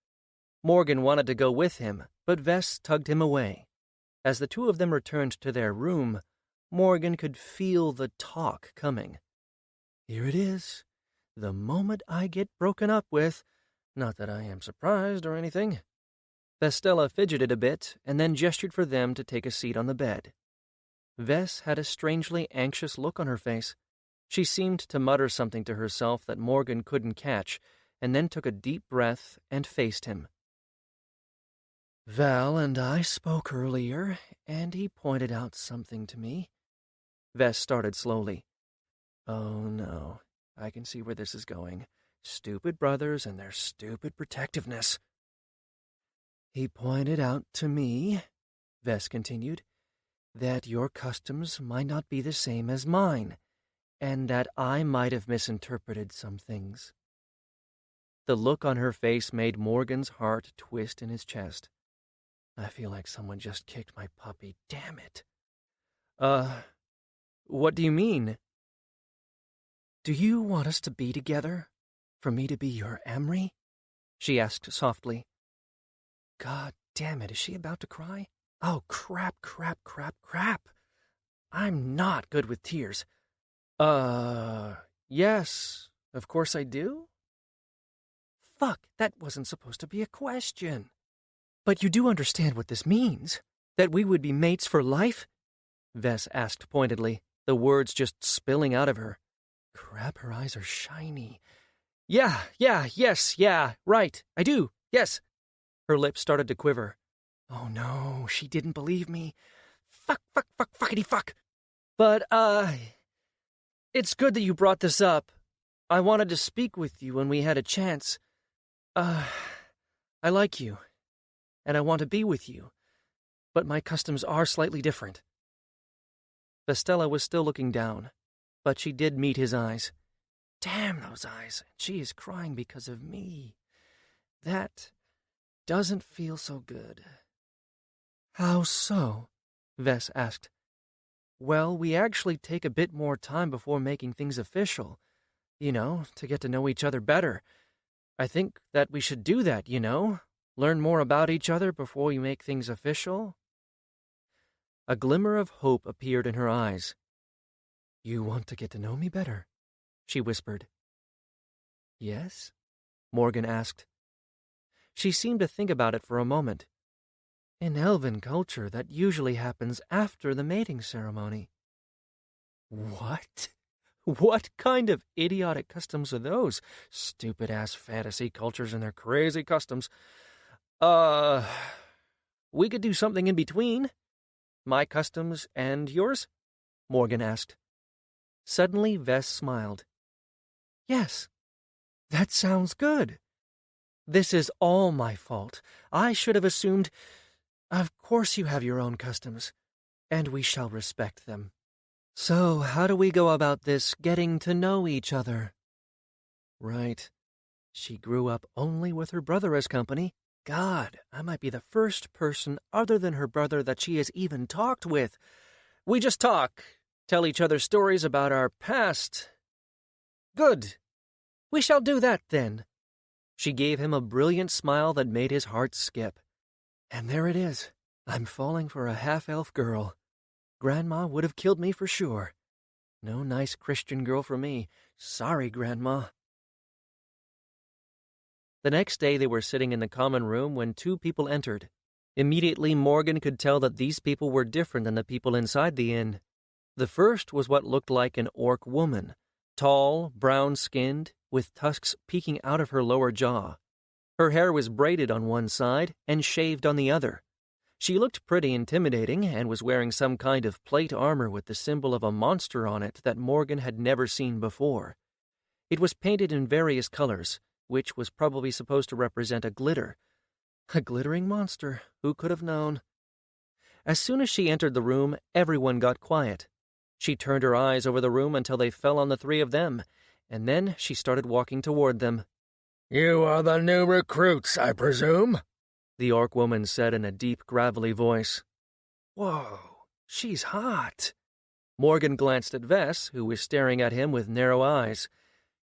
Morgan wanted to go with him, but Vess tugged him away. As the two of them returned to their room, Morgan could feel the talk coming. Here it is. The moment I get broken up with. Not that I am surprised or anything. Vestella fidgeted a bit and then gestured for them to take a seat on the bed. Vess had a strangely anxious look on her face. She seemed to mutter something to herself that Morgan couldn't catch, and then took a deep breath and faced him. Val and I spoke earlier, and he pointed out something to me. Vess started slowly. Oh no, I can see where this is going. Stupid brothers and their stupid protectiveness. He pointed out to me, Vess continued, that your customs might not be the same as mine, and that I might have misinterpreted some things. The look on her face made Morgan's heart twist in his chest. I feel like someone just kicked my puppy, damn it. What do you mean? Do you want us to be together? For me to be your Emery? She asked softly. God damn it, is she about to cry? Oh, crap. I'm not good with tears. Yes, of course I do. Fuck, that wasn't supposed to be a question. But you do understand what this means? That we would be mates for life? Vess asked pointedly, the words just spilling out of her. Crap, her eyes are shiny. Yeah, right, I do, yes. Her lips started to quiver. Oh no, she didn't believe me. Fuckity fuck. But, it's good that you brought this up. I wanted to speak with you when we had a chance. I like you, and I want to be with you, but my customs are slightly different. Vestella was still looking down, but she did meet his eyes. Damn those eyes, she is crying because of me. That doesn't feel so good. How so? Vess asked. Well, we actually take a bit more time before making things official. To get to know each other better. I think that we should do that, Learn more about each other before we make things official. A glimmer of hope appeared in her eyes. You want to get to know me better? She whispered. Yes? Morgan asked. She seemed to think about it for a moment. In elven culture, that usually happens after the mating ceremony. What? What kind of idiotic customs are those? Stupid-ass fantasy cultures and their crazy customs. We could do something in between. My customs and yours? Morgan asked. Suddenly, Vess smiled. Yes, that sounds good. This is all my fault. I should have assumed... Of course you have your own customs, and we shall respect them. So, how do we go about this getting to know each other? Right. She grew up only with her brother as company. God, I might be the first person other than her brother that she has even talked with. We just talk, tell each other stories about our past. Good. We shall do that then. She gave him a brilliant smile that made his heart skip. And there it is. I'm falling for a half-elf girl. Grandma would have killed me for sure. No nice Christian girl for me. Sorry, Grandma. The next day they were sitting in the common room when two people entered. Immediately Morgan could tell that these people were different than the people inside the inn. The first was what looked like an orc woman, tall, brown-skinned, with tusks peeking out of her lower jaw. Her hair was braided on one side and shaved on the other. She looked pretty intimidating and was wearing some kind of plate armor with the symbol of a monster on it that Morgan had never seen before. It was painted in various colors, which was probably supposed to represent a glitter. A glittering monster, who could have known? As soon as she entered the room, everyone got quiet. She turned her eyes over the room until they fell on the three of them, and then she started walking toward them. You are the new recruits, I presume? The orc woman said in a deep, gravelly voice. Whoa, she's hot. Morgan glanced at Vess, who was staring at him with narrow eyes.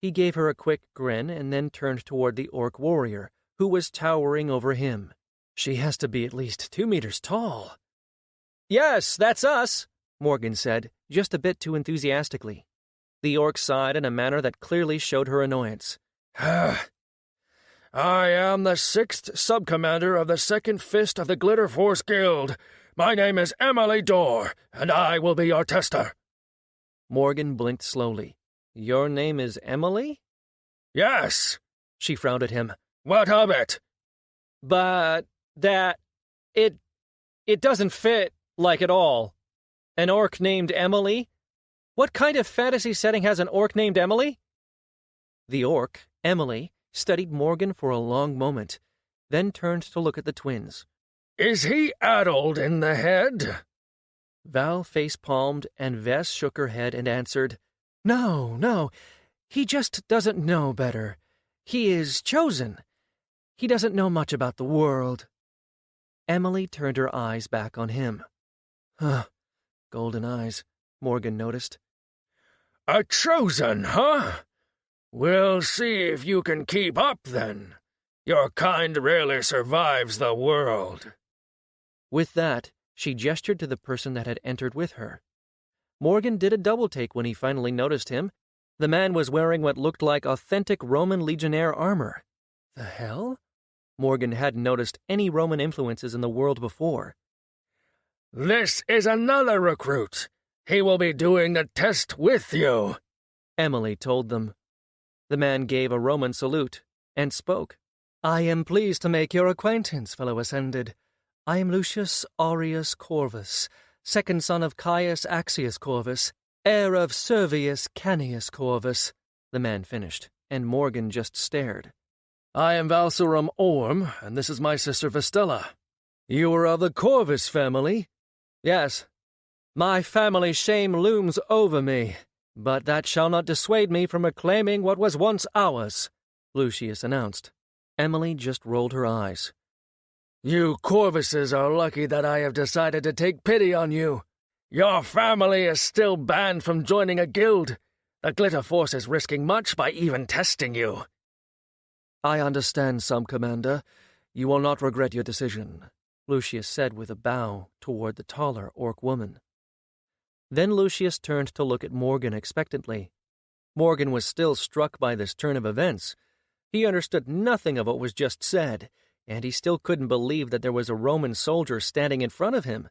He gave her a quick grin and then turned toward the orc warrior, who was towering over him. She has to be at least 2 meters tall. Yes, that's us, Morgan said, just a bit too enthusiastically. The orc sighed in a manner that clearly showed her annoyance. I am the 6th sub-commander of the 2nd Fist of the Glitter Force Guild. My name is Emily Dorr, and I will be your tester. Morgan blinked slowly. Your name is Emily? Yes. She frowned at him. What of it? But it doesn't fit, like at all. An orc named Emily? What kind of fantasy setting has an orc named Emily? The orc, Emily, studied Morgan for a long moment, then turned to look at the twins. Is he addled in the head? Val face-palmed, and Vess shook her head and answered, No, he just doesn't know better. He is chosen. He doesn't know much about the world. Emily turned her eyes back on him. Golden eyes, Morgan noticed. A chosen, huh? We'll see if you can keep up, then. Your kind rarely survives the world. With that, She gestured to the person that had entered with her. Morgan did a double-take when he finally noticed him. The man was wearing what looked like authentic Roman legionnaire armor. The hell? Morgan hadn't noticed any Roman influences in the world before. "This is another recruit. He will be doing the test with you," Emily told them. The man gave a Roman salute and spoke. "I am pleased to make your acquaintance, fellow Ascended. I am Lucius Aureus Corvus, second son of Caius Axius Corvus, heir of Servius Canius Corvus," the man finished, and Morgan just stared. "I am Valserum Orm, and this is my sister Vestella. You are of the Corvus family?" "Yes. My family shame looms over me, but that shall not dissuade me from reclaiming what was once ours," Lucius announced. Emily just rolled her eyes. "You Corvuses are lucky that I have decided to take pity on you. Your family is still banned from joining a guild. The Glitter Force is risking much by even testing you." "I understand, Sub-Commander. You will not regret your decision," Lucius said with a bow toward the taller orc woman. Then Lucius turned to look at Morgan expectantly. Morgan was still struck by this turn of events. He understood nothing of what was just said, and he still couldn't believe that there was a Roman soldier standing in front of him.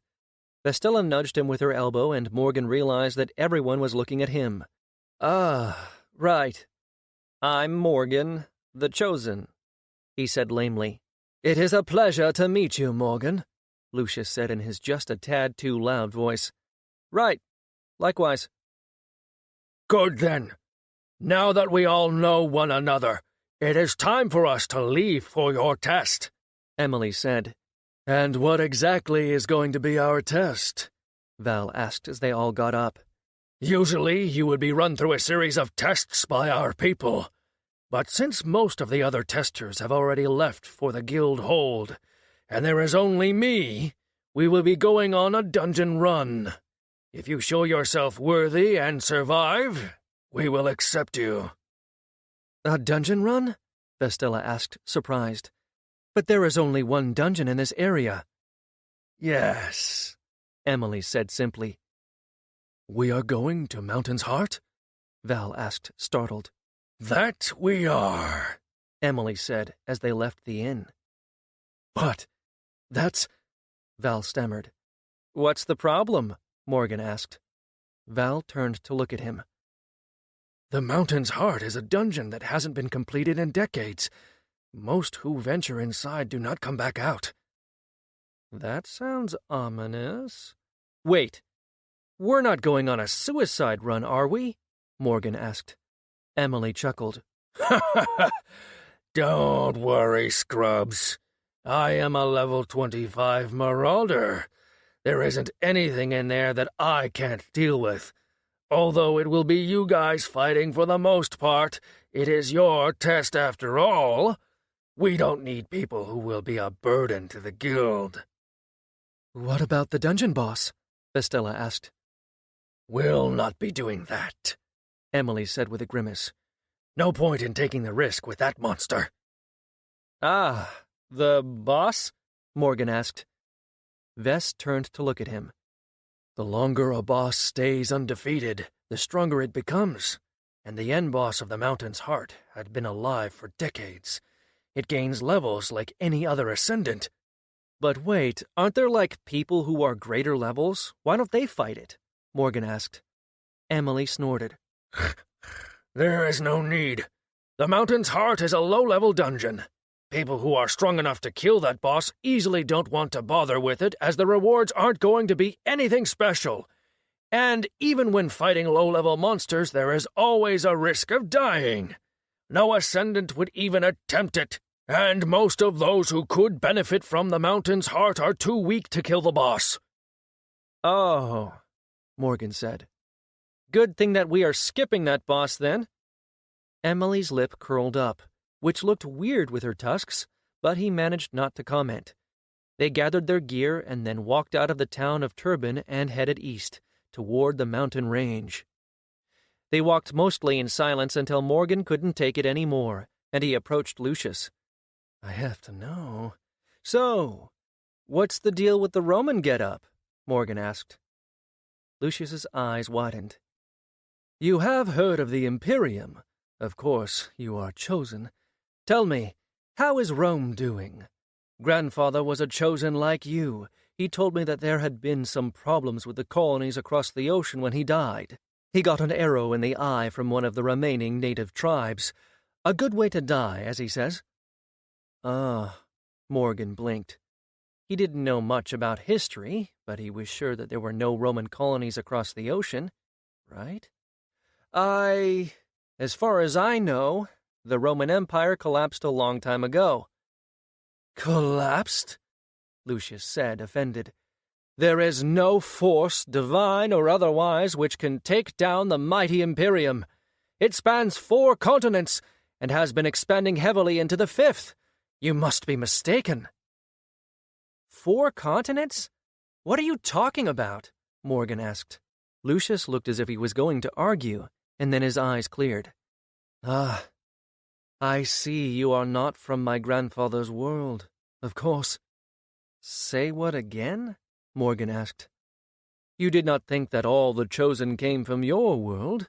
Vestella nudged him with her elbow, and Morgan realized that everyone was looking at him. "Ah, right. "I'm Morgan, the Chosen," he said lamely. It is a pleasure to meet you, Morgan," Lucius said in his just a tad too loud voice. "Right. Likewise." "Good then. Now that we all know one another, it is time for us to leave for your test," Emily said. "And what exactly is going to be our test?" Val asked as they all got up. "Usually you would be run through a series of tests by our people. But since most of the other testers have already left for the guild hold, and there is only me, we will be going on a dungeon run. If you show yourself worthy and survive, we will accept you." "A dungeon run?" Vestella asked, surprised. "But there is only one dungeon in this area." "Yes," Emily said simply. "We are going to Mountain's Heart?" Val asked, startled. "That we are," Emily said as they left the inn. "But that's—" Val stammered. "What's the problem?" Morgan asked. Val turned to look at him. "The Mountain's Heart is a dungeon that hasn't been completed in decades. Most who venture inside do not come back out." "That sounds ominous." "Wait. We're not going on a suicide run, are we?" Morgan asked. Emily chuckled. "Don't worry, Scrubs. I am a level 25 marauder. There isn't anything in there that I can't deal with. Although it will be you guys fighting for the most part, it is your test after all. We don't need people who will be a burden to the guild." "What about the dungeon boss?" Vestella asked. "We'll not be doing that," Emily said with a grimace. "No point in taking the risk with that monster." "Ah, the boss?" Morgan asked. Vess turned to look at him. "The longer a boss stays undefeated, the stronger it becomes. And the end boss of the Mountain's Heart had been alive for decades. It gains levels like any other ascendant." "But wait, aren't there like people who are greater levels? Why don't they fight it?" Morgan asked. Emily snorted. "There is no need. The Mountain's Heart is a low-level dungeon. People who are strong enough to kill that boss easily don't want to bother with it, as the rewards aren't going to be anything special. And even when fighting low-level monsters, there is always a risk of dying. No Ascendant would even attempt it, and most of those who could benefit from the Mountain's Heart are too weak to kill the boss." "Oh," Morgan said. "Good thing that we are skipping that boss, then." Emily's lip curled up, which looked weird with her tusks, but he managed not to comment. They gathered their gear and then walked out of the town of Turban and headed east, toward the mountain range. They walked mostly in silence until Morgan couldn't take it any more, and he approached Lucius. "I have to know. So, what's the deal with the Roman get-up? Morgan asked. Lucius's eyes widened. You have heard of the Imperium. Of course, you are chosen. Tell me, how is Rome doing? Grandfather was a chosen like you. He told me that there had been some problems with the colonies across the ocean when he died. He got an arrow in the eye from one of the remaining native tribes. A good way to die, as he says. Ah, Morgan blinked. He didn't know much about history, but he was sure that there were no Roman colonies across the ocean, right? As far as I know, the Roman Empire collapsed a long time ago. Collapsed? Lucius said, offended. There is no force, divine or otherwise, which can take down the mighty Imperium. It spans 4 continents and has been expanding heavily into the 5th. You must be mistaken. 4 continents? What are you talking about? Morgan asked. Lucius looked as if he was going to argue, and then his eyes cleared. Ah, I see you are not from my grandfather's world, of course. Say what again? Morgan asked. You did not think that all the chosen came from your world.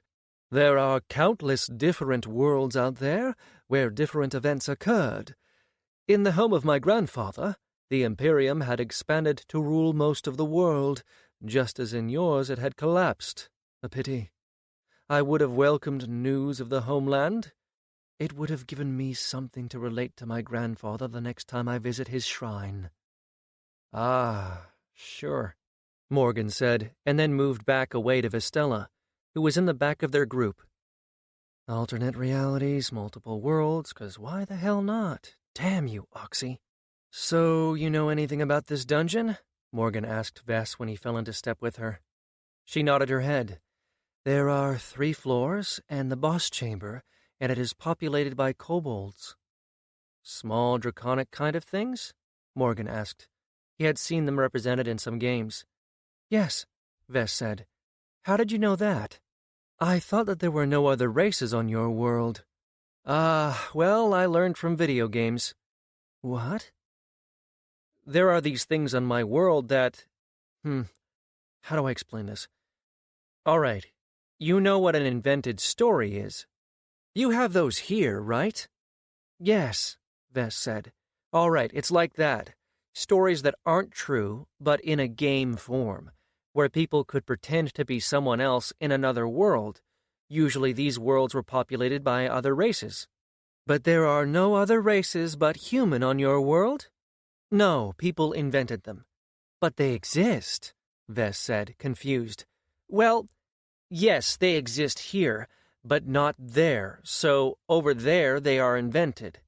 There are countless different worlds out there where different events occurred. In the home of my grandfather, the Imperium had expanded to rule most of the world, just as in yours it had collapsed. A pity. I would have welcomed news of the homeland. It would have given me something to relate to my grandfather the next time I visit his shrine. Ah, sure, Morgan said, and then moved back away to Vistella, who was in the back of their group. Alternate realities, multiple worlds, 'cause why the hell not? Damn you, Oxy. So, you know anything about this dungeon? Morgan asked Vess when he fell into step with her. She nodded her head. There are 3 floors and the boss chamber, and it is populated by kobolds. Small draconic kind of things? Morgan asked. He had seen them represented in some games. Yes, Vess said. How did you know that? I thought that there were no other races on your world. Well, I learned from video games. What? There are these things on my world that... How do I explain this? All right, you know what an invented story is. You have those here, right? Yes, Vess said. All right, it's like that. Stories that aren't true, but in a game form, where people could pretend to be someone else in another world. Usually these worlds were populated by other races. But there are no other races but human on your world? No, people invented them. But they exist, Vess said, confused. Well, yes, they exist here, but not there, so over there they are invented.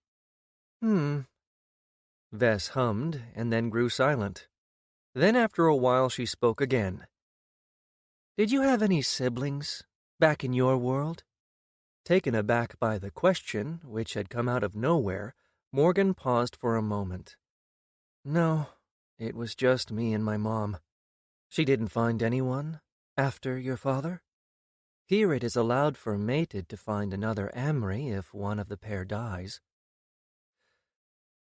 Vess hummed and then grew silent. Then after a while she spoke again. Did you have any siblings back in your world? Taken aback by the question, which had come out of nowhere, Morgan paused for a moment. No, it was just me and my mom. She didn't find anyone after your father? Here it is allowed for mated to find another Amri if one of the pair dies.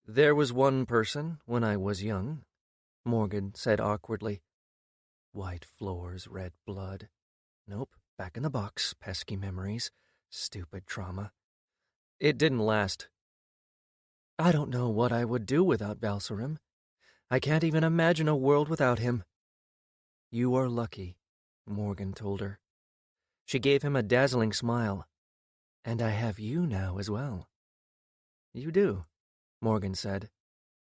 There was one person when I was young, Morgan said awkwardly. White floors, red blood. Nope, back in the box, pesky memories, stupid trauma. It didn't last. I don't know what I would do without Valsarim. I can't even imagine a world without him. You are lucky, Morgan told her. She gave him a dazzling smile. And I have you now as well. You do, Morgan said.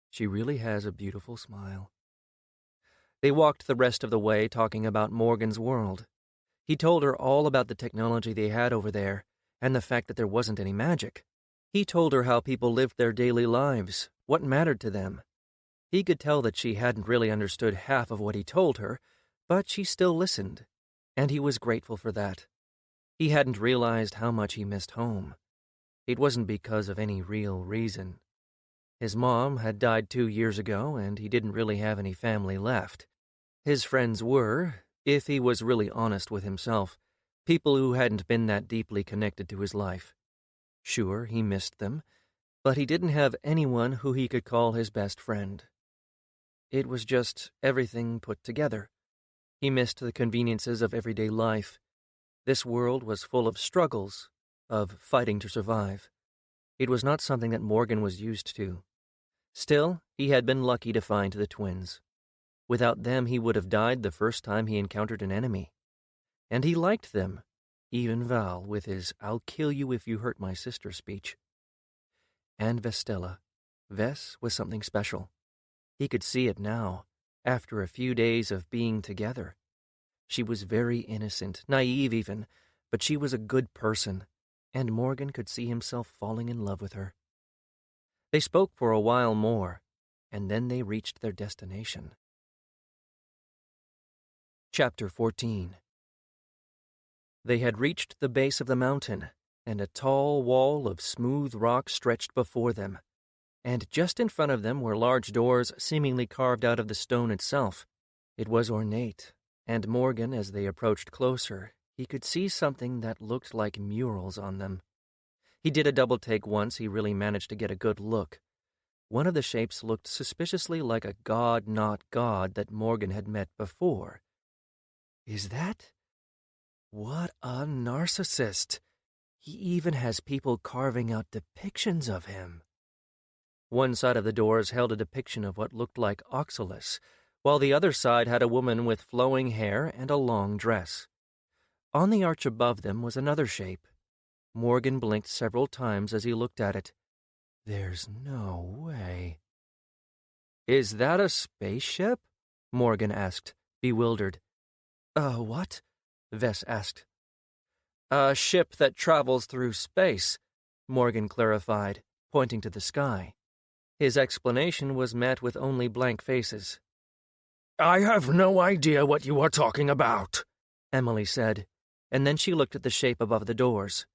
She really has a beautiful smile. They walked the rest of the way talking about Morgan's world. He told her all about the technology they had over there, and the fact that there wasn't any magic. He told her how people lived their daily lives, what mattered to them. He could tell that she hadn't really understood half of what he told her, but she still listened, and he was grateful for that. He hadn't realized how much he missed home. It wasn't because of any real reason. His mom had died 2 years ago, and he didn't really have any family left. His friends were, if he was really honest with himself, people who hadn't been that deeply connected to his life. Sure, he missed them, but he didn't have anyone who he could call his best friend. It was just everything put together. He missed the conveniences of everyday life. This world was full of struggles, of fighting to survive. It was not something that Morgan was used to. Still, he had been lucky to find the twins. Without them, he would have died the first time he encountered an enemy. And he liked them, even Val with his "I'll kill you if you hurt my sister" speech. And Vestella. Ves was something special. He could see it now, after a few days of being together. She was very innocent, naive even, but she was a good person, and Morgan could see himself falling in love with her. They spoke for a while more, and then they reached their destination. Chapter 14. They had reached the base of the mountain, and a tall wall of smooth rock stretched before them, and just in front of them were large doors seemingly carved out of the stone itself. It was ornate, and Morgan, as they approached closer, he could see something that looked like murals on them. He did a double take once. He really managed to get a good look. One of the shapes looked suspiciously like a god-not-god that Morgan had met before. Is that? What a narcissist! He even has people carving out depictions of him. One side of the doors held a depiction of what looked like Oxalis, while the other side had a woman with flowing hair and a long dress. On the arch above them was another shape. Morgan blinked several times as he looked at it. There's no way. Is that a spaceship? Morgan asked, bewildered. What? Ves asked. A ship that travels through space, Morgan clarified, pointing to the sky. His explanation was met with only blank faces. I have no idea what you are talking about, Emily said, and then she looked at the shape above the doors.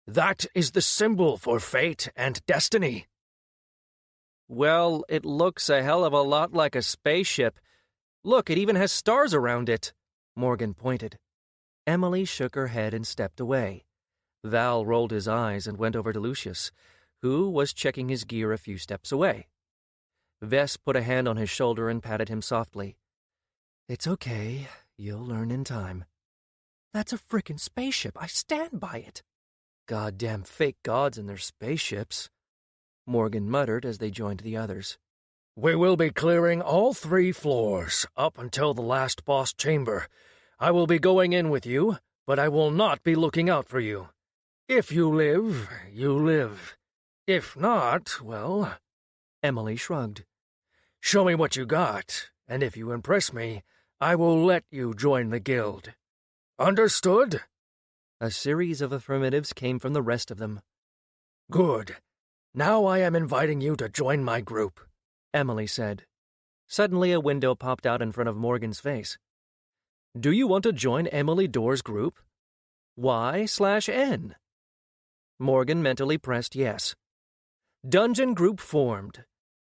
That is the symbol for fate and destiny. Well, it looks a hell of a lot like a spaceship. Look, it even has stars around it, Morgan pointed. Emily shook her head and stepped away. Val rolled his eyes and went over to Lucius, who was checking his gear a few steps away. Ves put a hand on his shoulder and patted him softly. It's okay. You'll learn in time. That's a frickin' spaceship. I stand by it. Goddamn fake gods and their spaceships, Morgan muttered as they joined the others. We will be clearing all 3 floors, up until the last boss chamber. I will be going in with you, but I will not be looking out for you. If you live, you live. If not, well... Emily shrugged. Show me what you got, and if you impress me, I will let you join the guild. Understood? A series of affirmatives came from the rest of them. Good. Now I am inviting you to join my group, Emily said. Suddenly a window popped out in front of Morgan's face. Do you want to join Emily Dorr's group? Y/N. Morgan mentally pressed yes. Dungeon group formed.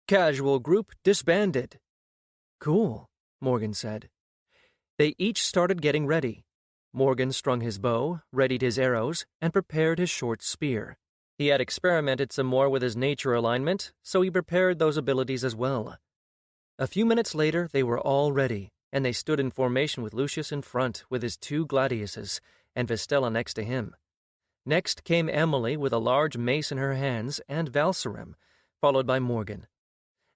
Casual group disbanded. Cool, Morgan said. They each started getting ready. Morgan strung his bow, readied his arrows, and prepared his short spear. He had experimented some more with his nature alignment, so he prepared those abilities as well. A few minutes later, they were all ready, and they stood in formation with Lucius in front with his 2 gladiuses, and Vestella next to him. Next came Emily with a large mace in her hands and Valserim, followed by Morgan.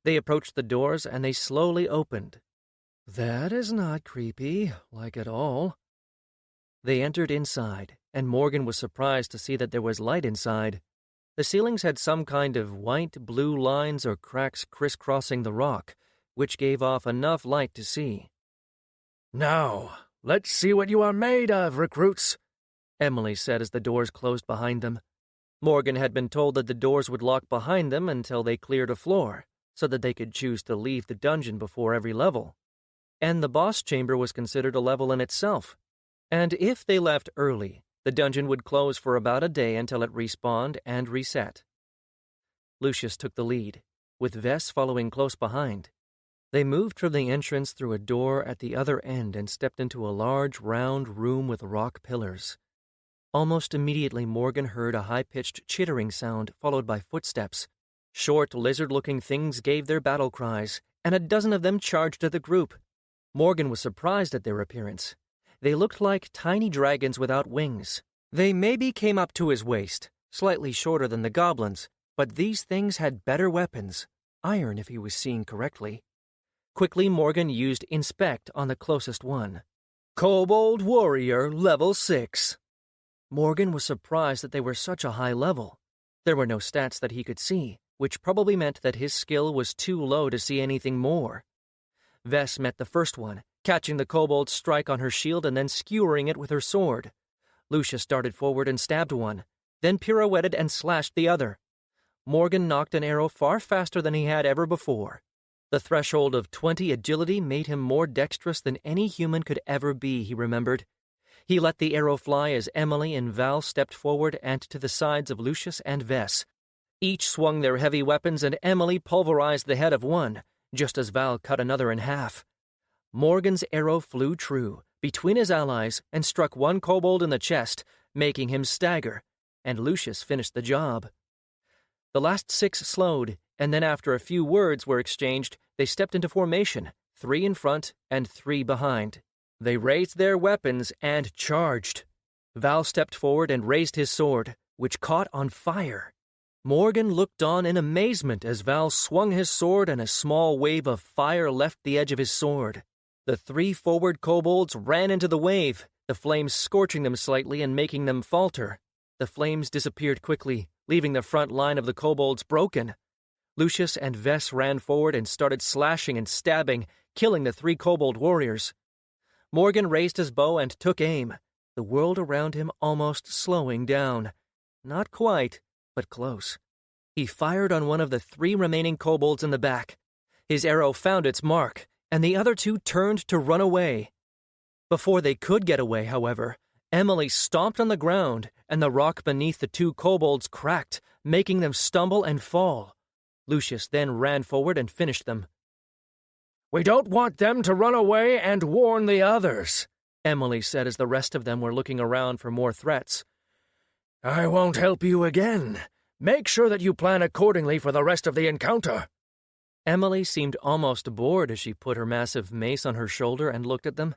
They approached the doors, and they slowly opened. That is not creepy, like at all. They entered inside, and Morgan was surprised to see that there was light inside. The ceilings had some kind of white-blue lines or cracks crisscrossing the rock, which gave off enough light to see. Now, let's see what you are made of, recruits, Emily said as the doors closed behind them. Morgan had been told that the doors would lock behind them until they cleared a floor, so that they could choose to leave the dungeon before every level. And the boss chamber was considered a level in itself. And if they left early, the dungeon would close for about a day until it respawned and reset. Lucius took the lead, with Ves following close behind. They moved from the entrance through a door at the other end and stepped into a large, round room with rock pillars. Almost immediately, Morgan heard a high-pitched chittering sound followed by footsteps. Short, lizard-looking things gave their battle cries, and a dozen of them charged at the group. Morgan was surprised at their appearance. They looked like tiny dragons without wings. They maybe came up to his waist, slightly shorter than the goblins, but these things had better weapons, iron if he was seeing correctly. Quickly, Morgan used Inspect on the closest one. Kobold Warrior, level 6. Morgan was surprised that they were such a high level. There were no stats that he could see, which probably meant that his skill was too low to see anything more. Vess met the first one, catching the kobold's strike on her shield and then skewering it with her sword. Lucius darted forward and stabbed one, then pirouetted and slashed the other. Morgan knocked an arrow far faster than he had ever before. The threshold of 20 agility made him more dexterous than any human could ever be, he remembered. He let the arrow fly as Emily and Val stepped forward and to the sides of Lucius and Vess. Each swung their heavy weapons, and Emily pulverized the head of one, just as Val cut another in half. Morgan's arrow flew true, between his allies, and struck one kobold in the chest, making him stagger, and Lucius finished the job. The last 6 slowed, and then after a few words were exchanged, they stepped into formation, 3 in front and 3 behind. They raised their weapons and charged. Val stepped forward and raised his sword, which caught on fire. Morgan looked on in amazement as Val swung his sword and a small wave of fire left the edge of his sword. The 3 forward kobolds ran into the wave, the flames scorching them slightly and making them falter. The flames disappeared quickly, leaving the front line of the kobolds broken. Lucius and Vess ran forward and started slashing and stabbing, killing the 3 kobold warriors. Morgan raised his bow and took aim, the world around him almost slowing down. Not quite, but close. He fired on one of the 3 remaining kobolds in the back. His arrow found its mark, and the other 2 turned to run away. Before they could get away, however, Emily stomped on the ground, and the rock beneath the 2 kobolds cracked, making them stumble and fall. Lucius then ran forward and finished them. "We don't want them to run away and warn the others," Emily said as the rest of them were looking around for more threats. "I won't help you again. Make sure that you plan accordingly for the rest of the encounter." Emily seemed almost bored as she put her massive mace on her shoulder and looked at them.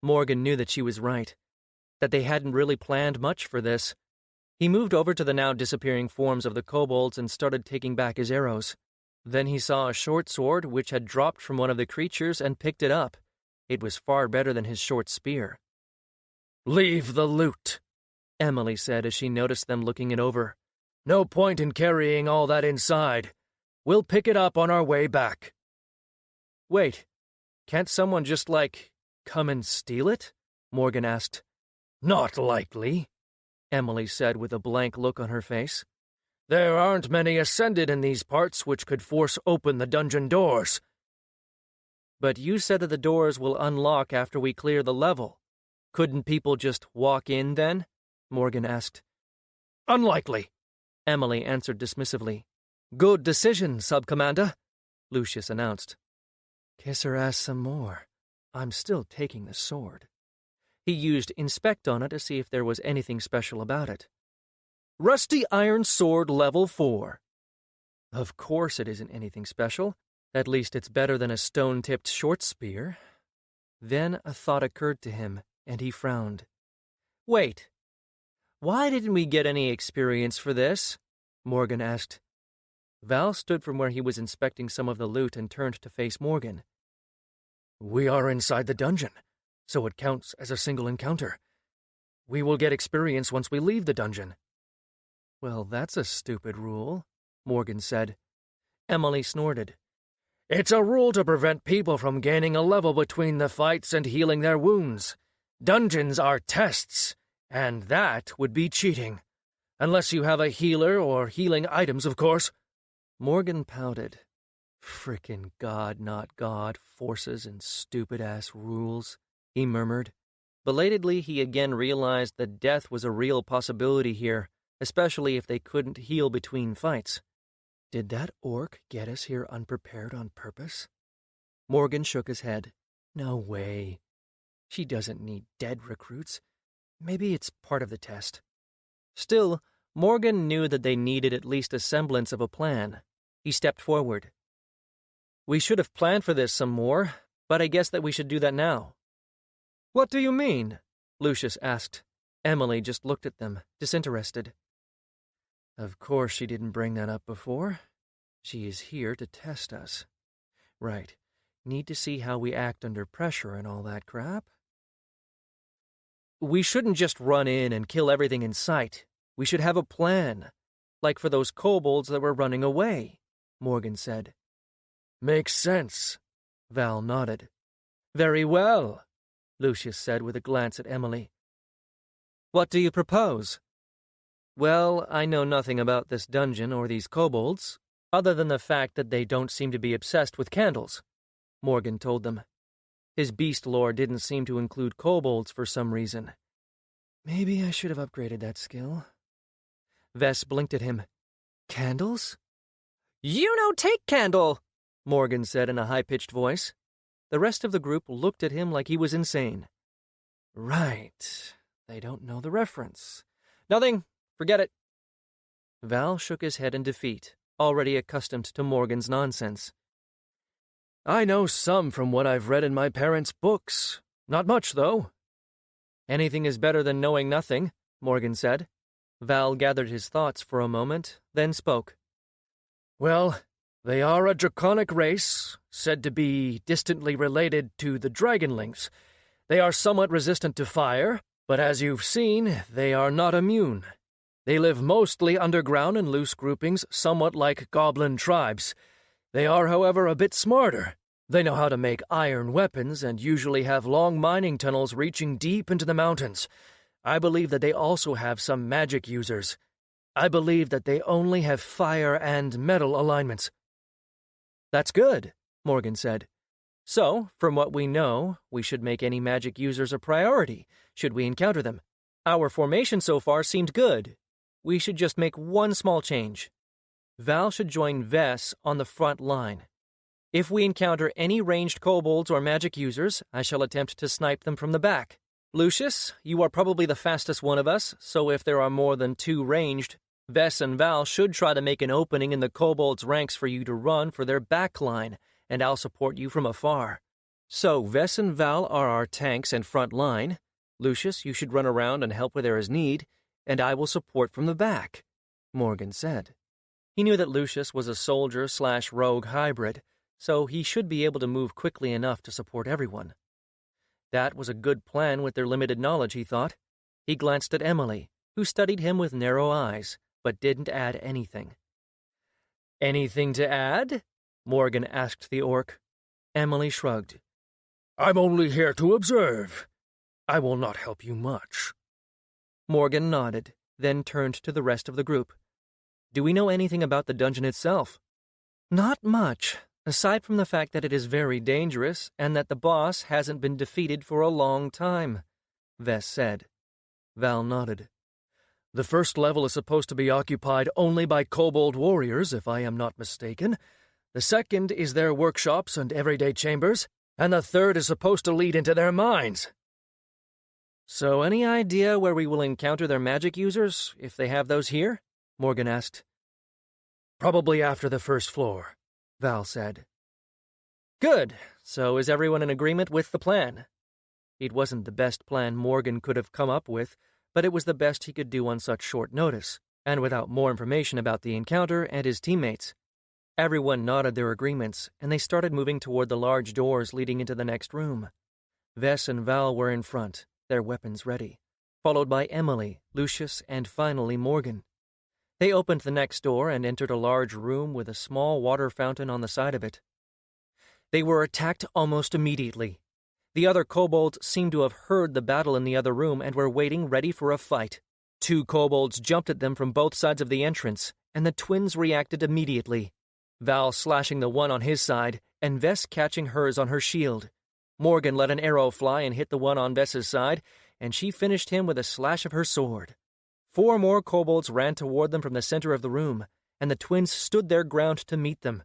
Morgan knew that she was right, that they hadn't really planned much for this. He moved over to the now disappearing forms of the kobolds and started taking back his arrows. Then he saw a short sword which had dropped from one of the creatures and picked it up. It was far better than his short spear. "Leave the loot," Emily said as she noticed them looking it over. "No point in carrying all that inside. We'll pick it up on our way back." "Wait, can't someone just, come and steal it?" Morgan asked. "Not likely," Emily said with a blank look on her face. "There aren't many ascended in these parts which could force open the dungeon doors." "But you said that the doors will unlock after we clear the level. Couldn't people just walk in then?" Morgan asked. "Unlikely," Emily answered dismissively. "Good decision, Sub-Commander," Lucius announced. "Kiss her ass some more. I'm still taking the sword." He used Inspect on it to see if there was anything special about it. "Rusty iron sword level 4. Of course it isn't anything special. At least it's better than a stone-tipped short spear. Then a thought occurred to him, and he frowned. "Wait. Why didn't we get any experience for this?" Morgan asked. Val stood from where he was inspecting some of the loot and turned to face Morgan. "We are inside the dungeon, so it counts as a single encounter. We will get experience once we leave the dungeon." "Well, that's a stupid rule," Morgan said. Emily snorted. "It's a rule to prevent people from gaining a level between the fights and healing their wounds. Dungeons are tests, and that would be cheating. Unless you have a healer or healing items, of course." Morgan pouted. "Frickin' God, not God, forces and stupid-ass rules," he murmured. Belatedly, he again realized that death was a real possibility here, especially if they couldn't heal between fights. Did that orc get us here unprepared on purpose? Morgan shook his head. No way. She doesn't need dead recruits. Maybe it's part of the test. Still, Morgan knew that they needed at least a semblance of a plan. He stepped forward. We should have planned for this some more, but I guess that we should do that now. What do you mean? Lucius asked. Emily just looked at them, disinterested. Of course she didn't bring that up before. She is here to test us. Right. Need to see how we act under pressure and all that crap. We shouldn't just run in and kill everything in sight. We should have a plan. Like for those kobolds that were running away, Morgan said. Makes sense. Val nodded. Very well, Lucius said with a glance at Emily. What do you propose? Well, I know nothing about this dungeon or these kobolds, other than the fact that they don't seem to be obsessed with candles, Morgan told them. His beast lore didn't seem to include kobolds for some reason. Maybe I should have upgraded that skill. Vess blinked at him. Candles? You no take candle, Morgan said in a high-pitched voice. The rest of the group looked at him like he was insane. Right. They don't know the reference. Nothing. Forget it. Val shook his head in defeat, already accustomed to Morgan's nonsense. I know some from what I've read in my parents' books. Not much, though. Anything is better than knowing nothing, Morgan said. Val gathered his thoughts for a moment, then spoke. Well, they are a draconic race, said to be distantly related to the dragonlings. They are somewhat resistant to fire, but as you've seen, they are not immune. They live mostly underground in loose groupings, somewhat like goblin tribes. They are, however, a bit smarter. They know how to make iron weapons and usually have long mining tunnels reaching deep into the mountains. I believe that they also have some magic users. I believe that they only have fire and metal alignments. That's good, Morgan said. So, from what we know, we should make any magic users a priority, should we encounter them. Our formation so far seemed good. We should just make one small change. Val should join Vess on the front line. If we encounter any ranged kobolds or magic users, I shall attempt to snipe them from the back. Lucius, you are probably the fastest one of us, so if there are more than 2 ranged, Vess and Val should try to make an opening in the kobolds' ranks for you to run for their back line, and I'll support you from afar. So Vess and Val are our tanks and front line. Lucius, you should run around and help where there is need, and I will support from the back, Morgan said. He knew that Lucius was a soldier/rogue hybrid, so he should be able to move quickly enough to support everyone. That was a good plan with their limited knowledge, he thought. He glanced at Emily, who studied him with narrow eyes, but didn't add anything. Anything to add? Morgan asked the orc. Emily shrugged. I'm only here to observe. I will not help you much. Morgan nodded, then turned to the rest of the group. Do we know anything about the dungeon itself? Not much, aside from the fact that it is very dangerous and that the boss hasn't been defeated for a long time, Vess said. Val nodded. The first level is supposed to be occupied only by kobold warriors, if I am not mistaken. The second is their workshops and everyday chambers, and the third is supposed to lead into their mines. So any idea where we will encounter their magic users, if they have those here? Morgan asked. Probably after the first floor, Val said. Good. So is everyone in agreement with the plan? It wasn't the best plan Morgan could have come up with, but it was the best he could do on such short notice, and without more information about the encounter and his teammates. Everyone nodded their agreements, and they started moving toward the large doors leading into the next room. Vess and Val were in front, their weapons ready, followed by Emily, Lucius, and finally Morgan. They opened the next door and entered a large room with a small water fountain on the side of it. They were attacked almost immediately. The other kobolds seemed to have heard the battle in the other room and were waiting ready for a fight. 2 kobolds jumped at them from both sides of the entrance, and the twins reacted immediately. Val slashing the one on his side, and Vess catching hers on her shield. Morgan let an arrow fly and hit the one on Vess's side, and she finished him with a slash of her sword. 4 more kobolds ran toward them from the center of the room, and the twins stood their ground to meet them.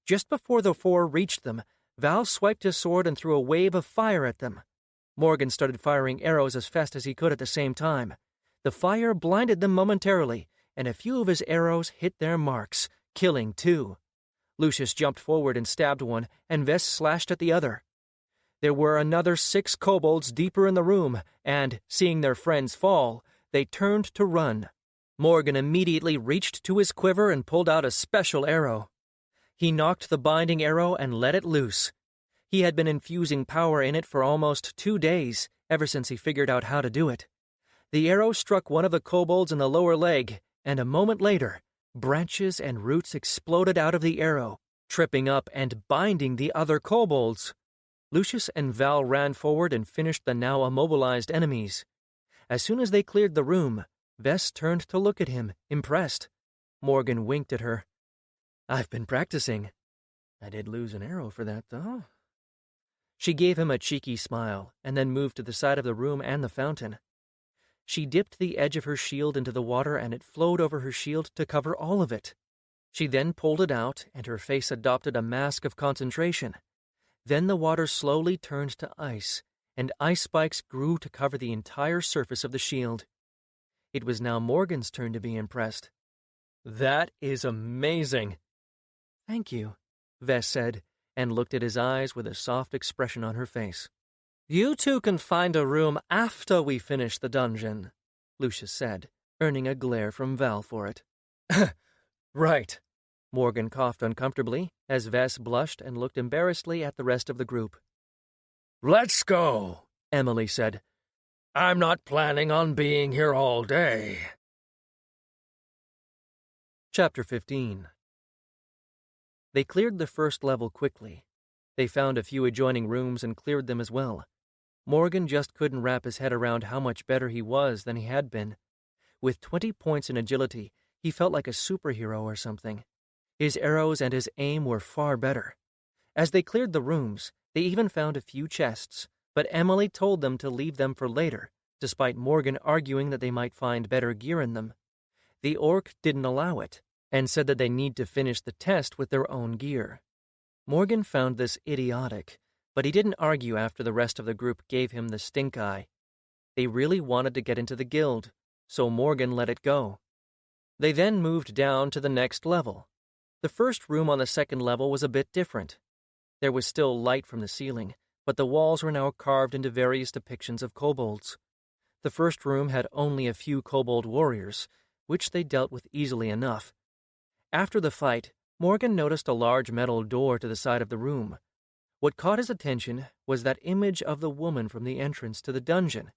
Just before the 4 reached them, Val swiped his sword and threw a wave of fire at them. Morgan started firing arrows as fast as he could at the same time. The fire blinded them momentarily, and a few of his arrows hit their marks, killing 2. Lucius jumped forward and stabbed one, and Vess slashed at the other. There were another 6 kobolds deeper in the room, and, seeing their friends fall, they turned to run. Morgan immediately reached to his quiver and pulled out a special arrow. He knocked the binding arrow and let it loose. He had been infusing power in it for almost 2 days, ever since he figured out how to do it. The arrow struck one of the kobolds in the lower leg, and a moment later, branches and roots exploded out of the arrow, tripping up and binding the other kobolds. Lucius and Val ran forward and finished the now immobilized enemies. As soon as they cleared the room, Vess turned to look at him, impressed. Morgan winked at her. "I've been practicing. I did lose an arrow for that, though." She gave him a cheeky smile, and then moved to the side of the room and the fountain. She dipped the edge of her shield into the water, and it flowed over her shield to cover all of it. She then pulled it out, and her face adopted a mask of concentration. Then the water slowly turned to ice, and ice spikes grew to cover the entire surface of the shield. It was now Morgan's turn to be impressed. "That is amazing." "Thank you," Vess said, and looked at his eyes with a soft expression on her face. "You two can find a room after we finish the dungeon," Lucius said, earning a glare from Val for it. Right. Morgan coughed uncomfortably, as Vess blushed and looked embarrassedly at the rest of the group. "Let's go," Emily said. "I'm not planning on being here all day." Chapter 15. They cleared the first level quickly. They found a few adjoining rooms and cleared them as well. Morgan just couldn't wrap his head around how much better he was than he had been. With 20 points in agility, he felt like a superhero or something. His arrows and his aim were far better. As they cleared the rooms, they even found a few chests, but Emily told them to leave them for later, despite Morgan arguing that they might find better gear in them. The orc didn't allow it, and said that they need to finish the test with their own gear. Morgan found this idiotic, but he didn't argue after the rest of the group gave him the stink eye. They really wanted to get into the guild, so Morgan let it go. They then moved down to the next level. The first room on the second level was a bit different. There was still light from the ceiling, but the walls were now carved into various depictions of kobolds. The first room had only a few kobold warriors, which they dealt with easily enough. After the fight, Morgan noticed a large metal door to the side of the room. What caught his attention was that image of the woman from the entrance to the dungeon.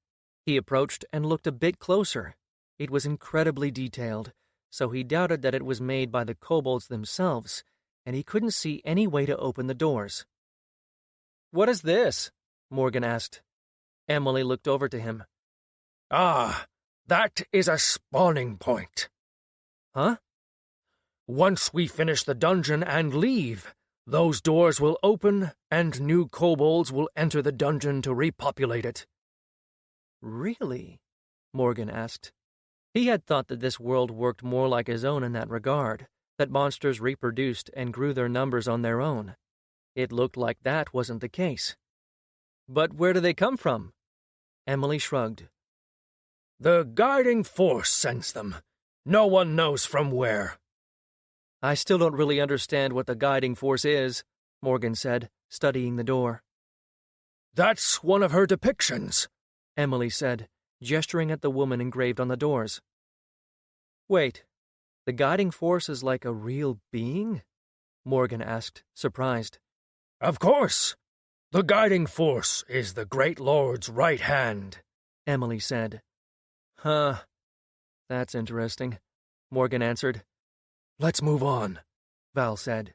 He approached and looked a bit closer. It was incredibly detailed, so he doubted that it was made by the kobolds themselves, and he couldn't see any way to open the doors. "What is this?" Morgan asked. Emily looked over to him. "Ah, that is a spawning point." "Huh?" "Once we finish the dungeon and leave, those doors will open and new kobolds will enter the dungeon to repopulate it." "Really?" Morgan asked. He had thought that this world worked more like his own in that regard, that monsters reproduced and grew their numbers on their own. It looked like that wasn't the case. "But where do they come from?" Emily shrugged. "The guiding force sends them. No one knows from where." "I still don't really understand what the guiding force is," Morgan said, studying the door. "That's one of her depictions," Emily said, gesturing at the woman engraved on the doors. "Wait, the guiding force is like a real being?" Morgan asked, surprised. "Of course. The guiding force is the Great Lord's right hand," Emily said. "Huh. That's interesting," Morgan answered. "Let's move on," Val said.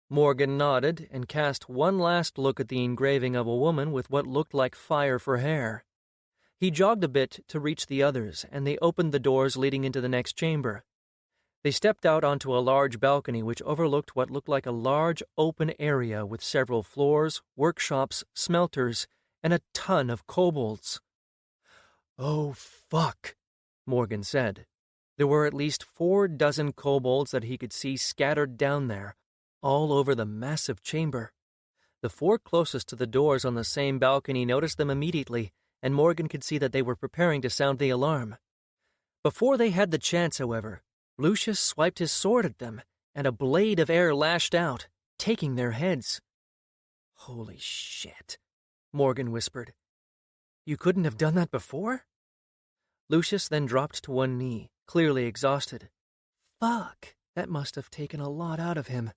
Morgan nodded and cast one last look at the engraving of a woman with what looked like fire for hair. He jogged a bit to reach the others, and they opened the doors leading into the next chamber. They stepped out onto a large balcony which overlooked what looked like a large open area with several floors, workshops, smelters, and a ton of kobolds. "Oh, fuck," Morgan said. There were at least 4 dozen kobolds that he could see scattered down there, all over the massive chamber. The 4 closest to the doors on the same balcony noticed them immediately, and Morgan could see that they were preparing to sound the alarm. Before they had the chance, however, Lucius swiped his sword at them, and a blade of air lashed out, taking their heads. "Holy shit," Morgan whispered. "You couldn't have done that before?" Lucius then dropped to one knee, clearly exhausted. Fuck, that must have taken a lot out of him.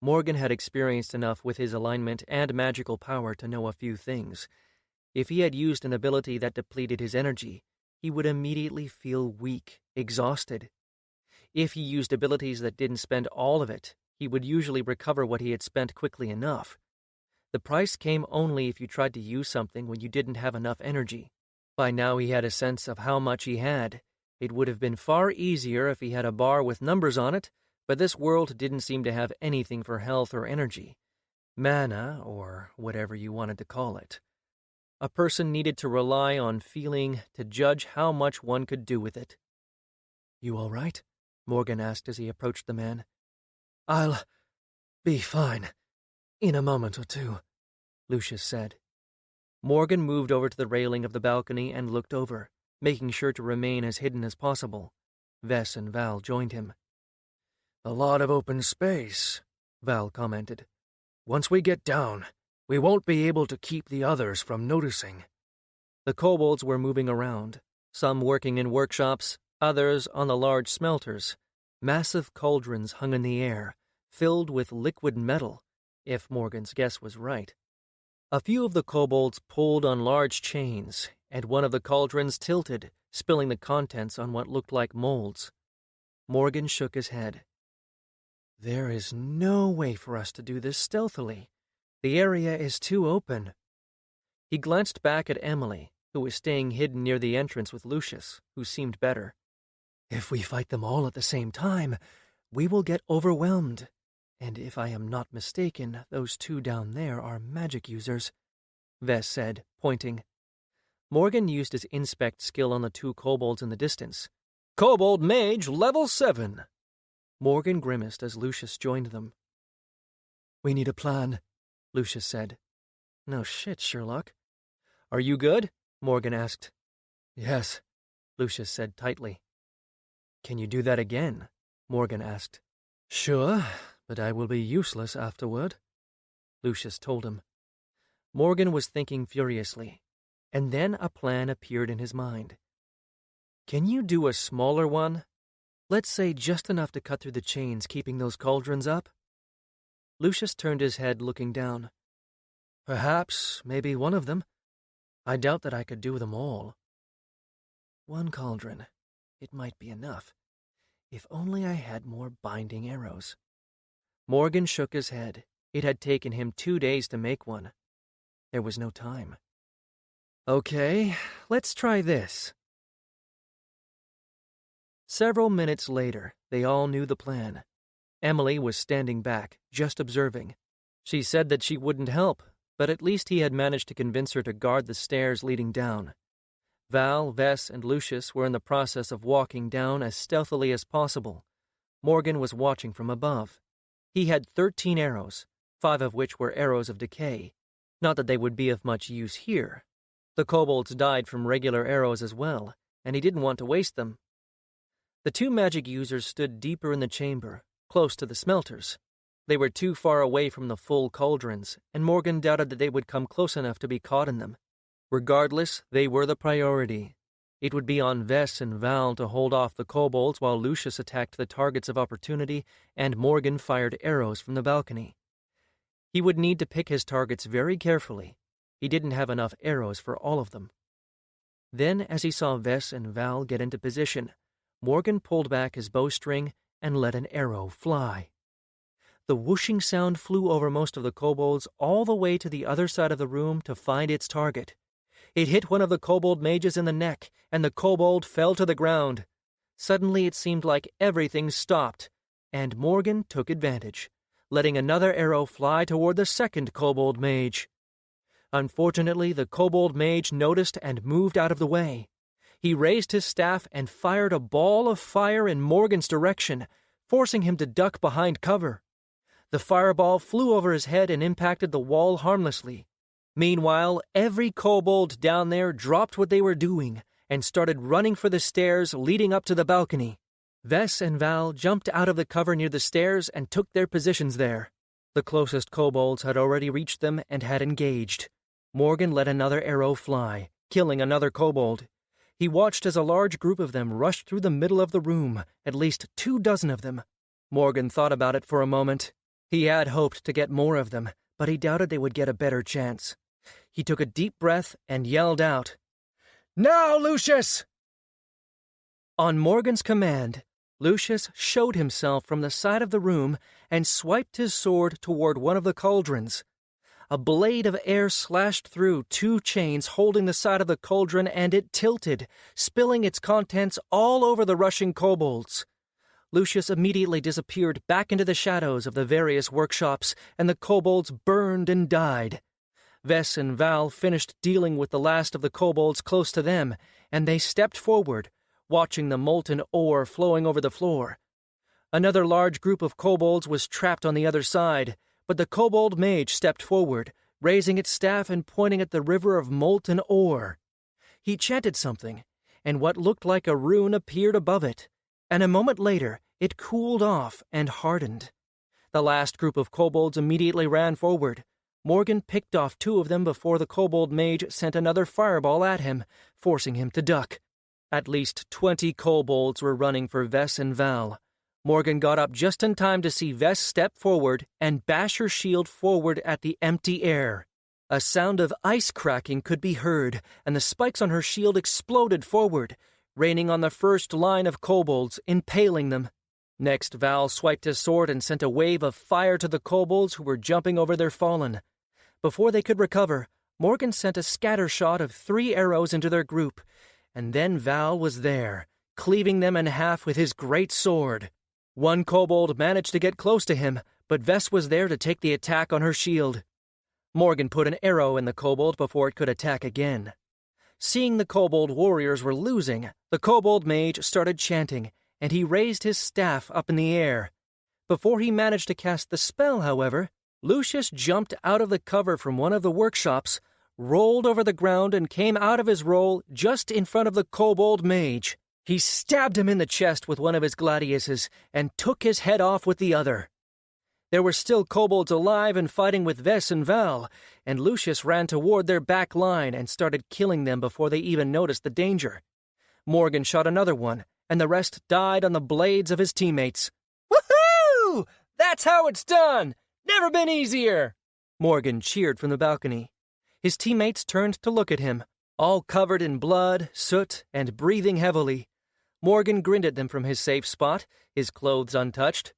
Morgan had experienced enough with his alignment and magical power to know a few things. If he had used an ability that depleted his energy, he would immediately feel weak, exhausted. If he used abilities that didn't spend all of it, he would usually recover what he had spent quickly enough. The price came only if you tried to use something when you didn't have enough energy. By now he had a sense of how much he had. It would have been far easier if he had a bar with numbers on it, but this world didn't seem to have anything for health or energy. Mana, or whatever you wanted to call it. A person needed to rely on feeling to judge how much one could do with it. "You all right?" Morgan asked as he approached the man. "I'll be fine in a moment or two," Lucius said. Morgan moved over to the railing of the balcony and looked over, making sure to remain as hidden as possible. Vess and Val joined him. "A lot of open space," Val commented. "Once we get down, we won't be able to keep the others from noticing." The kobolds were moving around, some working in workshops, others on the large smelters. Massive cauldrons hung in the air, filled with liquid metal, if Morgan's guess was right. A few of the kobolds pulled on large chains, and one of the cauldrons tilted, spilling the contents on what looked like molds. Morgan shook his head. "There is no way for us to do this stealthily. The area is too open." He glanced back at Emily, who was staying hidden near the entrance with Lucius, who seemed better. "If we fight them all at the same time, we will get overwhelmed. And if I am not mistaken, those two down there are magic users," Vess said, pointing. Morgan used his inspect skill on the two kobolds in the distance. "Kobold Mage, level 7. Morgan grimaced as Lucius joined them. "We need a plan," Lucius said. "No shit, Sherlock." "Are you good?" Morgan asked. "Yes," Lucius said tightly. "Can you do that again?" Morgan asked. "Sure, but I will be useless afterward," Lucius told him. Morgan was thinking furiously, and then a plan appeared in his mind. "Can you do a smaller one? Let's say just enough to cut through the chains keeping those cauldrons up?" Lucius turned his head, looking down. "Perhaps, maybe one of them. I doubt that I could do them all." "One cauldron. It might be enough. If only I had more binding arrows." Morgan shook his head. It had taken him 2 days to make one. There was no time. "Okay, let's try this." Several minutes later, they all knew the plan. Emily was standing back, just observing. She said that she wouldn't help, but at least he had managed to convince her to guard the stairs leading down. Val, Vess, and Lucius were in the process of walking down as stealthily as possible. Morgan was watching from above. He had 13 arrows, 5 of which were arrows of decay. Not that they would be of much use here. The kobolds died from regular arrows as well, and he didn't want to waste them. The two magic users stood deeper in the chamber, close to the smelters. They were too far away from the full cauldrons, and Morgan doubted that they would come close enough to be caught in them. Regardless, they were the priority. It would be on Vess and Val to hold off the kobolds while Lucius attacked the targets of opportunity and Morgan fired arrows from the balcony. He would need to pick his targets very carefully. He didn't have enough arrows for all of them. Then, as he saw Vess and Val get into position, Morgan pulled back his bowstring and let an arrow fly. The whooshing sound flew over most of the kobolds all the way to the other side of the room to find its target. It hit one of the kobold mages in the neck, and the kobold fell to the ground. Suddenly it seemed like everything stopped, and Morgan took advantage, letting another arrow fly toward the second kobold mage. Unfortunately, the kobold mage noticed and moved out of the way. He raised his staff and fired a ball of fire in Morgan's direction, forcing him to duck behind cover. The fireball flew over his head and impacted the wall harmlessly. Meanwhile, every kobold down there dropped what they were doing and started running for the stairs leading up to the balcony. Vess and Val jumped out of the cover near the stairs and took their positions there. The closest kobolds had already reached them and had engaged. Morgan let another arrow fly, killing another kobold. He watched as a large group of them rushed through the middle of the room, at least 24 of them. Morgan thought about it for a moment. He had hoped to get more of them, but he doubted they would get a better chance. He took a deep breath and yelled out, "Now, Lucius!" On Morgan's command, Lucius showed himself from the side of the room and swiped his sword toward one of the cauldrons. A blade of air slashed through 2 chains holding the side of the cauldron, and it tilted, spilling its contents all over the rushing kobolds. Lucius immediately disappeared back into the shadows of the various workshops, and the kobolds burned and died. Vess and Val finished dealing with the last of the kobolds close to them, and they stepped forward, watching the molten ore flowing over the floor. Another large group of kobolds was trapped on the other side, but the kobold mage stepped forward, raising its staff and pointing at the river of molten ore. He chanted something, and what looked like a rune appeared above it, and a moment later it cooled off and hardened. The last group of kobolds immediately ran forward. Morgan picked off 2 of them before the kobold mage sent another fireball at him, forcing him to duck. At least 20 kobolds were running for Vess and Val. Morgan got up just in time to see Vess step forward and bash her shield forward at the empty air. A sound of ice cracking could be heard, and the spikes on her shield exploded forward, raining on the first line of kobolds, impaling them. Next, Val swiped his sword and sent a wave of fire to the kobolds who were jumping over their fallen. Before they could recover, Morgan sent a scatter shot of 3 arrows into their group, and then Val was there, cleaving them in half with his great sword. One kobold managed to get close to him, but Vess was there to take the attack on her shield. Morgan put an arrow in the kobold before it could attack again. Seeing the kobold warriors were losing, the kobold mage started chanting, and he raised his staff up in the air. Before he managed to cast the spell, however, Lucius jumped out of the cover from one of the workshops, rolled over the ground, and came out of his roll just in front of the kobold mage. He stabbed him in the chest with one of his gladiuses and took his head off with the other. There were still kobolds alive and fighting with Vess and Val, and Lucius ran toward their back line and started killing them before they even noticed the danger. Morgan shot another one, and the rest died on the blades of his teammates. "Woohoo! That's how it's done! Never been easier!" Morgan cheered from the balcony. His teammates turned to look at him, all covered in blood, soot, and breathing heavily. Morgan grinned at them from his safe spot, his clothes untouched.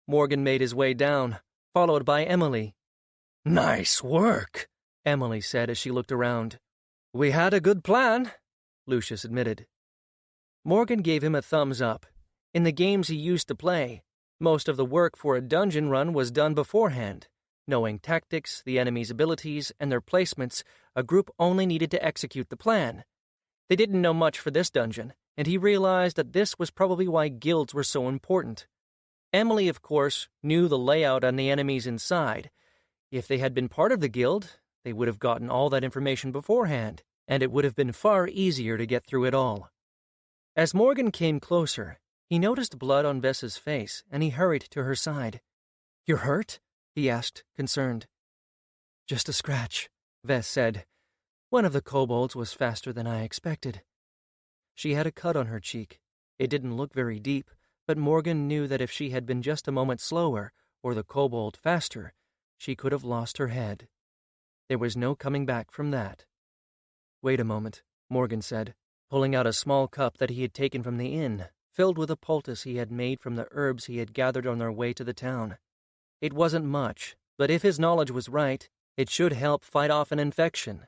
Morgan made his way down, followed by Emily. "Nice work," Emily said as she looked around. "We had a good plan," Lucius admitted. Morgan gave him a thumbs up. In the games he used to play, most of the work for a dungeon run was done beforehand. Knowing tactics, the enemy's abilities, and their placements, a group only needed to execute the plan. They didn't know much for this dungeon, and he realized that this was probably why guilds were so important. Emily, of course, knew the layout on the enemies inside. If they had been part of the guild, they would have gotten all that information beforehand, and it would have been far easier to get through it all. As Morgan came closer, he noticed blood on Vess's face, and he hurried to her side. "You're hurt?" he asked, concerned. "Just a scratch," Vess said. "One of the kobolds was faster than I expected." She had a cut on her cheek. It didn't look very deep, but Morgan knew that if she had been just a moment slower, or the kobold faster, she could have lost her head. There was no coming back from that. "Wait a moment," Morgan said, pulling out a small cup that he had taken from the inn, filled with a poultice he had made from the herbs he had gathered on their way to the town. It wasn't much, but if his knowledge was right, it should help fight off an infection.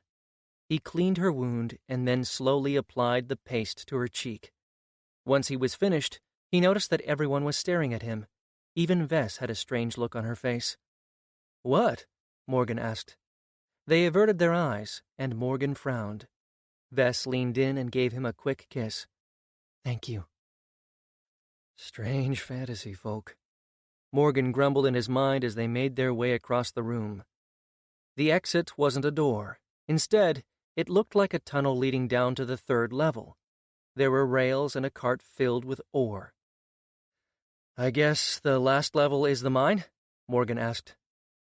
He cleaned her wound and then slowly applied the paste to her cheek. Once he was finished, he noticed that everyone was staring at him. Even Vess had a strange look on her face. "What?" Morgan asked. They averted their eyes, and Morgan frowned. Vess leaned in and gave him a quick kiss. "Thank you." Strange fantasy folk. Morgan grumbled in his mind as they made their way across the room. The exit wasn't a door. Instead, it looked like a tunnel leading down to the 3rd level. There were rails and a cart filled with ore. I guess the last level is the mine? Morgan asked.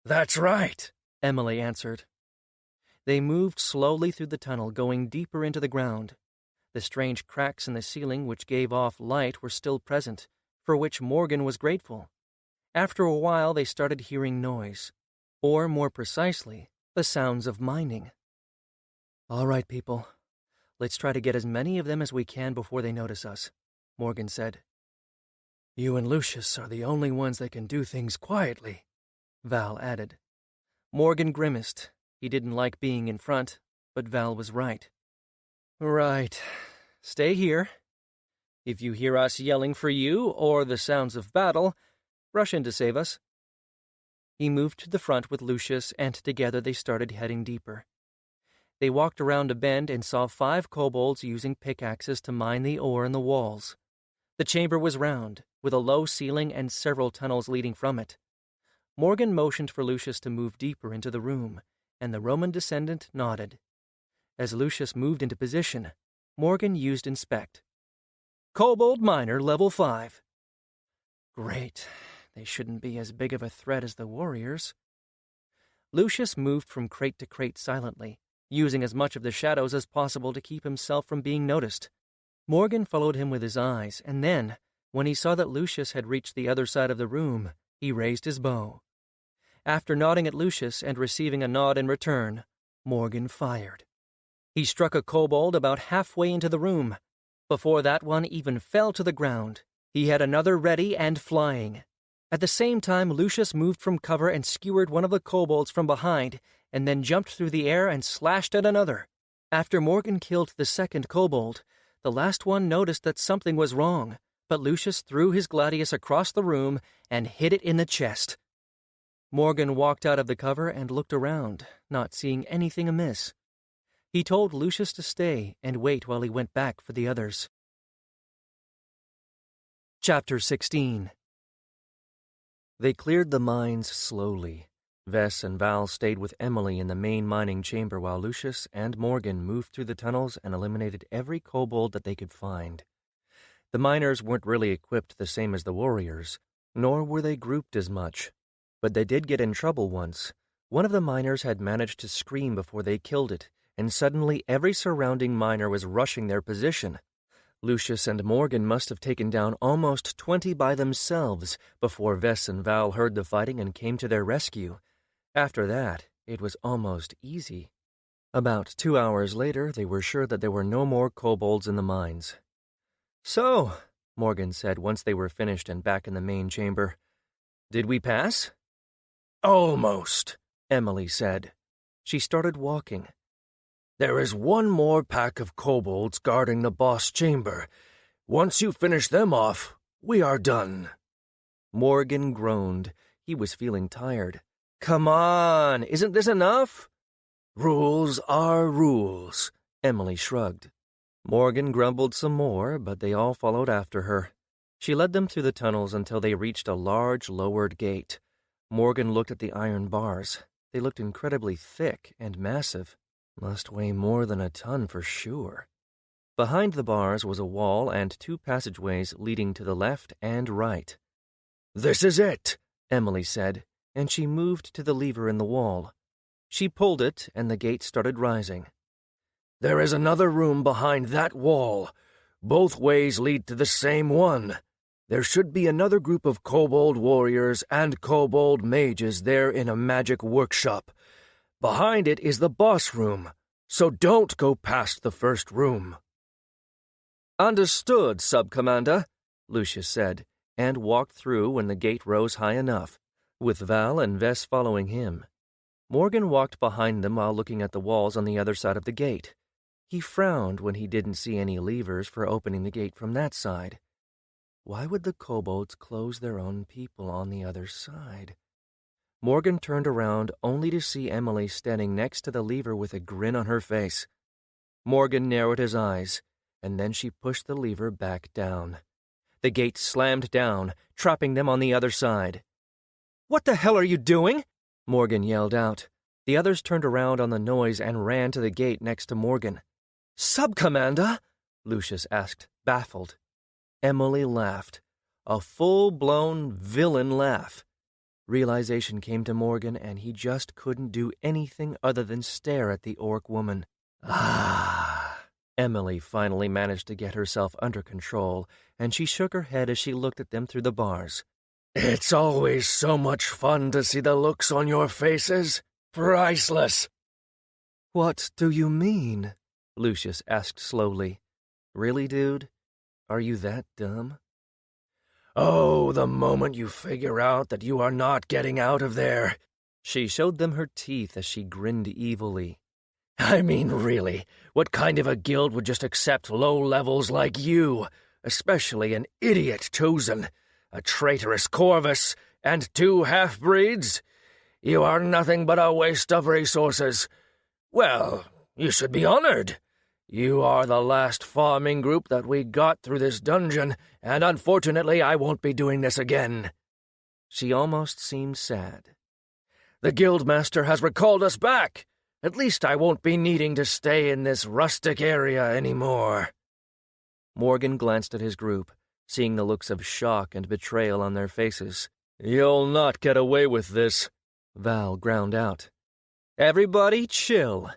That's right, Emily answered. They moved slowly through the tunnel, going deeper into the ground. The strange cracks in the ceiling which gave off light were still present, for which Morgan was grateful. After a while they started hearing noise, or more precisely, the sounds of mining. All right, people. Let's try to get as many of them as we can before they notice us, Morgan said. You and Lucius are the only ones that can do things quietly, Val added. Morgan grimaced. He didn't like being in front, but Val was right. Right. Stay here. If you hear us yelling for you or the sounds of battle, rush in to save us. He moved to the front with Lucius, and together they started heading deeper. They walked around a bend and saw 5 kobolds using pickaxes to mine the ore in the walls. The chamber was round, with a low ceiling and several tunnels leading from it. Morgan motioned for Lucius to move deeper into the room, and the Roman descendant nodded. As Lucius moved into position, Morgan used Inspect. Kobold Miner, level 5. Great. They shouldn't be as big of a threat as the warriors. Lucius moved from crate to crate silently, using as much of the shadows as possible to keep himself from being noticed. Morgan followed him with his eyes, and then, when he saw that Lucius had reached the other side of the room, he raised his bow. After nodding at Lucius and receiving a nod in return, Morgan fired. He struck a kobold about halfway into the room. Before that one even fell to the ground, he had another ready and flying. At the same time, Lucius moved from cover and skewered one of the kobolds from behind, and then jumped through the air and slashed at another. After Morgan killed the second kobold, the last one noticed that something was wrong, but Lucius threw his gladius across the room and hit it in the chest. Morgan walked out of the cover and looked around, not seeing anything amiss. He told Lucius to stay and wait while he went back for the others. Chapter 16. They cleared the mines slowly. Vess and Val stayed with Emily in the main mining chamber while Lucius and Morgan moved through the tunnels and eliminated every kobold that they could find. The miners weren't really equipped the same as the warriors, nor were they grouped as much. But they did get in trouble once. One of the miners had managed to scream before they killed it, and suddenly every surrounding miner was rushing their position. Lucius and Morgan must have taken down almost 20 by themselves before Vess and Val heard the fighting and came to their rescue. After that, it was almost easy. About 2 hours later, they were sure that there were no more kobolds in the mines. So, Morgan said once they were finished and back in the main chamber, did we pass? Almost, Emily said. She started walking. There is one more pack of kobolds guarding the boss chamber. Once you finish them off, we are done. Morgan groaned. He was feeling tired. Come on, isn't this enough? Rules are rules, Emily shrugged. Morgan grumbled some more, but they all followed after her. She led them through the tunnels until they reached a large lowered gate. Morgan looked at the iron bars. They looked incredibly thick and massive. Must weigh more than a ton for sure. Behind the bars was a wall and 2 passageways leading to the left and right. This is it, Emily said, and she moved to the lever in the wall. She pulled it, and the gate started rising. There is another room behind that wall. Both ways lead to the same one. There should be another group of kobold warriors and kobold mages there in a magic workshop. Behind it is the boss room, so don't go past the first room. Understood, Sub-Commander, Lucius said, and walked through when the gate rose high enough, with Val and Vess following him. Morgan walked behind them while looking at the walls on the other side of the gate. He frowned when he didn't see any levers for opening the gate from that side. Why would the kobolds close their own people on the other side? Morgan turned around only to see Emily standing next to the lever with a grin on her face. Morgan narrowed his eyes, and then she pushed the lever back down. The gate slammed down, trapping them on the other side. "What the hell are you doing?" Morgan yelled out. The others turned around on the noise and ran to the gate next to Morgan. "Sub-Commander?" Lucius asked, baffled. Emily laughed. a full-blown villain laugh. Realization came to Morgan, and he just couldn't do anything other than stare at the orc woman. Ah! Emily finally managed to get herself under control, and she shook her head as she looked at them through the bars. It's always so much fun to see the looks on your faces. Priceless. What do you mean? Lucius asked slowly. Really, dude? Are you that dumb? Oh, the moment you figure out that you are not getting out of there. She showed them her teeth as she grinned evilly. I mean, really, what kind of a guild would just accept low levels like you, especially an idiot chosen, a traitorous Corvus, and 2 half-breeds? You are nothing but a waste of resources. Well, you should be honored. You are the last farming group that we got through this dungeon, and unfortunately I won't be doing this again. She almost seemed sad. The guildmaster has recalled us back. At least I won't be needing to stay in this rustic area anymore. Morgan glanced at his group, seeing the looks of shock and betrayal on their faces. You'll not get away with this, Val ground out. Everybody chill.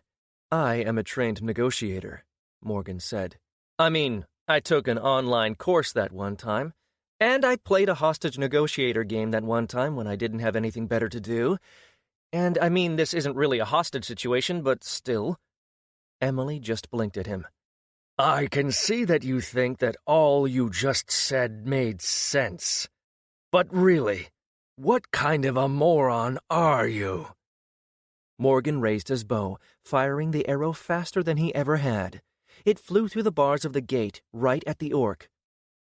I am a trained negotiator, Morgan said. I mean, I took an online course that one time, and I played a hostage negotiator game that one time when I didn't have anything better to do. And I mean, this isn't really a hostage situation, but still. Emily just blinked at him. I can see that you think that all you just said made sense. But really, what kind of a moron are you? Morgan raised his bow, firing the arrow faster than he ever had. It flew through the bars of the gate, right at the orc.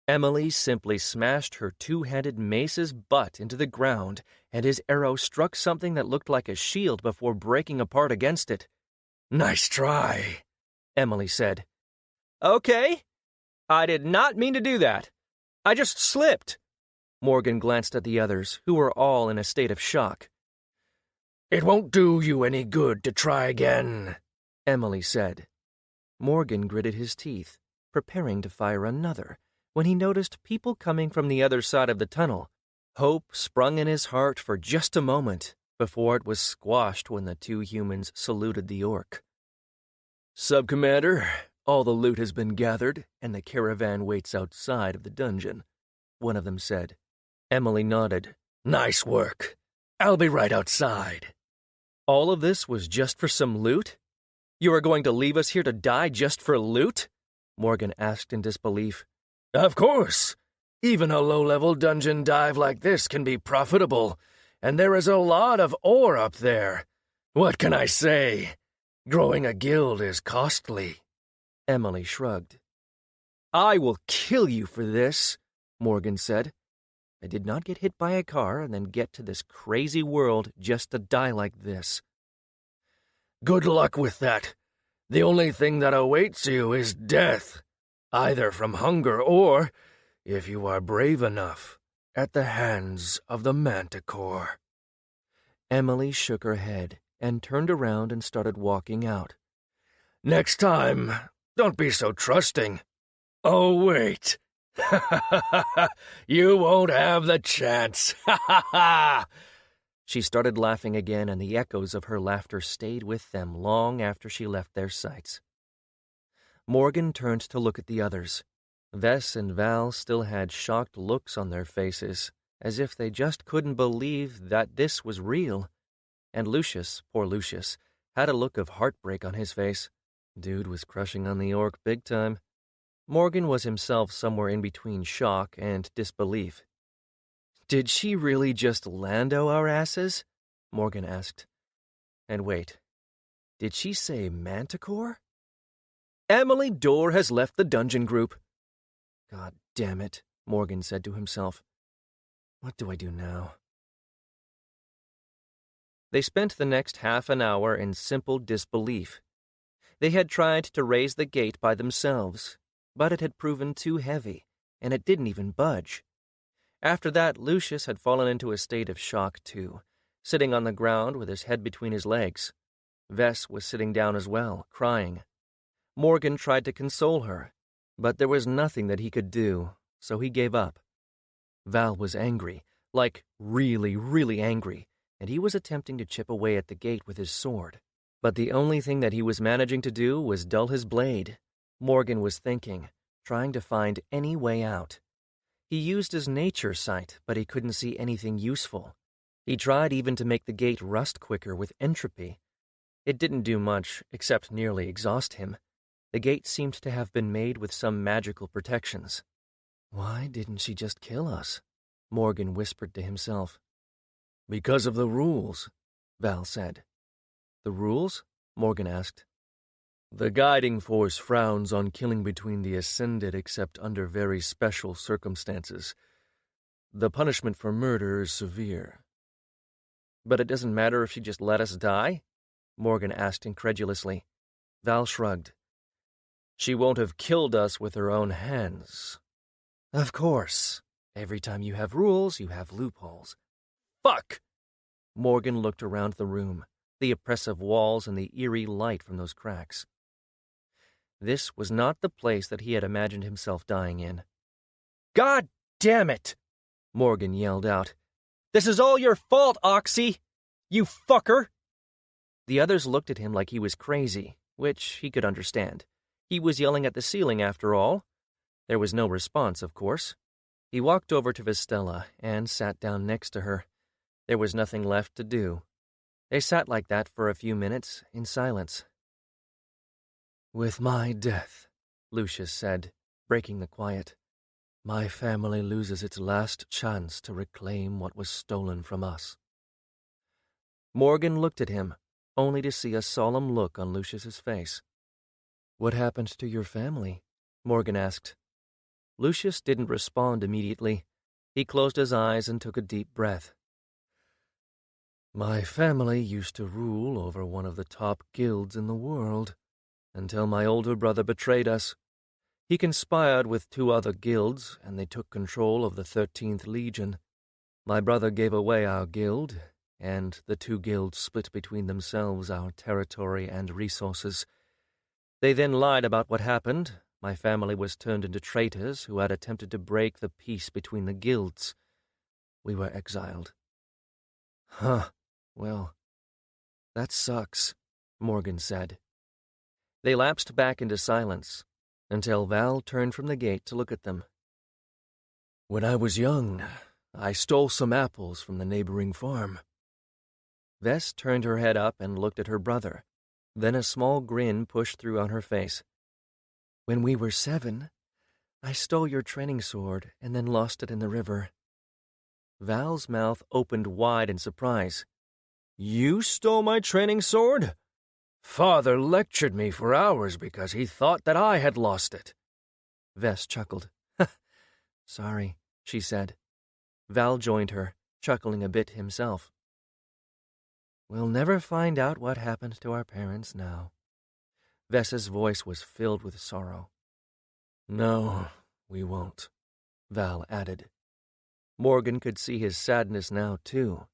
Emily simply smashed her 2-handed mace's butt into the ground, and his arrow struck something that looked like a shield before breaking apart against it. Nice try, Emily said. Okay. I did not mean to do that. I just slipped. Morgan glanced at the others, who were all in a state of shock. It won't do you any good to try again, Emily said. Morgan gritted his teeth, preparing to fire another, when he noticed people coming from the other side of the tunnel. Hope sprung in his heart for just a moment, before it was squashed when the 2 humans saluted the orc. Sub-Commander, all the loot has been gathered, and the caravan waits outside of the dungeon, one of them said. Emily nodded. Nice work. I'll be right outside. All of this was just for some loot? You are going to leave us here to die just for loot? Morgan asked in disbelief. Of course. Even a low-level dungeon dive like this can be profitable, and there is a lot of ore up there. What can I say? Growing a guild is costly. Emily shrugged. I will kill you for this, Morgan said. I did not get hit by a car and then get to this crazy world just to die like this. Good luck with that. The only thing that awaits you is death, either from hunger or, if you are brave enough, at the hands of the Manticore. Emily shook her head and turned around and started walking out. Next time, don't be so trusting. Oh, wait. You won't have the chance. She started laughing again, and the echoes of her laughter stayed with them long after she left their sights. Morgan turned to look at the others. Vess and Val still had shocked looks on their faces, as if they just couldn't believe that this was real. And Lucius, poor Lucius, had a look of heartbreak on his face. Dude was crushing on the orc big time. Morgan was himself somewhere in between shock and disbelief. Did she really just Lando our asses? Morgan asked. And wait, did she say Manticore? Emily Dorr has left the dungeon group. God damn it, Morgan said to himself. What do I do now? They spent the next half an hour in simple disbelief. They had tried to raise the gate by themselves, but it had proven too heavy, and it didn't even budge. After that, Lucius had fallen into a state of shock too, sitting on the ground with his head between his legs. Vess was sitting down as well, crying. Morgan tried to console her, but there was nothing that he could do, so he gave up. Val was angry, like really, really angry, and he was attempting to chip away at the gate with his sword. But the only thing that he was managing to do was dull his blade. Morgan was thinking, trying to find any way out. He used his nature sight, but he couldn't see anything useful. He tried even to make the gate rust quicker with entropy. It didn't do much, except nearly exhaust him. The gate seemed to have been made with some magical protections. "Why didn't she just kill us?" Morgan whispered to himself. "Because of the rules," Val said. "The rules?" Morgan asked. "The guiding force frowns on killing between the Ascended except under very special circumstances. The punishment for murder is severe." "But it doesn't matter if she just let us die?" Morgan asked incredulously. Val shrugged. "She won't have killed us with her own hands." "Of course. Every time you have rules, you have loopholes." "Fuck!" Morgan looked around the room, the oppressive walls and the eerie light from those cracks. This was not the place that he had imagined himself dying in. God damn it! Morgan yelled out. "This is all your fault, Oxy! You fucker!" The others looked at him like he was crazy, which he could understand. He was yelling at the ceiling after all. There was no response, of course. He walked over to Vistella and sat down next to her. There was nothing left to do. They sat like that for a few minutes, in silence. "With my death," Lucius said, breaking the quiet, "my family loses its last chance to reclaim what was stolen from us." Morgan looked at him, only to see a solemn look on Lucius's face. "What happened to your family?" Morgan asked. Lucius didn't respond immediately. He closed his eyes and took a deep breath. "My family used to rule over one of the top guilds in the world, until my older brother betrayed us. He conspired with 2 other guilds, and they took control of the 13th Legion. My brother gave away our guild, and the 2 guilds split between themselves our territory and resources. They then lied about what happened. My family was turned into traitors who had attempted to break the peace between the guilds. We were exiled." "Huh. "Well, that sucks," Morgan said. They lapsed back into silence, until Val turned from the gate to look at them. "When I was young, I stole some apples from the neighboring farm." Vess turned her head up and looked at her brother. Then a small grin pushed through on her face. "When we were 7, I stole your training sword and then lost it in the river." Val's mouth opened wide in surprise. "You stole my training sword? Father lectured me for hours because he thought that I had lost it." Vess chuckled. "Sorry," she said. Val joined her, chuckling a bit himself. "We'll never find out what happened to our parents now." Vess's voice was filled with sorrow. "No, we won't," Val added. Morgan could see his sadness now, too.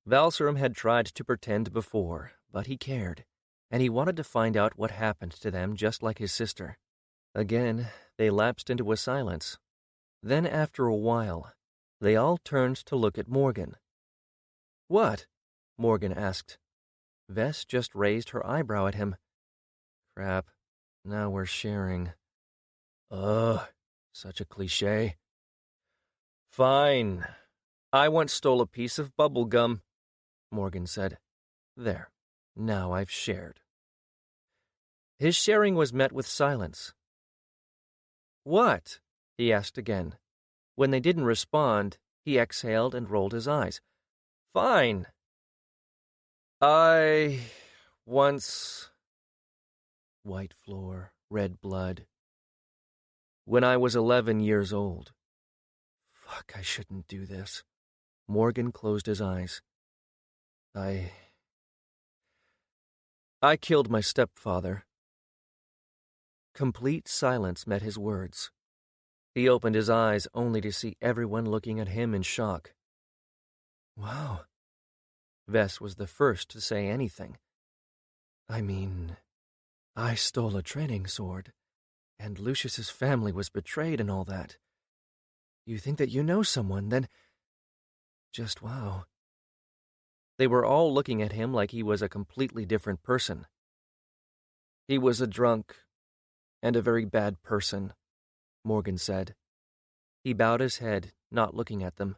Valserum had tried to pretend before, but he cared, and he wanted to find out what happened to them just like his sister. Again, they lapsed into a silence. Then, after a while, they all turned to look at Morgan. "What?" Morgan asked. Vess just raised her eyebrow at him. "Crap, now we're sharing." Such a cliché. "Fine. I once stole a piece of bubble gum," Morgan said. "There, now I've shared." His sharing was met with silence. "What?" he asked again. When they didn't respond, he exhaled and rolled his eyes. "Fine. I once..." White floor, red blood. "When I was 11 years old." Fuck, I shouldn't do this. Morgan closed his eyes. I killed my stepfather." Complete silence met his words. He opened his eyes only to see everyone looking at him in shock. "Wow." Vess was the first to say anything. "I mean, I stole a training sword, and Lucius's family was betrayed and all that. You think that you know someone, then... Just wow. They were all looking at him like he was a completely different person. He was a drunk and a very bad person, Morgan said. He bowed his head, not looking at them.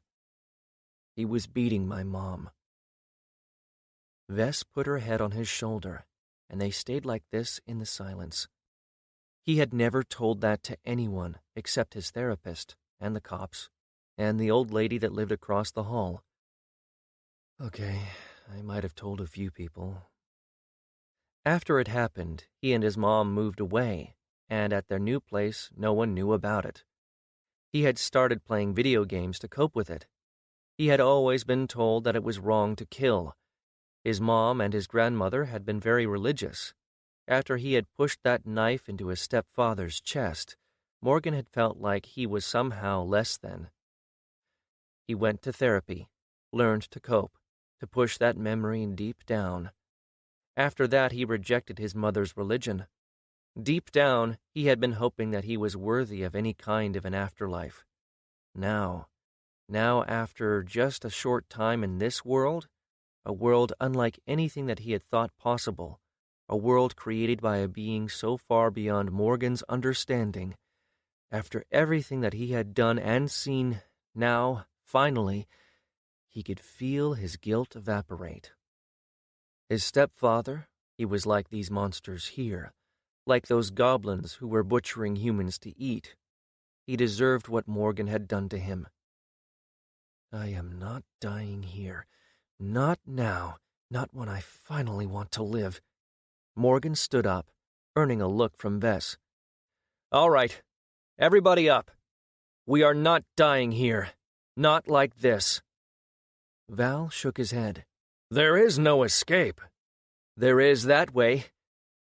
He was beating my mom. Vess put her head on his shoulder, and they stayed like this in the silence. He had never told that to anyone except his therapist and the cops and the old lady that lived across the hall. Okay, I might have told a few people. After it happened, he and his mom moved away, and at their new place, no one knew about it. He had started playing video games to cope with it. He had always been told that it was wrong to kill. His mom and his grandmother had been very religious. After he had pushed that knife into his stepfather's chest, Morgan had felt like he was somehow less than. He went to therapy, learned to cope, to push that memory deep down. After that, he rejected his mother's religion. Deep down, he had been hoping that he was worthy of any kind of an afterlife. Now after just a short time in this world, a world unlike anything that he had thought possible, a world created by a being so far beyond Morgan's understanding, after everything that he had done and seen, now, finally, he could feel his guilt evaporate. His stepfather, he was like these monsters here, like those goblins who were butchering humans to eat. He deserved what Morgan had done to him. I am not dying here. Not now. Not when I finally want to live. Morgan stood up, earning a look from Vess. All right, everybody up. We are not dying here. Not like this. Val shook his head. There is no escape. There is that way.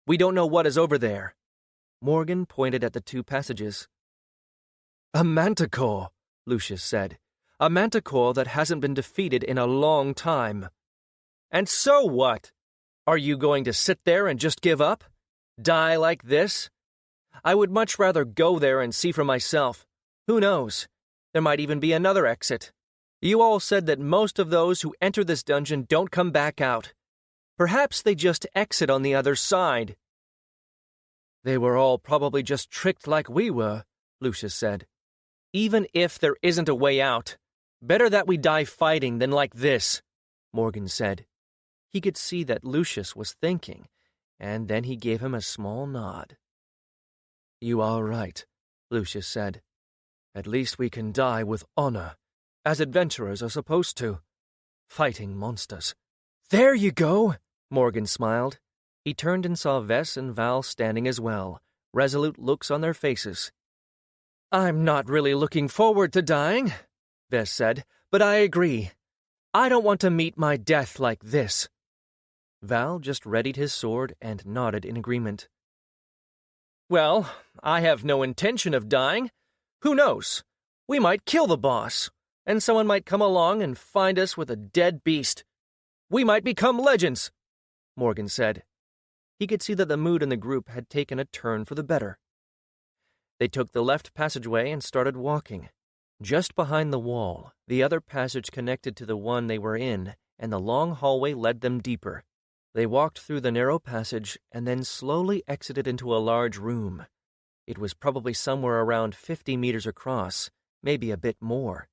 We don't know what is over there. Morgan pointed at the two passages. A manticore, Lucius said. A manticore that hasn't been defeated in a long time. And so what? Are you going to sit there and just give up? Die like this? I would much rather go there and see for myself. Who knows? There might even be another exit. You all said that most of those who enter this dungeon don't come back out. Perhaps they just exit on the other side. They were all probably just tricked like we were, Lucius said. Even if there isn't a way out, better that we die fighting than like this, Morgan said. He could see that Lucius was thinking, and then he gave him a small nod. You are right, Lucius said. At least we can die with honor, as adventurers are supposed to, fighting monsters. There you go, Morgan smiled. He turned and saw Vess and Val standing as well, resolute looks on their faces. I'm not really looking forward to dying, Vess said, but I agree. I don't want to meet my death like this. Val just readied his sword and nodded in agreement. Well, I have no intention of dying. Who knows? We might kill the boss, and someone might come along and find us with a dead beast. We might become legends, Morgan said. He could see that the mood in the group had taken a turn for the better. They took the left passageway and started walking. Just behind the wall, the other passage connected to the one they were in, and the long hallway led them deeper. They walked through the narrow passage and then slowly exited into a large room. It was probably somewhere around 50 meters across, maybe a bit more.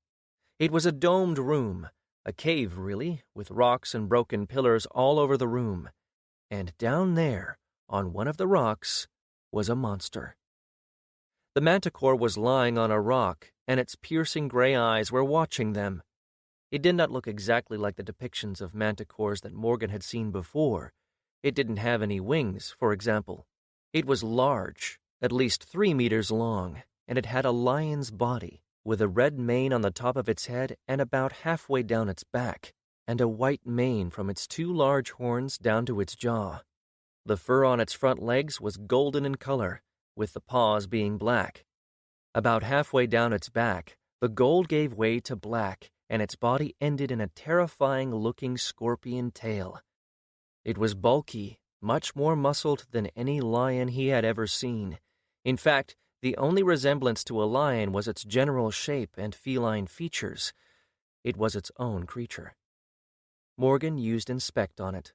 It was a domed room, a cave really, with rocks and broken pillars all over the room. And down there, on one of the rocks, was a monster. The manticore was lying on a rock, and its piercing gray eyes were watching them. It did not look exactly like the depictions of manticores that Morgan had seen before. It didn't have any wings, for example. It was large, at least 3 meters long, and it had a lion's body, with a red mane on the top of its head and about halfway down its back, and a white mane from its 2 large horns down to its jaw. The fur on its front legs was golden in color, with the paws being black. About halfway down its back, the gold gave way to black, and its body ended in a terrifying-looking scorpion tail. It was bulky, much more muscled than any lion he had ever seen. In fact, The only resemblance to a lion was its general shape and feline features. It was its own creature. Morgan used Inspect on it.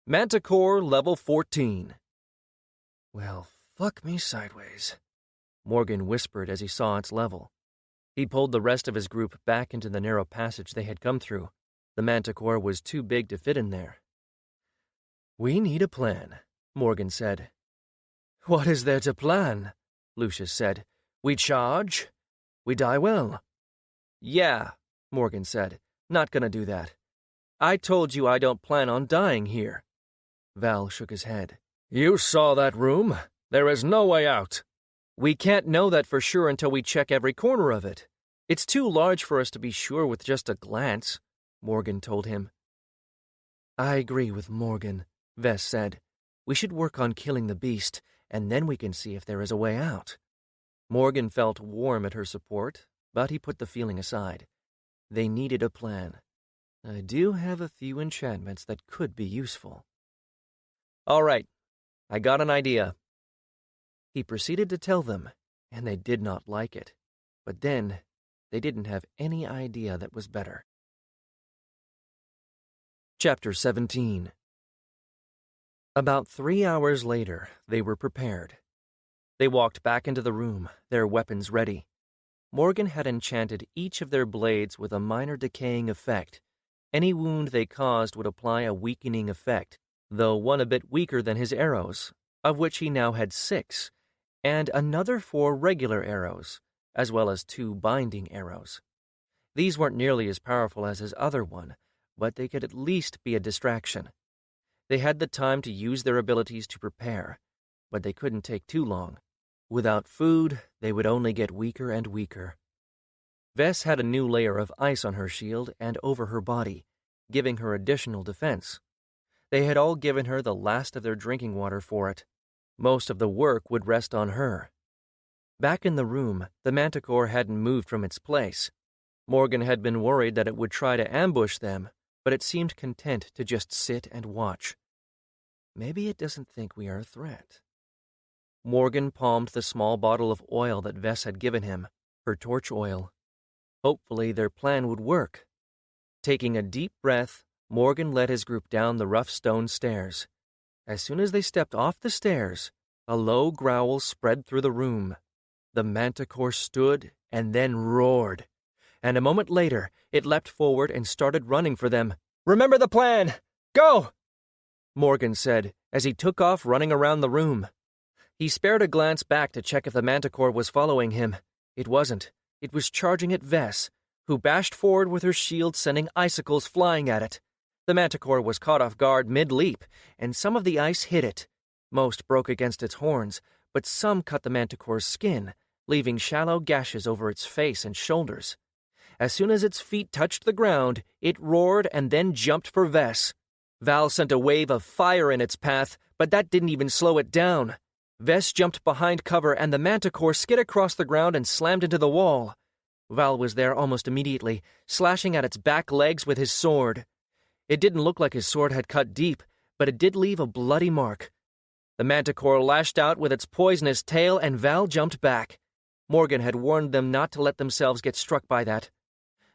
Manticore level 14. Well, fuck me sideways, Morgan whispered as he saw its level. He pulled the rest of his group back into the narrow passage they had come through. The Manticore was too big to fit in there. We need a plan, Morgan said. What is there to plan? Lucius said. We charge? We die well. Yeah, Morgan said. Not gonna do that. I told you I don't plan on dying here. Val shook his head. You saw that room. There is no way out. We can't know that for sure until we check every corner of it. It's too large for us to be sure with just a glance, Morgan told him. I agree with Morgan, Vess said. We should work on killing the beast, and then we can see if there is a way out. Morgan felt warm at her support, but he put the feeling aside. They needed a plan. I do have a few enchantments that could be useful. All right, I got an idea. He proceeded to tell them, and they did not like it. But then, they didn't have any idea that was better. Chapter 17. About 3 hours later, they were prepared. They walked back into the room, their weapons ready. Morgan had enchanted each of their blades with a minor decaying effect. Any wound they caused would apply a weakening effect, though one a bit weaker than his arrows, of which he now had 6, and another 4 regular arrows, as well as 2 binding arrows. These weren't nearly as powerful as his other one, but they could at least be a distraction. They had the time to use their abilities to prepare, but they couldn't take too long. Without food, they would only get weaker and weaker. Vess had a new layer of ice on her shield and over her body, giving her additional defense. They had all given her the last of their drinking water for it. Most of the work would rest on her. Back in the room, the Manticore hadn't moved from its place. Morgan had been worried that it would try to ambush them, but it seemed content to just sit and watch. Maybe it doesn't think we are a threat. Morgan palmed the small bottle of oil that Vess had given him, her torch oil. Hopefully their plan would work. Taking a deep breath, Morgan led his group down the rough stone stairs. As soon as they stepped off the stairs, a low growl spread through the room. The Manticore stood and then roared, and a moment later it leapt forward and started running for them. Remember the plan! Go! Morgan said as he took off running around the room. He spared a glance back to check if the Manticore was following him. It wasn't. It was charging at Vess, who bashed forward with her shield, sending icicles flying at it. The Manticore was caught off guard mid-leap, and some of the ice hit it. Most broke against its horns, but some cut the Manticore's skin, leaving shallow gashes over its face and shoulders. As soon as its feet touched the ground, it roared and then jumped for Vess. Val sent a wave of fire in its path, but that didn't even slow it down. Vess jumped behind cover, and the Manticore skid across the ground and slammed into the wall. Val was there almost immediately, slashing at its back legs with his sword. It didn't look like his sword had cut deep, but it did leave a bloody mark. The Manticore lashed out with its poisonous tail, and Val jumped back. Morgan had warned them not to let themselves get struck by that.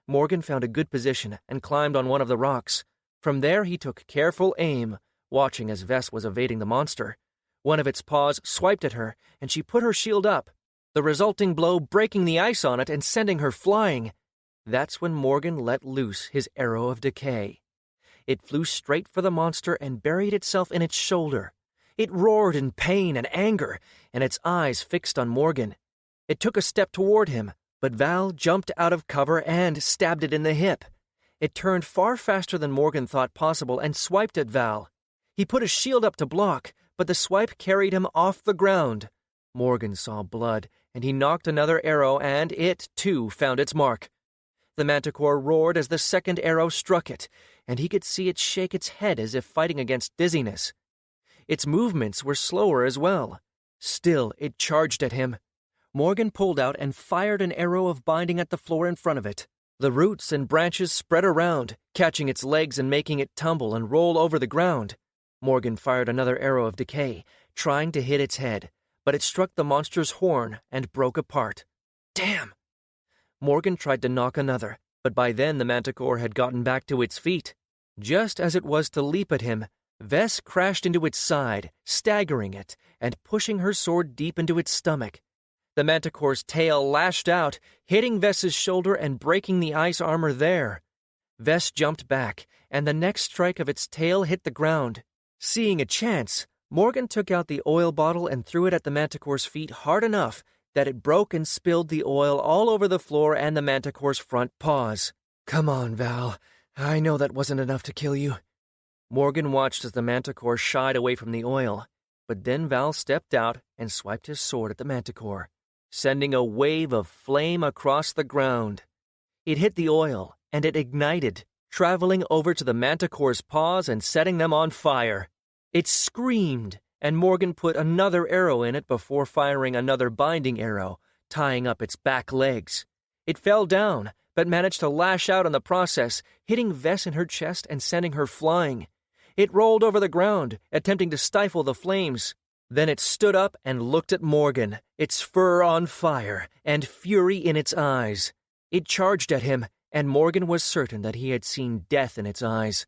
Morgan found a good position and climbed on one of the rocks. From there he took careful aim, watching as Vess was evading the monster. One of its paws swiped at her, and she put her shield up, the resulting blow breaking the ice on it and sending her flying. That's when Morgan let loose his arrow of decay. It flew straight for the monster and buried itself in its shoulder. It roared in pain and anger, and its eyes fixed on Morgan. It took a step toward him, but Val jumped out of cover and stabbed it in the hip. It turned far faster than Morgan thought possible and swiped at Val. He put his shield up to block, but the swipe carried him off the ground. Morgan saw blood, and he knocked another arrow, and it, too, found its mark. The Manticore roared as the second arrow struck it, and he could see it shake its head as if fighting against dizziness. Its movements were slower as well. Still, it charged at him. Morgan pulled out and fired an arrow of binding at the floor in front of it. The roots and branches spread around, catching its legs and making it tumble and roll over the ground. Morgan fired another arrow of decay, trying to hit its head, but it struck the monster's horn and broke apart. Damn! Morgan tried to knock another, but by then the manticore had gotten back to its feet. Just as it was to leap at him, Vess crashed into its side, staggering it and pushing her sword deep into its stomach. The manticore's tail lashed out, hitting Vess's shoulder and breaking the ice armor there. Vess jumped back, and the next strike of its tail hit the ground. Seeing a chance, Morgan took out the oil bottle and threw it at the manticore's feet hard enough that it broke and spilled the oil all over the floor and the manticore's front paws. "Come on, Val. I know that wasn't enough to kill you." Morgan watched as the manticore shied away from the oil, but then Val stepped out and swiped his sword at the manticore, sending a wave of flame across the ground. It hit the oil, and it ignited, traveling over to the manticore's paws and setting them on fire. It screamed, and Morgan put another arrow in it before firing another binding arrow, tying up its back legs. It fell down, but managed to lash out in the process, hitting Vess in her chest and sending her flying. It rolled over the ground, attempting to stifle the flames. Then it stood up and looked at Morgan, its fur on fire and fury in its eyes. It charged at him, and Morgan was certain that he had seen death in its eyes.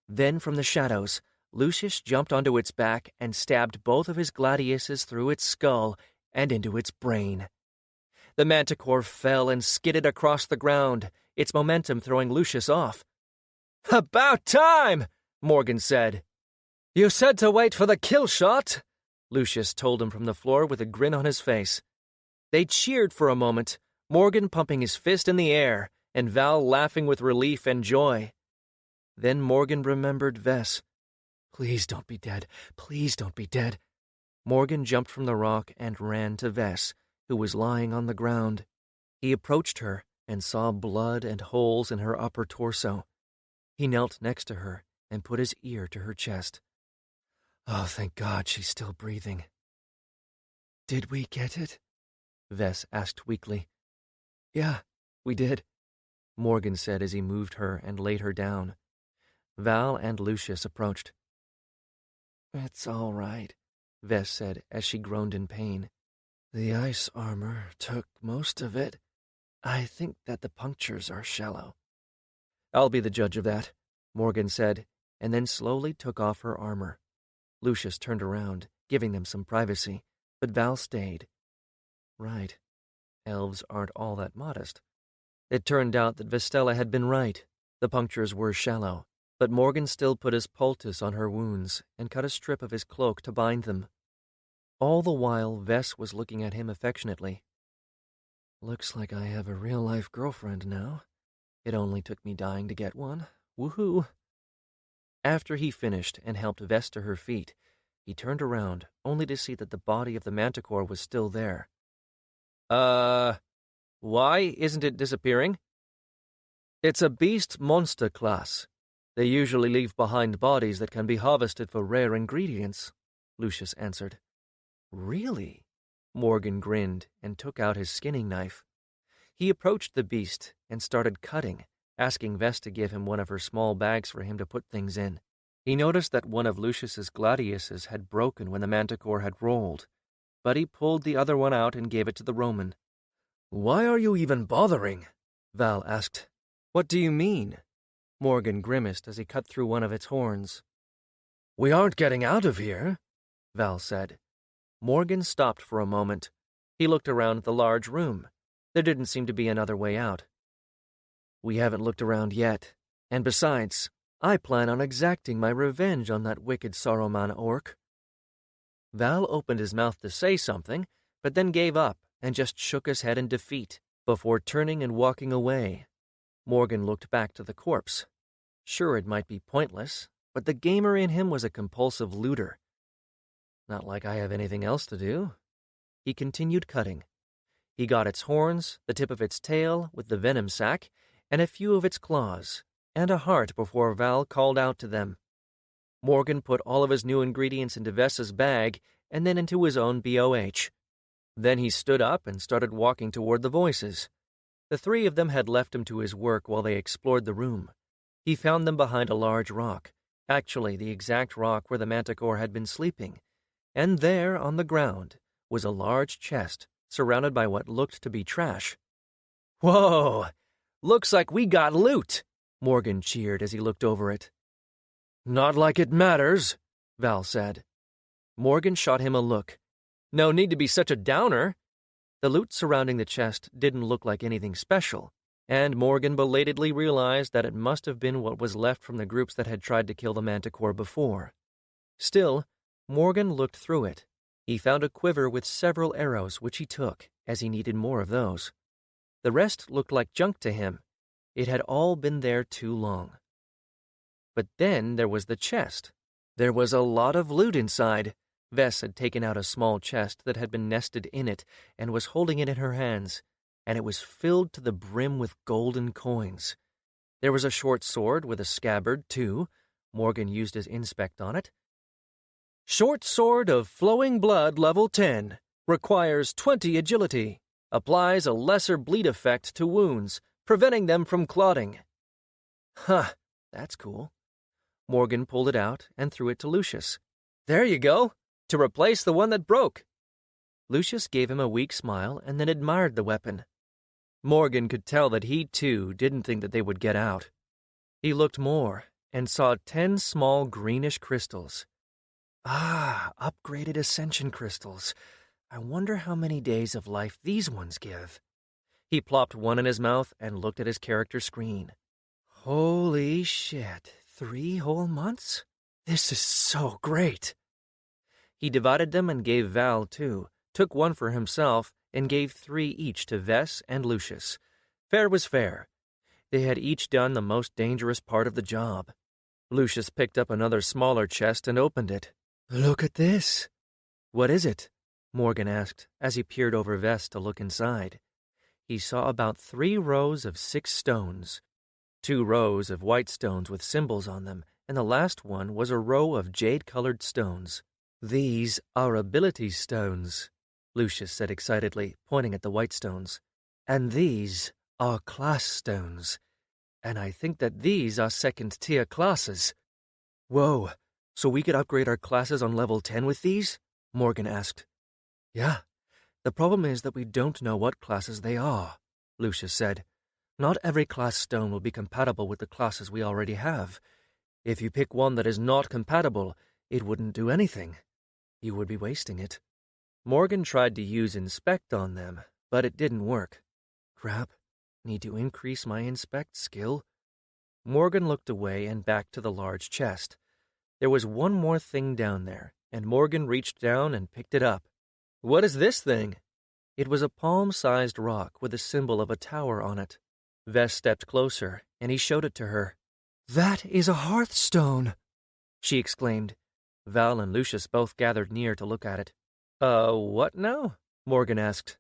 Then from the shadows, Lucius jumped onto its back and stabbed both of his gladiuses through its skull and into its brain. The manticore fell and skidded across the ground, its momentum throwing Lucius off. "About time!" Morgan said. "You said to wait for the kill shot," Lucius told him from the floor with a grin on his face. They cheered for a moment, Morgan pumping his fist in the air, and Val laughing with relief and joy. Then Morgan remembered Vess. "Please don't be dead. Please don't be dead." Morgan jumped from the rock and ran to Vess, who was lying on the ground. He approached her and saw blood and holes in her upper torso. He knelt next to her and put his ear to her chest. "Oh, thank God she's still breathing." "Did we get it?" Vess asked weakly. "Yeah, we did," Morgan said as he moved her and laid her down. Val and Lucius approached. "It's all right," Vess said as she groaned in pain. "The ice armor took most of it. I think that the punctures are shallow." "I'll be the judge of that," Morgan said, and then slowly took off her armor. Lucius turned around, giving them some privacy, but Val stayed. Right. Elves aren't all that modest. It turned out that Vestella had been right. The punctures were shallow, but Morgan still put his poultice on her wounds and cut a strip of his cloak to bind them. All the while, Vess was looking at him affectionately. "Looks like I have a real-life girlfriend now. It only took me dying to get one. Woohoo!" After he finished and helped Vess to her feet, he turned around, only to see that the body of the manticore was still there. Why isn't it disappearing?" "It's a beast-monster class. They usually leave behind bodies that can be harvested for rare ingredients," Lucius answered. "Really?" Morgan grinned and took out his skinning knife. He approached the beast and started cutting, asking Vess to give him one of her small bags for him to put things in. He noticed that one of Lucius's gladiuses had broken when the manticore had rolled, but he pulled the other one out and gave it to the Roman. "Why are you even bothering?" Val asked. "What do you mean?" Morgan grimaced as he cut through one of its horns. "We aren't getting out of here," Val said. Morgan stopped for a moment. He looked around the large room. There didn't seem to be another way out. "We haven't looked around yet, and besides, I plan on exacting my revenge on that wicked Saruman orc." Val opened his mouth to say something, but then gave up and just shook his head in defeat before turning and walking away. Morgan looked back to the corpse. Sure, it might be pointless, but the gamer in him was a compulsive looter. "Not like I have anything else to do." He continued cutting. He got its horns, the tip of its tail with the venom sac, and a few of its claws, and a heart before Val called out to them. Morgan put all of his new ingredients into Vess's bag and then into his own BOH. Then he stood up and started walking toward the voices. The three of them had left him to his work while they explored the room. He found them behind a large rock, actually the exact rock where the manticore had been sleeping, and there, on the ground, was a large chest surrounded by what looked to be trash. "Whoa! Looks like we got loot!" Morgan cheered as he looked over it. "Not like it matters," Val said. Morgan shot him a look. No need to be such a downer. The loot surrounding the chest didn't look like anything special, and Morgan belatedly realized that it must have been what was left from the groups that had tried to kill the Manticore before. Still, Morgan looked through it. He found a quiver with several arrows, which he took, as he needed more of those. The rest looked like junk to him. It had all been there too long. But then there was the chest. There was a lot of loot inside. Vess had taken out a small chest that had been nested in it and was holding it in her hands, and it was filled to the brim with golden coins. There was a short sword with a scabbard, too. Morgan used his inspect on it. "Short sword of flowing blood level 10. Requires 20 agility. Applies a lesser bleed effect to wounds, preventing them from clotting." Huh, that's cool. Morgan pulled it out and threw it to Lucius. "There you go, to replace the one that broke." Lucius gave him a weak smile and then admired the weapon. Morgan could tell that he, too, didn't think that they would get out. He looked more and saw 10 small greenish crystals. Upgraded ascension crystals. I wonder how many days of life these ones give. He plopped one in his mouth and looked at his character screen. Holy shit, 3 whole months? This is so great. He divided them and gave Val 2, took one for himself, and gave 3 each to Vess and Lucius. Fair was fair. They had each done the most dangerous part of the job. Lucius picked up another smaller chest and opened it. "Look at this." "What is it?" Morgan asked as he peered over Vess to look inside. He saw about 3 rows of 6 stones. 2 rows of white stones with symbols on them, and the last one was a row of jade-colored stones. "These are ability stones," Lucius said excitedly, pointing at the white stones. "And these are class stones. And I think that these are second-tier classes." "Whoa, so we could upgrade our classes on level 10 with these?" Morgan asked. "Yeah. The problem is that we don't know what classes they are," Lucius said. "Not every class stone will be compatible with the classes we already have. If you pick one that is not compatible, it wouldn't do anything. You would be wasting it." Morgan tried to use inspect on them, but it didn't work. Crap. Need to increase my inspect skill. Morgan looked away and back to the large chest. There was one more thing down there, and Morgan reached down and picked it up. "What is this thing?" It was a palm-sized rock with a symbol of a tower on it. Vess stepped closer, and he showed it to her. "That is a hearthstone," she exclaimed. Val and Lucius both gathered near to look at it. What now?" Morgan asked.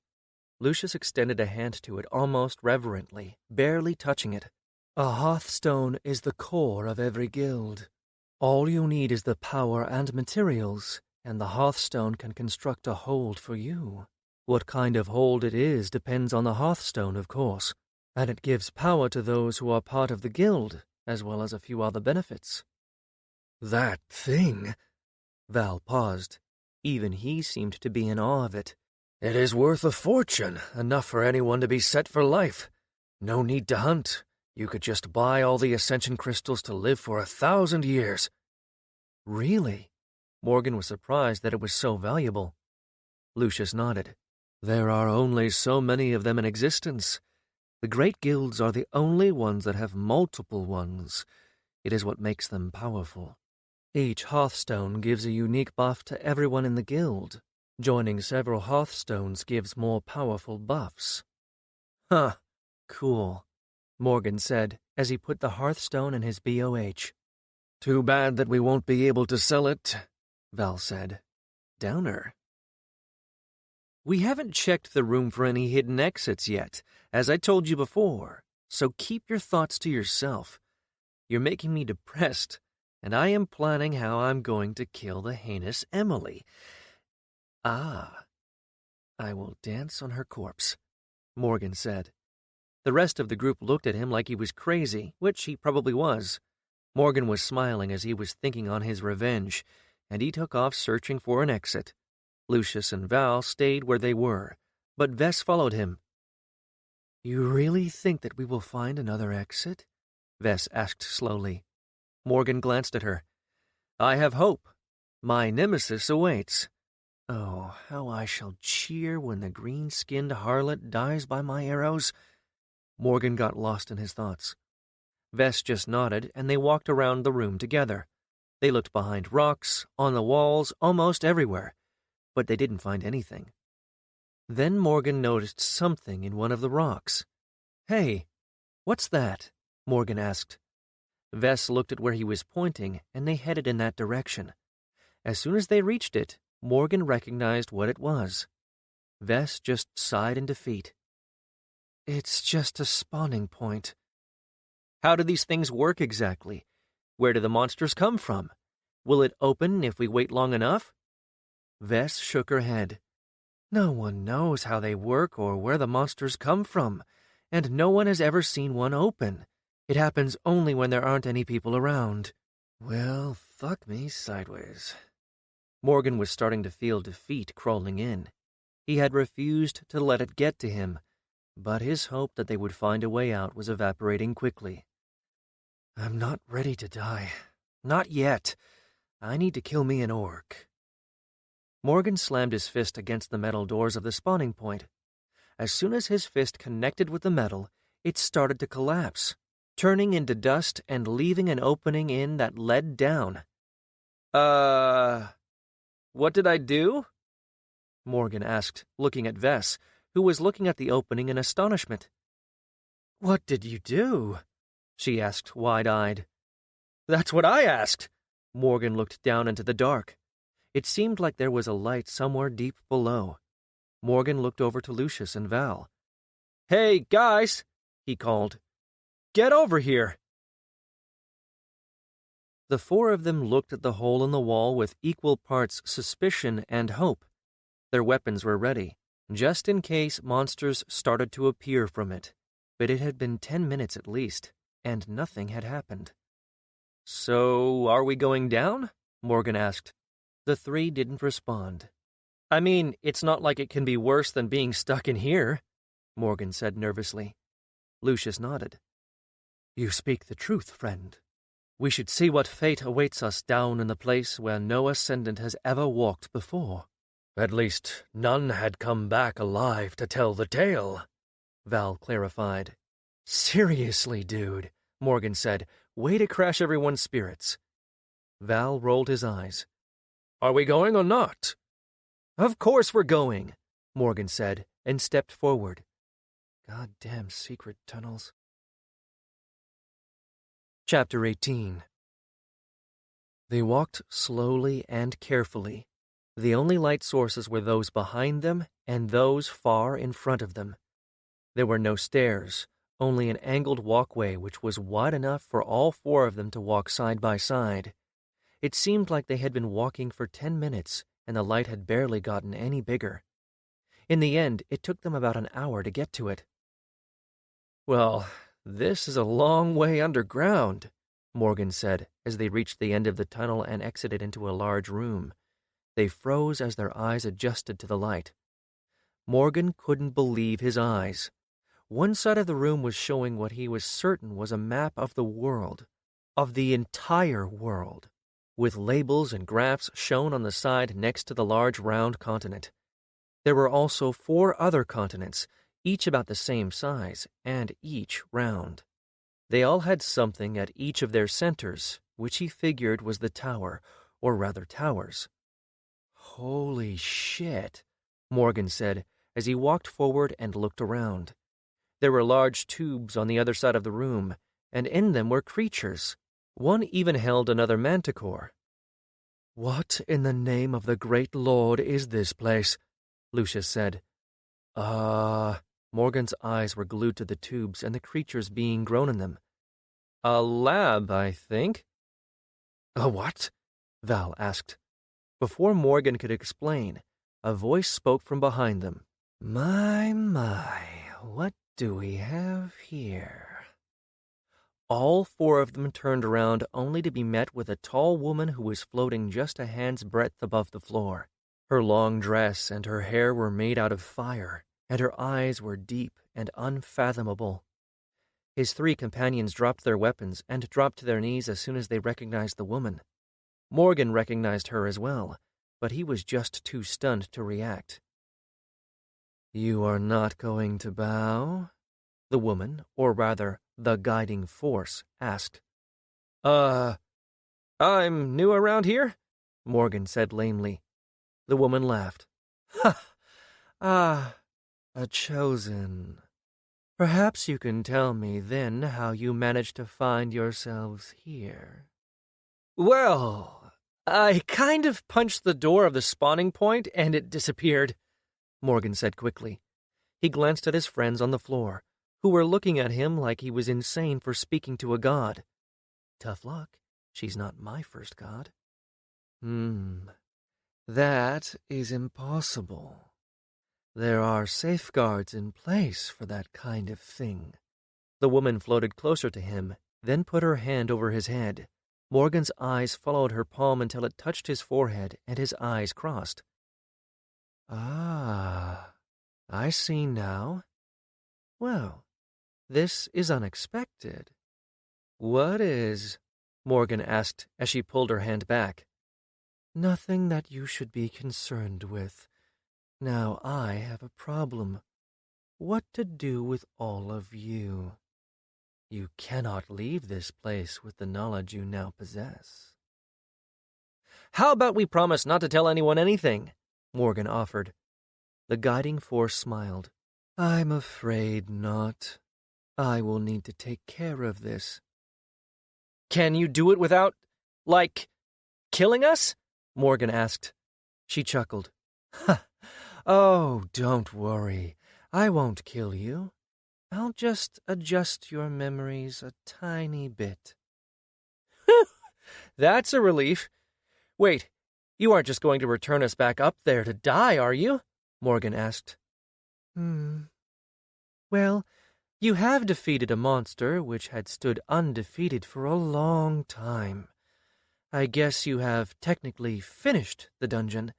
Lucius extended a hand to it almost reverently, barely touching it. "A hearthstone is the core of every guild. All you need is the power and materials, and the hearthstone can construct a hold for you. What kind of hold it is depends on the hearthstone, of course, and it gives power to those who are part of the guild, as well as a few other benefits." "That thing?" Val paused. Even he seemed to be in awe of it. "It is worth a fortune, enough for anyone to be set for life. No need to hunt. You could just buy all the ascension crystals to live for 1,000 years. "Really?" Morgan was surprised that it was so valuable. Lucius nodded. "There are only so many of them in existence. The great guilds are the only ones that have multiple ones. It is what makes them powerful. Each hearthstone gives a unique buff to everyone in the guild. Joining several hearthstones gives more powerful buffs." "Huh, cool," Morgan said as he put the hearthstone in his BOH. "Too bad that we won't be able to sell it," Val said. Downer. "We haven't checked the room for any hidden exits yet, as I told you before, so keep your thoughts to yourself. You're making me depressed, and I am planning how I'm going to kill the heinous Emily. I will dance on her corpse," Morgan said. The rest of the group looked at him like he was crazy, which he probably was. Morgan was smiling as he was thinking on his revenge, and he took off searching for an exit. Lucius and Val stayed where they were, but Vess followed him. "You really think that we will find another exit?" Vess asked slowly. Morgan glanced at her. "I have hope. My nemesis awaits. Oh, how I shall cheer when the green-skinned harlot dies by my arrows." Morgan got lost in his thoughts. Vess just nodded, and they walked around the room together. They looked behind rocks, on the walls, almost everywhere, but they didn't find anything. Then Morgan noticed something in one of the rocks. "Hey, what's that?" Morgan asked. Vess looked at where he was pointing, and they headed in that direction. As soon as they reached it, Morgan recognized what it was. Vess just sighed in defeat. "It's just a spawning point." "How do these things work exactly? Where do the monsters come from? Will it open if we wait long enough?" Vess shook her head. "No one knows how they work or where the monsters come from, and no one has ever seen one open. It happens only when there aren't any people around." "Well, fuck me sideways." Morgan was starting to feel defeat crawling in. He had refused to let it get to him, but his hope that they would find a way out was evaporating quickly. "I'm not ready to die. Not yet. I need to kill me an orc." Morgan slammed his fist against the metal doors of the spawning point. As soon as his fist connected with the metal, it started to collapse, turning into dust and leaving an opening in that led down. What did I do?" Morgan asked, looking at Vess, who was looking at the opening in astonishment. "What did you do?" she asked, wide-eyed. "That's what I asked." Morgan looked down into the dark. It seemed like there was a light somewhere deep below. Morgan looked over to Lucius and Val. "Hey, guys," he called. "Get over here." The four of them looked at the hole in the wall with equal parts suspicion and hope. Their weapons were ready, just in case monsters started to appear from it. But it had been 10 minutes at least, and nothing had happened. "So, are we going down?" Morgan asked. The three didn't respond. "I mean, it's not like it can be worse than being stuck in here," Morgan said nervously. Lucius nodded. "You speak the truth, friend. We should see what fate awaits us down in the place where no ascendant has ever walked before." "At least none had come back alive to tell the tale," Val clarified. "Seriously, dude," Morgan said. "Way to crash everyone's spirits." Val rolled his eyes. "Are we going or not?" "Of course we're going," Morgan said, and stepped forward. Goddamn secret tunnels. Chapter 18. They walked slowly and carefully. The only light sources were those behind them and those far in front of them. There were no stairs, only an angled walkway which was wide enough for all four of them to walk side by side. It seemed like they had been walking for 10 minutes, and the light had barely gotten any bigger. In the end, it took them about an hour to get to it. "Well, this is a long way underground," Morgan said as they reached the end of the tunnel and exited into a large room. They froze as their eyes adjusted to the light. Morgan couldn't believe his eyes. One side of the room was showing what he was certain was a map of the world, of the entire world, with labels and graphs shown on the side next to the large round continent. There were also 4 other continents, each about the same size, and each round. They all had something at each of their centers, which he figured was the tower, or rather towers. "Holy shit," Morgan said as he walked forward and looked around. There were large tubes on the other side of the room, and in them were creatures. One even held another manticore. "What in the name of the great Lord is this place?" Lucius said. Morgan's eyes were glued to the tubes and the creatures being grown in them. "A lab, I think." "A what?" Val asked. Before Morgan could explain, a voice spoke from behind them. My, what do we have here?" All 4 of them turned around only to be met with a tall woman who was floating just a hand's breadth above the floor. Her long dress and her hair were made out of fire, and her eyes were deep and unfathomable. His 3 companions dropped their weapons and dropped to their knees as soon as they recognized the woman. Morgan recognized her as well, but he was just too stunned to react. "You are not going to bow?" the woman, or rather, the guiding force, asked. I'm new around here," Morgan said lamely. The woman laughed. "Ah, a chosen. Perhaps you can tell me then how you managed to find yourselves here." "Well, I kind of punched the door of the spawning point and it disappeared," Morgan said quickly. He glanced at his friends on the floor, who were looking at him like he was insane for speaking to a god. Tough luck. She's not my first god. That is impossible. There are safeguards in place for that kind of thing. The woman floated closer to him, then put her hand over his head. Morgan's eyes followed her palm until it touched his forehead, and his eyes crossed. "Ah, I see now. Well, this is unexpected." "What is?" Morgan asked as she pulled her hand back. "Nothing that you should be concerned with. Now I have a problem. What to do with all of you? You cannot leave this place with the knowledge you now possess." "How about we promise not to tell anyone anything?" Morgan offered. The guiding force smiled. "I'm afraid not. I will need to take care of this." "Can you do it without, killing us?" Morgan asked. She chuckled. "Oh, don't worry. I won't kill you. I'll just adjust your memories a tiny bit." "That's a relief. Wait, you aren't just going to return us back up there to die, are you?" Morgan asked. Well, you have defeated a monster which had stood undefeated for a long time. I guess you have technically finished the dungeon.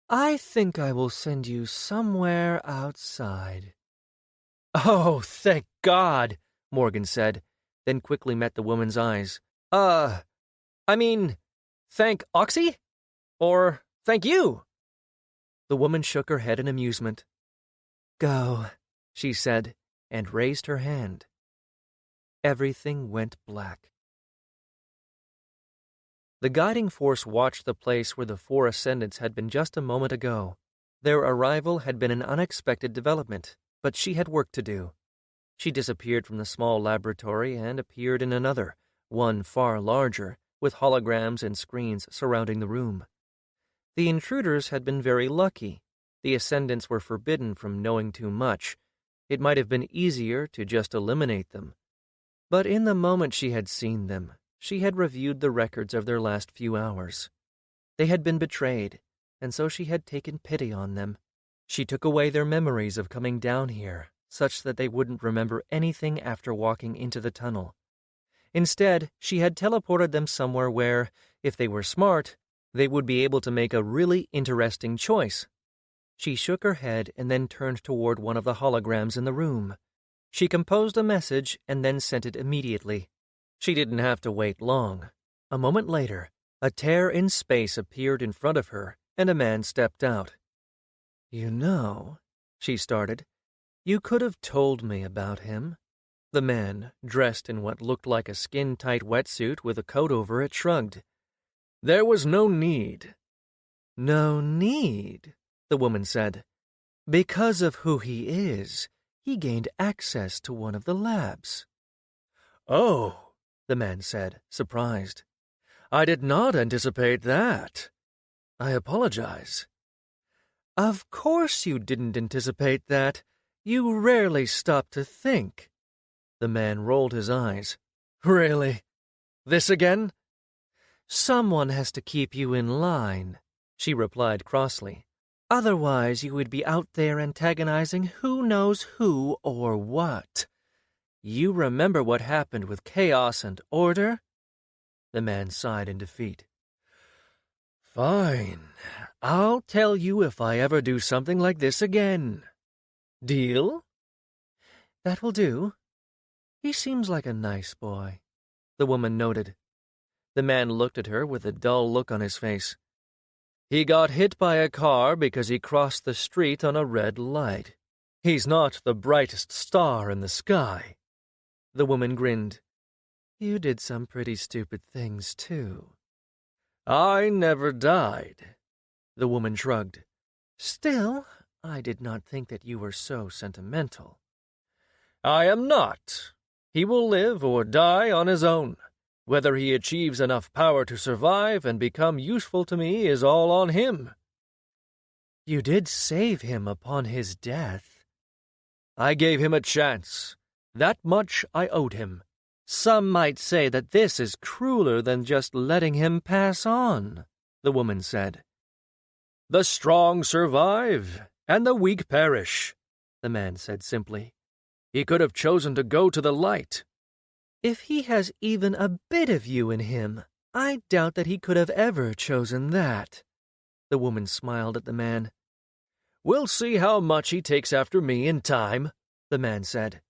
I think I will send you somewhere outside." "Oh, thank God," Morgan said, then quickly met the woman's eyes. Thank Oxy? Or thank you?" The woman shook her head in amusement. "Go," she said, and raised her hand. Everything went black. The guiding force watched the place where the 4 ascendants had been just a moment ago. Their arrival had been an unexpected development, but she had work to do. She disappeared from the small laboratory and appeared in another, one far larger, with holograms and screens surrounding the room. The intruders had been very lucky. The ascendants were forbidden from knowing too much. It might have been easier to just eliminate them. But in the moment she had seen them, she had reviewed the records of their last few hours. They had been betrayed, and so she had taken pity on them. She took away their memories of coming down here, such that they wouldn't remember anything after walking into the tunnel. Instead, she had teleported them somewhere where, if they were smart, they would be able to make a really interesting choice. She shook her head and then turned toward one of the holograms in the room. She composed a message and then sent it immediately. She didn't have to wait long. A moment later, a tear in space appeared in front of her, and a man stepped out. "You know," she started, "you could have told me about him." The man, dressed in what looked like a skin-tight wetsuit with a coat over it, shrugged. "There was no need." "No need," the woman said. "Because of who he is, he gained access to one of the labs." "Oh," the man said, surprised. "I did not anticipate that. I apologize." "Of course you didn't anticipate that. You rarely stop to think." The man rolled his eyes. "Really? This again?" "Someone has to keep you in line," she replied crossly. "Otherwise you would be out there antagonizing who knows who or what. You remember what happened with Chaos and Order?" The man sighed in defeat. "Fine. I'll tell you if I ever do something like this again. Deal? That will do. He seems like a nice boy, the woman noted. The man looked at her with a dull look on his face. He got hit by a car because he crossed the street on a red light. He's not the brightest star in the sky. The woman grinned. You did some pretty stupid things, too. I never died. The woman shrugged. Still, I did not think that you were so sentimental. I am not. He will live or die on his own. Whether he achieves enough power to survive and become useful to me is all on him. You did save him upon his death. I gave him a chance. That much I owed him. Some might say that this is crueler than just letting him pass on, the woman said. The strong survive, and the weak perish, the man said simply. He could have chosen to go to the light. If he has even a bit of you in him, I doubt that he could have ever chosen that. The woman smiled at the man. We'll see how much he takes after me in time, the man said.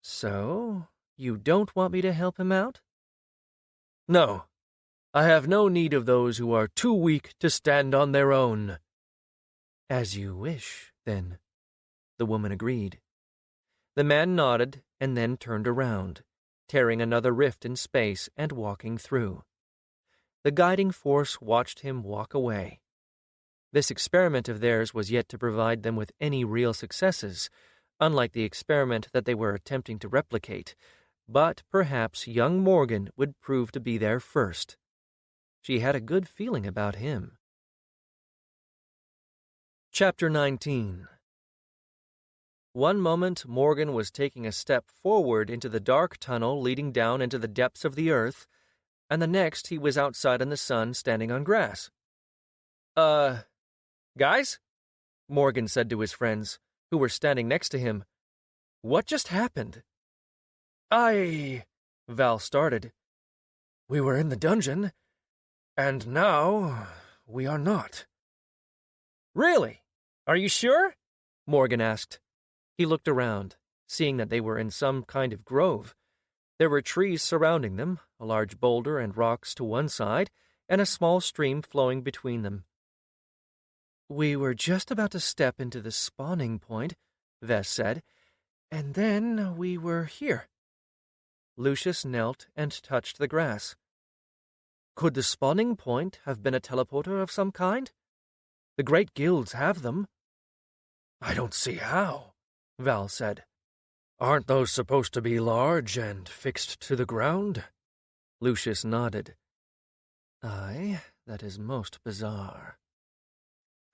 So, you don't want me to help him out? No. I have no need of those who are too weak to stand on their own. As you wish, then, the woman agreed. The man nodded and then turned around, tearing another rift in space and walking through. The guiding force watched him walk away. This experiment of theirs was yet to provide them with any real successes, unlike the experiment that they were attempting to replicate, but perhaps young Morgan would prove to be their first. She had a good feeling about him. Chapter 19. One moment Morgan was taking a step forward into the dark tunnel leading down into the depths of the earth, and the next he was outside in the sun standing on grass. Guys? Morgan said to his friends, who were standing next to him. What just happened? Val started. We were in the dungeon, and now we are not. Really? Are you sure? Morgan asked. He looked around, seeing that they were in some kind of grove. There were trees surrounding them, a large boulder and rocks to one side, and a small stream flowing between them. We were just about to step into the spawning point, Vess said, and then we were here. Lucius knelt and touched the grass. Could the spawning point have been a teleporter of some kind? The great guilds have them. I don't see how, Val said. Aren't those supposed to be large and fixed to the ground? Lucius nodded. Aye, that is most bizarre.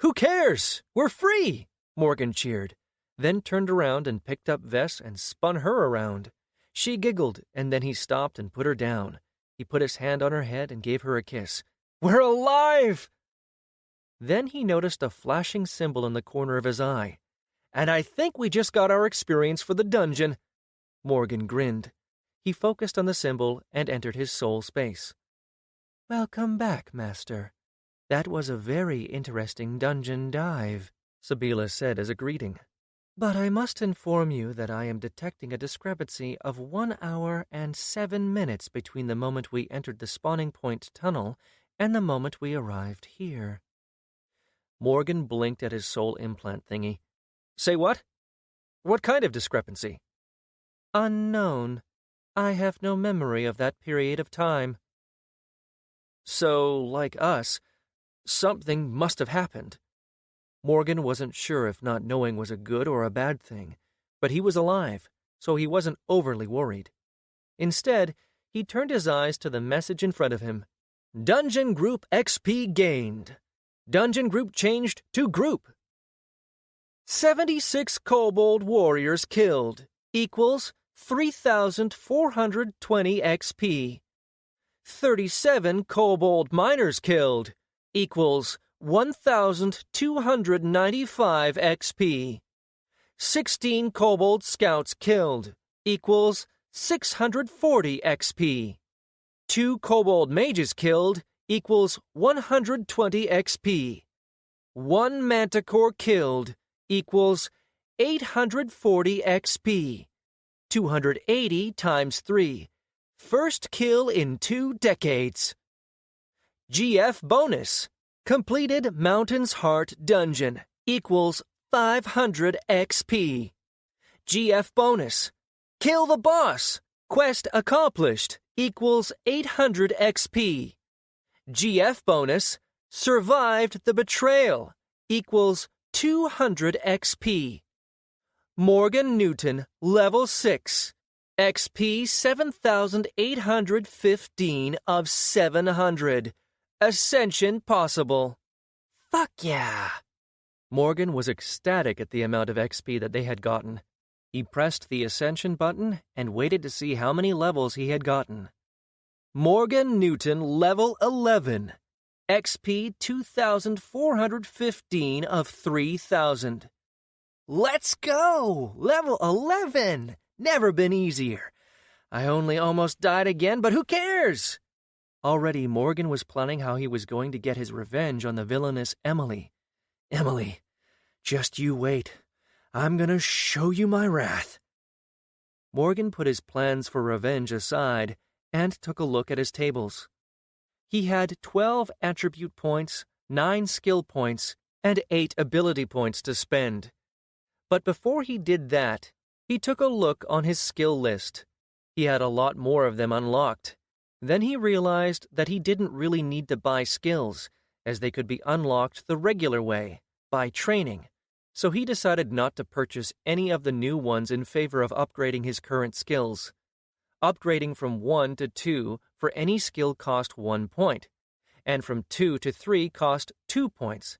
Who cares? We're free! Morgan cheered, then turned around and picked up Vess and spun her around. She giggled, and then he stopped and put her down. He put his hand on her head and gave her a kiss. We're alive! Then he noticed a flashing symbol in the corner of his eye. And I think we just got our experience for the dungeon. Morgan grinned. He focused on the symbol and entered his soul space. Welcome back, Master. That was a very interesting dungeon dive, Sabila said as a greeting. But I must inform you that I am detecting a discrepancy of 1 hour and 7 minutes between the moment we entered the spawning point tunnel and the moment we arrived here. Morgan blinked at his soul implant thingy. Say what? What kind of discrepancy? Unknown. I have no memory of that period of time. So, like us, something must have happened. Morgan wasn't sure if not knowing was a good or a bad thing, but he was alive, so he wasn't overly worried. Instead, he turned his eyes to the message in front of him. Dungeon Group XP gained. Dungeon Group changed to Group. 76 Kobold Warriors killed equals 3,420 XP. 37 Kobold Miners killed equals 1,295 XP. 16 Kobold Scouts killed equals 640 XP. 2 Kobold Mages killed equals 120 XP. 1 manticore killed equals 840 XP. 280 times 3. First kill in 2 decades. GF bonus. Completed Mountain's Heart Dungeon equals 500 XP. GF bonus. Kill the boss. Quest accomplished equals 800 XP. GF bonus. Survived the betrayal equals 200 XP. Morgan Newton, level 6. XP 7,815 of 700. Ascension possible. Fuck yeah! Morgan was ecstatic at the amount of XP that they had gotten. He pressed the Ascension button and waited to see how many levels he had gotten. Morgan Newton, level 11. XP 2,415 of 3,000. Let's go! Level 11! Never been easier. I only almost died again, but who cares? Already Morgan was planning how he was going to get his revenge on the villainous Emily. Emily, just you wait. I'm gonna show you my wrath. Morgan put his plans for revenge aside and took a look at his tables. He had 12 attribute points, 9 skill points, and 8 ability points to spend. But before he did that, he took a look on his skill list. He had a lot more of them unlocked. Then he realized that he didn't really need to buy skills, as they could be unlocked the regular way, by training. So he decided not to purchase any of the new ones in favor of upgrading his current skills. Upgrading from 1 to 2 for any skill cost 1 point, and from 2 to 3 cost 2 points,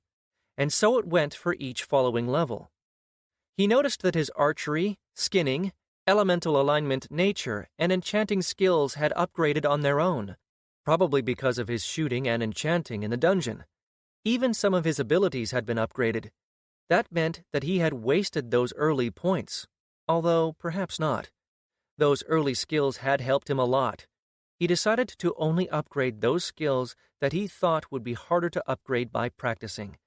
and so it went for each following level. He noticed that his archery, skinning, elemental alignment nature, and enchanting skills had upgraded on their own, probably because of his shooting and enchanting in the dungeon. Even some of his abilities had been upgraded. That meant that he had wasted those early points, although perhaps not. Those early skills had helped him a lot. He decided to only upgrade those skills that he thought would be harder to upgrade by practicing.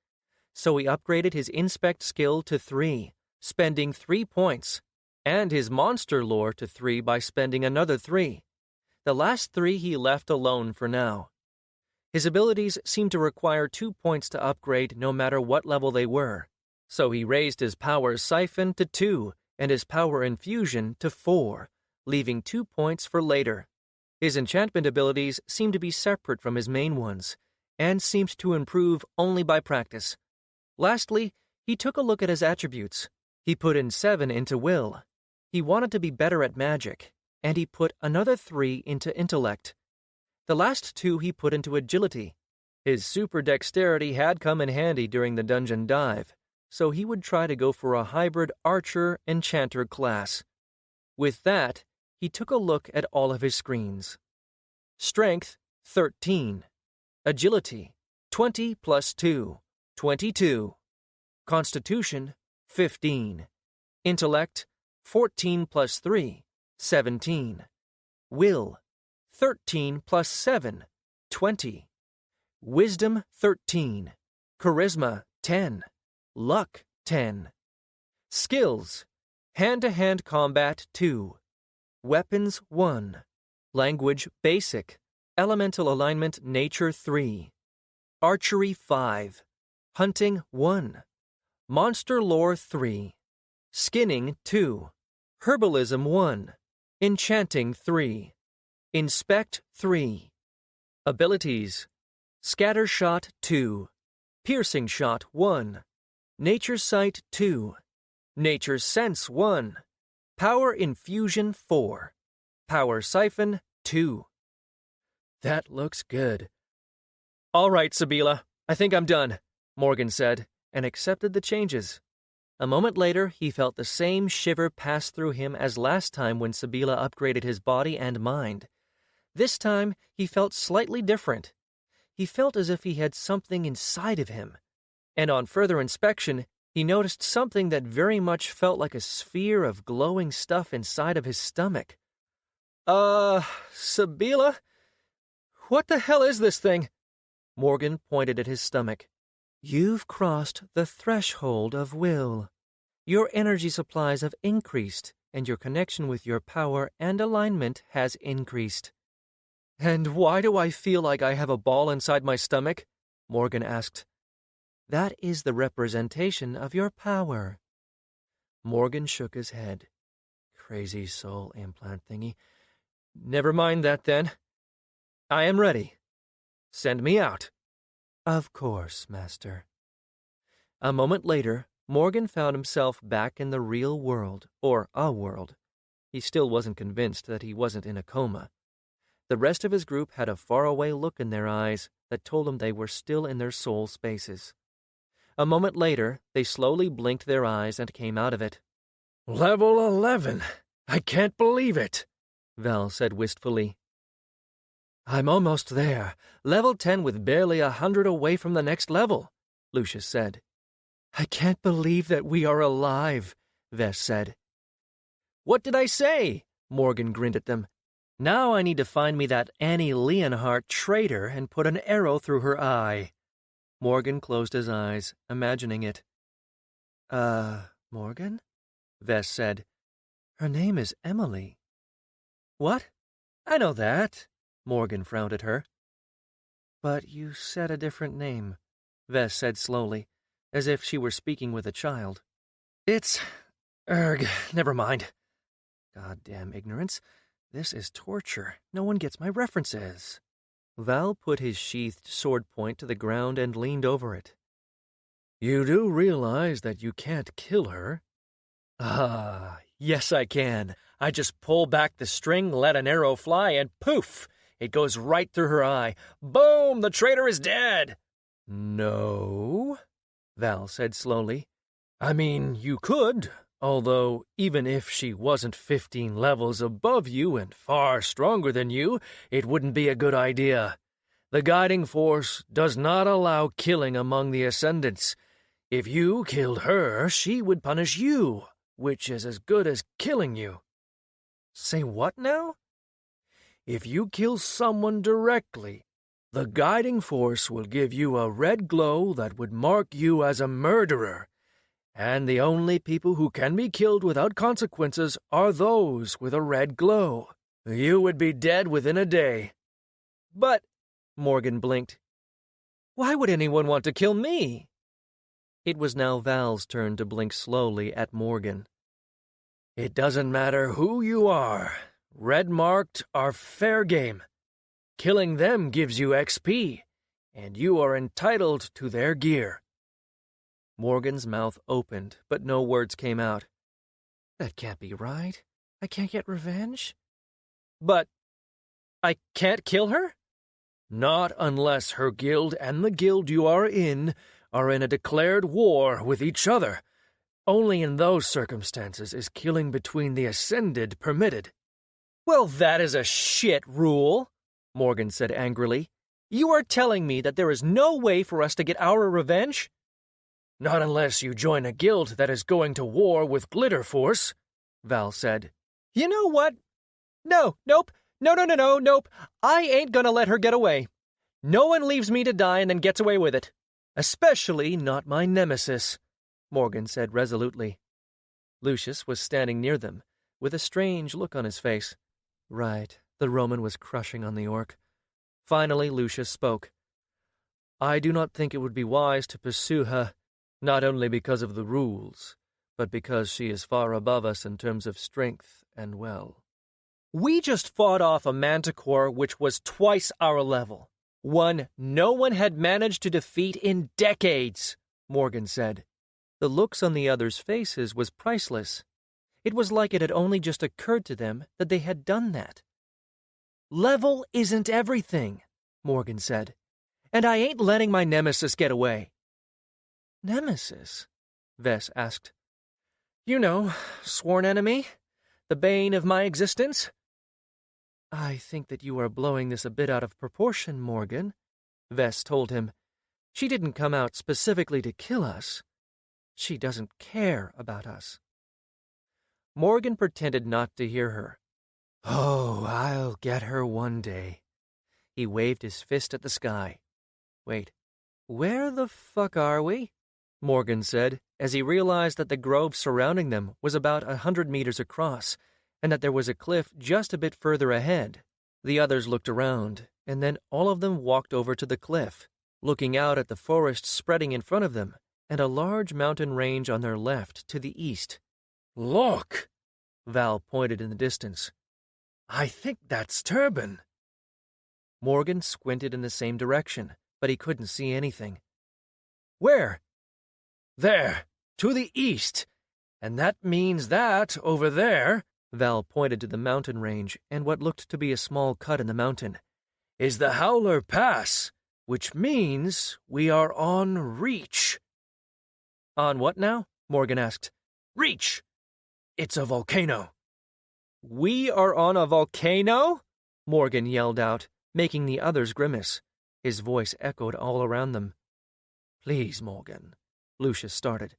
So he upgraded his Inspect skill to 3, spending 3 points, and his Monster Lore to 3 by spending another 3. The last 3 he left alone for now. His abilities seemed to require 2 points to upgrade no matter what level they were, so he raised his Power Siphon to 2 and his Power Infusion to 4, leaving 2 points for later. His enchantment abilities seemed to be separate from his main ones, and seemed to improve only by practice. Lastly, he took a look at his attributes. He put in 7 into Will. He wanted to be better at magic, and he put another 3 into Intellect. The last 2 he put into Agility. His super dexterity had come in handy during the dungeon dive, so he would try to go for a hybrid Archer-Enchanter class. With that, he took a look at all of his screens. Strength, 13. Agility, 20 plus 2, 22. Constitution, 15. Intellect, 14 plus 3, 17. Will, 13 plus 7, 20. Wisdom, 13. Charisma, 10. Luck, 10. Skills, hand-to-hand combat, 2. Weapons, 1. Language, basic. Elemental alignment, nature, 3. Archery, 5. Hunting, 1. Monster lore, 3. Skinning, 2. Herbalism, 1. Enchanting, 3. Inspect, 3. Abilities. Scatter shot, 2. Piercing shot, 1. Nature sight, 2. Nature sense, 1. Power infusion, 4. Power siphon, 2. That looks good. All right, Sabila, I think I'm done, Morgan said, and accepted the changes. A moment later, he felt the same shiver pass through him as last time when Sabila upgraded his body and mind. This time, he felt slightly different. He felt as if he had something inside of him. And on further inspection, he noticed something that very much felt like a sphere of glowing stuff inside of his stomach. Sabila? What the hell is this thing? Morgan pointed at his stomach. You've crossed the threshold of will. Your energy supplies have increased, and your connection with your power and alignment has increased. And why do I feel like I have a ball inside my stomach? Morgan asked. That is the representation of your power. Morgan shook his head. Crazy soul implant thingy. Never mind that then. I am ready. Send me out. Of course, Master. A moment later, Morgan found himself back in the real world, or a world. He still wasn't convinced that he wasn't in a coma. The rest of his group had a faraway look in their eyes that told him they were still in their soul spaces. A moment later, they slowly blinked their eyes and came out of it. Level 11. I can't believe it, Val said wistfully. I'm almost there. Level 10 with barely 100 away from the next level, Lucius said. I can't believe that we are alive, Vess said. What did I say? Morgan grinned at them. Now I need to find me that Annie Leonhardt traitor and put an arrow through her eye. Morgan closed his eyes, imagining it. Morgan? Vess said. Her name is Emily. What? I know that. Morgan frowned at her. But you said a different name, Vess said slowly, as if she were speaking with a child. Never mind. Goddamn ignorance. This is torture. No one gets my references. Val put his sheathed sword point to the ground and leaned over it. You do realize that you can't kill her? Yes I can. I just pull back the string, let an arrow fly, and poof! It goes right through her eye. Boom! The traitor is dead! No, Val said slowly. I mean, you could, although even if she wasn't 15 levels above you and far stronger than you, it wouldn't be a good idea. The guiding force does not allow killing among the Ascendants. If you killed her, she would punish you, which is as good as killing you. Say what now? If you kill someone directly, the guiding force will give you a red glow that would mark you as a murderer, and the only people who can be killed without consequences are those with a red glow. You would be dead within a day. But, Morgan blinked, why would anyone want to kill me? It was now Val's turn to blink slowly at Morgan. It doesn't matter who you are. Red-marked are fair game. Killing them gives you XP, and you are entitled to their gear. Morgan's mouth opened, but no words came out. That can't be right. I can't get revenge. But I can't kill her? Not unless her guild and the guild you are in a declared war with each other. Only in those circumstances is killing between the Ascended permitted. Well, that is a shit rule, Morgan said angrily. You are telling me that there is no way for us to get our revenge? Not unless you join a guild that is going to war with Glitter Force, Val said. You know what? Nope. I ain't gonna let her get away. No one leaves me to die and then gets away with it. Especially not my nemesis, Morgan said resolutely. Lucius was standing near them, with a strange look on his face. Right, the Roman was crushing on the orc. Finally, Lucius spoke. I do not think it would be wise to pursue her, not only because of the rules, but because she is far above us in terms of strength and well. We just fought off a manticore which was twice our level. One no one had managed to defeat in decades, Morgan said. The looks on the others' faces was priceless. It was like it had only just occurred to them that they had done that. Level isn't everything, Morgan said. And I ain't letting my nemesis get away. Nemesis? Vess asked. You know, sworn enemy? The bane of my existence? I think that you are blowing this a bit out of proportion, Morgan, Vess told him. She didn't come out specifically to kill us. She doesn't care about us. Morgan pretended not to hear her. Oh, I'll get her one day. He waved his fist at the sky. Wait, Where the fuck are we? Morgan said, as he realized that the grove surrounding them was about 100 meters across, and that there was a cliff just a bit further ahead. The others looked around, and then all of them walked over to the cliff, looking out at the forest spreading in front of them, and a large mountain range on their left to the east. Look! Val pointed in the distance. I think that's Turban. Morgan squinted in the same direction, but he couldn't see anything. Where? There, to the east. And that means that, over there, Val pointed to the mountain range and what looked to be a small cut in the mountain, is the Howler Pass, which means we are on Reach. On what now? Morgan asked. Reach! It's a volcano. We are on a volcano? Morgan yelled out, making the others grimace. His voice echoed all around them. Please, Morgan, Lucius started.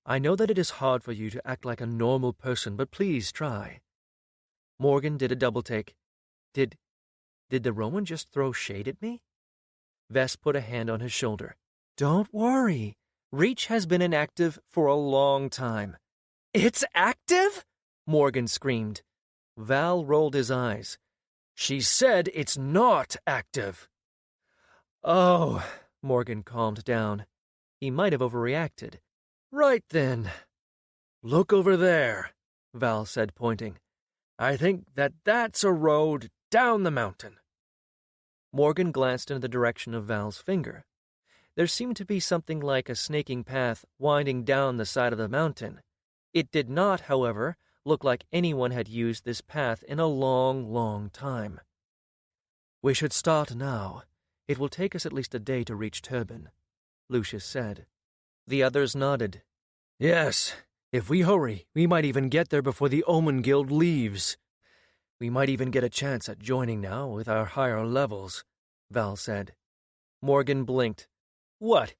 I know that it is hard for you to act like a normal person, but please try. Morgan did a double-take. Did the Roman just throw shade at me? Vess put a hand on his shoulder. Don't worry. Reach has been inactive for a long time. It's active? Morgan screamed. Val rolled his eyes. She said it's not active. Oh, Morgan calmed down. He might have overreacted. Right then. Look over there, Val said, pointing. I think that's a road down the mountain. Morgan glanced in the direction of Val's finger. There seemed to be something like a snaking path winding down the side of the mountain. It did not, however, look like anyone had used this path in a long, long time. We should start now. It will take us at least a day to reach Turban, Lucius said. The others nodded. Yes, if we hurry, we might even get there before the Omen Guild leaves. We might even get a chance at joining now with our higher levels, Val said. Morgan blinked. What?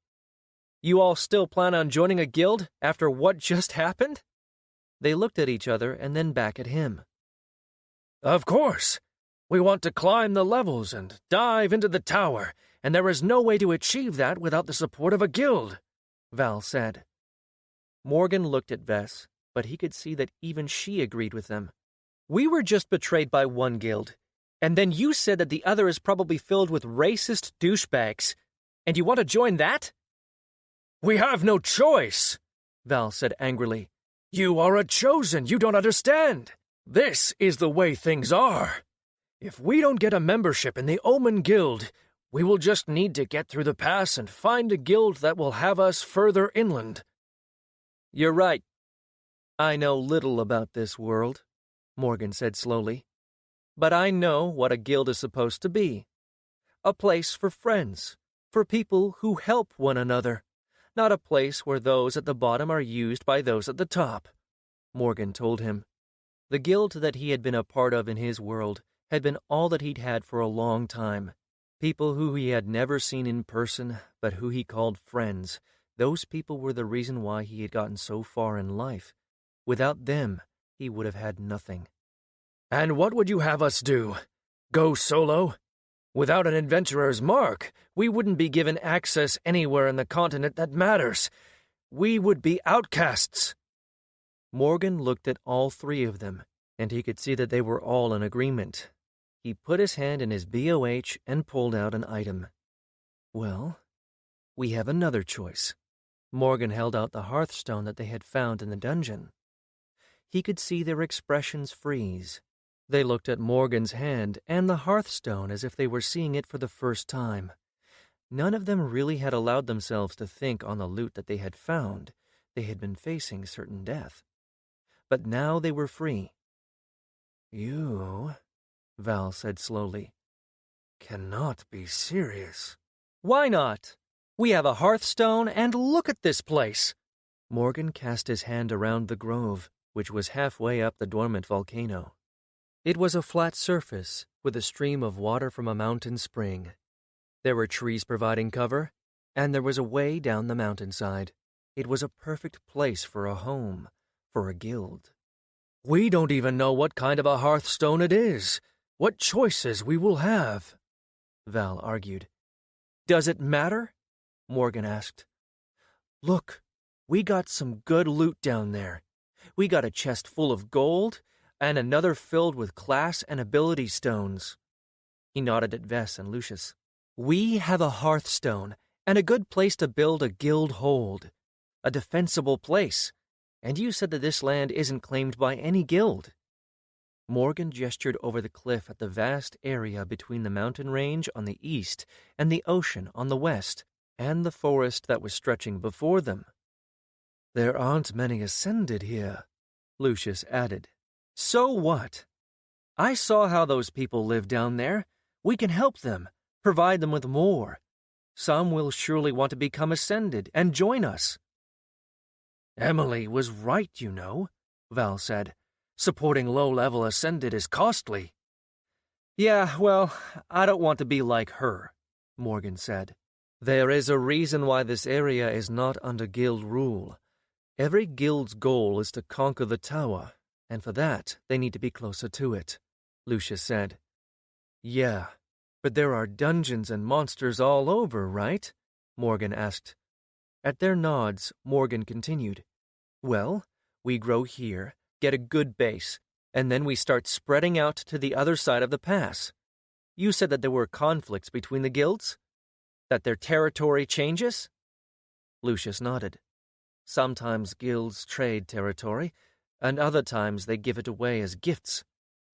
You all still plan on joining a guild after what just happened? They looked at each other and then back at him. Of course. We want to climb the levels and dive into the tower, and there is no way to achieve that without the support of a guild, Val said. Morgan looked at Vess, but he could see that even she agreed with them. We were just betrayed by one guild, and then you said that the other is probably filled with racist douchebags, and you want to join that? We have no choice, Val said angrily. You are a chosen, you don't understand. This is the way things are. If we don't get a membership in the Omen Guild, we will just need to get through the pass and find a guild that will have us further inland. You're right. I know little about this world, Morgan said slowly. But I know what a guild is supposed to be. A place for friends, for people who help one another, not a place where those at the bottom are used by those at the top, Morgan told him. The guild that he had been a part of in his world had been all that he'd had for a long time. People who he had never seen in person, but who he called friends. Those people were the reason why he had gotten so far in life. Without them, he would have had nothing. And what would you have us do? Go solo? Without an adventurer's mark, we wouldn't be given access anywhere in the continent that matters. We would be outcasts. Morgan looked at all three of them, and he could see that they were all in agreement. He put his hand in his BOH and pulled out an item. Well, we have another choice. Morgan held out the hearthstone that they had found in the dungeon. He could see their expressions freeze. They looked at Morgan's hand and the hearthstone as if they were seeing it for the first time. None of them really had allowed themselves to think on the loot that they had found. They had been facing certain death. But now they were free. You, Val said slowly, cannot be serious. Why not? We have a hearthstone, and look at this place. Morgan cast his hand around the grove, which was halfway up the dormant volcano. It was a flat surface with a stream of water from a mountain spring. There were trees providing cover, and there was a way down the mountainside. It was a perfect place for a home, for a guild. We don't even know what kind of a hearthstone it is, what choices we will have, Val argued. Does it matter? Morgan asked. Look, we got some good loot down there. We got a chest full of gold, and another filled with class and ability stones. He nodded at Vess and Lucius. We have a hearthstone, and a good place to build a guild hold. A defensible place. And you said that this land isn't claimed by any guild. Morgan gestured over the cliff at the vast area between the mountain range on the east and the ocean on the west, and the forest that was stretching before them. There aren't many ascended here, Lucius added. So what? I saw how those people live down there. We can help them, provide them with more. Some will surely want to become ascended and join us. Emily was right, you know, Val said. Supporting low-level ascended is costly. Yeah, well, I don't want to be like her, Morgan said. There is a reason why this area is not under guild rule. Every guild's goal is to conquer the tower, and for that they need to be closer to it, Lucius said. Yeah, but there are dungeons and monsters all over, right? Morgan asked. At their nods, Morgan continued. Well, we grow here, get a good base, and then we start spreading out to the other side of the pass. You said that there were conflicts between the guilds? That their territory changes? Lucius nodded. Sometimes guilds trade territory, and other times they give it away as gifts.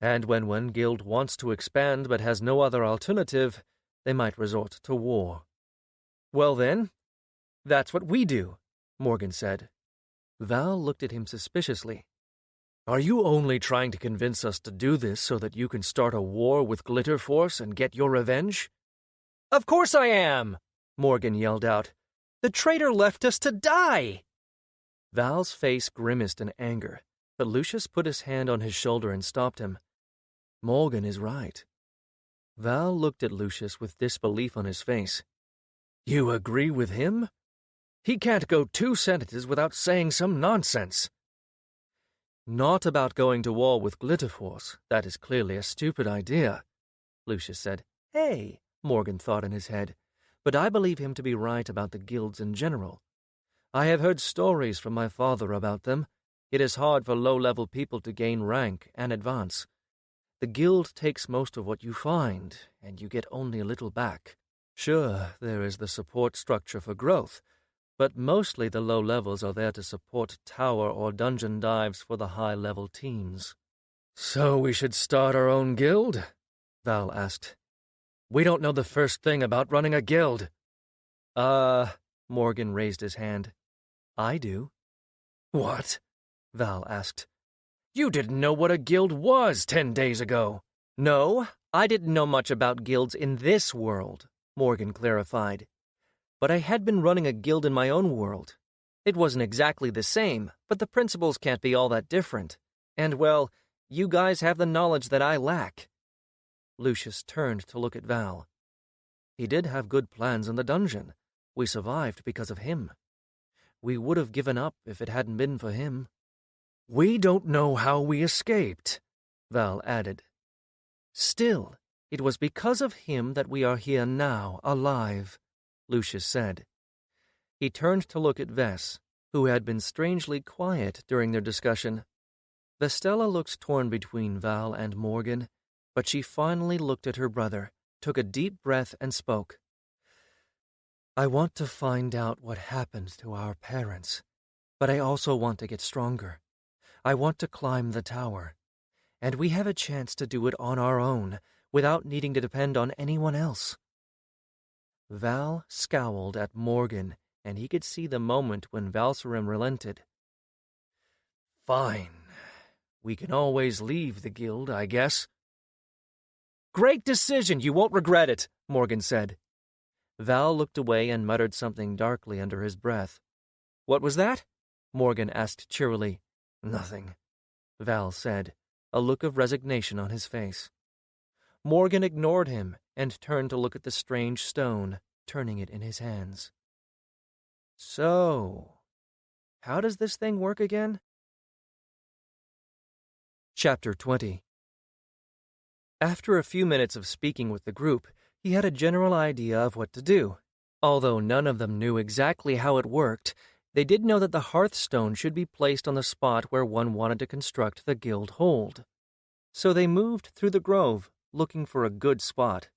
And when one guild wants to expand but has no other alternative, they might resort to war. Well then, that's what we do, Morgan said. Val looked at him suspiciously. Are you only trying to convince us to do this so that you can start a war with Glitter Force and get your revenge? Of course I am, Morgan yelled out. The traitor left us to die! Val's face grimaced in anger, but Lucius put his hand on his shoulder and stopped him. Morgan is right. Val looked at Lucius with disbelief on his face. You agree with him? He can't go 2 sentences without saying some nonsense. Not about going to war with Glitterforce. That is clearly a stupid idea, Lucius said. Hey, Morgan thought in his head, but I believe him to be right about the guilds in general. I have heard stories from my father about them. It is hard for low-level people to gain rank and advance. The guild takes most of what you find, and you get only a little back. Sure, there is the support structure for growth, but mostly the low levels are there to support tower or dungeon dives for the high-level teams. So we should start our own guild? Val asked. We don't know the first thing about running a guild. Morgan raised his hand. I do. What? Val asked. You didn't know what a guild was 10 days ago. No, I didn't know much about guilds in this world, Morgan clarified. But I had been running a guild in my own world. It wasn't exactly the same, but the principles can't be all that different. And, well, you guys have the knowledge that I lack. Lucius turned to look at Val. He did have good plans in the dungeon. We survived because of him. We would have given up if it hadn't been for him. We don't know how we escaped, Val added. Still, it was because of him that we are here now, alive, Lucius said. He turned to look at Vess, who had been strangely quiet during their discussion. Vestella looked torn between Val and Morgan, but she finally looked at her brother, took a deep breath, and spoke. I want to find out what happened to our parents, but I also want to get stronger. I want to climb the tower, and we have a chance to do it on our own, without needing to depend on anyone else. Val scowled at Morgan, and he could see the moment when Valserim relented. Fine. We can always leave the guild, I guess. Great decision, you won't regret it, Morgan said. Val looked away and muttered something darkly under his breath. What was that? Morgan asked cheerily. Nothing, Val said, a look of resignation on his face. Morgan ignored him and turned to look at the strange stone, turning it in his hands. So, how does this thing work again? Chapter 20. After a few minutes of speaking with the group, he had a general idea of what to do. Although none of them knew exactly how it worked, they did know that the hearthstone should be placed on the spot where one wanted to construct the guild hold. So they moved through the grove, looking for a good spot.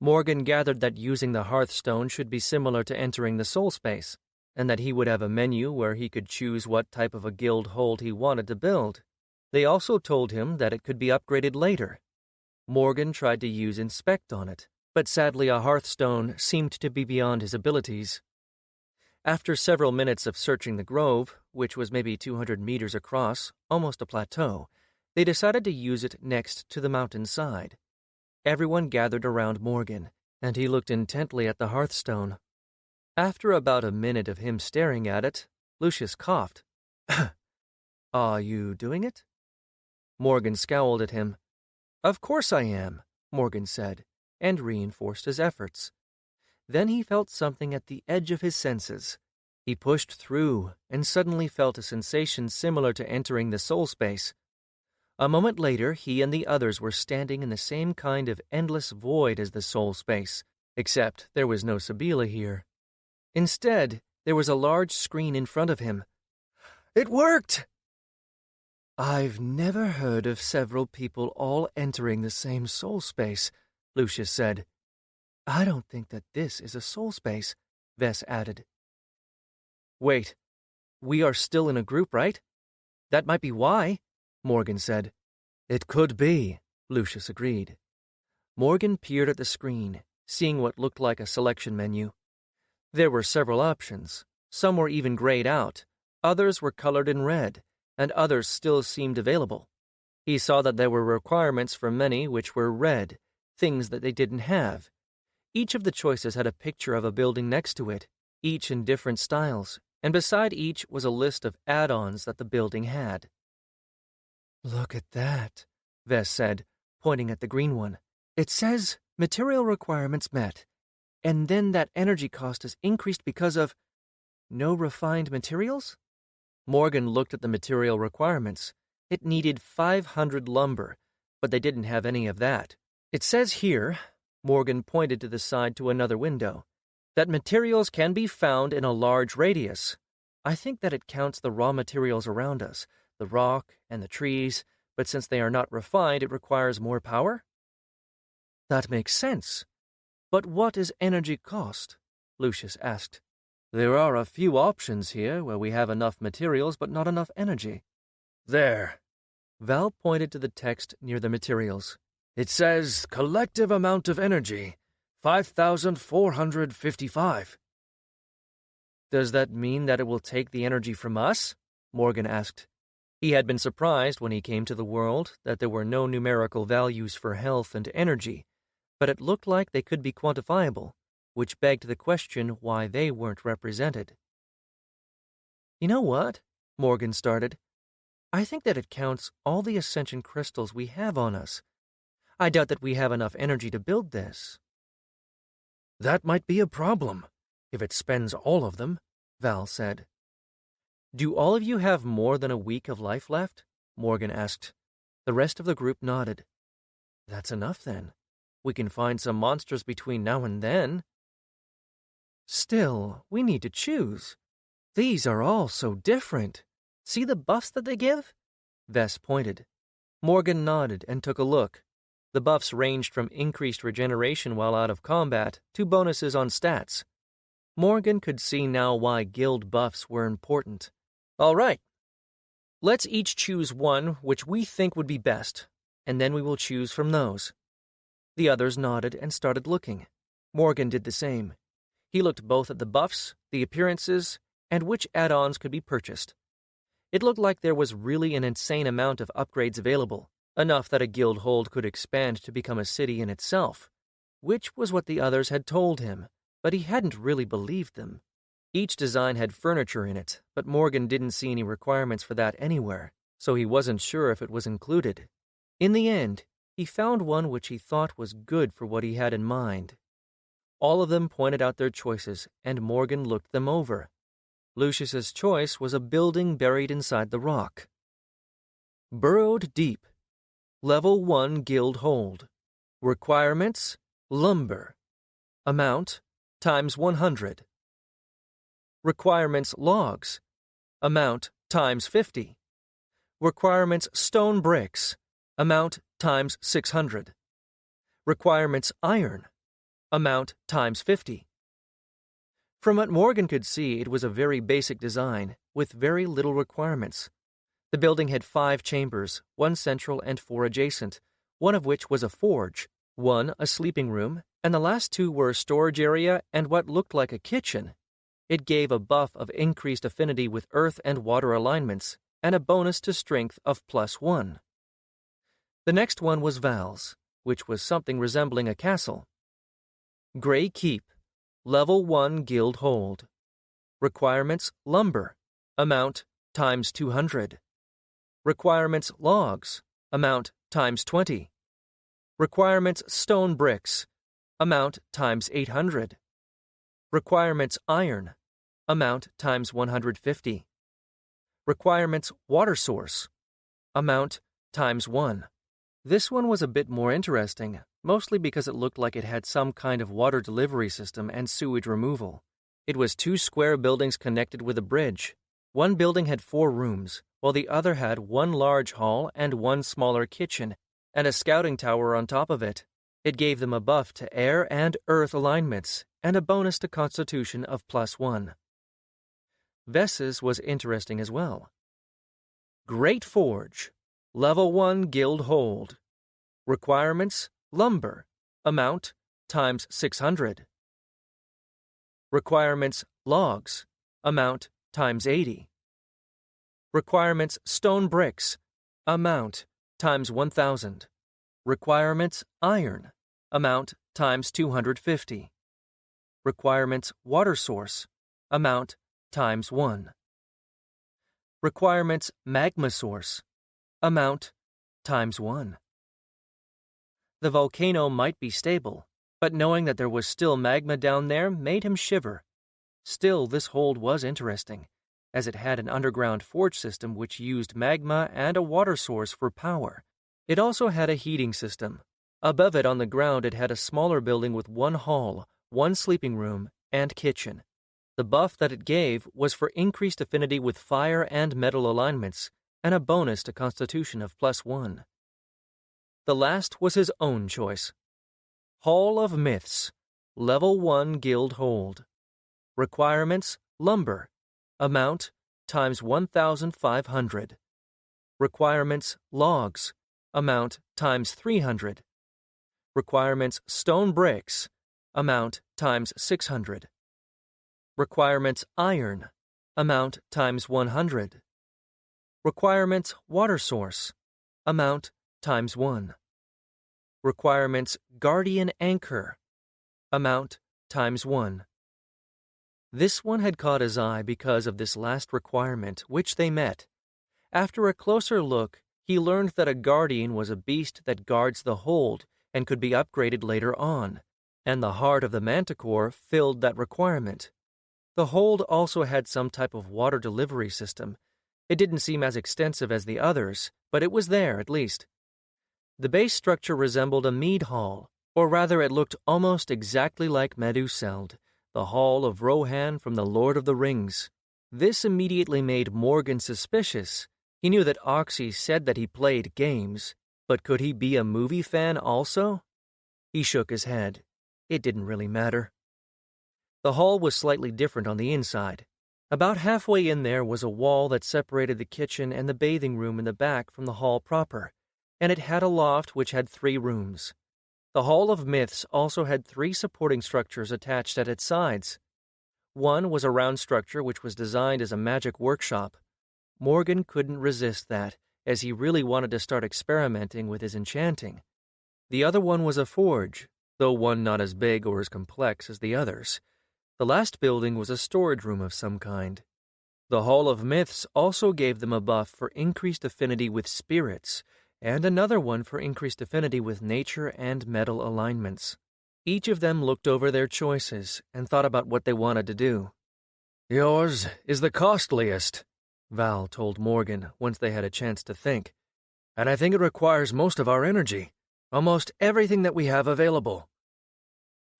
Morgan gathered that using the hearthstone should be similar to entering the soul space, and that he would have a menu where he could choose what type of a guild hold he wanted to build. They also told him that it could be upgraded later. Morgan tried to use Inspect on it, but sadly a hearthstone seemed to be beyond his abilities. After several minutes of searching the grove, which was maybe 200 meters across, almost a plateau, they decided to use it next to the mountainside. Everyone gathered around Morgan, and he looked intently at the hearthstone. After about a minute of him staring at it, Lucius coughed. "Are you doing it?" Morgan scowled at him. "Of course I am," Morgan said, and reinforced his efforts. Then he felt something at the edge of his senses. He pushed through and suddenly felt a sensation similar to entering the soul space. A moment later, he and the others were standing in the same kind of endless void as the soul space, except there was no Sabila here. Instead, there was a large screen in front of him. "It worked!" "I've never heard of several people all entering the same soul space," Lucius said. "I don't think that this is a soul space," Vess added. "Wait, we are still in a group, right? That might be why," Morgan said. "It could be," Lucius agreed. Morgan peered at the screen, seeing what looked like a selection menu. There were several options. Some were even grayed out, others were colored in red, and others still seemed available. He saw that there were requirements for many which were red, things that they didn't have. Each of the choices had a picture of a building next to it, each in different styles, and beside each was a list of add-ons that the building had. "Look at that," Vess said, pointing at the green one. "It says, material requirements met, and then that energy cost is increased because of no refined materials?" Morgan looked at the material requirements. It needed 500 lumber, but they didn't have any of that. It says here, Morgan pointed to the side to another window, that materials can be found in a large radius. I think that it counts the raw materials around us, the rock and the trees, but since they are not refined, it requires more power? That makes sense. But what is energy cost? Lucius asked. There are a few options here where we have enough materials but not enough energy. There. Val pointed to the text near the materials. It says collective amount of energy, 5,455. Does that mean that it will take the energy from us? Morgan asked. He had been surprised when he came to the world that there were no numerical values for health and energy, but it looked like they could be quantifiable, which begged the question why they weren't represented. You know what? Morgan started. I think that it counts all the ascension crystals we have on us. I doubt that we have enough energy to build this. That might be a problem, if it spends all of them, Val said. Do all of you have more than a week of life left? Morgan asked. The rest of the group nodded. That's enough then. We can find some monsters between now and then. Still, we need to choose. These are all so different. See the buffs that they give? Vess pointed. Morgan nodded and took a look. The buffs ranged from increased regeneration while out of combat to bonuses on stats. Morgan could see now why guild buffs were important. All right. Let's each choose one which we think would be best, and then we will choose from those. The others nodded and started looking. Morgan did the same. He looked both at the buffs, the appearances, and which add-ons could be purchased. It looked like there was really an insane amount of upgrades available, enough that a guild hold could expand to become a city in itself, which was what the others had told him, but he hadn't really believed them. Each design had furniture in it, but Morgan didn't see any requirements for that anywhere, so he wasn't sure if it was included. In the end, he found one which he thought was good for what he had in mind. All of them pointed out their choices, and Morgan looked them over. Lucius's choice was a building buried inside the rock. Burrowed deep. Level 1 guild hold. Requirements: lumber. Amount: times 100. Requirements logs, amount times 50. Requirements stone bricks, amount times 600. Requirements iron, amount times 50. From what Morgan could see, it was a very basic design, with very little requirements. The building had 5 chambers, 1 central and 4 adjacent, one of which was a forge, 1 a sleeping room, and the last 2 were a storage area and what looked like a kitchen. It gave a buff of increased affinity with earth and water alignments, and a bonus to strength of +1. The next one was Val's, which was something resembling a castle. Gray Keep, Level 1 Guild Hold. Requirements lumber, amount times 200. Requirements logs, amount times 20. Requirements stone bricks, amount times 800. Requirements iron, amount times 150. Requirements water source, amount times 1. This one was a bit more interesting, mostly because it looked like it had some kind of water delivery system and sewage removal. It was 2 square buildings connected with a bridge. One building had 4 rooms, while the other had 1 large hall and 1 smaller kitchen, and a scouting tower on top of it. It gave them a buff to air and earth alignments, and a bonus to constitution of +1. Vess's was interesting as well. Great Forge, Level 1 Guild Hold. Requirements lumber, amount times 600. Requirements logs, amount times 80. Requirements stone bricks, amount times 1,000. Requirements iron, amount times 250. Requirements water source, amount times 1. Requirements magma source, amount times 1. The volcano might be stable, but knowing that there was still magma down there made him shiver. Still, this hold was interesting, as it had an underground forge system which used magma and a water source for power. It also had a heating system. Above it on the ground it had a smaller building with 1 hall, 1 sleeping room, and kitchen. The buff that it gave was for increased affinity with fire and metal alignments, and a bonus to constitution of +1. The last was his own choice. Hall of Myths, Level 1 Guild Hold. Requirements lumber, amount times 1,500. Requirements logs, amount times 300. Requirements stone bricks, amount times 600. Requirements iron, amount times 100. Requirements water source, amount times 1. Requirements guardian anchor, amount times 1. This one had caught his eye because of this last requirement, which they met. After a closer look, he learned that a guardian was a beast that guards the hold and could be upgraded later on, and the heart of the manticore filled that requirement. The hold also had some type of water delivery system. It didn't seem as extensive as the others, but it was there at least. The base structure resembled a mead hall, or rather it looked almost exactly like Meduseld, the Hall of Rohan from the Lord of the Rings. This immediately made Morgan suspicious. He knew that Oxy said that he played games, but could he be a movie fan also? He shook his head. It didn't really matter. The hall was slightly different on the inside. About halfway in there was a wall that separated the kitchen and the bathing room in the back from the hall proper, and it had a loft which had 3 rooms. The Hall of Myths also had 3 supporting structures attached at its sides. One was a round structure which was designed as a magic workshop. Morgan couldn't resist that, as he really wanted to start experimenting with his enchanting. The other one was a forge, though one not as big or as complex as the others. The last building was a storage room of some kind. The Hall of Myths also gave them a buff for increased affinity with spirits, and another one for increased affinity with nature and metal alignments. Each of them looked over their choices and thought about what they wanted to do. "Yours is the costliest," Val told Morgan once they had a chance to think. "And I think it requires most of our energy, almost everything that we have available."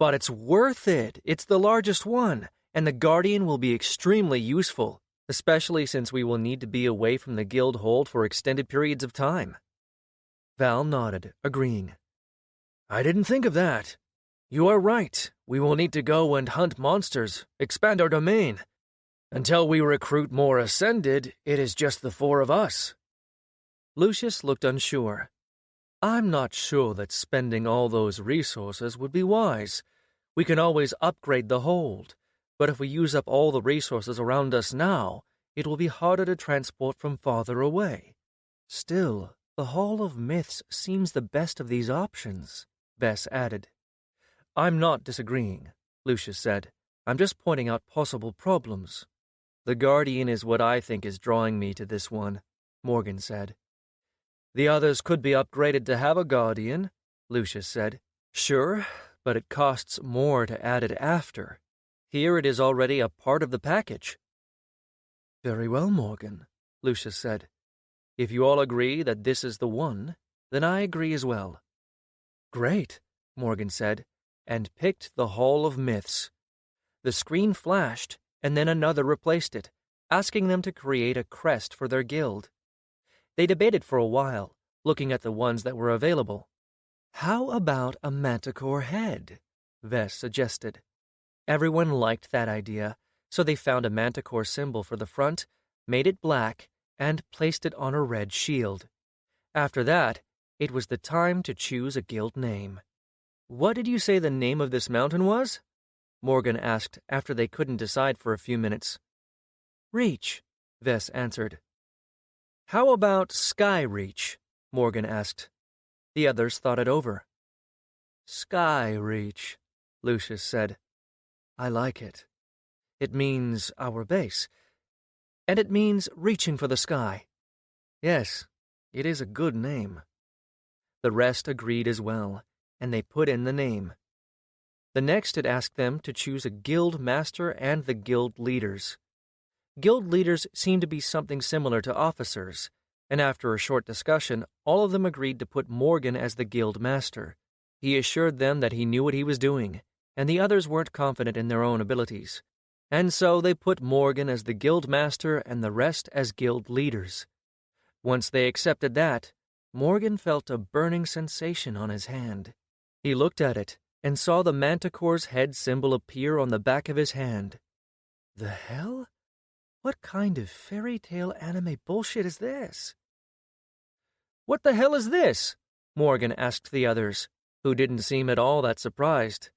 But it's worth it. It's the largest one, and the Guardian will be extremely useful, especially since we will need to be away from the guild hold for extended periods of time. Val nodded, agreeing. I didn't think of that. You are right. We will need to go and hunt monsters, expand our domain. Until we recruit more Ascended, it is just the 4 of us. Lucius looked unsure. I'm not sure that spending all those resources would be wise. We can always upgrade the hold, but if we use up all the resources around us now, it will be harder to transport from farther away. Still, the Hall of Myths seems the best of these options, Vess added. I'm not disagreeing, Lucius said. I'm just pointing out possible problems. The Guardian is what I think is drawing me to this one, Morgan said. The others could be upgraded to have a Guardian, Lucius said. Sure, but it costs more to add it after. Here it is already a part of the package. Very well, Morgan, Lucius said. If you all agree that this is the one, then I agree as well. Great, Morgan said, and picked the Hall of Myths. The screen flashed, and then another replaced it, asking them to create a crest for their guild. They debated for a while, looking at the ones that were available. How about a manticore head? Vess suggested. Everyone liked that idea, so they found a manticore symbol for the front, made it black, and placed it on a red shield. After that, it was the time to choose a guild name. What did you say the name of this mountain was? Morgan asked after they couldn't decide for a few minutes. Reach, Vess answered. How about Sky Reach? Morgan asked. The others thought it over. Sky Reach, Lucius said. I like it. It means our base. And it means reaching for the sky. Yes, it is a good name. The rest agreed as well, and they put in the name. The next it asked them to choose a guild master and the guild leaders. Guild leaders seemed to be something similar to officers, and after a short discussion, all of them agreed to put Morgan as the guild master. He assured them that he knew what he was doing, and the others weren't confident in their own abilities. And so they put Morgan as the guild master and the rest as guild leaders. Once they accepted that, Morgan felt a burning sensation on his hand. He looked at it and saw the manticore's head symbol appear on the back of his hand. The hell? What kind of fairy tale anime bullshit is this? What the hell is this? Morgan asked the others, who didn't seem at all that surprised.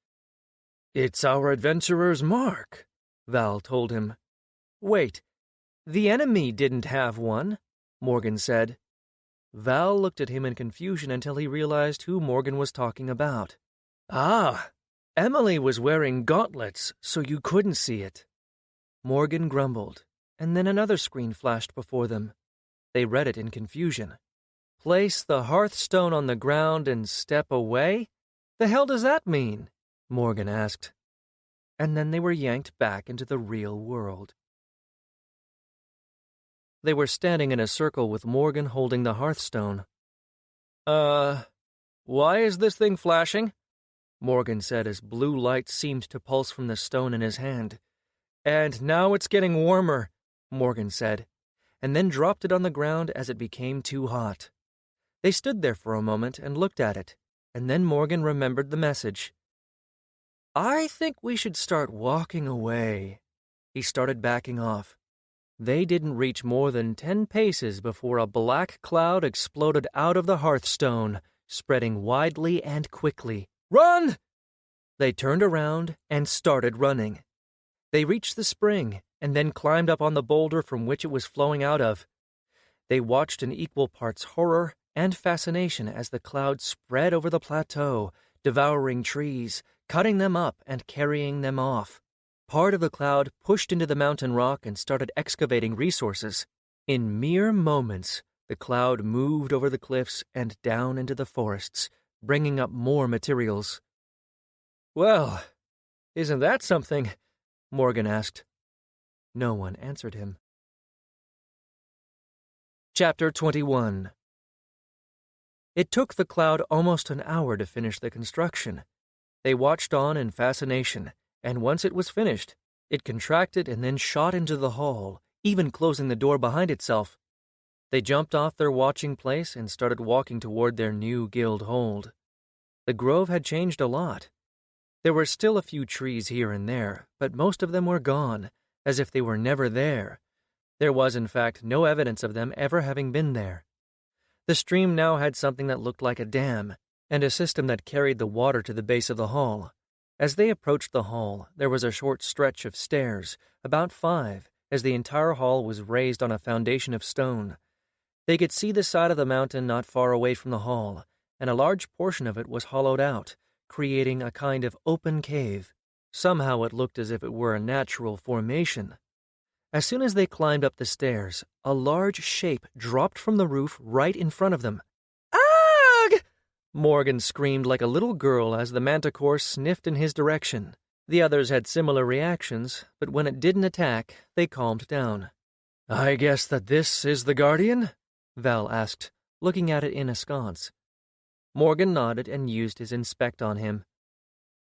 It's our adventurer's mark, Val told him. Wait, the enemy didn't have one, Morgan said. Val looked at him in confusion until he realized who Morgan was talking about. Ah, Emily was wearing gauntlets, so you couldn't see it. Morgan grumbled, and then another screen flashed before them. They read it in confusion. Place the hearthstone on the ground and step away? The hell does that mean? Morgan asked. And then they were yanked back into the real world. They were standing in a circle with Morgan holding the hearthstone. Why is this thing flashing? Morgan said as blue light seemed to pulse from the stone in his hand. And now it's getting warmer, Morgan said, and then dropped it on the ground as it became too hot. They stood there for a moment and looked at it, and then Morgan remembered the message. I think we should start walking away. He started backing off. They didn't reach more than 10 paces before a black cloud exploded out of the hearthstone, spreading widely and quickly. Run! They turned around and started running. They reached the spring and then climbed up on the boulder from which it was flowing out of. They watched in equal parts horror and fascination as the cloud spread over the plateau, devouring trees, cutting them up and carrying them off. Part of the cloud pushed into the mountain rock and started excavating resources. In mere moments, the cloud moved over the cliffs and down into the forests, bringing up more materials. Well, isn't that something? Morgan asked. No one answered him. Chapter 21. It took the cloud almost an hour to finish the construction. They watched on in fascination, and once it was finished, it contracted and then shot into the hall, even closing the door behind itself. They jumped off their watching place and started walking toward their new guild hold. The grove had changed a lot. There were still a few trees here and there, but most of them were gone, as if they were never there. There was, in fact, no evidence of them ever having been there. The stream now had something that looked like a dam, and a system that carried the water to the base of the hall. As they approached the hall, there was a short stretch of stairs, about 5, as the entire hall was raised on a foundation of stone. They could see the side of the mountain not far away from the hall, and a large portion of it was hollowed out, creating a kind of open cave. Somehow it looked as if it were a natural formation. As soon as they climbed up the stairs, a large shape dropped from the roof right in front of them. "Ugh!" Morgan screamed like a little girl as the manticore sniffed in his direction. The others had similar reactions, but when it didn't attack, they calmed down. "I guess that this is the Guardian?" Val asked, looking at it in askance. Morgan nodded and used his inspect on him.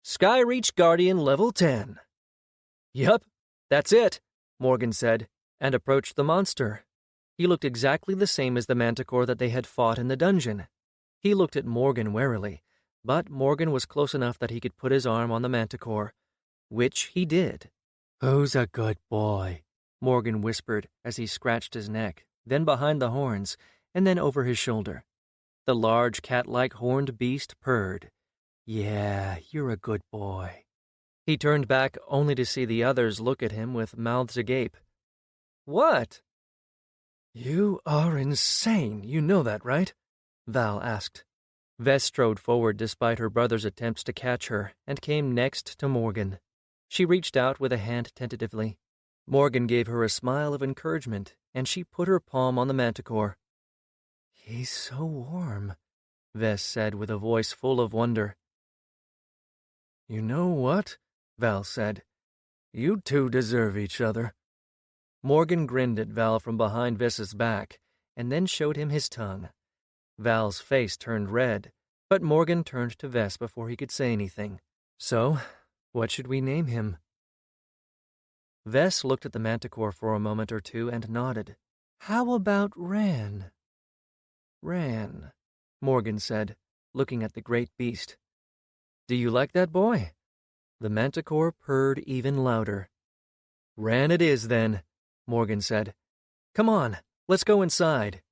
"Skyreach Guardian level 10. "Yup, that's it," Morgan said, and approached the monster. He looked exactly the same as the manticore that they had fought in the dungeon. He looked at Morgan warily, but Morgan was close enough that he could put his arm on the manticore, which he did. "Who's a good boy?" Morgan whispered as he scratched his neck, then behind the horns, and then over his shoulder. The large cat-like horned beast purred. "Yeah, you're a good boy." He turned back only to see the others look at him with mouths agape. "What?" "You are insane, you know that, right?" Val asked. Vess strode forward despite her brother's attempts to catch her and came next to Morgan. She reached out with a hand tentatively. Morgan gave her a smile of encouragement, and she put her palm on the manticore. "He's so warm," Vess said with a voice full of wonder. "You know what?" Val said. "You two deserve each other." Morgan grinned at Val from behind Vess's back, and then showed him his tongue. Val's face turned red, but Morgan turned to Vess before he could say anything. "So, what should we name him?" Vess looked at the manticore for a moment or two and nodded. "How about Ran?" "Ran," Morgan said, looking at the great beast. "Do you like that boy?" The manticore purred even louder. "Ran it is, then," Morgan said. "Come on, let's go inside."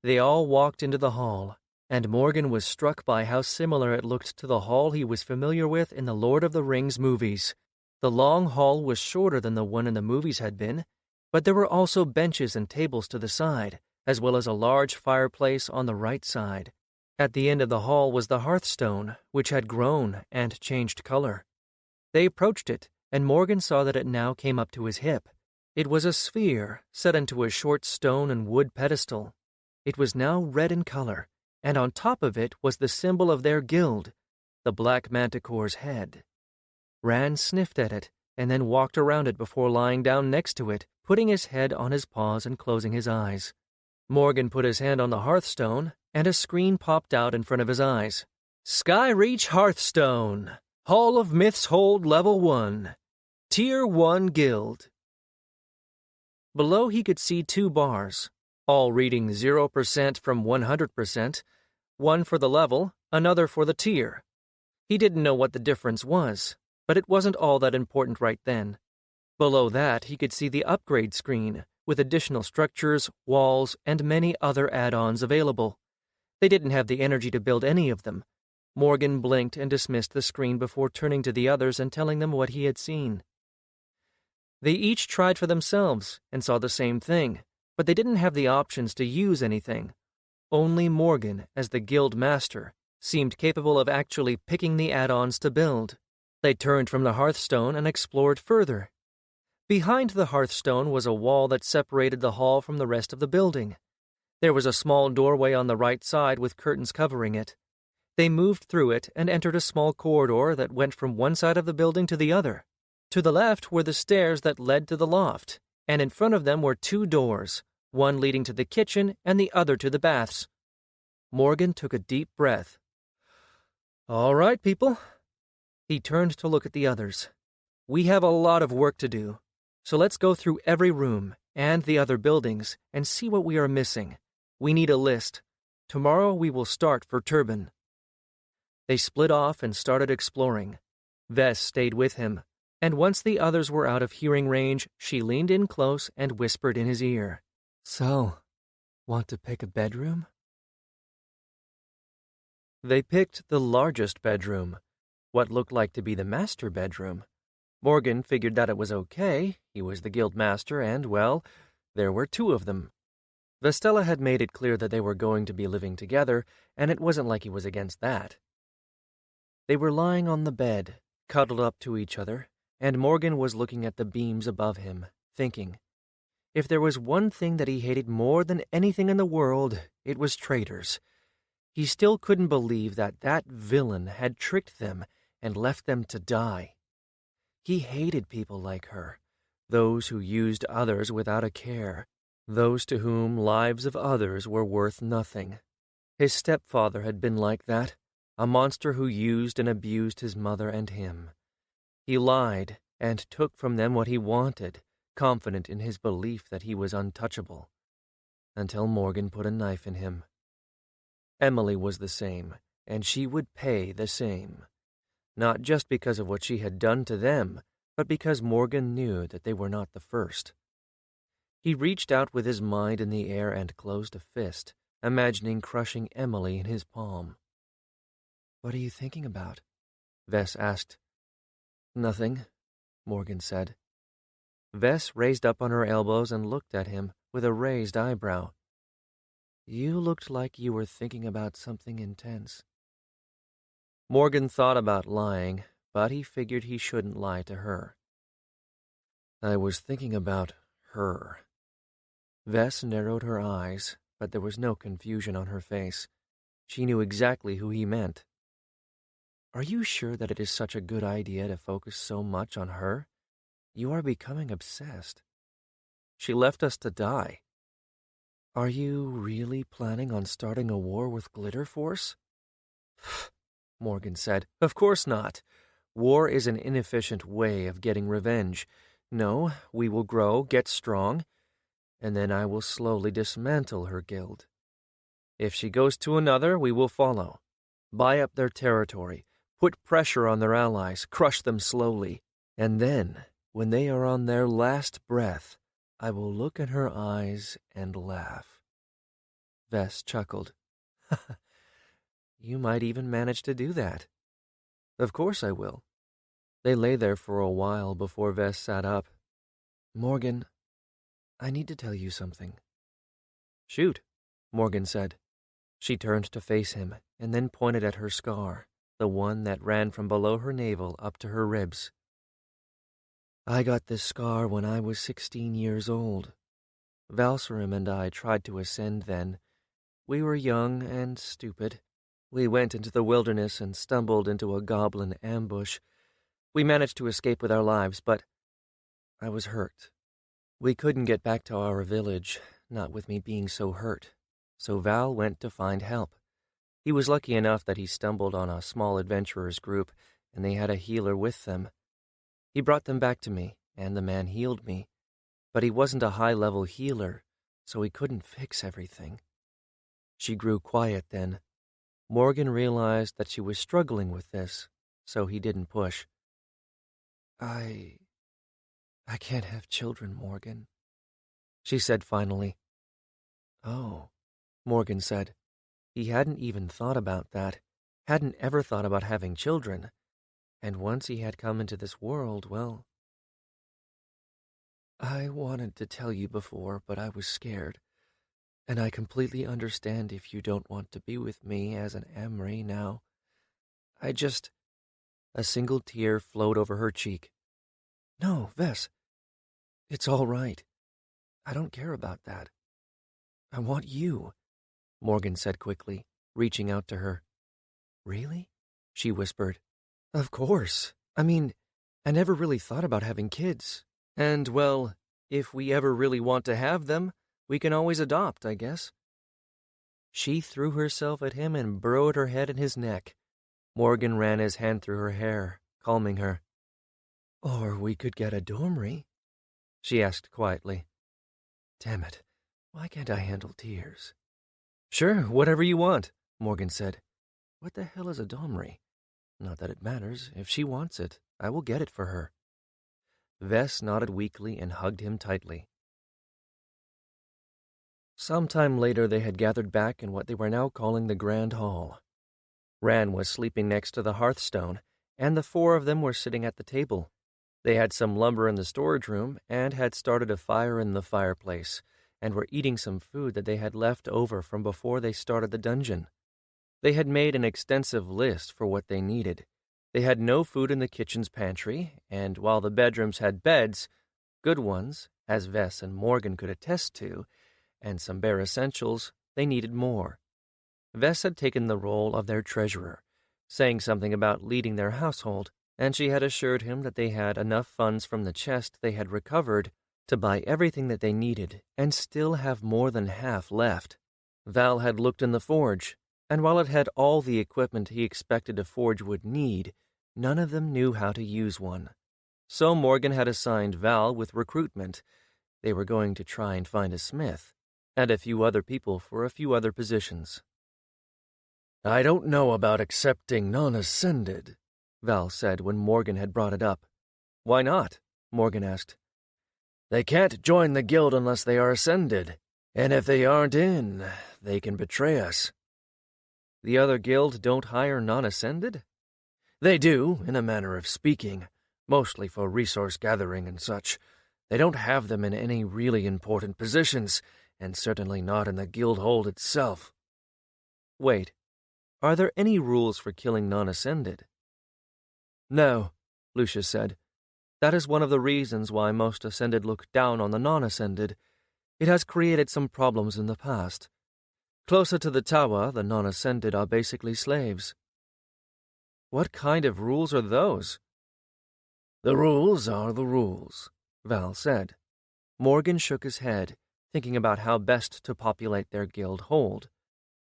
They all walked into the hall, and Morgan was struck by how similar it looked to the hall he was familiar with in the Lord of the Rings movies. The long hall was shorter than the one in the movies had been, but there were also benches and tables to the side, as well as a large fireplace on the right side. At the end of the hall was the hearthstone, which had grown and changed color. They approached it, and Morgan saw that it now came up to his hip. It was a sphere set into a short stone and wood pedestal. It was now red in color, and on top of it was the symbol of their guild, the black manticore's head. Ran sniffed at it, and then walked around it before lying down next to it, putting his head on his paws and closing his eyes. Morgan put his hand on the hearthstone, and a screen popped out in front of his eyes. "Skyreach Hearthstone, Hall of Myths Hold Level 1, Tier 1 Guild." Below he could see 2 bars, all reading 0% from 100%, one for the level, another for the tier. He didn't know what the difference was, but it wasn't all that important right then. Below that he could see the upgrade screen, with additional structures, walls, and many other add-ons available. They didn't have the energy to build any of them. Morgan blinked and dismissed the screen before turning to the others and telling them what he had seen. They each tried for themselves and saw the same thing, but they didn't have the options to use anything. Only Morgan, as the guild master, seemed capable of actually picking the add-ons to build. They turned from the hearthstone and explored further. Behind the hearthstone was a wall that separated the hall from the rest of the building. There was a small doorway on the right side with curtains covering it. They moved through it and entered a small corridor that went from one side of the building to the other. To the left were the stairs that led to the loft, and in front of them were 2 doors, one leading to the kitchen and the other to the baths. Morgan took a deep breath. "All right, people, He turned to look at the others. "We have a lot of work to do, so let's go through every room and the other buildings and see what we are missing. We need a list. Tomorrow we will start for Turban." They split off and started exploring. Vess stayed with him, and once the others were out of hearing range, she leaned in close and whispered in his ear, "So, want to pick a bedroom?" They picked the largest bedroom, what looked like to be the master bedroom. Morgan figured that it was okay. He was the guild master and, well, there were two of them. Vestella had made it clear that they were going to be living together, and it wasn't like he was against that. They were lying on the bed, cuddled up to each other, and Morgan was looking at the beams above him, thinking, if there was one thing that he hated more than anything in the world, it was traitors. He still couldn't believe that that villain had tricked them and left them to die. He hated people like her, those who used others without a care, those to whom lives of others were worth nothing. His stepfather had been like that, a monster who used and abused his mother and him. He lied and took from them what he wanted, confident in his belief that he was untouchable, until Morgan put a knife in him. Emily was the same, and she would pay the same. Not just because of what she had done to them, but because Morgan knew that they were not the first. He reached out with his mind in the air and closed a fist, imagining crushing Emily in his palm. "What are you thinking about?" Vess asked. "Nothing," Morgan said. Vess raised up on her elbows and looked at him with a raised eyebrow. "You looked like you were thinking about something intense." Morgan thought about lying, but he figured he shouldn't lie to her. "I was thinking about her." Vess narrowed her eyes, but there was no confusion on her face. She knew exactly who he meant. "Are you sure that it is such a good idea to focus so much on her? You are becoming obsessed. She left us to die. Are you really planning on starting a war with Glitter Force?" Morgan said, "Of course not. War is an inefficient way of getting revenge. No, we will grow, get strong, and then I will slowly dismantle her guild. If she goes to another, we will follow. Buy up their territory, put pressure on their allies, crush them slowly, and then, when they are on their last breath, I will look in her eyes and laugh." Vess chuckled. "You might even manage to do that." "Of course I will." They lay there for a while before Vess sat up. "Morgan, I need to tell you something." "Shoot," Morgan said. She turned to face him and then pointed at her scar, the one that ran from below her navel up to her ribs. "I got this scar when I was 16 years old. Valserim and I tried to ascend then. We were young and stupid. We went into the wilderness and stumbled into a goblin ambush. We managed to escape with our lives, but I was hurt. We couldn't get back to our village, not with me being so hurt, so Val went to find help. He was lucky enough that he stumbled on a small adventurers group, and they had a healer with them. He brought them back to me, and the man healed me, but he wasn't a high-level healer, so he couldn't fix everything." She grew quiet then. Morgan realized that she was struggling with this, so he didn't push. I can't have children, Morgan," she said finally. "Oh," Morgan said. He hadn't even thought about that, hadn't ever thought about having children, and once he had come into this world, well, "I wanted to tell you before, but I was scared. And I completely understand if you don't want to be with me as an Amri now. I just—" A single tear flowed over her cheek. "No, Vess. It's all right. I don't care about that. I want you," Morgan said quickly, reaching out to her. "Really?" she whispered. "Of course. I mean, I never really thought about having kids. And, well, if we ever really want to have them, we can always adopt, I guess." She threw herself at him and burrowed her head in his neck. Morgan ran his hand through her hair, calming her. Or we could get a dormery, she asked quietly. Damn it, why can't I handle tears? Sure, whatever you want, Morgan said. What the hell is a dormery? Not that it matters. If she wants it, I will get it for her. Vess nodded weakly and hugged him tightly. Some time later they had gathered back in what they were now calling the Grand Hall. Ran was sleeping next to the hearthstone, and the four of them were sitting at the table. They had some lumber in the storage room and had started a fire in the fireplace, and were eating some food that they had left over from before they started the dungeon. They had made an extensive list for what they needed. They had no food in the kitchen's pantry, and while the bedrooms had beds, good ones, as Vess and Morgan could attest to, and some bare essentials, they needed more. Vess had taken the role of their treasurer, saying something about leading their household, and she had assured him that they had enough funds from the chest they had recovered to buy everything that they needed and still have more than half left. Val had looked in the forge, and while it had all the equipment he expected a forge would need, none of them knew how to use one. So Morgan had assigned Val with recruitment. They were going to try and find a smith, and a few other people for a few other positions. I don't know about accepting non-ascended, Val said when Morgan had brought it up. Why not? Morgan asked. They can't join the guild unless they are ascended, and if they aren't in, they can betray us. The other guild don't hire non-ascended? They do, in a manner of speaking, mostly for resource gathering and such. They don't have them in any really important positions, and certainly not in the guild hold itself. Wait, are there any rules for killing non-ascended? No, Lucius said. That is one of the reasons why most ascended look down on the non-ascended. It has created some problems in the past. Closer to the tower, the non-ascended are basically slaves. What kind of rules are those? The rules are the rules, Val said. Morgan shook his head, thinking about how best to populate their guild hold.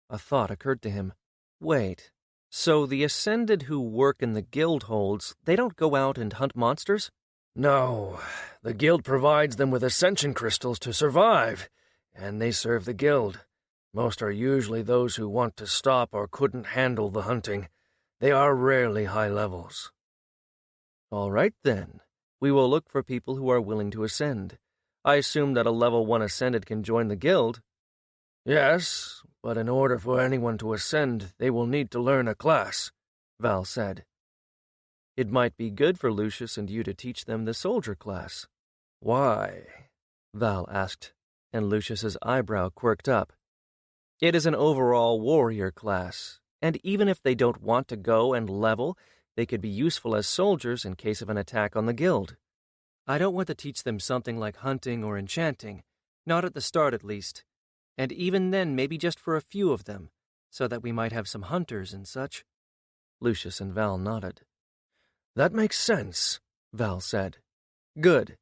A thought occurred to him. Wait, so the ascended who work in the guild holds, they don't go out and hunt monsters? No, the guild provides them with ascension crystals to survive, and they serve the guild. Most are usually those who want to stop or couldn't handle the hunting. They are rarely high levels. All right, then. We will look for people who are willing to ascend. I assume that a level 1 ascended can join the guild. Yes, but in order for anyone to ascend, they will need to learn a class, Val said. It might be good for Lucius and you to teach them the soldier class. Why? Val asked, and Lucius's eyebrow quirked up. It is an overall warrior class, and even if they don't want to go and level, they could be useful as soldiers in case of an attack on the guild. I don't want to teach them something like hunting or enchanting, not at the start at least, and even then maybe just for a few of them, so that we might have some hunters and such. Lucius and Val nodded. That makes sense, Val said. Good.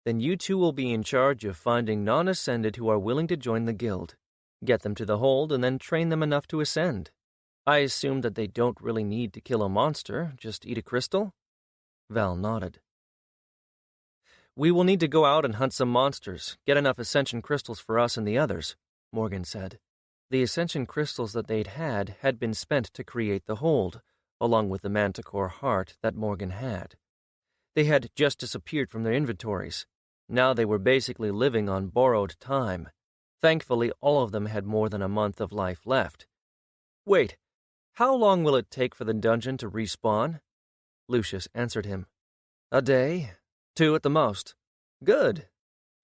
Then you two will be in charge of finding non-ascended who are willing to join the guild. Get them to the hold and then train them enough to ascend. I assume that they don't really need to kill a monster, just eat a crystal? Val nodded. We will need to go out and hunt some monsters, get enough ascension crystals for us and the others, Morgan said. The ascension crystals that they'd had been spent to create the hold, along with the manticore heart that Morgan had. They had just disappeared from their inventories. Now they were basically living on borrowed time. Thankfully, all of them had more than a month of life left. Wait, how long will it take for the dungeon to respawn? Lucius answered him. A day, 2 at the most. Good.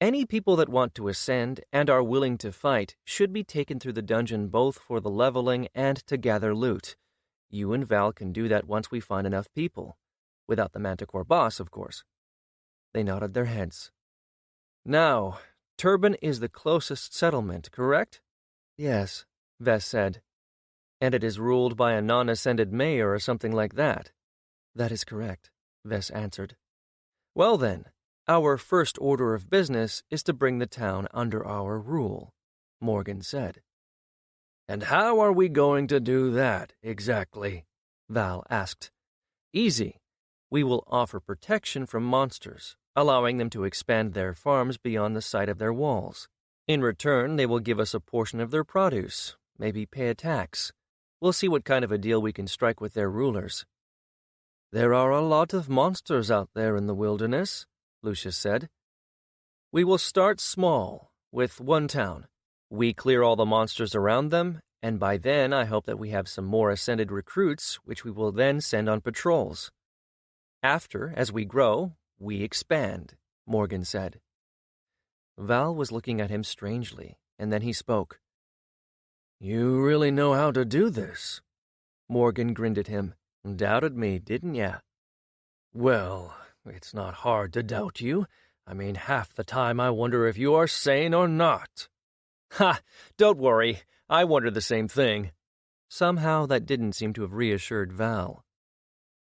Any people that want to ascend and are willing to fight should be taken through the dungeon both for the leveling and to gather loot. You and Val can do that once we find enough people. Without the Manticore boss, of course. They nodded their heads. Now, Turban is the closest settlement, correct? Yes, Vess said. And it is ruled by a non-ascended mayor or something like that. That is correct, Vess answered. Well then, our first order of business is to bring the town under our rule, Morgan said. And how are we going to do that, exactly? Val asked. Easy. We will offer protection from monsters, allowing them to expand their farms beyond the sight of their walls. In return, they will give us a portion of their produce, maybe pay a tax. We'll see what kind of a deal we can strike with their rulers." "There are a lot of monsters out there in the wilderness," Lucius said. "We will start small, with one town. We clear all the monsters around them, and by then I hope that we have some more ascended recruits, which we will then send on patrols. After, as we grow, we expand," Morgan said. Val was looking at him strangely, and then he spoke. "You really know how to do this?" Morgan grinned at him. "Doubted me, didn't ya?" "Well, it's not hard to doubt you. I mean, half the time I wonder if you are sane or not." "Ha! Don't worry. I wondered the same thing." Somehow that didn't seem to have reassured Val.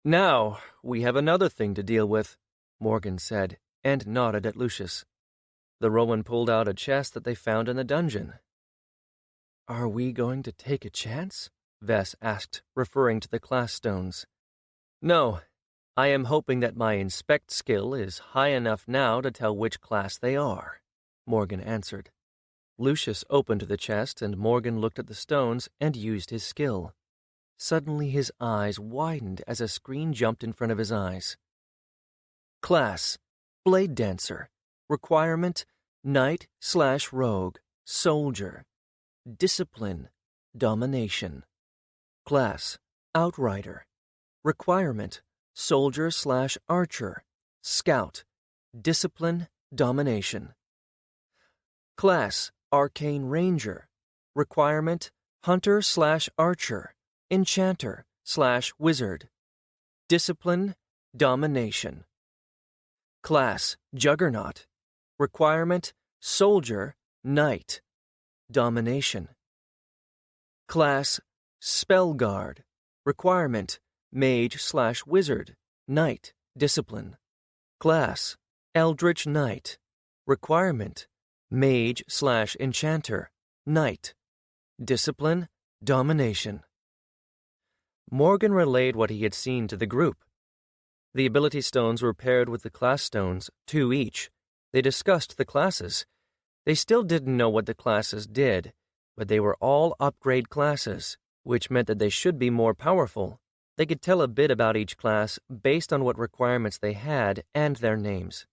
"Now, we have another thing to deal with," Morgan said, and nodded at Lucius. The Roman pulled out a chest that they found in the dungeon. "Are we going to take a chance?" Vess asked, referring to the class stones. "No. I am hoping that my inspect skill is high enough now to tell which class they are," Morgan answered. Lucius opened the chest, and Morgan looked at the stones and used his skill. Suddenly his eyes widened as a screen jumped in front of his eyes. Class: Blade Dancer. Requirement: Knight/Rogue, Soldier. Discipline: Domination. Class: Outrider. Requirement: Soldier/Archer, Scout. Discipline: Domination. Class: Arcane Ranger. Requirement: Hunter/Archer, Enchanter/Wizard. Discipline: Domination. Class: Juggernaut. Requirement: Soldier, Knight. Domination. Class: Spellguard. Requirement: Mage/Wizard, Knight, Discipline. Class: Eldritch Knight. Requirement: Mage/Enchanter, Knight. Discipline: Domination. Morgan relayed what he had seen to the group. The ability stones were paired with the class stones, 2 each. They discussed the classes. They still didn't know what the classes did, but they were all upgrade classes, which meant that they should be more powerful. They could tell a bit about each class based on what requirements they had and their names.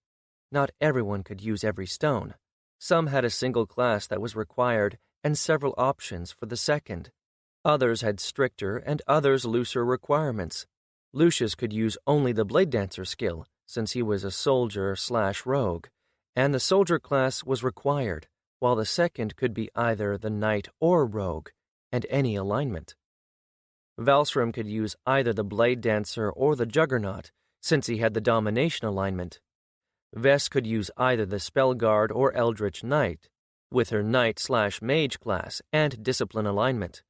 Not everyone could use every stone. Some had a single class that was required and several options for the second. Others had stricter and others looser requirements. Lucius could use only the Blade Dancer skill, since he was a soldier/rogue, and the soldier class was required, while the second could be either the knight or rogue, and any alignment. Valsram could use either the Blade Dancer or the Juggernaut, since he had the domination alignment. Vess could use either the Spellguard or Eldritch Knight, with her Knight/Mage class and discipline alignment.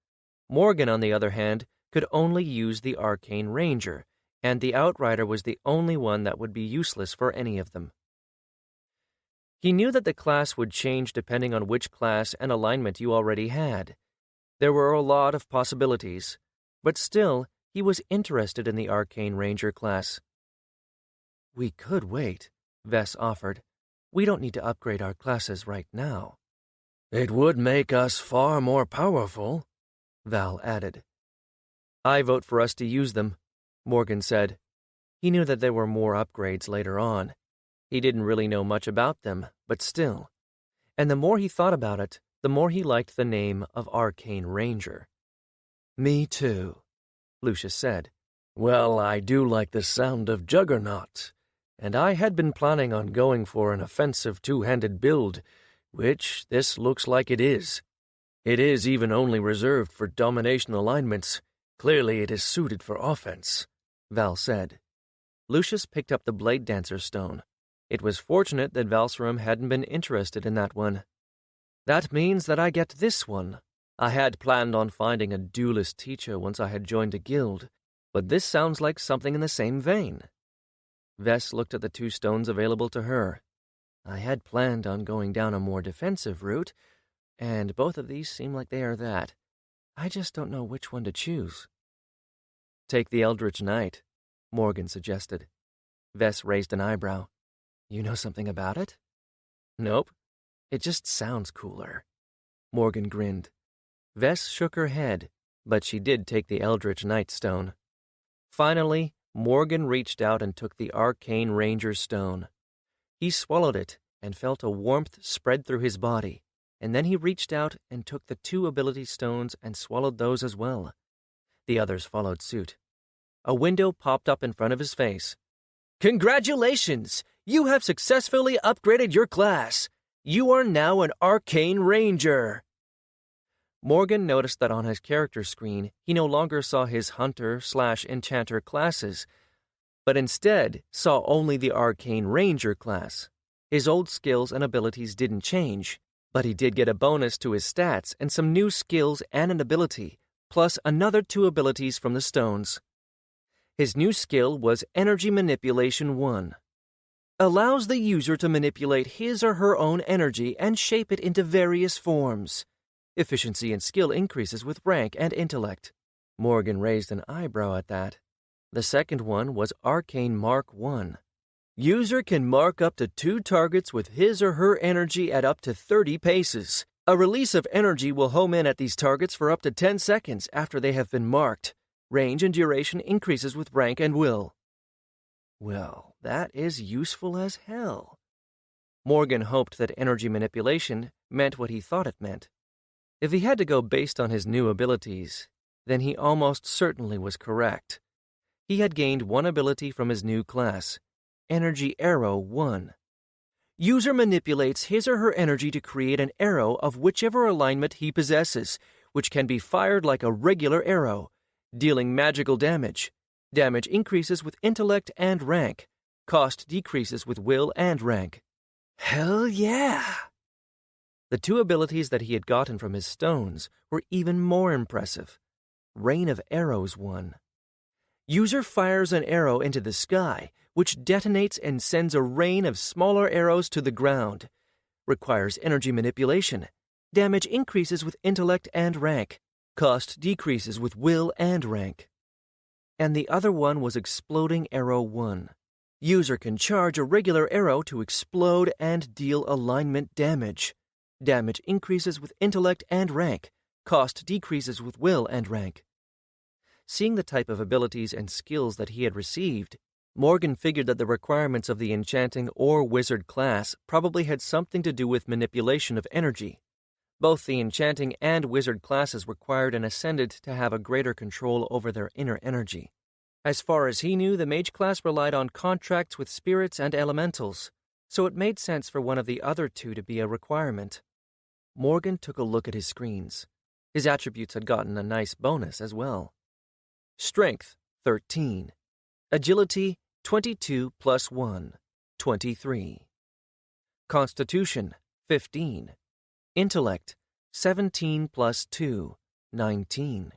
Morgan, on the other hand, could only use the Arcane Ranger, and the Outrider was the only one that would be useless for any of them. He knew that the class would change depending on which class and alignment you already had. There were a lot of possibilities, but still, he was interested in the Arcane Ranger class. "We could wait," Vess offered. "We don't need to upgrade our classes right now." "It would make us far more powerful," Val added. "I vote for us to use them," Morgan said. He knew that there were more upgrades later on. He didn't really know much about them, but still. And the more he thought about it, the more he liked the name of Arcane Ranger. "Me too," Lucius said. "Well, I do like the sound of Juggernaut, and I had been planning on going for an offensive 2-handed build, which this looks like it is. It is even only reserved for domination alignments. Clearly it is suited for offense," Val said. Lucius picked up the Blade Dancer stone. It was fortunate that Valsram hadn't been interested in that one. "That means that I get this one. I had planned on finding a duelist teacher once I had joined a guild, but this sounds like something in the same vein." Vess looked at the 2 stones available to her. "I had planned on going down a more defensive route, and both of these seem like they are that. I just don't know which one to choose." "Take the Eldritch Knight," Morgan suggested. Vess raised an eyebrow. You know something about it? Nope. It just sounds cooler. Morgan grinned. Vess shook her head, but she did take the Eldritch Nightstone. Finally, Morgan reached out and took the Arcane Ranger Stone. He swallowed it and felt a warmth spread through his body, and then he reached out and took the 2 ability stones and swallowed those as well. The others followed suit. A window popped up in front of his face. Congratulations! You have successfully upgraded your class. You are now an Arcane Ranger. Morgan noticed that on his character screen, he no longer saw his Hunter/Enchanter classes, but instead saw only the Arcane Ranger class. His old skills and abilities didn't change, but he did get a bonus to his stats and some new skills and an ability, plus another 2 abilities from the stones. His new skill was Energy Manipulation 1. Allows the user to manipulate his or her own energy and shape it into various forms. Efficiency and skill increases with rank and intellect. Morgan raised an eyebrow at that. The second one was Arcane Mark 1. User can mark up to 2 targets with his or her energy at up to 30 paces. A release of energy will home in at these targets for up to 10 seconds after they have been marked. Range and duration increases with rank and will. Well, that is useful as hell. Morgan hoped that energy manipulation meant what he thought it meant. If he had to go based on his new abilities, then he almost certainly was correct. He had gained 1 ability from his new class, Energy Arrow 1. User manipulates his or her energy to create an arrow of whichever alignment he possesses, which can be fired like a regular arrow, dealing magical damage. Damage increases with intellect and rank. Cost decreases with will and rank. Hell yeah! The 2 abilities that he had gotten from his stones were even more impressive. Rain of Arrows 1. User fires an arrow into the sky, which detonates and sends a rain of smaller arrows to the ground. Requires energy manipulation. Damage increases with intellect and rank. Cost decreases with will and rank. And the other one was Exploding Arrow 1. User can charge a regular arrow to explode and deal alignment damage. Damage increases with intellect and rank. Cost decreases with will and rank. Seeing the type of abilities and skills that he had received, Morgan figured that the requirements of the enchanting or wizard class probably had something to do with manipulation of energy. Both the enchanting and wizard classes required an ascendant to have a greater control over their inner energy. As far as he knew, the mage class relied on contracts with spirits and elementals, so it made sense for one of the other 2 to be a requirement. Morgan took a look at his screens. His attributes had gotten a nice bonus as well. Strength, 13. Agility, 22 plus 1, 23. Constitution, 15. Intellect, 17 plus 2, 19.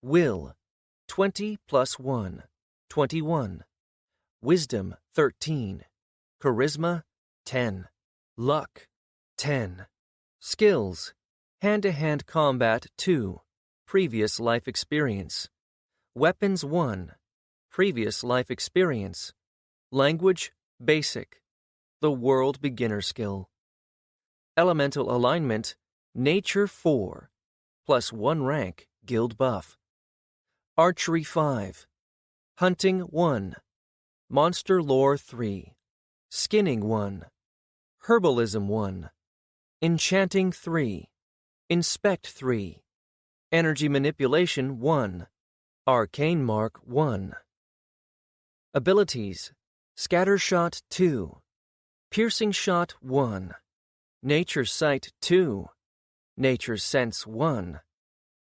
Will, 20 plus 1, 21. Wisdom, 13. Charisma, 10. Luck, 10. Skills, hand-to-hand combat, 2. Previous life experience. Weapons, 1. Previous life experience. Language, basic. The world beginner skill. Elemental alignment, nature 4, plus 1 rank, guild buff. Archery 5. Hunting 1. Monster lore 3. Skinning 1. Herbalism 1. Enchanting 3. Inspect 3. Energy manipulation 1. Arcane mark 1. Abilities: Scattershot 2. Piercing shot 1. Nature sight 2. Nature sense 1.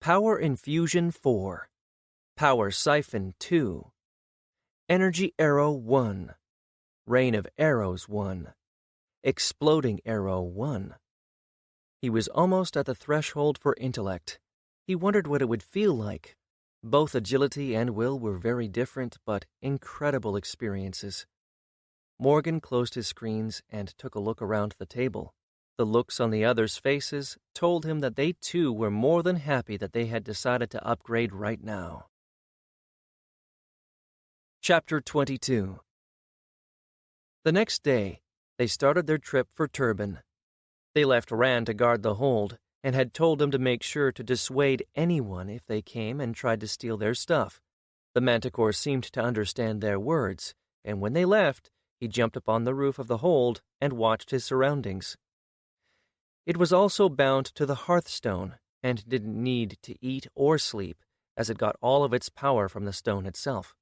Power infusion 4. Power siphon 2. Energy arrow 1. Rain of arrows 1. Exploding arrow 1. He was almost at the threshold for intellect. He wondered what it would feel like. Both agility and will were very different but incredible experiences. Morgan closed his screens and took a look around the table. The looks on the others' faces told him that they too were more than happy that they had decided to upgrade right now. Chapter 22. The next day, they started their trip for Turban. They left Rand to guard the hold, and had told him to make sure to dissuade anyone if they came and tried to steal their stuff. The Manticore seemed to understand their words, and when they left, he jumped up on the roof of the hold and watched his surroundings. It was also bound to the hearthstone, and didn't need to eat or sleep, as it got all of its power from the stone itself.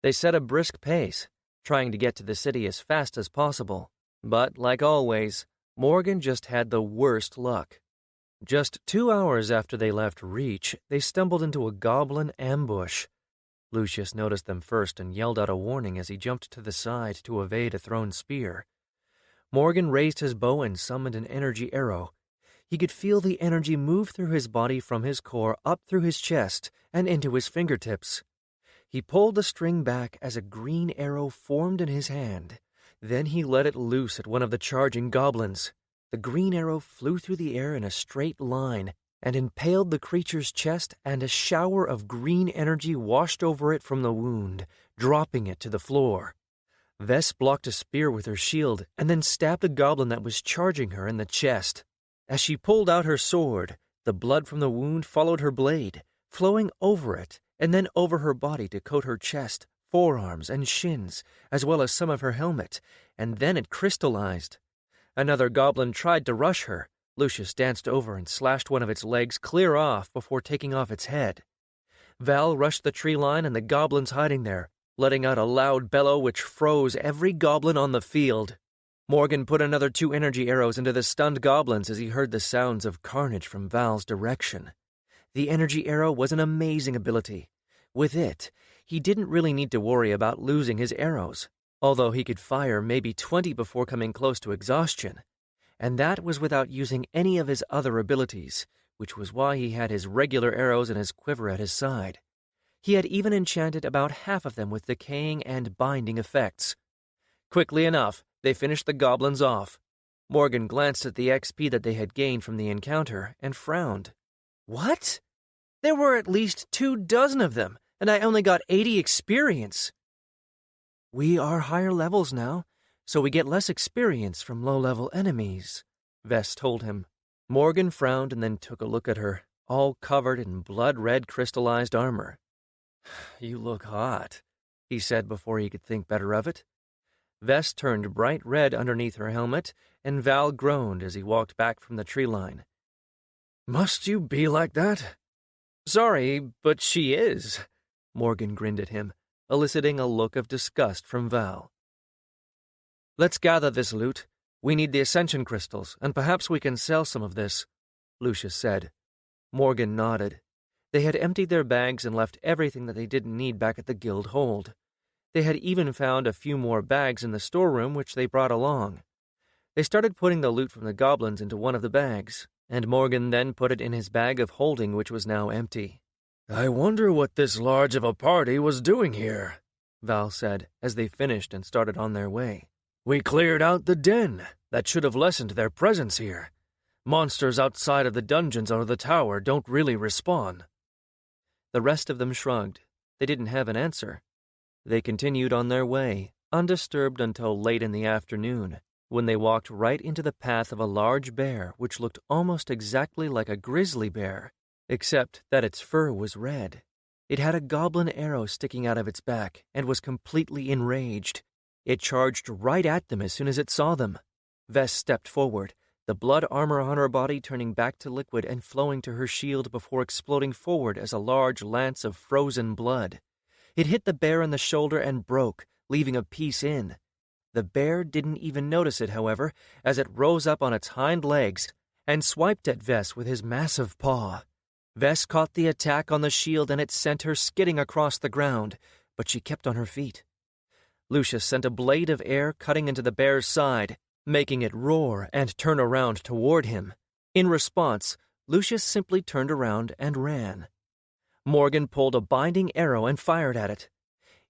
They set a brisk pace, trying to get to the city as fast as possible, but, like always, Morgan just had the worst luck. Just 2 hours after they left Reach, they stumbled into a goblin ambush. Lucius noticed them first and yelled out a warning as he jumped to the side to evade a thrown spear. Morgan raised his bow and summoned an energy arrow. He could feel the energy move through his body from his core up through his chest and into his fingertips. He pulled the string back as a green arrow formed in his hand. Then he let it loose at one of the charging goblins. The green arrow flew through the air in a straight line and impaled the creature's chest, and a shower of green energy washed over it from the wound, dropping it to the floor. Vess blocked a spear with her shield and then stabbed the goblin that was charging her in the chest. As she pulled out her sword, the blood from the wound followed her blade, flowing over it and then over her body to coat her chest, forearms, and shins, as well as some of her helmet, and then it crystallized. Another goblin tried to rush her. Lucius danced over and slashed one of its legs clear off before taking off its head. Val rushed the tree line and the goblins hiding there, letting out a loud bellow which froze every goblin on the field. Morgan put another 2 energy arrows into the stunned goblins as he heard the sounds of carnage from Val's direction. The energy arrow was an amazing ability. With it, he didn't really need to worry about losing his arrows, although he could fire maybe 20 before coming close to exhaustion. And that was without using any of his other abilities, which was why he had his regular arrows and his quiver at his side. He had even enchanted about half of them with decaying and binding effects. Quickly enough, they finished the goblins off. Morgan glanced at the XP that they had gained from the encounter and frowned. What? There were at least 24 of them, and I only got 80 experience. We are higher levels now, so we get less experience from low-level enemies, Vess told him. Morgan frowned and then took a look at her, all covered in blood-red crystallized armor. You look hot, he said before he could think better of it. Vess turned bright red underneath her helmet, and Val groaned as he walked back from the tree line. Must you be like that? Sorry, but she is. Morgan grinned at him, eliciting a look of disgust from Val. Let's gather this loot. We need the ascension crystals, and perhaps we can sell some of this, Lucius said. Morgan nodded. They had emptied their bags and left everything that they didn't need back at the guild hold. They had even found a few more bags in the storeroom which they brought along. They started putting the loot from the goblins into one of the bags, and Morgan then put it in his bag of holding, which was now empty. I wonder what this large of a party was doing here, Val said as they finished and started on their way. We cleared out the den. That should have lessened their presence here. Monsters outside of the dungeons or the tower don't really respawn. The rest of them shrugged. They didn't have an answer. They continued on their way, undisturbed until late in the afternoon, when they walked right into the path of a large bear which looked almost exactly like a grizzly bear, except that its fur was red. It had a goblin arrow sticking out of its back and was completely enraged. It charged right at them as soon as it saw them. Vess stepped forward, the blood armor on her body turning back to liquid and flowing to her shield before exploding forward as a large lance of frozen blood. It hit the bear in the shoulder and broke, leaving a piece in. The bear didn't even notice it, however, as it rose up on its hind legs and swiped at Vess with his massive paw. Vess caught the attack on the shield and it sent her skidding across the ground, but she kept on her feet. Lucius sent a blade of air cutting into the bear's side, making it roar and turn around toward him. In response, Lucius simply turned around and ran. Morgan pulled a binding arrow and fired at it.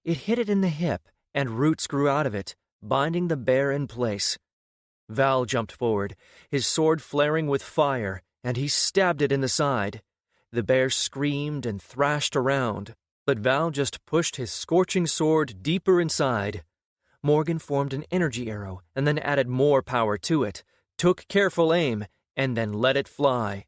It hit it in the hip, and roots grew out of it, binding the bear in place. Val jumped forward, his sword flaring with fire, and he stabbed it in the side. The bear screamed and thrashed around. But Val just pushed his scorching sword deeper inside. Morgan formed an energy arrow and then added more power to it, took careful aim, and then let it fly.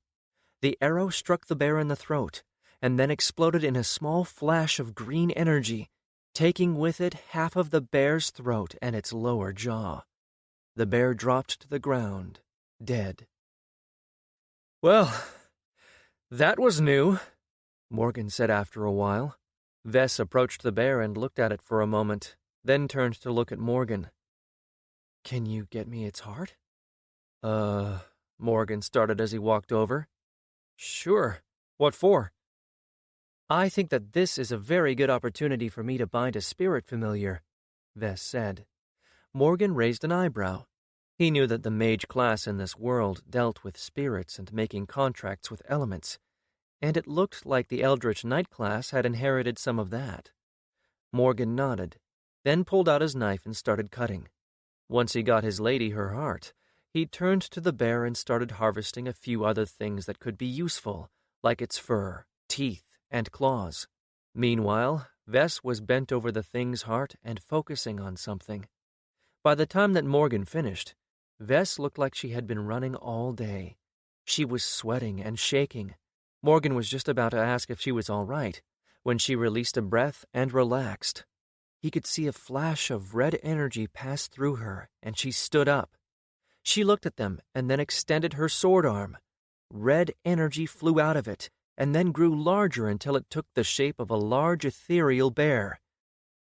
The arrow struck the bear in the throat, and then exploded in a small flash of green energy, taking with it half of the bear's throat and its lower jaw. The bear dropped to the ground, dead. Well, that was new, Morgan said after a while. Vess approached the bear and looked at it for a moment, then turned to look at Morgan. Can you get me its heart? Morgan started as he walked over. Sure. What for? I think that this is a very good opportunity for me to bind a spirit familiar, Vess said. Morgan raised an eyebrow. He knew that the mage class in this world dealt with spirits and making contracts with elements, and it looked like the Eldritch Knight class had inherited some of that. Morgan nodded, then pulled out his knife and started cutting. Once he got his lady her heart, he turned to the bear and started harvesting a few other things that could be useful, like its fur, teeth, and claws. Meanwhile, Vess was bent over the thing's heart and focusing on something. By the time that Morgan finished, Vess looked like she had been running all day. She was sweating and shaking. Morgan was just about to ask if she was all right, when she released a breath and relaxed. He could see a flash of red energy pass through her, and she stood up. She looked at them and then extended her sword arm. Red energy flew out of it, and then grew larger until it took the shape of a large ethereal bear.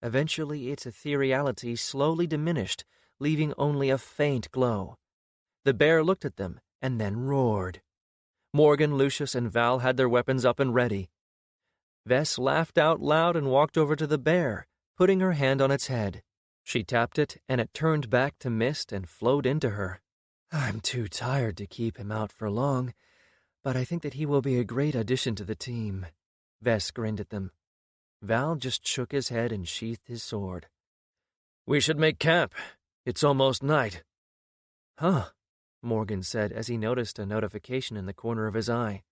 Eventually, its ethereality slowly diminished, leaving only a faint glow. The bear looked at them and then roared. Morgan, Lucius, and Val had their weapons up and ready. Vess laughed out loud and walked over to the bear, putting her hand on its head. She tapped it, and it turned back to mist and flowed into her. I'm too tired to keep him out for long, but I think that he will be a great addition to the team. Vess grinned at them. Val just shook his head and sheathed his sword. We should make camp. It's almost night. Huh, Morgan said as he noticed a notification in the corner of his eye.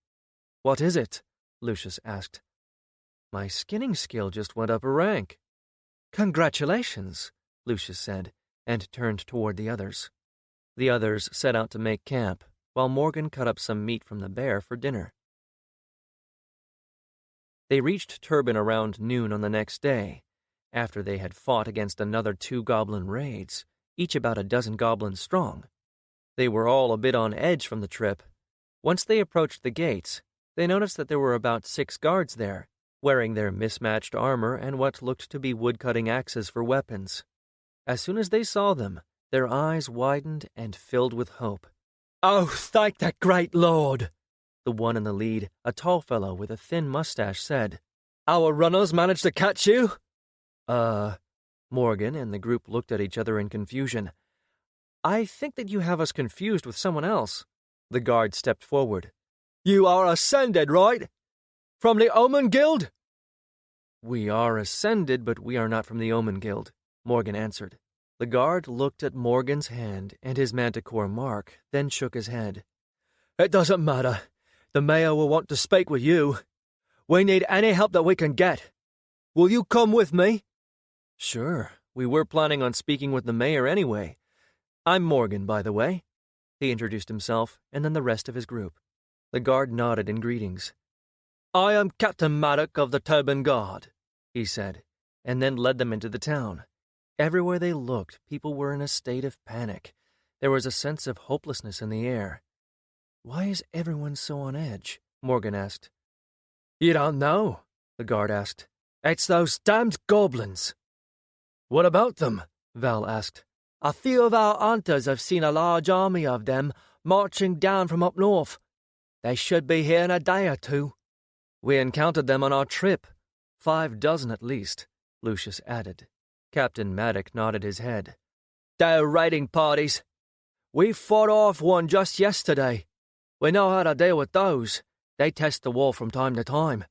What is it? Lucius asked. My skinning skill just went up a rank. Congratulations, Lucius said, and turned toward the others. The others set out to make camp, while Morgan cut up some meat from the bear for dinner. They reached Turbin around noon on the next day, after they had fought against another 2 goblin raids, each about a dozen goblins strong. They were all a bit on edge from the trip. Once they approached the gates, they noticed that there were about 6 guards there, wearing their mismatched armor and what looked to be wood-cutting axes for weapons. As soon as they saw them, their eyes widened and filled with hope. Oh, thank the great Lord, the one in the lead, a tall fellow with a thin mustache, said. Our runners managed to catch you? Morgan and the group looked at each other in confusion. I think that you have us confused with someone else. The guard stepped forward. You are ascended, right? From the Omen Guild? We are ascended, but we are not from the Omen Guild, Morgan answered. The guard looked at Morgan's hand and his manticore mark, then shook his head. It doesn't matter. The mayor will want to speak with you. We need any help that we can get. Will you come with me? Sure. We were planning on speaking with the mayor anyway. I'm Morgan, by the way. He introduced himself, and then the rest of his group. The guard nodded in greetings. I am Captain Maddock of the Turbin Guard, he said, and then led them into the town. Everywhere they looked, people were in a state of panic. There was a sense of hopelessness in the air. Why is everyone so on edge? Morgan asked. You don't know, the guard asked. It's those damned goblins. What about them? Val asked. A few of our hunters have seen a large army of them marching down from up north. They should be here in a day or 2. We encountered them on our trip. 5 dozen at least, Lucius added. Captain Maddock nodded his head. They're raiding parties. We fought off one just yesterday. We know how to deal with those. They test the wall from time to time.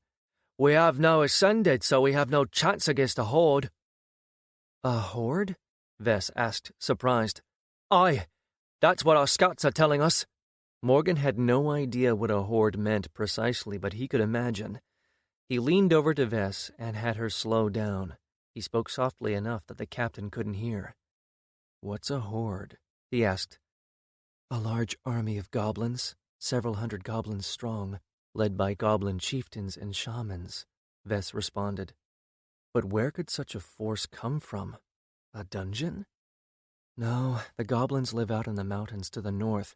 We have now ascended, so we have no chance against a horde. A horde? Vess asked, surprised. Aye, that's what our scouts are telling us. Morgan had no idea what a horde meant precisely, but he could imagine. He leaned over to Vess and had her slow down. He spoke softly enough that the captain couldn't hear. "What's a horde?" he asked. "A large army of goblins, several hundred goblins strong, led by goblin chieftains and shamans," Vess responded. "But where could such a force come from? A dungeon?" "No, the goblins live out in the mountains to the north.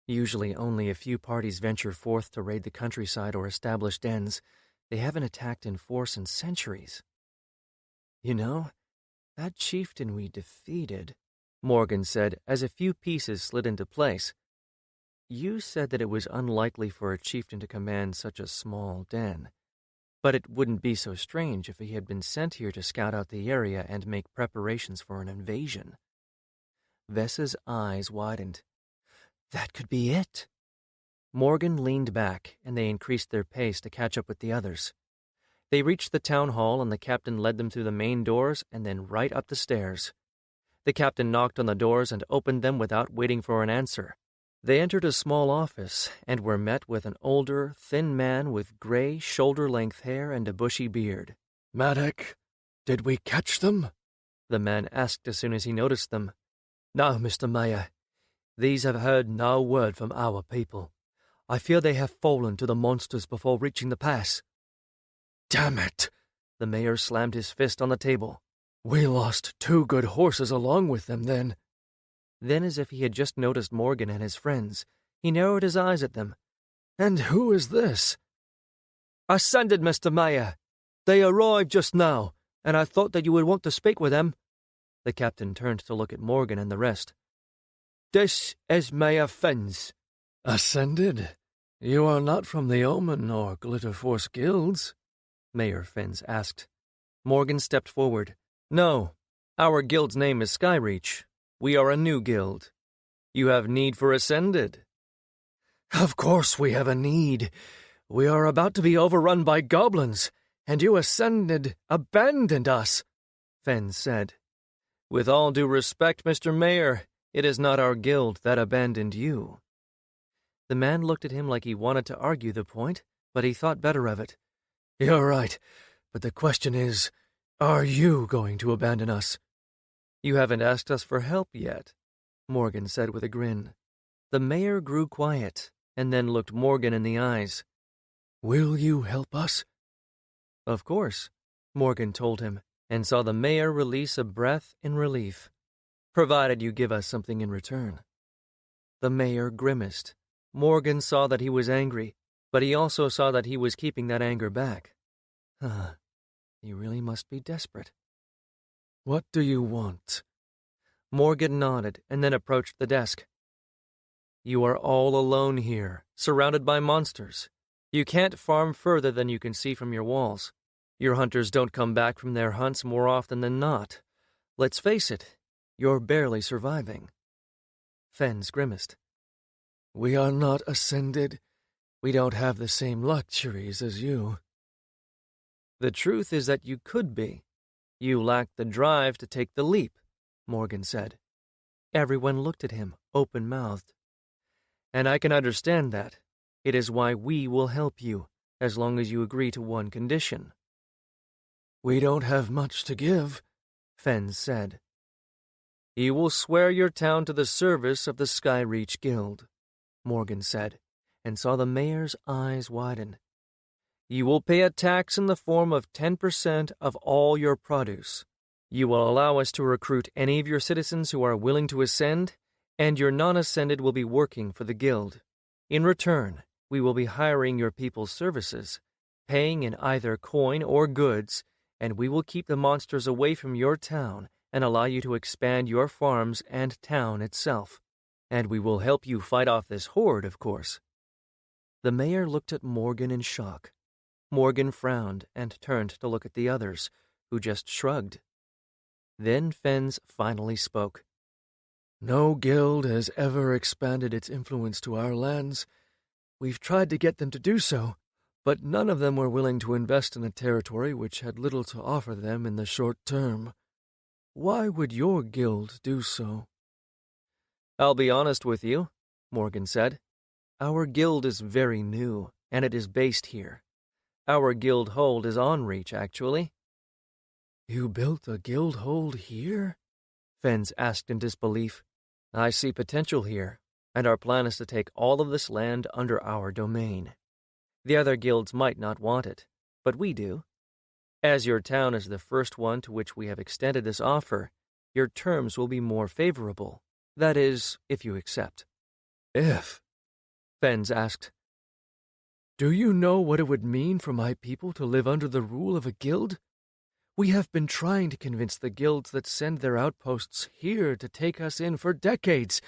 Usually only a few parties venture forth to raid the countryside or establish dens. They haven't attacked in force in centuries." "You know, that chieftain we defeated," Morgan said as a few pieces slid into place. "You said that it was unlikely for a chieftain to command such a small den. But it wouldn't be so strange if he had been sent here to scout out the area and make preparations for an invasion." Vess's eyes widened. "That could be it." Morgan leaned back, and they increased their pace to catch up with the others. They reached the town hall, and the captain led them through the main doors and then right up the stairs. The captain knocked on the doors and opened them without waiting for an answer. They entered a small office and were met with an older, thin man with gray, shoulder-length hair and a bushy beard. "Maddock, did we catch them?" the man asked as soon as he noticed them. "No, Mr. Mayor. These have heard no word from our people. I fear they have fallen to the monsters before reaching the pass." "Damn it!" The mayor slammed his fist on the table. "We lost 2 good horses along with them, then." Then, as if he had just noticed Morgan and his friends, he narrowed his eyes at them. "And who is this?" "Ascended, Mr. Mayor. They arrived just now, and I thought that you would want to speak with them." The captain turned to look at Morgan and the rest. "This is Mayor Fens." "Ascended? You are not from the Omen or Glitterforce guilds?" Mayor Fens asked. Morgan stepped forward. "No, our guild's name is Skyreach. We are a new guild. You have need for Ascended?" "Of course we have a need. We are about to be overrun by goblins, and you Ascended abandoned us," Fens said. "With all due respect, Mr. Mayor, it is not our guild that abandoned you." The man looked at him like he wanted to argue the point, but he thought better of it. "You're right, but the question is, are you going to abandon us?" "You haven't asked us for help yet," Morgan said with a grin. The mayor grew quiet, and then looked Morgan in the eyes. "Will you help us?" "Of course," Morgan told him, and saw the mayor release a breath in relief. "Provided you give us something in return." The mayor grimaced. Morgan saw that he was angry, but he also saw that he was keeping that anger back. He really must be desperate. "What do you want?" Morgan nodded and then approached the desk. "You are all alone here, surrounded by monsters. You can't farm further than you can see from your walls. Your hunters don't come back from their hunts more often than not. Let's face it, you're barely surviving." Fens grimaced. "We are not Ascended. We don't have the same luxuries as you." "The truth is that you could be. You lack the drive to take the leap," Morgan said. Everyone looked at him, open-mouthed. "And I can understand that. It is why we will help you, as long as you agree to one condition." "We don't have much to give," Fens said. "You will swear your town to the service of the Skyreach Guild," Morgan said, and saw the mayor's eyes widen. "You will pay a tax in the form of 10% of all your produce. You will allow us to recruit any of your citizens who are willing to ascend, and your non-ascended will be working for the guild. In return, we will be hiring your people's services, paying in either coin or goods, and we will keep the monsters away from your town and allow you to expand your farms and town itself. And we will help you fight off this horde, of course." The mayor looked at Morgan in shock. Morgan frowned and turned to look at the others, who just shrugged. Then Fens finally spoke. "No guild has ever expanded its influence to our lands. We've tried to get them to do so, but none of them were willing to invest in a territory which had little to offer them in the short term. Why would your guild do so?" "I'll be honest with you," Morgan said. "Our guild is very new, and it is based here. Our guild hold is on Reach, actually. You built a guild hold here? Fens asked in disbelief. I see potential here, and our plan is to take all of this land under our domain. The other guilds might not want it, but we do. As your town is the first one to which we have extended this offer, your terms will be more favorable. That is, if you accept. If? Fens asked. Do you know what it would mean for my people to live under the rule of a guild? We have been trying to convince the guilds that send their outposts here to take us in for decades.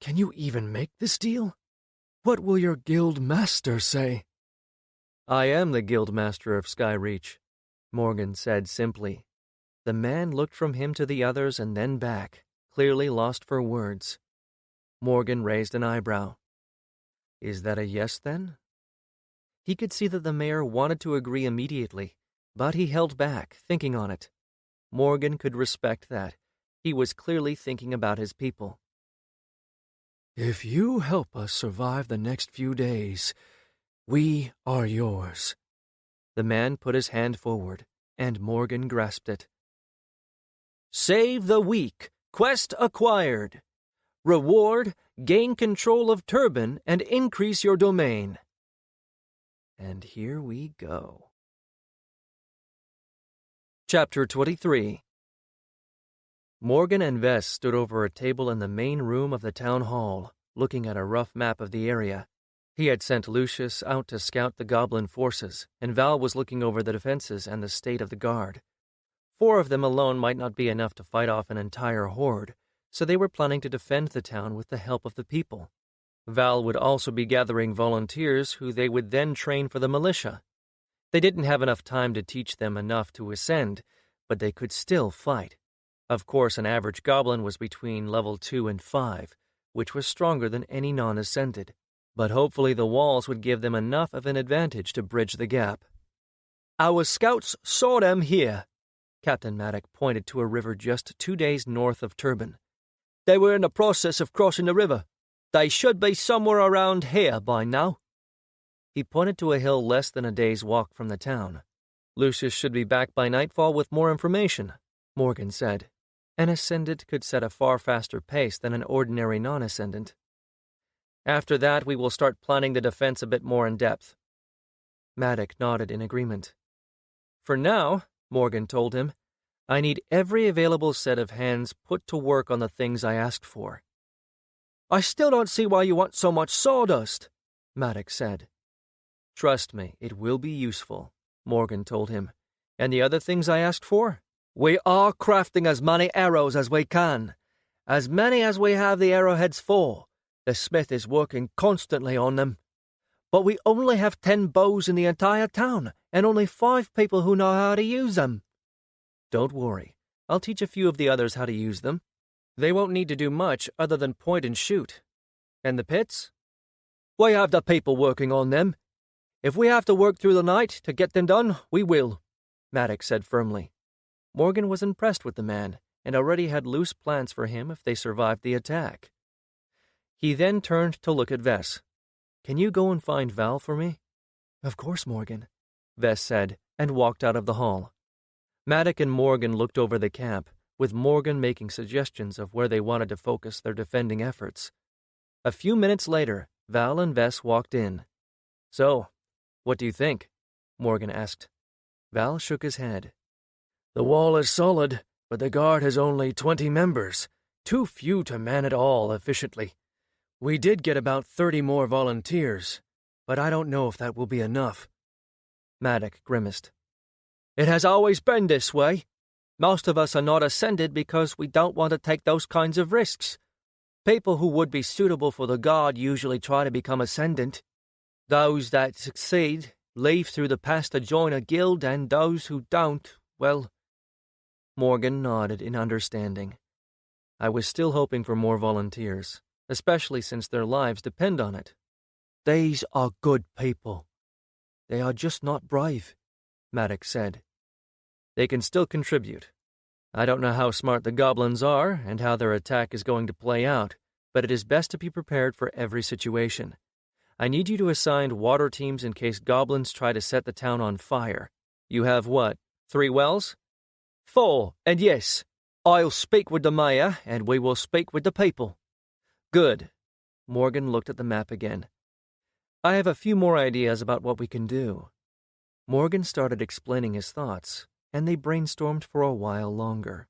Can you even make this deal? What will your guild master say? I am the guild master of Skyreach, Morgan said simply. The man looked from him to the others and then back, clearly lost for words. Morgan raised an eyebrow. Is that a yes, then? He could see that the mayor wanted to agree immediately, but he held back, thinking on it. Morgan could respect that. He was clearly thinking about his people. If you help us survive the next few days, we are yours. The man put his hand forward, and Morgan grasped it. Save the weak. Quest acquired. Reward, gain control of Turban and increase your domain. And here we go. Chapter 23. Morgan and Vess stood over a table in the main room of the town hall, looking at a rough map of the area. He had sent Lucius out to scout the goblin forces, and Val was looking over the defenses and the state of the guard. 4 of them alone might not be enough to fight off an entire horde, so they were planning to defend the town with the help of the people. Val would also be gathering volunteers who they would then train for the militia. They didn't have enough time to teach them enough to ascend, but they could still fight. Of course, an average goblin was between level 2 and 5, which was stronger than any non-ascended. But hopefully the walls would give them enough of an advantage to bridge the gap. Our scouts saw them here. Captain Maddock pointed to a river just 2 days north of Turban. They were in the process of crossing the river. They should be somewhere around here by now. He pointed to a hill less than a day's walk from the town. Lucius should be back by nightfall with more information, Morgan said. An ascendant could set a far faster pace than an ordinary non-ascendant. After that, we will start planning the defense a bit more in depth. Maddock nodded in agreement. For now, Morgan told him, I need every available set of hands put to work on the things I asked for. I still don't see why you want so much sawdust, Maddock said. Trust me, it will be useful, Morgan told him. And the other things I asked for? We are crafting as many arrows as we can. As many as we have the arrowheads for. The smith is working constantly on them. But we only have 10 bows in the entire town, and only 5 people who know how to use them. Don't worry. I'll teach a few of the others how to use them. They won't need to do much other than point and shoot. And the pits? We have the people working on them. If we have to work through the night to get them done, we will, Maddock said firmly. Morgan was impressed with the man, and already had loose plans for him if they survived the attack. He then turned to look at Vess. Can you go and find Val for me? Of course, Morgan, Vess said, and walked out of the hall. Maddock and Morgan looked over the camp, with Morgan making suggestions of where they wanted to focus their defending efforts. A few minutes later, Val and Vess walked in. So, what do you think? Morgan asked. Val shook his head. The wall is solid, but the guard has only 20 members, too few to man it all efficiently. We did get about 30 more volunteers, but I don't know if that will be enough. Maddock grimaced. It has always been this way. Most of us are not ascended because we don't want to take those kinds of risks. People who would be suitable for the guard usually try to become ascendant. Those that succeed leave through the pass to join a guild, and those who don't, well... Morgan nodded in understanding. I was still hoping for more volunteers, especially since their lives depend on it. These are good people. They are just not brave, Maddock said. They can still contribute. I don't know how smart the goblins are and how their attack is going to play out, but it is best to be prepared for every situation. I need you to assign water teams in case goblins try to set the town on fire. You have what, 3 wells? 4, and yes, I'll speak with the mayor, and we will speak with the people. Good. Morgan looked at the map again. I have a few more ideas about what we can do. Morgan started explaining his thoughts, and they brainstormed for a while longer.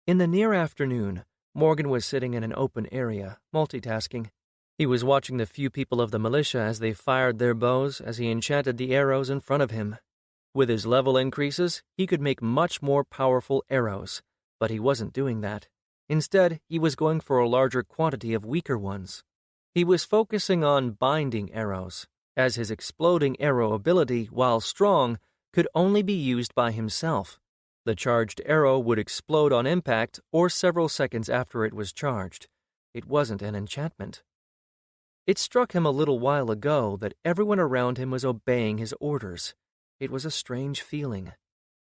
In the near afternoon, Morgan was sitting in an open area, multitasking. He was watching the few people of the militia as they fired their bows as he enchanted the arrows in front of him. With his level increases, he could make much more powerful arrows, but he wasn't doing that. Instead, he was going for a larger quantity of weaker ones. He was focusing on binding arrows, as his exploding arrow ability, while strong, could only be used by himself. The charged arrow would explode on impact or several seconds after it was charged. It wasn't an enchantment. It struck him a little while ago that everyone around him was obeying his orders. It was a strange feeling.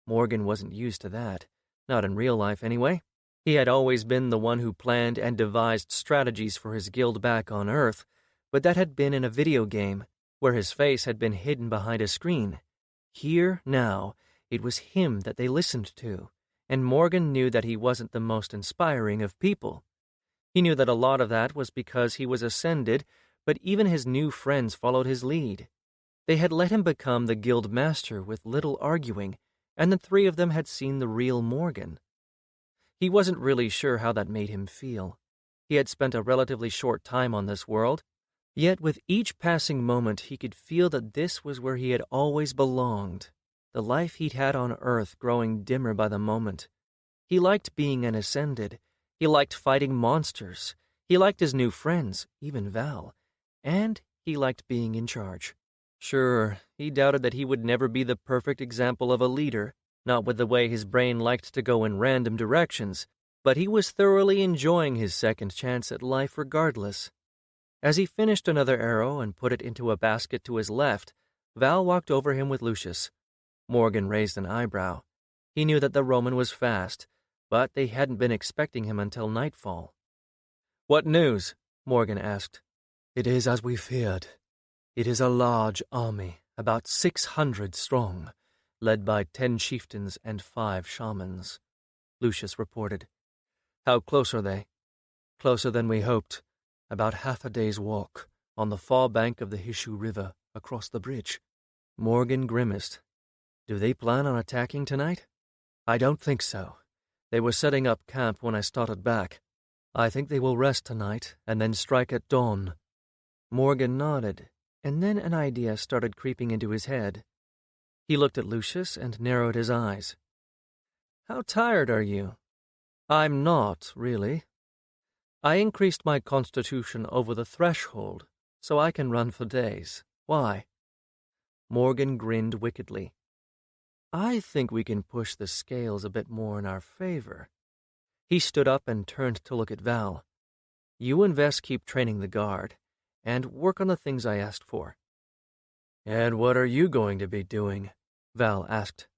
Morgan wasn't used to that, not in real life anyway. He had always been the one who planned and devised strategies for his guild back on Earth, but that had been in a video game, where his face had been hidden behind a screen. Here, now, it was him that they listened to, and Morgan knew that he wasn't the most inspiring of people. He knew that a lot of that was because he was ascended, but even his new friends followed his lead. They had let him become the guild master with little arguing, and the 3 of them had seen the real Morgan. He wasn't really sure how that made him feel. He had spent a relatively short time on this world, yet with each passing moment he could feel that this was where he had always belonged, the life he'd had on Earth growing dimmer by the moment. He liked being an ascended. He liked fighting monsters. He liked his new friends, even Val. And he liked being in charge. Sure, he doubted that he would never be the perfect example of a leader, not with the way his brain liked to go in random directions, but he was thoroughly enjoying his second chance at life regardless. As he finished another arrow and put it into a basket to his left, Val walked over him with Lucius. Morgan raised an eyebrow. He knew that the Roman was fast, but they hadn't been expecting him until nightfall. What news? Morgan asked. It is as we feared. It is a large army, about 600 strong, led by 10 chieftains and 5 shamans, Lucius reported. How close are they? Closer than we hoped. About half a day's walk, on the far bank of the Hishu River, across the bridge. Morgan grimaced. Do they plan on attacking tonight? I don't think so. They were setting up camp when I started back. I think they will rest tonight and then strike at dawn. Morgan nodded, and then an idea started creeping into his head. He looked at Lucius and narrowed his eyes. How tired are you? I'm not, really. I increased my constitution over the threshold, so I can run for days. Why? Morgan grinned wickedly. I think we can push the scales a bit more in our favor. He stood up and turned to look at Val. You and Vess keep training the guard, and work on the things I asked for. And what are you going to be doing? Val asked.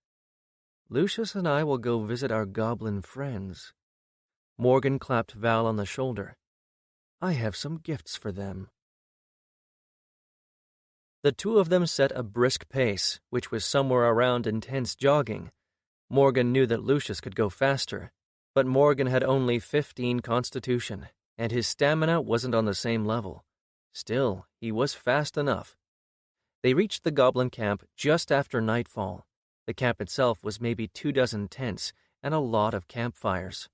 Lucius and I will go visit our goblin friends. Morgan clapped Val on the shoulder. I have some gifts for them. The 2 of them set a brisk pace, which was somewhere around intense jogging. Morgan knew that Lucius could go faster, but Morgan had only 15 constitution, and his stamina wasn't on the same level. Still, he was fast enough. They reached the goblin camp just after nightfall. The camp itself was maybe 24 tents and a lot of campfires.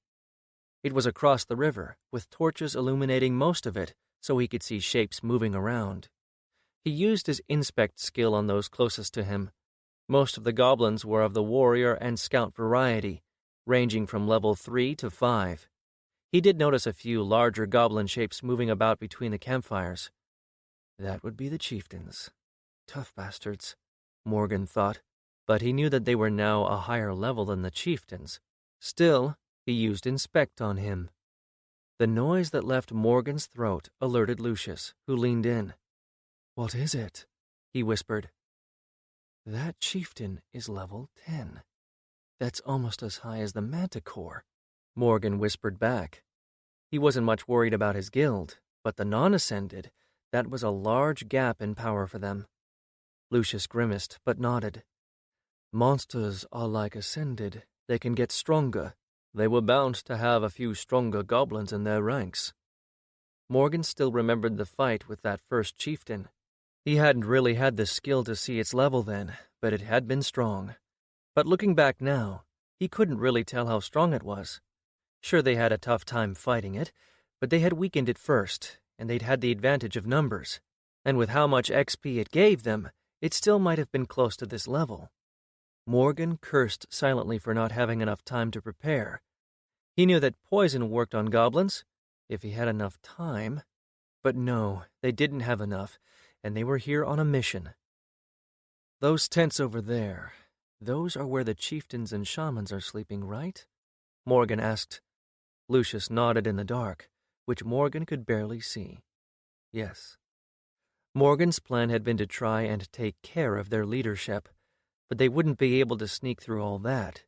It was across the river, with torches illuminating most of it so he could see shapes moving around. He used his inspect skill on those closest to him. Most of the goblins were of the warrior and scout variety, ranging from level 3 to 5. He did notice a few larger goblin shapes moving about between the campfires. That would be the chieftains. Tough bastards, Morgan thought, but he knew that they were now a higher level than the chieftains. Still, he used inspect on him. The noise that left Morgan's throat alerted Lucius, who leaned in. What is it? He whispered. That chieftain is level 10. That's almost as high as the Manticore, Morgan whispered back. He wasn't much worried about his guild. But the non-ascended, that was a large gap in power for them. Lucius grimaced, but nodded. Monsters are like ascended. They can get stronger. They were bound to have a few stronger goblins in their ranks. Morgan still remembered the fight with that first chieftain. He hadn't really had the skill to see its level then, but it had been strong. But looking back now, he couldn't really tell how strong it was. Sure, they had a tough time fighting it, but they had weakened it first, and they'd had the advantage of numbers. And with how much XP it gave them, it still might have been close to this level. Morgan cursed silently for not having enough time to prepare. He knew that poison worked on goblins, if he had enough time. But no, they didn't have enough, and they were here on a mission. Those tents over there, those are where the chieftains and shamans are sleeping, right? Morgan asked. Lucius nodded in the dark, which Morgan could barely see. Yes. Morgan's plan had been to try and take care of their leadership, but they wouldn't be able to sneak through all that.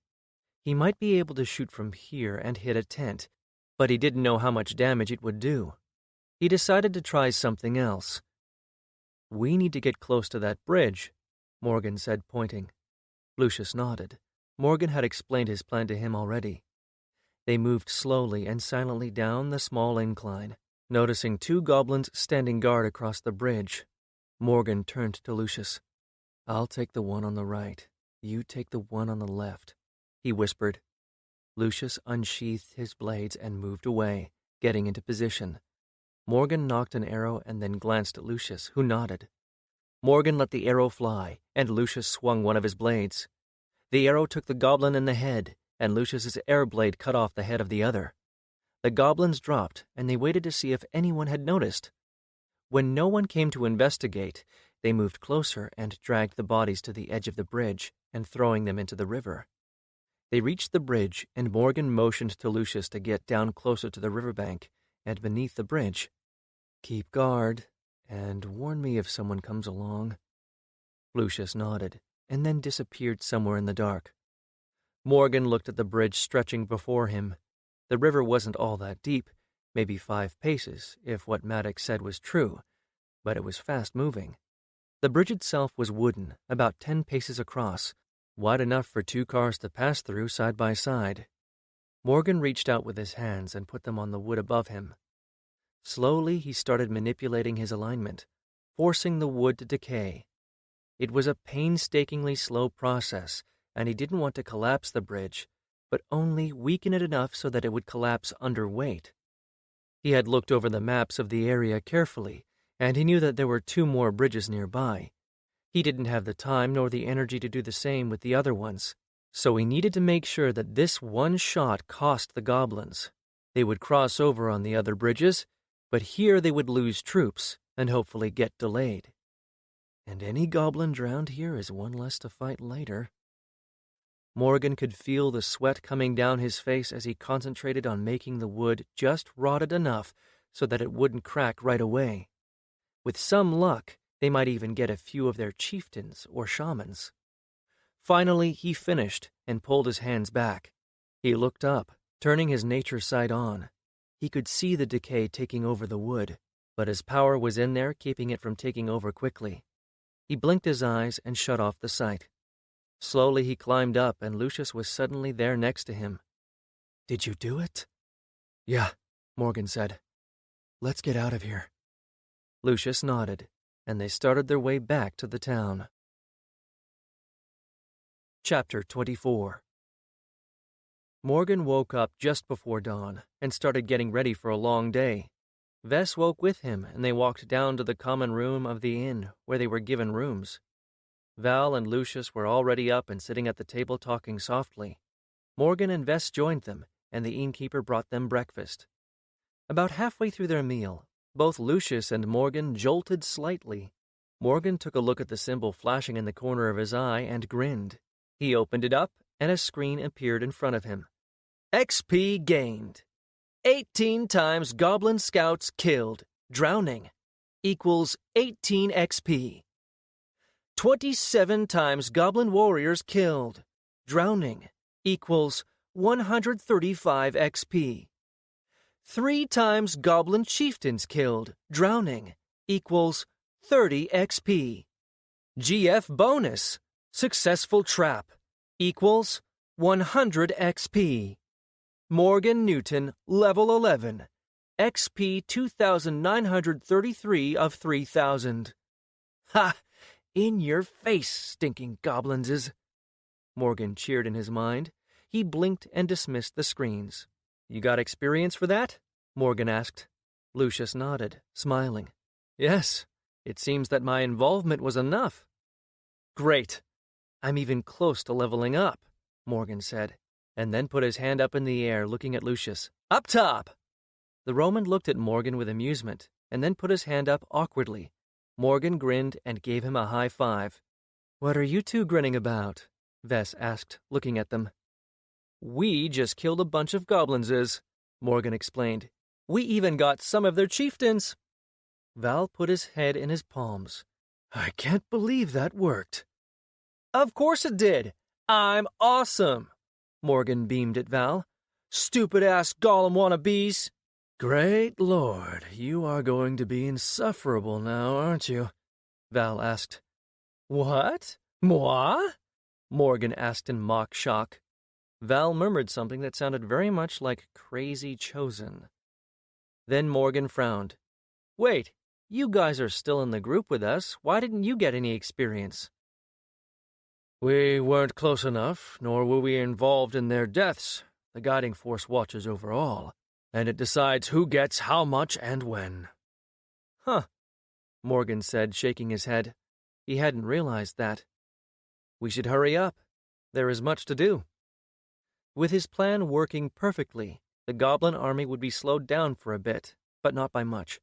He might be able to shoot from here and hit a tent, but he didn't know how much damage it would do. He decided to try something else. We need to get close to that bridge, Morgan said, pointing. Lucius nodded. Morgan had explained his plan to him already. They moved slowly and silently down the small incline, noticing 2 goblins standing guard across the bridge. Morgan turned to Lucius. I'll take the one on the right. You take the one on the left, he whispered. Lucius unsheathed his blades and moved away, getting into position. Morgan knocked an arrow and then glanced at Lucius, who nodded. Morgan let the arrow fly, and Lucius swung one of his blades. The arrow took the goblin in the head, and Lucius's air blade cut off the head of the other. The goblins dropped, and they waited to see if anyone had noticed. When no one came to investigate, they moved closer and dragged the bodies to the edge of the bridge and throwing them into the river. They reached the bridge, and Morgan motioned to Lucius to get down closer to the riverbank and beneath the bridge. Keep guard, and warn me if someone comes along. Lucius nodded, and then disappeared somewhere in the dark. Morgan looked at the bridge stretching before him. The river wasn't all that deep, maybe 5 paces, if what Maddox said was true, but it was fast-moving. The bridge itself was wooden, about 10 paces across, wide enough for 2 cars to pass through side by side. Morgan reached out with his hands and put them on the wood above him. Slowly, he started manipulating his alignment, forcing the wood to decay. It was a painstakingly slow process, and he didn't want to collapse the bridge, but only weaken it enough so that it would collapse under weight. He had looked over the maps of the area carefully, and he knew that there were 2 more bridges nearby. He didn't have the time nor the energy to do the same with the other ones, so he needed to make sure that this one shot cost the goblins. They would cross over on the other bridges, but here they would lose troops and hopefully get delayed. And any goblin drowned here is one less to fight later. Morgan could feel the sweat coming down his face as he concentrated on making the wood just rotted enough so that it wouldn't crack right away. With some luck, they might even get a few of their chieftains or shamans. Finally, he finished and pulled his hands back. He looked up, turning his nature sight on. He could see the decay taking over the wood, but his power was in there, keeping it from taking over quickly. He blinked his eyes and shut off the sight. Slowly he climbed up, and Lucius was suddenly there next to him. "Did you do it?" "Yeah," Morgan said. "Let's get out of here." Lucius nodded, and they started their way back to the town. Chapter 24. Morgan woke up just before dawn and started getting ready for a long day. Vess woke with him, and they walked down to the common room of the inn, where they were given rooms. Val and Lucius were already up and sitting at the table talking softly. Morgan and Vess joined them, and the innkeeper brought them breakfast. About halfway through their meal, both Lucius and Morgan jolted slightly. Morgan took a look at the symbol flashing in the corner of his eye and grinned. He opened it up, and a screen appeared in front of him. XP gained. 18 times Goblin Scouts killed, drowning, equals 18 XP. 27 times Goblin Warriors killed, drowning, equals 135 XP. 3 times goblin chieftains killed, drowning, equals 30 XP. GF bonus, successful trap, equals 100 XP. Morgan Newton, level 11, XP 2,933 of 3,000. Ha! In your face, stinking goblinses. Morgan cheered in his mind. He blinked and dismissed the screens. You got experience for that? Morgan asked. Lucius nodded, smiling. Yes, it seems that my involvement was enough. Great. I'm even close to leveling up, Morgan said, and then put his hand up in the air, looking at Lucius. Up top! The Roman looked at Morgan with amusement, and then put his hand up awkwardly. Morgan grinned and gave him a high five. What are you two grinning about? Vess asked, looking at them. We just killed a bunch of goblinses, Morgan explained. We even got some of their chieftains. Val put his head in his palms. I can't believe that worked. Of course it did. I'm awesome. Morgan beamed at Val. Stupid-ass golem wannabes. Great Lord, you are going to be insufferable now, aren't you? Val asked. What? Moi? Morgan asked in mock shock. Val murmured something that sounded very much like crazy chosen. Then Morgan frowned. Wait, you guys are still in the group with us. Why didn't you get any experience? We weren't close enough, nor were we involved in their deaths. The guiding force watches over all, and it decides who gets how much and when. Huh, Morgan said, shaking his head. He hadn't realized that. We should hurry up. There is much to do. With his plan working perfectly, the goblin army would be slowed down for a bit, but not by much.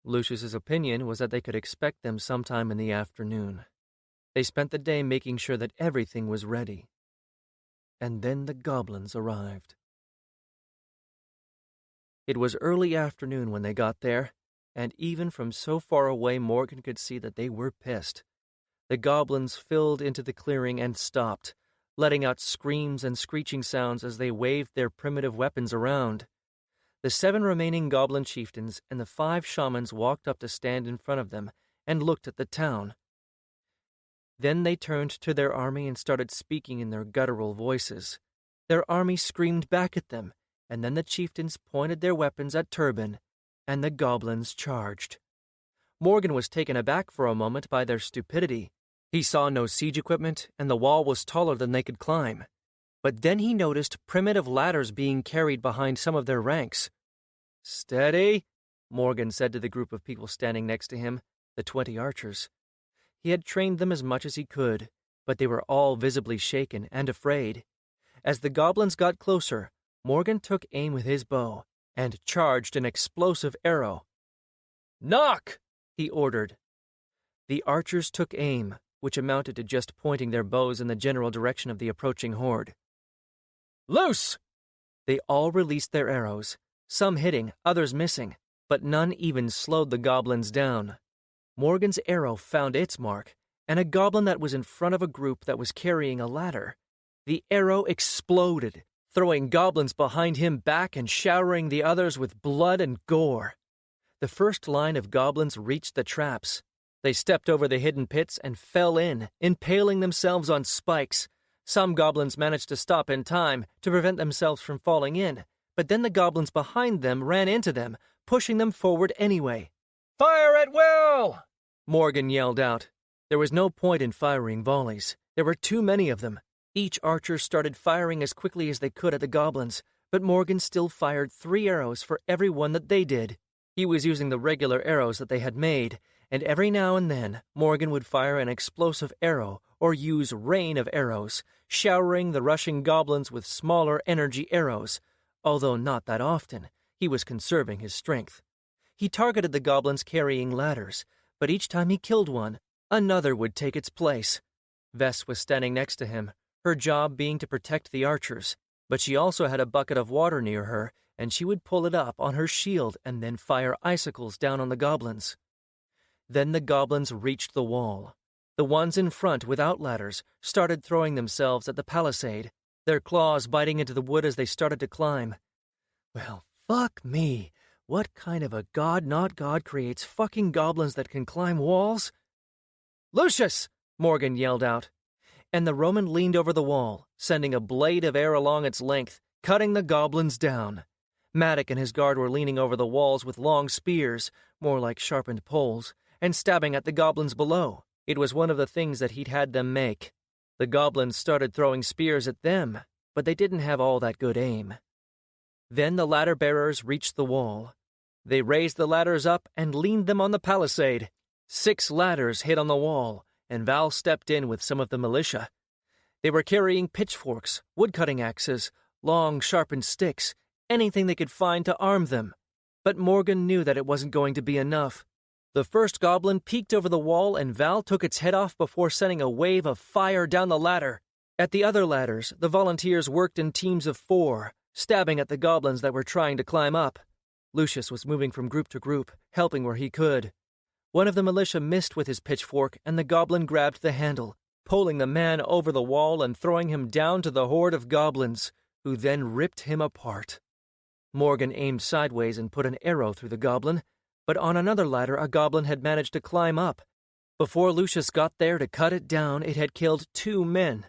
Lucius's opinion was that they could expect them sometime in the afternoon. They spent the day making sure that everything was ready. And then the goblins arrived. It was early afternoon when they got there, and even from so far away Morgan could see that they were pissed. The goblins filled into the clearing and stopped, letting out screams and screeching sounds as they waved their primitive weapons around. The 7 remaining goblin chieftains and the 5 shamans walked up to stand in front of them and looked at the town. Then they turned to their army and started speaking in their guttural voices. Their army screamed back at them, and then the chieftains pointed their weapons at Turban, and the goblins charged. Morgan was taken aback for a moment by their stupidity. He saw no siege equipment, and the wall was taller than they could climb. But then he noticed primitive ladders being carried behind some of their ranks. Steady, Morgan said to the group of people standing next to him, the 20 archers. He had trained them as much as he could, but they were all visibly shaken and afraid. As the goblins got closer, Morgan took aim with his bow and charged an explosive arrow. Knock! He ordered. The archers took aim, which amounted to just pointing their bows in the general direction of the approaching horde. Loose! They all released their arrows, some hitting, others missing, but none even slowed the goblins down. Morgan's arrow found its mark, and a goblin that was in front of a group that was carrying a ladder. The arrow exploded, throwing goblins behind him back and showering the others with blood and gore. The first line of goblins reached the traps. They stepped over the hidden pits and fell in, impaling themselves on spikes. Some goblins managed to stop in time to prevent themselves from falling in, but then the goblins behind them ran into them, pushing them forward anyway. Fire at will! Morgan yelled out. There was no point in firing volleys. There were too many of them. Each archer started firing as quickly as they could at the goblins, but Morgan still fired 3 arrows for every one that they did. He was using the regular arrows that they had made, and every now and then Morgan would fire an explosive arrow or use rain of arrows, showering the rushing goblins with smaller energy arrows. Although not that often, he was conserving his strength. He targeted the goblins carrying ladders, but each time he killed one, another would take its place. Vess was standing next to him, her job being to protect the archers, but she also had a bucket of water near her, and she would pull it up on her shield and then fire icicles down on the goblins. Then the goblins reached the wall. The ones in front without ladders started throwing themselves at the palisade, their claws biting into the wood as they started to climb. Well, Fuck me. What kind of a god not god creates fucking goblins that can climb walls? Lucius! Morgan yelled out. And the Roman leaned over the wall, sending a blade of air along its length, cutting the goblins down. Maddock and his guard were leaning over the walls with long spears, more like sharpened poles, and stabbing at the goblins below. It was one of the things that he'd had them make. The goblins started throwing spears at them, but they didn't have all that good aim. Then the ladder-bearers reached the wall. They raised the ladders up and leaned them on the palisade. 6 ladders hit on the wall, and Val stepped in with some of the militia. They were carrying pitchforks, woodcutting axes, long, sharpened sticks, anything they could find to arm them. But Morgan knew that it wasn't going to be enough. The first goblin peeked over the wall, and Val took its head off before sending a wave of fire down the ladder. At the other ladders, the volunteers worked in teams of 4, stabbing at the goblins that were trying to climb up. Lucius was moving from group to group, helping where he could. One of the militia missed with his pitchfork, and the goblin grabbed the handle, pulling the man over the wall and throwing him down to the horde of goblins, who then ripped him apart. Morgan aimed sideways and put an arrow through the goblin, but on another ladder a goblin had managed to climb up. Before Lucius got there to cut it down, it had killed 2 men.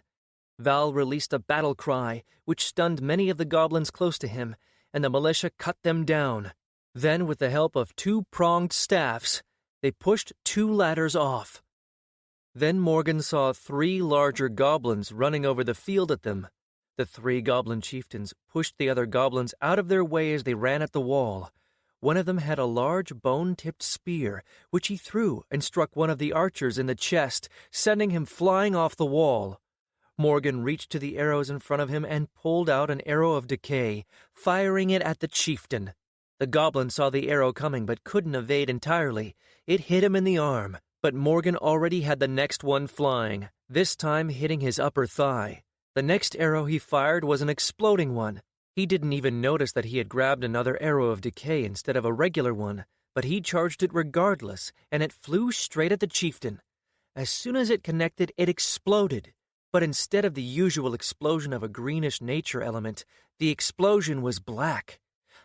Val released a battle cry, which stunned many of the goblins close to him, and the militia cut them down. Then, with the help of 2-pronged staffs, they pushed 2 ladders off. Then Morgan saw 3 larger goblins running over the field at them. The 3 goblin chieftains pushed the other goblins out of their way as they ran at the wall. One of them had a large bone-tipped spear, which he threw and struck one of the archers in the chest, sending him flying off the wall. Morgan reached to the arrows in front of him and pulled out an arrow of decay, firing it at the chieftain. The goblin saw the arrow coming but couldn't evade entirely. It hit him in the arm, but Morgan already had the next one flying, this time hitting his upper thigh. The next arrow he fired was an exploding one. He didn't even notice that he had grabbed another arrow of decay instead of a regular one, but he charged it regardless, and it flew straight at the chieftain. As soon as it connected, it exploded. But instead of the usual explosion of a greenish nature element, the explosion was black.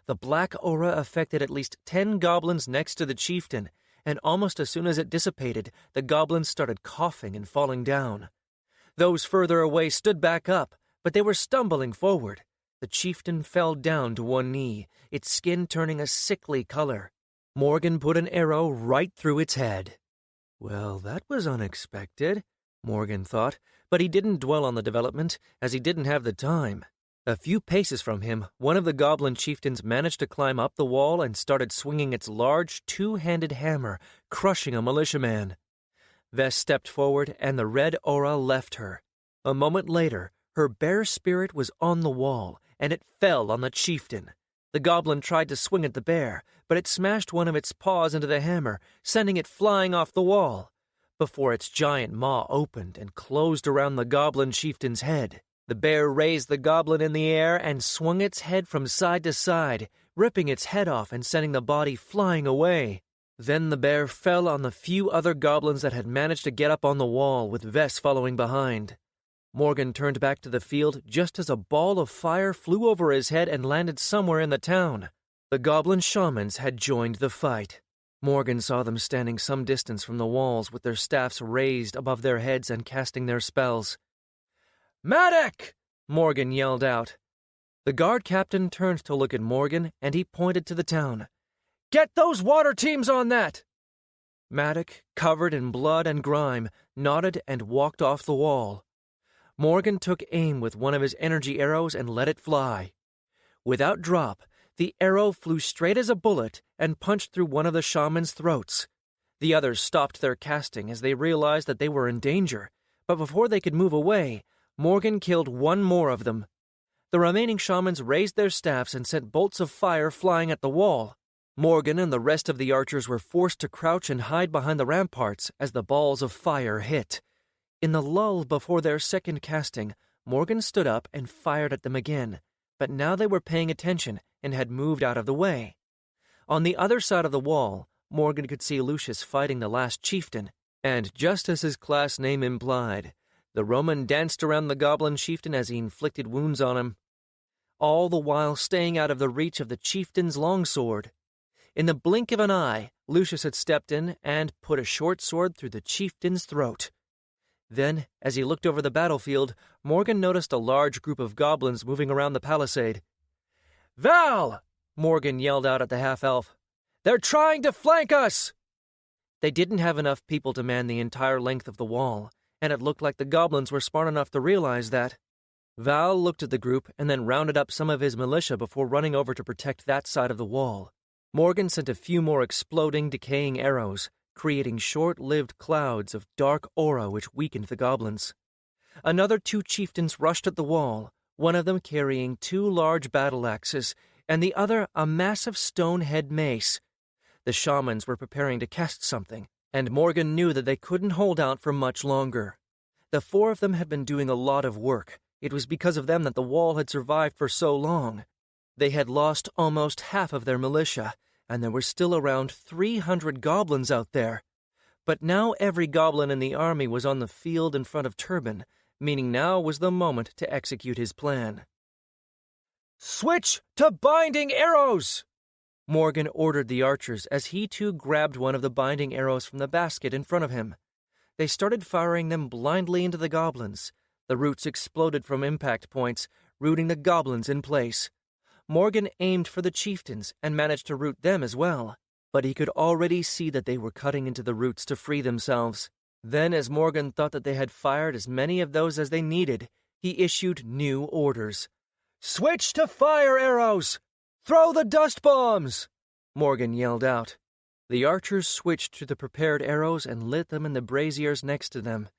The black aura affected at least 10 goblins next to the chieftain, and almost as soon as it dissipated, the goblins started coughing and falling down. Those further away stood back up, but they were stumbling forward. The chieftain fell down to one knee, its skin turning a sickly color. Morgan put an arrow right through its head. Well, that was unexpected, Morgan thought, but he didn't dwell on the development, as he didn't have the time. A few paces from him, one of the goblin chieftains managed to climb up the wall and started swinging its large 2-handed hammer, crushing a militiaman. Vess stepped forward, and the red aura left her. A moment later, her bear spirit was on the wall, and it fell on the chieftain. The goblin tried to swing at the bear, but it smashed one of its paws into the hammer, sending it flying off the wall. Before its giant maw opened and closed around the goblin chieftain's head, the bear raised the goblin in the air and swung its head from side to side, ripping its head off and sending the body flying away. Then the bear fell on the few other goblins that had managed to get up on the wall, with Vess following behind. Morgan turned back to the field just as a ball of fire flew over his head and landed somewhere in the town. The goblin shamans had joined the fight. Morgan saw them standing some distance from the walls with their staffs raised above their heads and casting their spells. "Maddock!" Morgan yelled out. The guard captain turned to look at Morgan, and he pointed to the town. "Get those water teams on that!" Maddock, covered in blood and grime, nodded and walked off the wall. Morgan took aim with one of his energy arrows and let it fly. Without drop, the arrow flew straight as a bullet and punched through one of the shamans' throats. The others stopped their casting as they realized that they were in danger, but before they could move away, Morgan killed one more of them. The remaining shamans raised their staffs and sent bolts of fire flying at the wall. Morgan and the rest of the archers were forced to crouch and hide behind the ramparts as the balls of fire hit. In the lull before their second casting, Morgan stood up and fired at them again, but now they were paying attention and had moved out of the way. On the other side of the wall, Morgan could see Lucius fighting the last chieftain, and just as his class name implied, the Roman danced around the goblin chieftain as he inflicted wounds on him. all the while staying out of the reach of the chieftain's longsword. In the blink of an eye, Lucius had stepped in and put a short sword through the chieftain's throat. Then, as he looked over the battlefield, Morgan noticed a large group of goblins moving around the palisade. "Val!" Morgan yelled out at the half-elf. "They're trying to flank us!" They didn't have enough people to man the entire length of the wall, and it looked like the goblins were smart enough to realize that. Val looked at the group and then rounded up some of his militia before running over to protect that side of the wall. Morgan sent a few more exploding, decaying arrows, creating short-lived clouds of dark aura which weakened the goblins. Another 2 chieftains rushed at the wall, one of them carrying 2 large battle axes, and the other a massive stone-head mace. The shamans were preparing to cast something, and Morgan knew that they couldn't hold out for much longer. The 4 of them had been doing a lot of work. It was because of them that the wall had survived for so long. They had lost almost half of their militia, and there were still around 300 goblins out there. But now every goblin in the army was on the field in front of Turban, meaning now was the moment to execute his plan. "Switch to binding arrows!" Morgan ordered the archers as he too grabbed one of the binding arrows from the basket in front of him. They started firing them blindly into the goblins. The roots exploded from impact points, rooting the goblins in place. Morgan aimed for the chieftains and managed to root them as well, but he could already see that they were cutting into the roots to free themselves. Then, as Morgan thought that they had fired as many of those as they needed, he issued new orders. "Switch to fire arrows! Throw the dust bombs!" Morgan yelled out. The archers switched to the prepared arrows and lit them in the braziers next to them,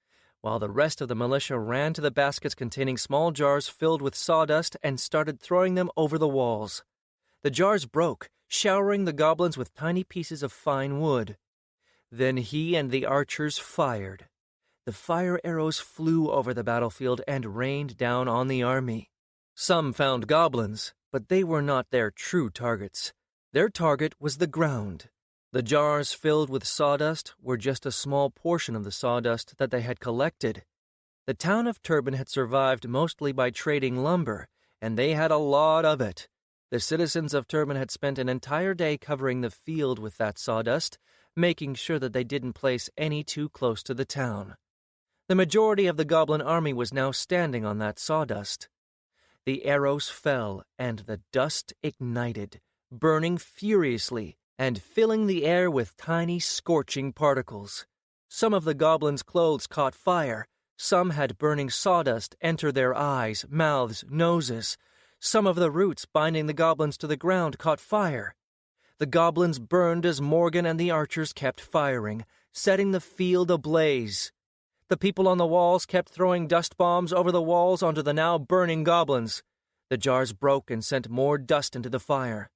while the rest of the militia ran to the baskets containing small jars filled with sawdust and started throwing them over the walls. The jars broke, showering the goblins with tiny pieces of fine wood. Then he and the archers fired. The fire arrows flew over the battlefield and rained down on the army. Some found goblins, but they were not their true targets. Their target was the ground. The jars filled with sawdust were just a small portion of the sawdust that they had collected. The town of Turban had survived mostly by trading lumber, and they had a lot of it. The citizens of Turban had spent an entire day covering the field with that sawdust, making sure that they didn't place any too close to the town. The majority of the goblin army was now standing on that sawdust. The arrows fell, and the dust ignited, burning furiously and filling the air with tiny, scorching particles. Some of the goblins' clothes caught fire. Some had burning sawdust enter their eyes, mouths, noses. Some of the roots binding the goblins to the ground caught fire. The goblins burned as Morgan and the archers kept firing, setting the field ablaze. The people on the walls kept throwing dust bombs over the walls onto the now burning goblins. The jars broke and sent more dust into the fire.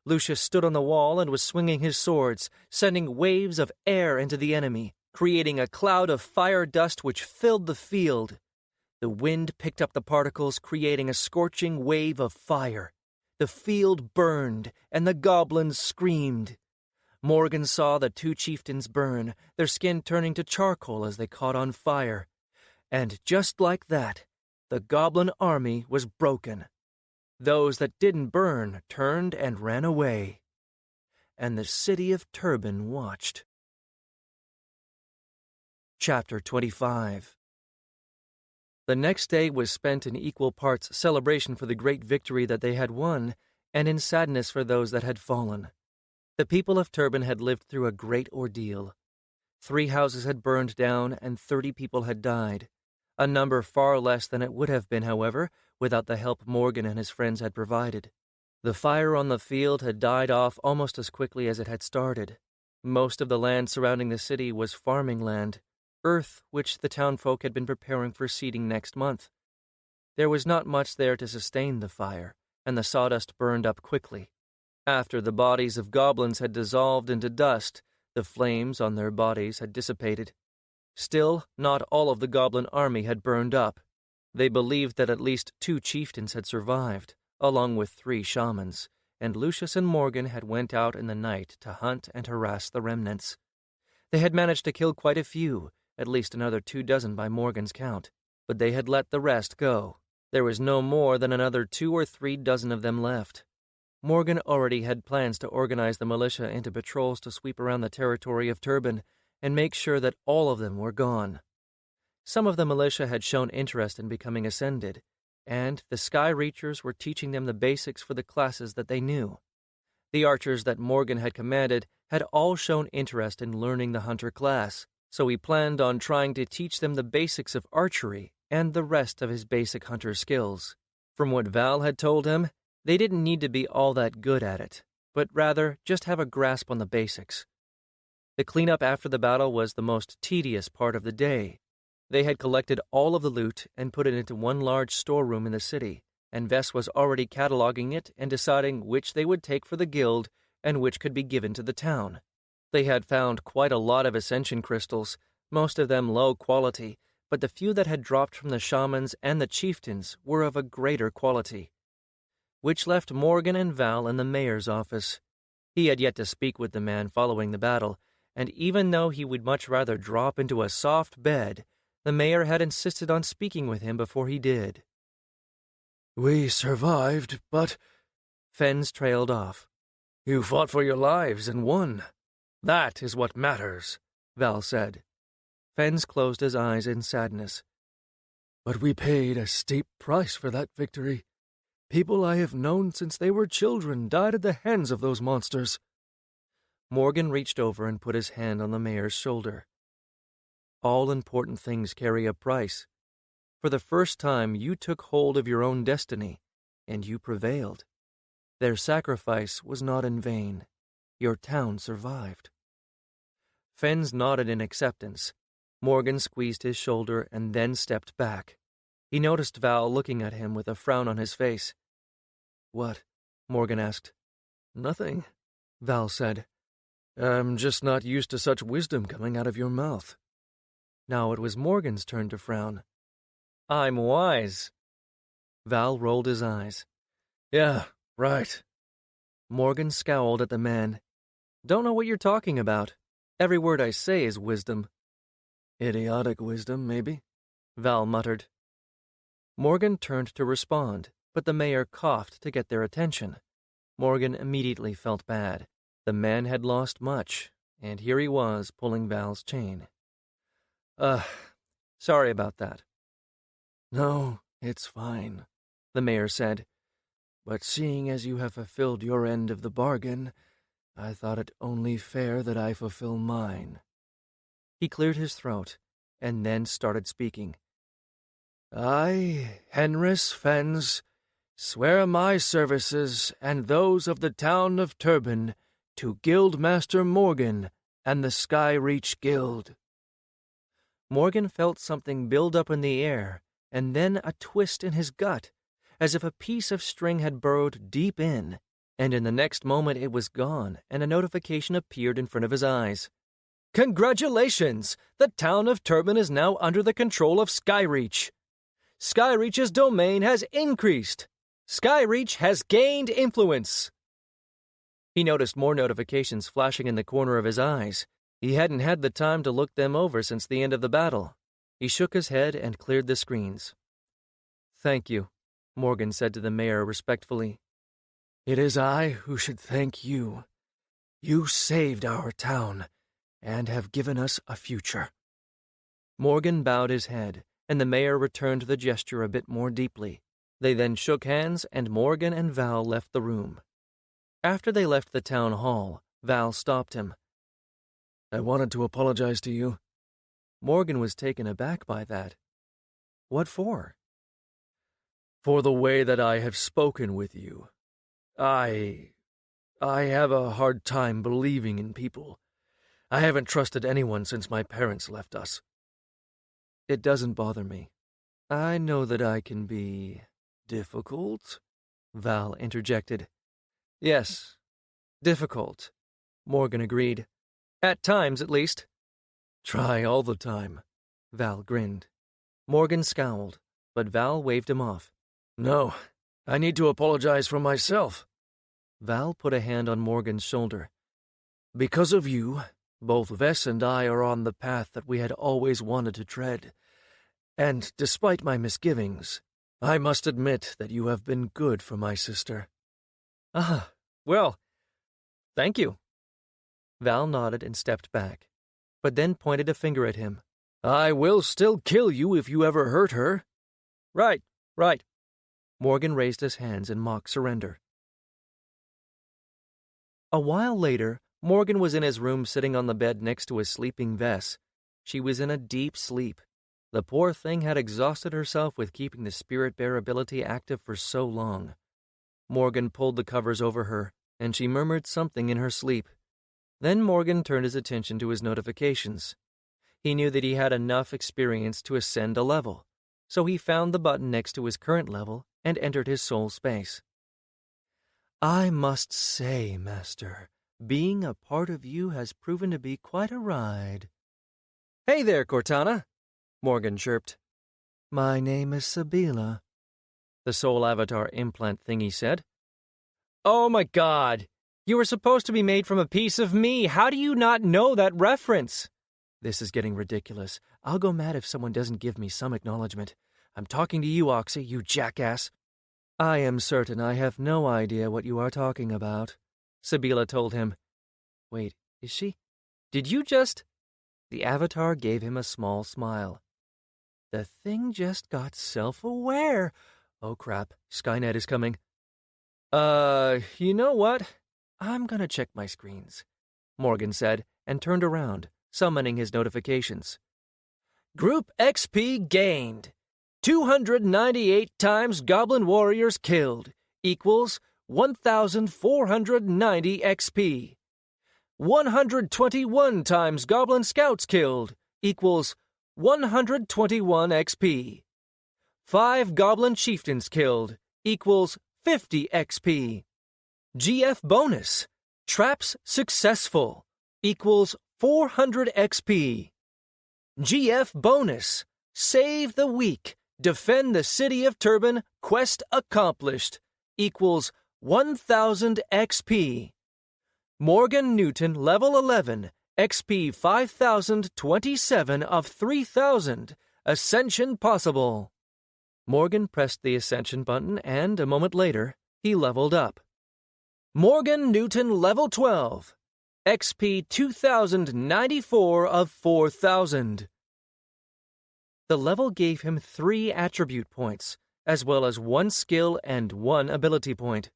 Lucius stood on the wall and was swinging his swords, sending waves of air into the enemy, creating a cloud of fire dust which filled the field. The wind picked up the particles, creating a scorching wave of fire. The field burned, and the goblins screamed. Morgan saw the 2 chieftains burn, their skin turning to charcoal as they caught on fire. And just like that, the goblin army was broken. Those that didn't burn turned and ran away. And the city of Turban watched. Chapter 25. The next day was spent in equal parts celebration for the great victory that they had won, and in sadness for those that had fallen. The people of Turban had lived through a great ordeal. 3 houses had burned down, and 30 people had died. A number far less than it would have been, however, without the help Morgan and his friends had provided. The fire on the field had died off almost as quickly as it had started. Most of the land surrounding the city was farming land, earth which the townfolk had been preparing for seeding next month. There was not much there to sustain the fire, and the sawdust burned up quickly. After the bodies of goblins had dissolved into dust, the flames on their bodies had dissipated. Still, not all of the goblin army had burned up. They believed that at least 2 chieftains had survived, along with 3 shamans, and Lucius and Morgan had went out in the night to hunt and harass the remnants. They had managed to kill quite a few, at least another 2 dozen by Morgan's count, but they had let the rest go. There was no more than another 2 or 3 dozen of them left. Morgan already had plans to organize the militia into patrols to sweep around the territory of Turban and make sure that all of them were gone. Some of the militia had shown interest in becoming ascended, and the Sky Reachers were teaching them the basics for the classes that they knew. The archers that Morgan had commanded had all shown interest in learning the hunter class, so he planned on trying to teach them the basics of archery and the rest of his basic hunter skills. From what Val had told him, they didn't need to be all that good at it, but rather just have a grasp on the basics. The cleanup after the battle was the most tedious part of the day. They had collected all of the loot and put it into one large storeroom in the city, and Vess was already cataloging it and deciding which they would take for the guild and which could be given to the town. They had found quite a lot of ascension crystals, most of them low quality, but the few that had dropped from the shamans and the chieftains were of a greater quality. Which left Morgan and Val in the mayor's office. He had yet to speak with the man following the battle, and even though he would much rather drop into a soft bed, the mayor had insisted on speaking with him before he did. "We survived, but—" Fens trailed off. "You fought for your lives and won. That is what matters," Val said. Fens closed his eyes in sadness. "But we paid a steep price for that victory. People I have known since they were children died at the hands of those monsters." Morgan reached over and put his hand on the mayor's shoulder. "All important things carry a price. For the first time, you took hold of your own destiny, and you prevailed. Their sacrifice was not in vain. Your town survived." Fens nodded in acceptance. Morgan squeezed his shoulder and then stepped back. He noticed Val looking at him with a frown on his face. "What?" Morgan asked. "Nothing," Val said. "I'm just not used to such wisdom coming out of your mouth." Now it was Morgan's turn to frown. "I'm wise." Val rolled his eyes. "Yeah, right." Morgan scowled at the man. "Don't know what you're talking about. Every word I say is wisdom." "Idiotic wisdom, maybe," Val muttered. Morgan turned to respond, but the mayor coughed to get their attention. Morgan immediately felt bad. The man had lost much, and here he was pulling Val's chain. Sorry about that." "No, it's fine," the mayor said. "But seeing as you have fulfilled your end of the bargain, I thought it only fair that I fulfill mine." He cleared his throat, and then started speaking. "I, Henris Fens, swear my services and those of the town of Turban to Guildmaster Morgan and the Skyreach Guild." Morgan felt something build up in the air, and then a twist in his gut, as if a piece of string had burrowed deep in, and in the next moment it was gone, and a notification appeared in front of his eyes. "Congratulations! The town of Turban is now under the control of Skyreach. Skyreach's domain has increased. Skyreach has gained influence." He noticed more notifications flashing in the corner of his eyes. He hadn't had the time to look them over since the end of the battle. He shook his head and cleared the screens. "Thank you," Morgan said to the mayor respectfully. "It is I who should thank you. You saved our town and have given us a future." Morgan bowed his head, and the mayor returned the gesture a bit more deeply. They then shook hands, and Morgan and Val left the room. After they left the town hall, Val stopped him. "I wanted to apologize to you." Morgan was taken aback by that. "What for?" "For the way that I have spoken with you. I have a hard time believing in people. I haven't trusted anyone since my parents left us." "It doesn't bother me. I know that I can be difficult," Val interjected. "Yes, difficult," Morgan agreed. "At times, at least." "Try all the time," Val grinned. Morgan scowled, but Val waved him off. "No, I need to apologize for myself." Val put a hand on Morgan's shoulder. "Because of you, both Vess and I are on the path that we had always wanted to tread. And despite my misgivings, I must admit that you have been good for my sister. Ah, well, thank you. Val nodded and stepped back, but then pointed a finger at him. I will still kill you if you ever hurt her. Right. Morgan raised his hands in mock surrender. A while later, Morgan was in his room sitting on the bed next to his sleeping Vess. She was in a deep sleep. The poor thing had exhausted herself with keeping the spirit bear ability active for so long. Morgan pulled the covers over her, and she murmured something in her sleep. Then Morgan turned his attention to his notifications. He knew that he had enough experience to ascend a level, so he found the button next to his current level and entered his soul space. I must say, Master, being a part of you has proven to be quite a ride. Hey there, Cortana, Morgan chirped. My name is Sabila, the soul avatar implant thingy said. Oh my God, you were supposed to be made from a piece of me. How do you not know that reference? This is getting ridiculous. I'll go mad if someone doesn't give me some acknowledgement. I'm talking to you, Oxy, you jackass. I am certain I have no idea what you are talking about, Sabila told him. Wait, is she? Did you just... The avatar gave him a small smile. The thing just got self-aware. Oh crap, Skynet is coming. You know what? I'm gonna check my screens, Morgan said, and turned around, summoning his notifications. Group XP gained. 298 times Goblin Warriors killed equals 1,490 XP. 121 times Goblin Scouts killed equals 121 XP. 5 Goblin Chieftains killed equals 50 XP. GF bonus, traps successful, equals 400 XP. GF bonus, save the weak, defend the city of Turban, quest accomplished, equals 1000 XP. Morgan Newton, level 11, XP 5027 of 3000, ascension possible. Morgan pressed the ascension button and, a moment later, he leveled up. Morgan Newton, level 12, XP 2094 of 4000. The level gave him 3 attribute points, as well as 1 skill and 1 ability point.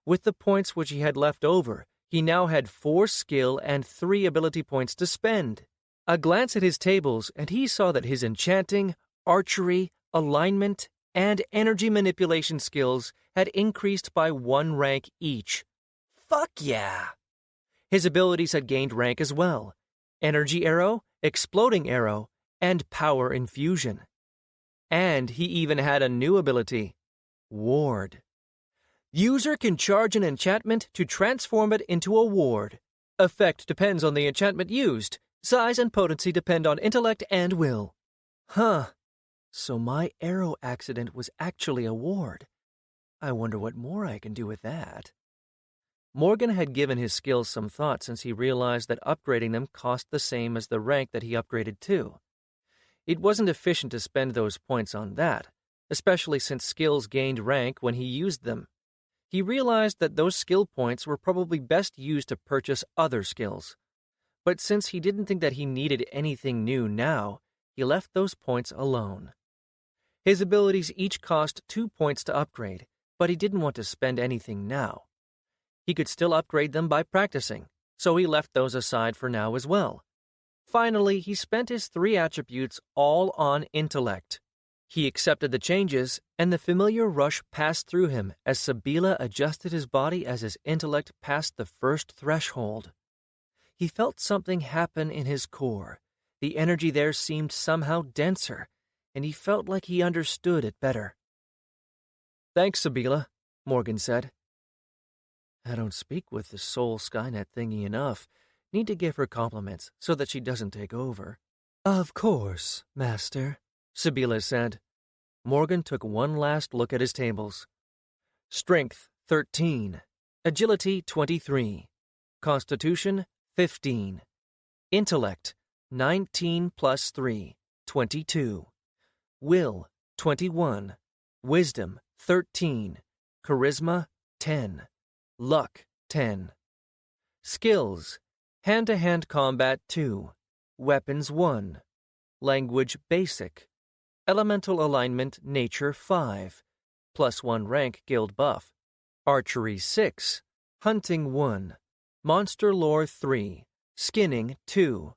With the points which he had left over, he now had 4 skill and 3 ability points to spend. A glance at his tables, and he saw that his enchanting, archery, alignment, and energy manipulation skills had increased by 1 rank each. Fuck yeah! His abilities had gained rank as well. Energy Arrow, Exploding Arrow, and Power Infusion. And he even had a new ability, Ward. User can charge an enchantment to transform it into a ward. Effect depends on the enchantment used. Size and potency depend on intellect and will. Huh. So my arrow accident was actually a ward. I wonder what more I can do with that. Morgan had given his skills some thought since he realized that upgrading them cost the same as the rank that he upgraded to. It wasn't efficient to spend those points on that, especially since skills gained rank when he used them. He realized that those skill points were probably best used to purchase other skills. But since he didn't think that he needed anything new now, he left those points alone. His abilities each cost 2 points to upgrade, but he didn't want to spend anything now. He could still upgrade them by practicing, so he left those aside for now as well. Finally, he spent his 3 attributes all on intellect. He accepted the changes, and the familiar rush passed through him as Sabila adjusted his body as his intellect passed the first threshold. He felt something happen in his core. The energy there seemed somehow denser, and he felt like he understood it better. Thanks, Sabila, Morgan said. I don't speak with the soul Skynet thingy enough. Need to give her compliments so that she doesn't take over. Of course, Master, Sabila said. Morgan took one last look at his tables. Strength, 13. Agility, 23. Constitution, 15. Intellect, 19 plus 3, 22. Will, 21. Wisdom 13, Charisma 10, Luck 10. Skills: Hand-to-hand combat 2, Weapons 1, Language Basic, Elemental Alignment Nature 5, +1 rank guild buff, Archery 6, Hunting 1, Monster Lore 3, Skinning 2,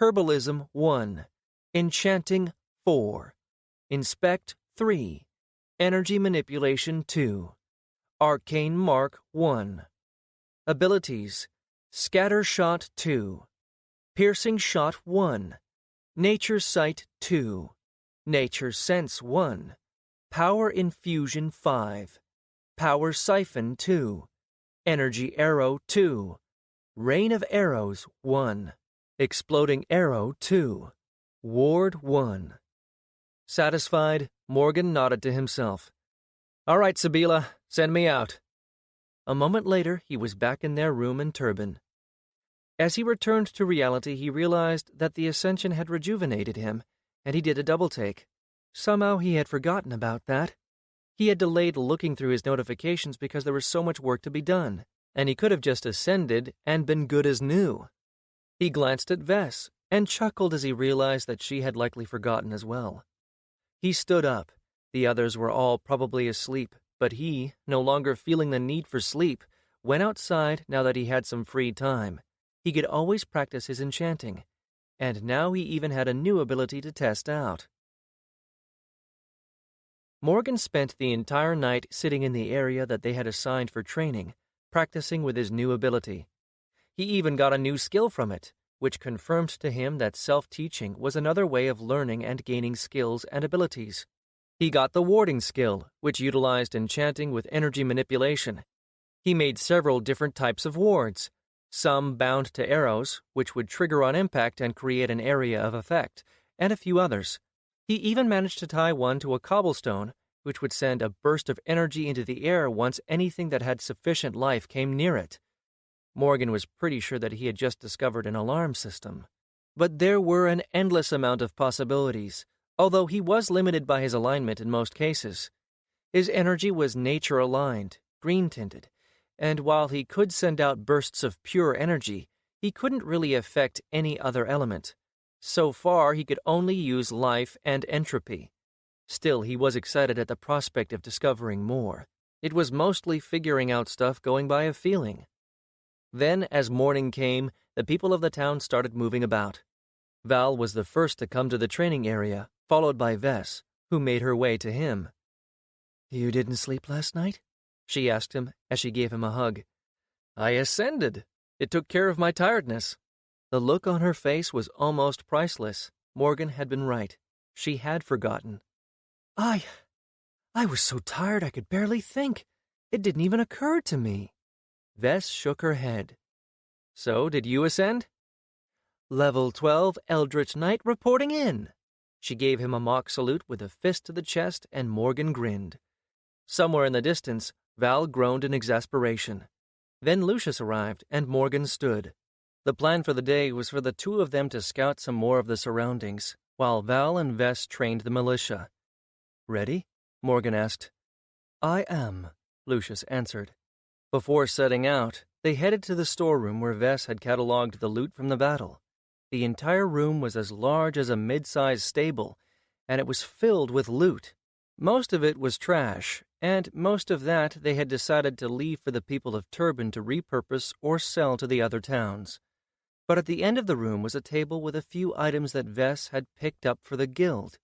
Herbalism 1, Enchanting 4, Inspect 3, Energy Manipulation 2, Arcane Mark 1. Abilities: Scatter Shot 2, Piercing Shot 1, Nature Sight 2, Nature Sense 1, Power Infusion 5, Power Siphon 2, Energy Arrow 2, Rain of Arrows 1, Exploding Arrow 2, Ward 1. Satisfied, Morgan nodded to himself. "All right, Sabila, send me out." A moment later, he was back in their room in Turban. As he returned to reality, he realized that the ascension had rejuvenated him, and he did a double-take. Somehow he had forgotten about that. He had delayed looking through his notifications because there was so much work to be done, and he could have just ascended and been good as new. He glanced at Vess and chuckled as he realized that she had likely forgotten as well. He stood up. The others were all probably asleep, but he, no longer feeling the need for sleep, went outside now that he had some free time. He could always practice his enchanting, and now he even had a new ability to test out. Morgan spent the entire night sitting in the area that they had assigned for training, practicing with his new ability. He even got a new skill from it, which confirmed to him that self-teaching was another way of learning and gaining skills and abilities. He got the warding skill, which utilized enchanting with energy manipulation. He made several different types of wards, some bound to arrows, which would trigger on impact and create an area of effect, and a few others. He even managed to tie one to a cobblestone, which would send a burst of energy into the air once anything that had sufficient life came near it. Morgan was pretty sure that he had just discovered an alarm system. But there were an endless amount of possibilities, although he was limited by his alignment in most cases. His energy was nature-aligned, green-tinted, and while he could send out bursts of pure energy, he couldn't really affect any other element. So far, he could only use life and entropy. Still, he was excited at the prospect of discovering more. It was mostly figuring out stuff going by a feeling. Then, as morning came, the people of the town started moving about. Val was the first to come to the training area, followed by Vess, who made her way to him. "You didn't sleep last night?" she asked him as she gave him a hug. "I ascended. It took care of my tiredness." The look on her face was almost priceless. Morgan had been right. She had forgotten. I was so tired I could barely think. It didn't even occur to me." Vess shook her head. "So, did you ascend?" "Level 12 Eldritch Knight reporting in." She gave him a mock salute with a fist to the chest, and Morgan grinned. Somewhere in the distance, Val groaned in exasperation. Then Lucius arrived, and Morgan stood. The plan for the day was for the two of them to scout some more of the surroundings, while Val and Vess trained the militia. "Ready?" Morgan asked. "I am," Lucius answered. Before setting out, they headed to the storeroom where Vess had catalogued the loot from the battle. The entire room was as large as a mid-sized stable, and it was filled with loot. Most of it was trash, and most of that they had decided to leave for the people of Turban to repurpose or sell to the other towns. But at the end of the room was a table with a few items that Vess had picked up for the guild.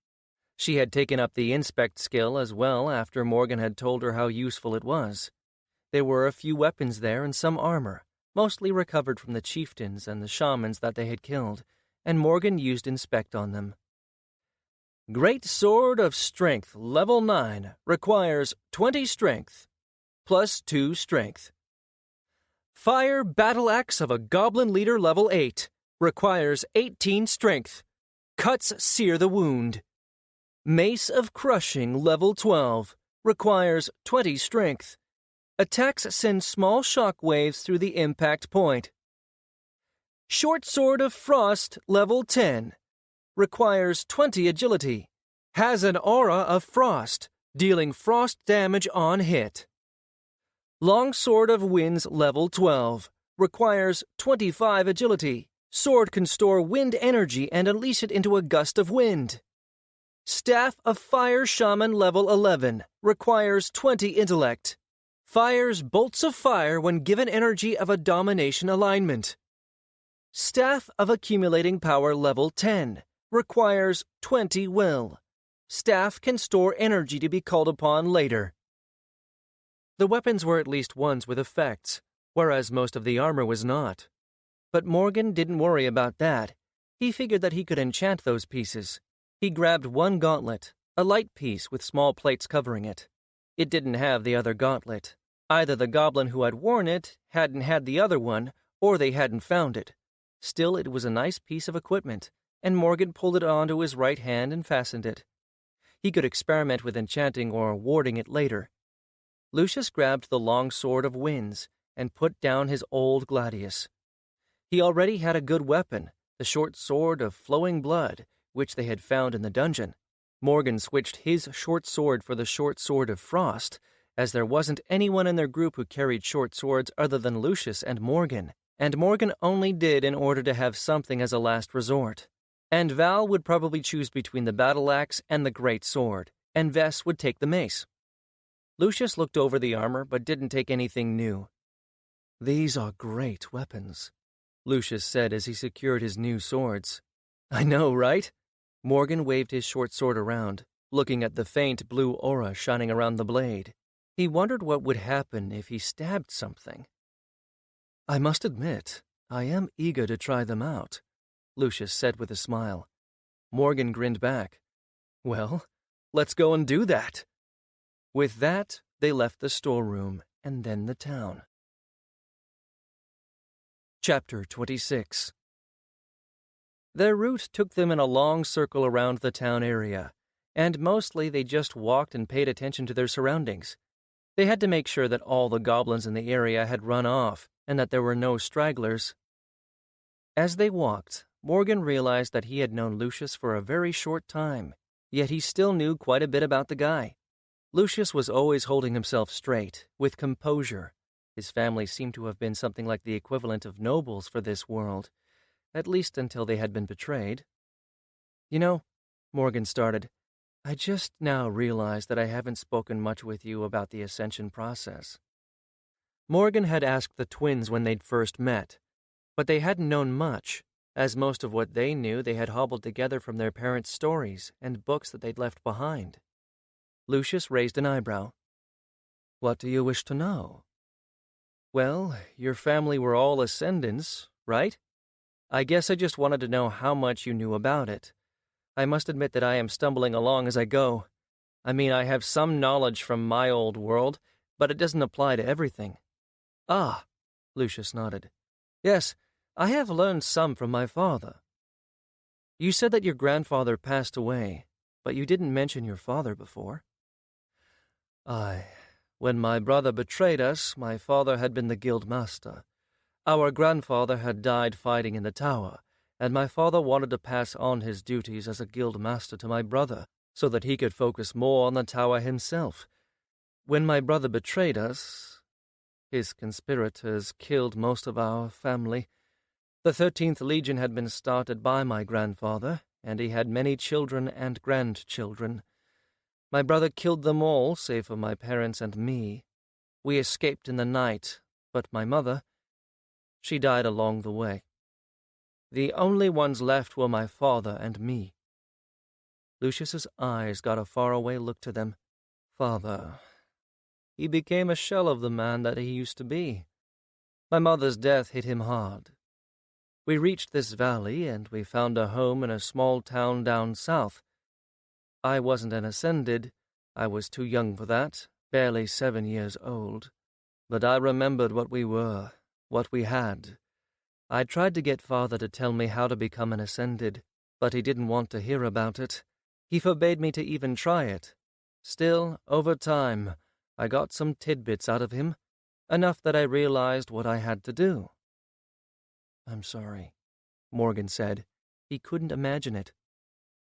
She had taken up the inspect skill as well after Morgan had told her how useful it was. There were a few weapons there and some armor, mostly recovered from the chieftains and the shamans that they had killed, and Morgan used inspect on them. Great Sword of Strength, level 9, requires 20 strength, plus 2 strength. Fire Battle Axe of a Goblin Leader, level 8, requires 18 strength. Cuts sear the wound. Mace of Crushing, level 12, requires 20 strength. Attacks send small shock waves through the impact point. Short Sword of Frost, level 10, requires 20 agility. Has an aura of frost, dealing frost damage on hit. Longsword of Winds level 12. Requires 25 agility. Sword can store wind energy and unleash it into a gust of wind. Staff of Fire Shaman level 11. Requires 20 intellect. Fires bolts of fire when given energy of a domination alignment. Staff of Accumulating Power level 10. Requires 20 will. Staff can store energy to be called upon later. The weapons were at least ones with effects, whereas most of the armor was not. But Morgan didn't worry about that. He figured that he could enchant those pieces. He grabbed one gauntlet, a light piece with small plates covering it. It didn't have the other gauntlet. Either the goblin who had worn it hadn't had the other one, or they hadn't found it. Still, it was a nice piece of equipment, and Morgan pulled it onto his right hand and fastened it. He could experiment with enchanting or warding it later. Lucius grabbed the long sword of winds and put down his old gladius. He already had a good weapon, the short sword of flowing blood, which they had found in the dungeon. Morgan switched his short sword for the short sword of frost, as there wasn't anyone in their group who carried short swords other than Lucius and Morgan only did in order to have something as a last resort. And Val would probably choose between the battle axe and the great sword, and Vess would take the mace. Lucius looked over the armor but didn't take anything new. "These are great weapons," Lucius said as he secured his new swords. "I know, right?" Morgan waved his short sword around, looking at the faint blue aura shining around the blade. He wondered what would happen if he stabbed something. "I must admit, I am eager to try them out," Lucius said with a smile. Morgan grinned back. "Well, let's go and do that." With that, they left the storeroom and then the town. Chapter 26. Their route took them in a long circle around the town area, and mostly they just walked and paid attention to their surroundings. They had to make sure that all the goblins in the area had run off and that there were no stragglers. As they walked, Morgan realized that he had known Lucius for a very short time, yet he still knew quite a bit about the guy. Lucius was always holding himself straight, with composure. His family seemed to have been something like the equivalent of nobles for this world, at least until they had been betrayed. "You know," Morgan started, "I just now realized that I haven't spoken much with you about the ascension process." Morgan had asked the twins when they'd first met, but they hadn't known much, as most of what they knew they had hobbled together from their parents' stories and books that they'd left behind. Lucius raised an eyebrow. "What do you wish to know?" "Well, your family were all ascendants, right? I guess I just wanted to know how much you knew about it. I must admit that I am stumbling along as I go. I mean, I have some knowledge from my old world, but it doesn't apply to everything." "Ah," Lucius nodded. "Yes, I have learned some from my father." "You said that your grandfather passed away, but you didn't mention your father before." "Aye, when my brother betrayed us, my father had been the guild master. Our grandfather had died fighting in the tower, and my father wanted to pass on his duties as a guild master to my brother, so that he could focus more on the tower himself. When my brother betrayed us, his conspirators killed most of our family. The 13th Legion had been started by my grandfather, and he had many children and grandchildren. My brother killed them all, save for my parents and me. We escaped in the night, but my mother, she died along the way. The only ones left were my father and me." Lucius's eyes got a faraway look to them. "Father. He became a shell of the man that he used to be. My mother's death hit him hard. We reached this valley, and we found a home in a small town down south. I wasn't an ascended. I was too young for that, barely 7 years old. But I remembered what we were, what we had. I tried to get Father to tell me how to become an ascended, but he didn't want to hear about it. He forbade me to even try it. Still, over time, I got some tidbits out of him, enough that I realized what I had to do." "I'm sorry," Morgan said. He couldn't imagine it.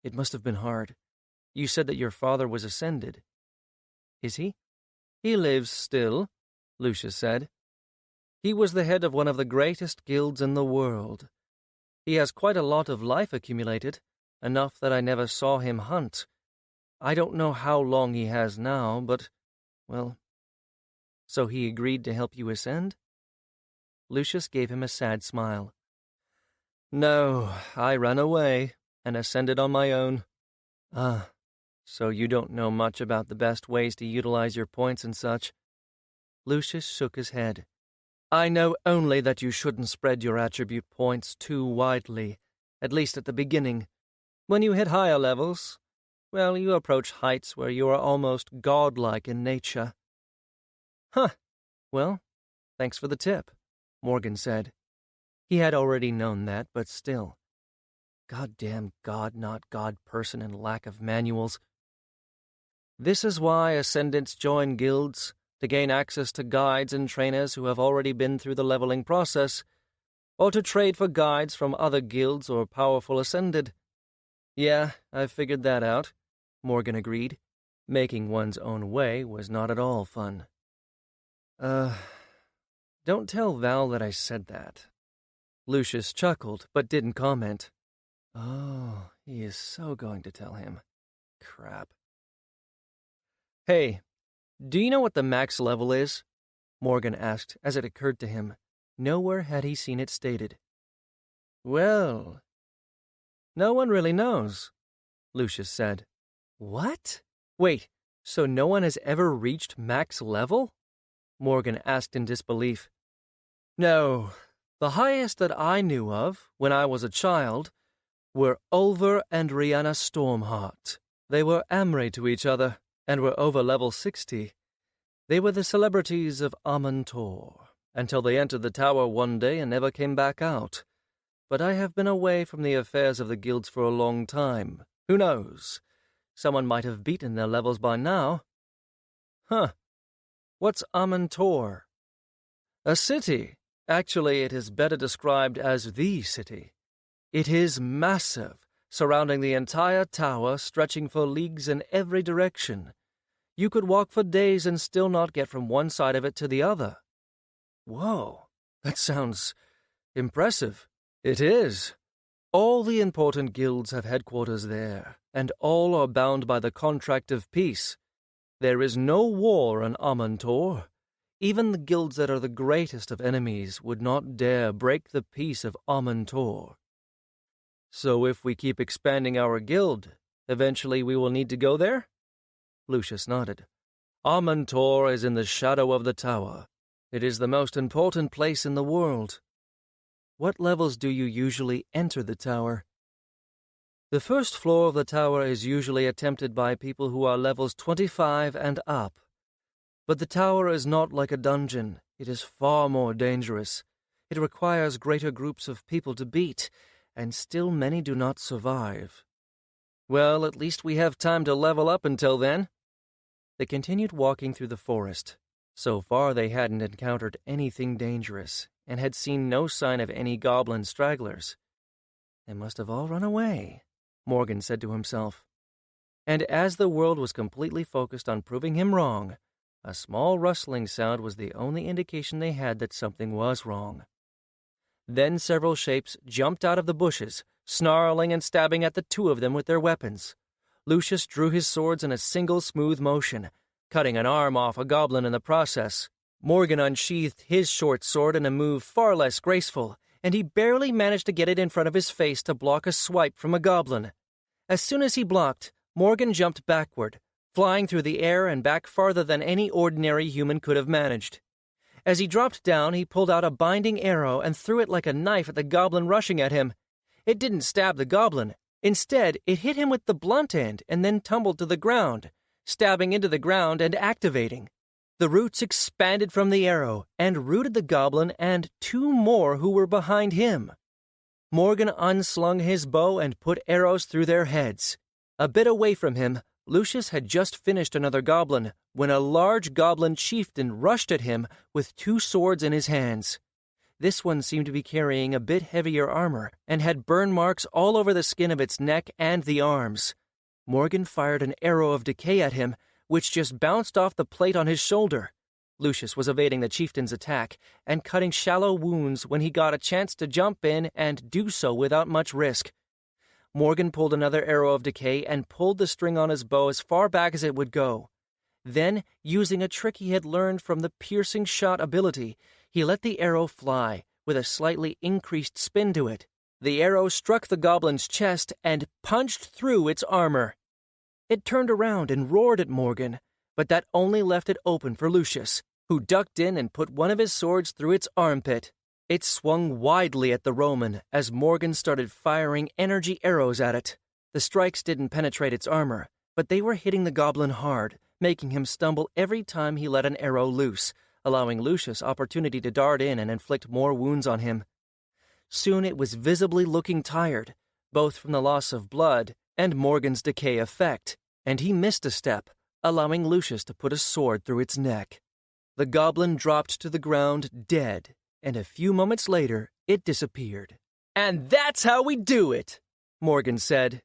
"It must have been hard. You said that your father was ascended. Is he? He lives still, Lucius said. He was the head of one of the greatest guilds in the world. He has quite a lot of life accumulated, enough that I never saw him hunt. I don't know how long he has now, but, well... So he agreed to help you ascend? Lucius gave him a sad smile. No, I ran away and ascended on my own. Ah, so you don't know much about the best ways to utilize your points and such. Lucius shook his head. I know only that you shouldn't spread your attribute points too widely, at least at the beginning. When you hit higher levels, well, you approach heights where you are almost godlike in nature. Huh. Well, thanks for the tip, Morgan said. He had already known that, but still. Goddamn God, not God person and lack of manuals. This is why ascendants join guilds, to gain access to guides and trainers who have already been through the leveling process, or to trade for guides from other guilds or powerful ascended. Yeah, I've figured that out, Morgan agreed. Making one's own way was not at all fun. Don't tell Val that I said that. Lucius chuckled, but didn't comment. Oh, he is so going to tell him. Crap. Hey, do you know what the max level is? Morgan asked as it occurred to him. Nowhere had he seen it stated. Well, no one really knows, Lucius said. What? Wait, so no one has ever reached max level? Morgan asked in disbelief. No, the highest that I knew of, when I was a child, were Ulver and Rihanna Stormheart. They were amre to each other, and were over level 60. They were the celebrities of Amantor, until they entered the tower one day and never came back out. But I have been away from the affairs of the guilds for a long time. Who knows? Someone might have beaten their levels by now. Huh. What's Amantor? A city. Actually, it is better described as the city. It is massive, surrounding the entire tower, stretching for leagues in every direction. You could walk for days and still not get from one side of it to the other. Whoa, that sounds impressive. It is. All the important guilds have headquarters there, and all are bound by the contract of peace. There is no war on Amantor. Even the guilds that are the greatest of enemies would not dare break the peace of Amantor. So if we keep expanding our guild, eventually we will need to go there? Lucius nodded. Amantor is in the shadow of the tower. It is the most important place in the world. What levels do you usually enter the tower? The first floor of the tower is usually attempted by people who are levels 25 and up. But the tower is not like a dungeon. It is far more dangerous. It requires greater groups of people to beat, and still many do not survive. Well, at least we have time to level up until then. They continued walking through the forest. So far they hadn't encountered anything dangerous, and had seen no sign of any goblin stragglers. They must have all run away, Morgan said to himself. And as the world was completely focused on proving him wrong, a small rustling sound was the only indication they had that something was wrong. Then several shapes jumped out of the bushes, snarling and stabbing at the two of them with their weapons. Lucius drew his swords in a single smooth motion, cutting an arm off a goblin in the process. Morgan unsheathed his short sword in a move far less graceful, and he barely managed to get it in front of his face to block a swipe from a goblin. As soon as he blocked, Morgan jumped backward, flying through the air and back farther than any ordinary human could have managed. As he dropped down, he pulled out a binding arrow and threw it like a knife at the goblin rushing at him. It didn't stab the goblin. Instead, it hit him with the blunt end and then tumbled to the ground, stabbing into the ground and activating. The roots expanded from the arrow and rooted the goblin and two more who were behind him. Morgan unslung his bow and put arrows through their heads. A bit away from him, Lucius had just finished another goblin when a large goblin chieftain rushed at him with two swords in his hands. This one seemed to be carrying a bit heavier armor and had burn marks all over the skin of its neck and the arms. Morgan fired an arrow of decay at him, which just bounced off the plate on his shoulder. Lucius was evading the chieftain's attack and cutting shallow wounds when he got a chance to jump in and do so without much risk. Morgan pulled another arrow of decay and pulled the string on his bow as far back as it would go. Then, using a trick he had learned from the piercing shot ability, he let the arrow fly, with a slightly increased spin to it. The arrow struck the goblin's chest and punched through its armor. It turned around and roared at Morgan, but that only left it open for Lucius, who ducked in and put one of his swords through its armpit. It swung widely at the Roman as Morgan started firing energy arrows at it. The strikes didn't penetrate its armor, but they were hitting the goblin hard, making him stumble every time he let an arrow loose, allowing Lucius opportunity to dart in and inflict more wounds on him. Soon it was visibly looking tired, both from the loss of blood and Morgan's decay effect, and he missed a step, allowing Lucius to put a sword through its neck. The goblin dropped to the ground dead, and a few moments later it disappeared. "And that's how we do it," Morgan said.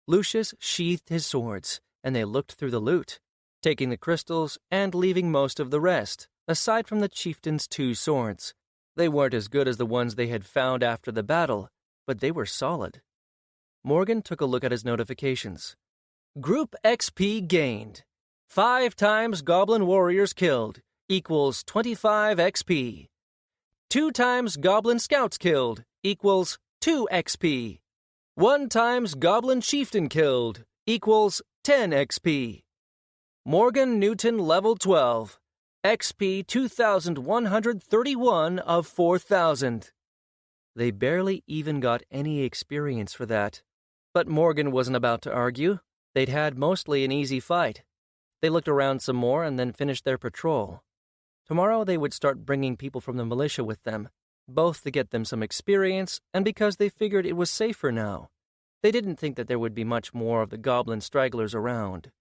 Lucius sheathed his swords, and they looked through the loot, taking the crystals and leaving most of the rest, aside from the chieftain's 2 swords. They weren't as good as the ones they had found after the battle, but they were solid. Morgan took a look at his notifications. Group XP gained. 5 times Goblin Warriors killed equals 25 XP. 2 times Goblin Scouts killed equals 2 XP. 1 times Goblin Chieftain killed equals 10 XP. Morgan Newton level 12. XP 2,131 of 4,000. They barely even got any experience for that. But Morgan wasn't about to argue. They'd had mostly an easy fight. They looked around some more and then finished their patrol. Tomorrow they would start bringing people from the militia with them, both to get them some experience and because they figured it was safer now. They didn't think that there would be much more of the goblin stragglers around.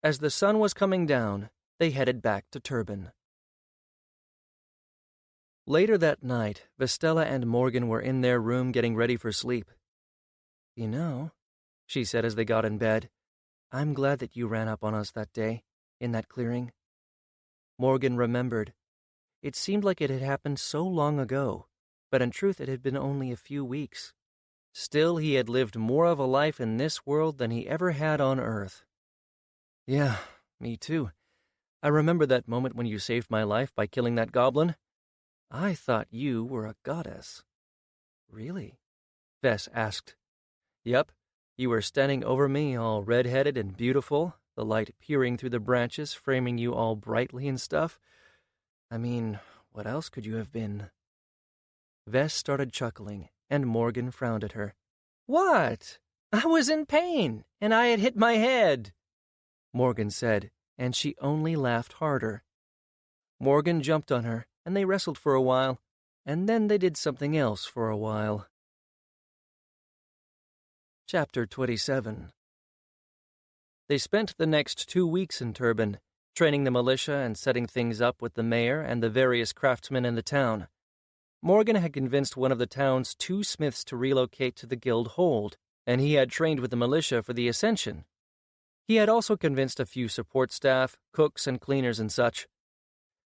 As the sun was coming down, they headed back to Turban. Later that night, Vestella and Morgan were in their room getting ready for sleep. "You know," she said as they got in bed, "I'm glad that you ran up on us that day, in that clearing." Morgan remembered. It seemed like it had happened so long ago, but in truth it had been only a few weeks. Still, he had lived more of a life in this world than he ever had on Earth. "Yeah, me too. I remember that moment when you saved my life by killing that goblin. I thought you were a goddess." "Really?" Vess asked. "Yep. You were standing over me all red-headed and beautiful, the light peering through the branches, framing you all brightly and stuff. I mean, what else could you have been?" Vess started chuckling, and Morgan frowned at her. "What? I was in pain, and I had hit my head," Morgan said, and she only laughed harder. Morgan jumped on her, and they wrestled for a while, and then they did something else for a while. Chapter 27. They spent the next 2 weeks in Turban, training the militia and setting things up with the mayor and the various craftsmen in the town. Morgan had convinced one of the town's 2 smiths to relocate to the guild hold, and he had trained with the militia for the ascension. He had also convinced a few support staff, cooks, and cleaners and such.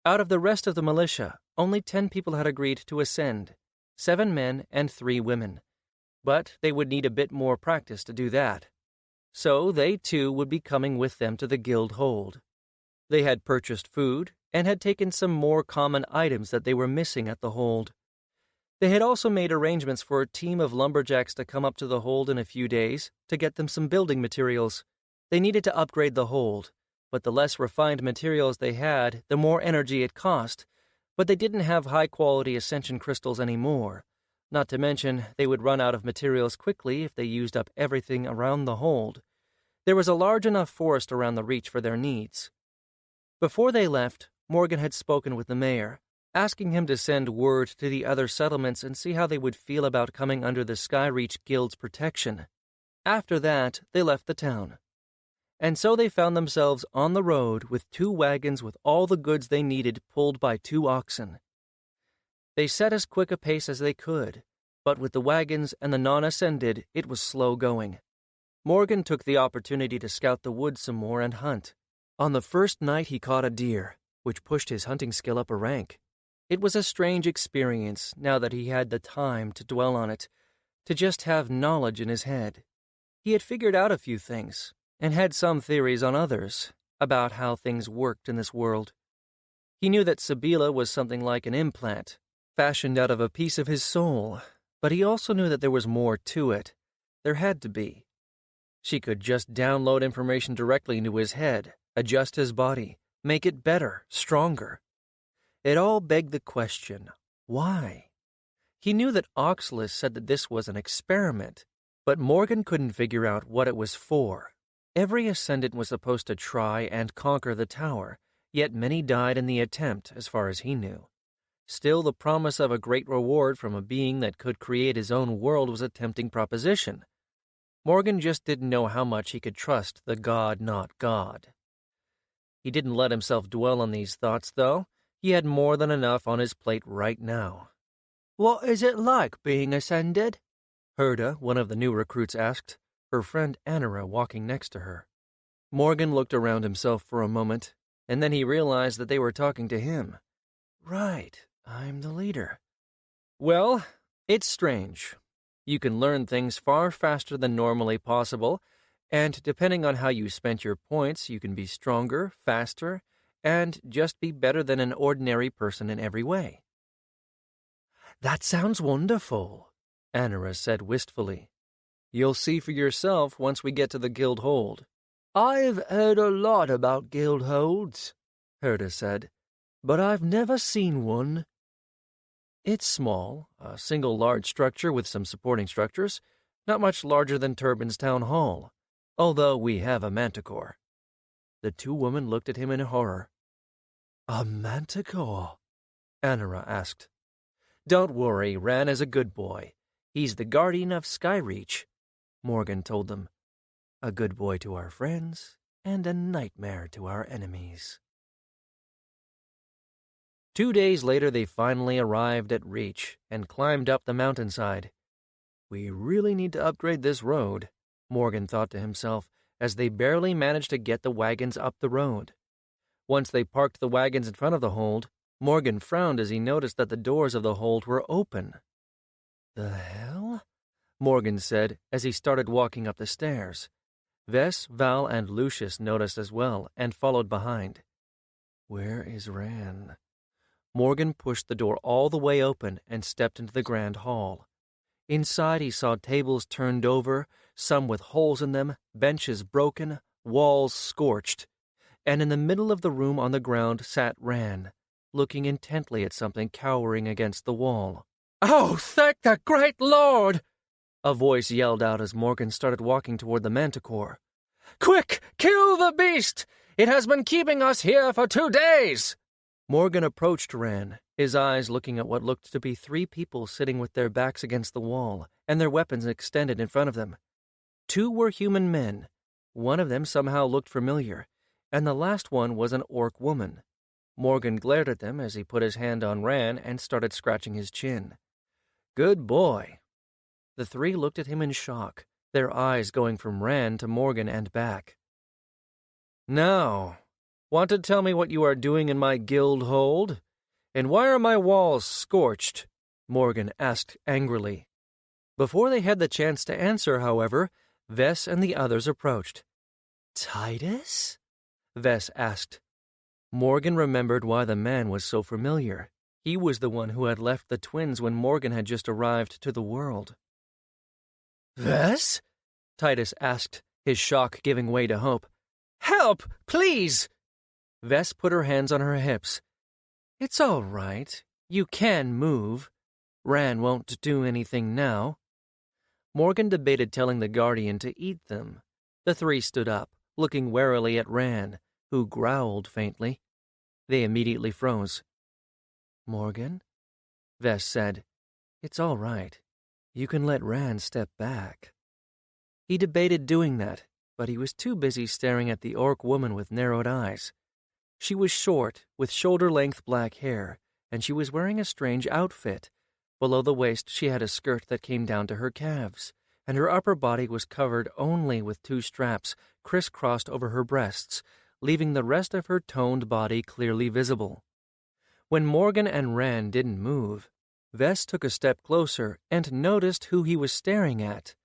Out of the rest of the militia, only 10 people had agreed to ascend, 7 men and 3 women. But they would need a bit more practice to do that. So they too would be coming with them to the guild hold. They had purchased food and had taken some more common items that they were missing at the hold. They had also made arrangements for a team of lumberjacks to come up to the hold in a few days to get them some building materials. They needed to upgrade the hold, but the less refined materials they had, the more energy it cost. But they didn't have high-quality ascension crystals anymore. Not to mention, they would run out of materials quickly if they used up everything around the hold. There was a large enough forest around the reach for their needs. Before they left, Morgan had spoken with the mayor, asking him to send word to the other settlements and see how they would feel about coming under the Skyreach Guild's protection. After that, they left the town. And so they found themselves on the road with 2 wagons with all the goods they needed pulled by 2 oxen. They set as quick a pace as they could, but with the wagons and the non-ascended, it was slow going. Morgan took the opportunity to scout the woods some more and hunt. On the first night he caught a deer, which pushed his hunting skill up a rank. It was a strange experience now that he had the time to dwell on it, to just have knowledge in his head. He had figured out a few things, and had some theories on others, about how things worked in this world. He knew that Sabila was something like an implant, fashioned out of a piece of his soul, but he also knew that there was more to it. There had to be. She could just download information directly into his head, adjust his body, make it better, stronger. It all begged the question, why? He knew that Oxalis said that this was an experiment, but Morgan couldn't figure out what it was for. Every ascendant was supposed to try and conquer the tower, yet many died in the attempt, as far as he knew. Still, the promise of a great reward from a being that could create his own world was a tempting proposition. Morgan just didn't know how much he could trust the god not god. He didn't let himself dwell on these thoughts, though. He had more than enough on his plate right now. "What is it like being ascended?" Herda, one of the new recruits, asked, her friend Anira walking next to her. Morgan looked around himself for a moment, and then he realized that they were talking to him. Right, I'm the leader. Well, it's strange. You can learn things far faster than normally possible, and depending on how you spent your points, you can be stronger, faster, and just be better than an ordinary person in every way. "That sounds wonderful," Anira said wistfully. You'll see for yourself once we get to the guild hold. "I've heard a lot about guild holds," Herda said, "but I've never seen one." It's small, a single large structure with some supporting structures, not much larger than Turbin's town hall, although we have a manticore. The two women looked at him in horror. "A manticore?" Anira asked. Don't worry, Ran is a good boy. He's the guardian of Skyreach, Morgan told them. A good boy to our friends, and a nightmare to our enemies. 2 days later, they finally arrived at Reach and climbed up the mountainside. We really need to upgrade this road, Morgan thought to himself, as they barely managed to get the wagons up the road. Once they parked the wagons in front of the hold, Morgan frowned as he noticed that the doors of the hold were open. The hell? Morgan said as he started walking up the stairs. Vess, Val, and Lucius noticed as well and followed behind. Where is Ran? Morgan pushed the door all the way open and stepped into the grand hall. Inside he saw tables turned over, some with holes in them, benches broken, walls scorched. And in the middle of the room on the ground sat Ran, looking intently at something cowering against the wall. "Oh, thank the great Lord!" a voice yelled out as Morgan started walking toward the manticore. "Quick, kill the beast! It has been keeping us here for 2 days!" Morgan approached Ran, his eyes looking at what looked to be 3 people sitting with their backs against the wall and their weapons extended in front of them. 2 were human men. One of them somehow looked familiar, and the last one was an orc woman. Morgan glared at them as he put his hand on Ran and started scratching his chin. Good boy. The 3 looked at him in shock, their eyes going from Ran to Morgan and back. Now, want to tell me what you are doing in my guild hold? And why are my walls scorched? Morgan asked angrily. Before they had the chance to answer, however, Vess and the others approached. Titus? Vess asked. Morgan remembered why the man was so familiar. He was the one who had left the twins when Morgan had just arrived to the world. "Vess?" Titus asked, his shock giving way to hope. "Help, please!" Vess put her hands on her hips. It's all right. You can move. Ran won't do anything now. Morgan debated telling the guardian to eat them. The 3 stood up, looking warily at Ran, who growled faintly. They immediately froze. Morgan? Vess said, It's all right. You can let Ran step back. He debated doing that, but he was too busy staring at the orc woman with narrowed eyes. She was short, with shoulder-length black hair, and she was wearing a strange outfit. Below the waist she had a skirt that came down to her calves, and her upper body was covered only with 2 straps crisscrossed over her breasts, leaving the rest of her toned body clearly visible. When Morgan and Rand didn't move, Vess took a step closer and noticed who he was staring at.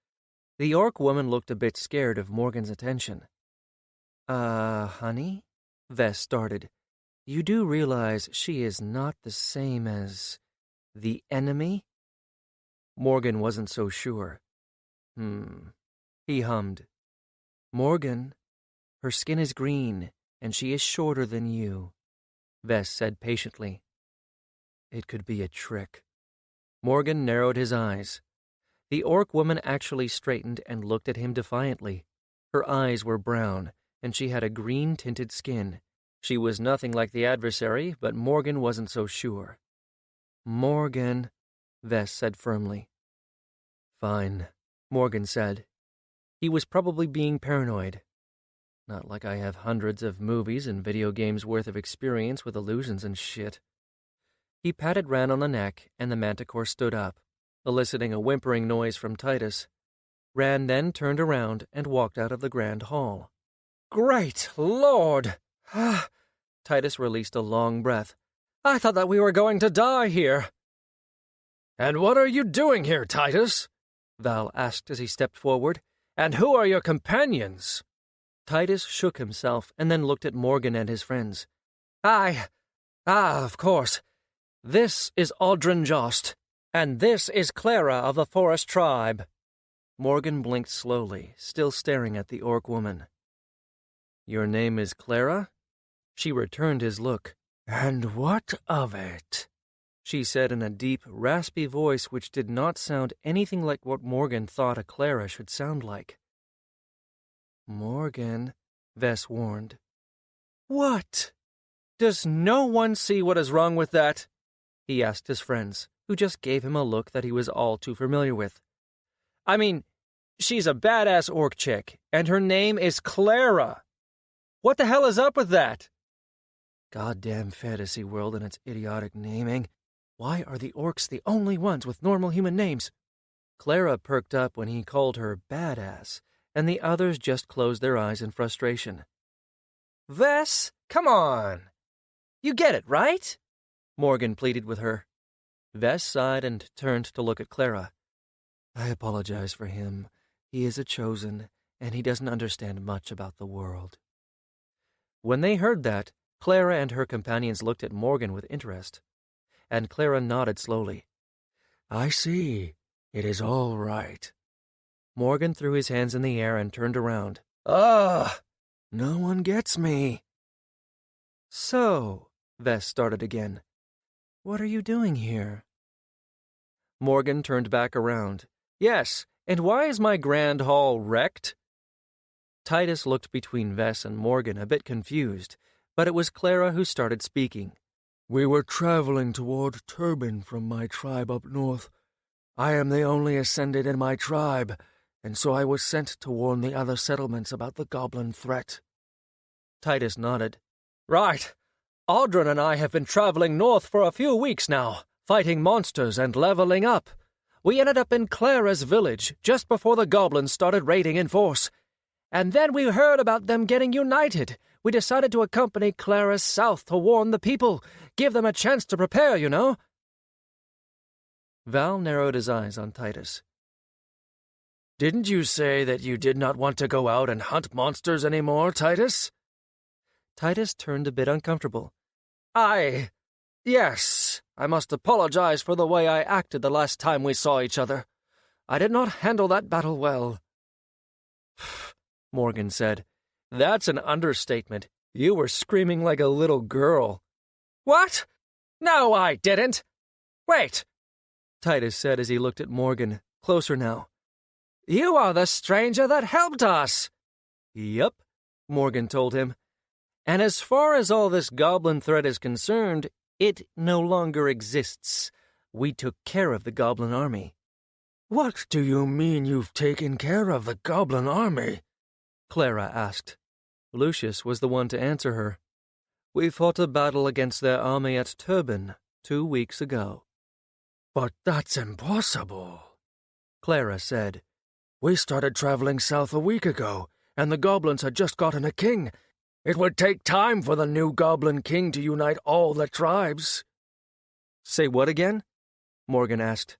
The orc woman looked a bit scared of Morgan's attention. Honey? Vess started. You do realize she is not the same as the enemy? Morgan wasn't so sure. He hummed. Morgan, her skin is green, and she is shorter than you, Vess said patiently. It could be a trick. Morgan narrowed his eyes. The orc woman actually straightened and looked at him defiantly. Her eyes were brown, and she had a green-tinted skin. She was nothing like the adversary, but Morgan wasn't so sure. Morgan, Vess said firmly. Fine, Morgan said. He was probably being paranoid. Not like I have hundreds of movies and video games worth of experience with illusions and shit. He patted Rand on the neck, and the manticore stood up, eliciting a whimpering noise from Titus. Rand then turned around and walked out of the grand hall. Great Lord! Titus released a long breath. I thought that we were going to die here. And what are you doing here, Titus? Val asked as he stepped forward. And who are your companions? Titus shook himself and then looked at Morgan and his friends. Of course. This is Audrin Jost, and this is Clara of the Forest Tribe. Morgan blinked slowly, still staring at the orc woman. Your name is Clara? She returned his look. And what of it? She said in a deep, raspy voice which did not sound anything like what Morgan thought a Clara should sound like. Morgan, Vess warned. What? Does no one see what is wrong with that? He asked his friends, who just gave him a look that he was all too familiar with. I mean, she's a badass orc chick, and her name is Clara. What the hell is up with that? Goddamn fantasy world and its idiotic naming. Why are the orcs the only ones with normal human names? Clara perked up when he called her badass, and the others just closed their eyes in frustration. Vess, come on. You get it, right? Morgan pleaded with her. Vess sighed and turned to look at Clara. I apologize for him. He is a chosen, and he doesn't understand much about the world. When they heard that, Clara and her companions looked at Morgan with interest, and Clara nodded slowly. I see. It is all right. Morgan threw his hands in the air and turned around. No one gets me. So, Vess started again. What are you doing here? Morgan turned back around. Yes, and why is my grand hall wrecked? Titus looked between Vess and Morgan a bit confused, but it was Clara who started speaking. We were traveling toward Turbin from my tribe up north. I am the only ascended in my tribe, and so I was sent to warn the other settlements about the goblin threat. Titus nodded. Right. Audrin and I have been traveling north for a few weeks now, fighting monsters and leveling up. We ended up in Clara's village just before the goblins started raiding in force. And then we heard about them getting united. We decided to accompany Clara south to warn the people, give them a chance to prepare, you know. Val narrowed his eyes on Titus. Didn't you say that you did not want to go out and hunt monsters anymore, Titus? Titus turned a bit uncomfortable. Yes, I must apologize for the way I acted the last time we saw each other. I did not handle that battle well. Morgan said. That's an understatement. You were screaming like a little girl. What? No, I didn't. Wait, Titus said as he looked at Morgan, closer now. You are the stranger that helped us. Yep, Morgan told him. And as far as all this goblin threat is concerned, it no longer exists. We took care of the goblin army. What do you mean you've taken care of the goblin army? Clara asked. Lucius was the one to answer her. We fought a battle against their army at Turbin 2 weeks ago. But that's impossible, Clara said. We started traveling south a week ago, and the goblins had just gotten a king. It would take time for the new Goblin King to unite all the tribes. Say what again? Morgan asked.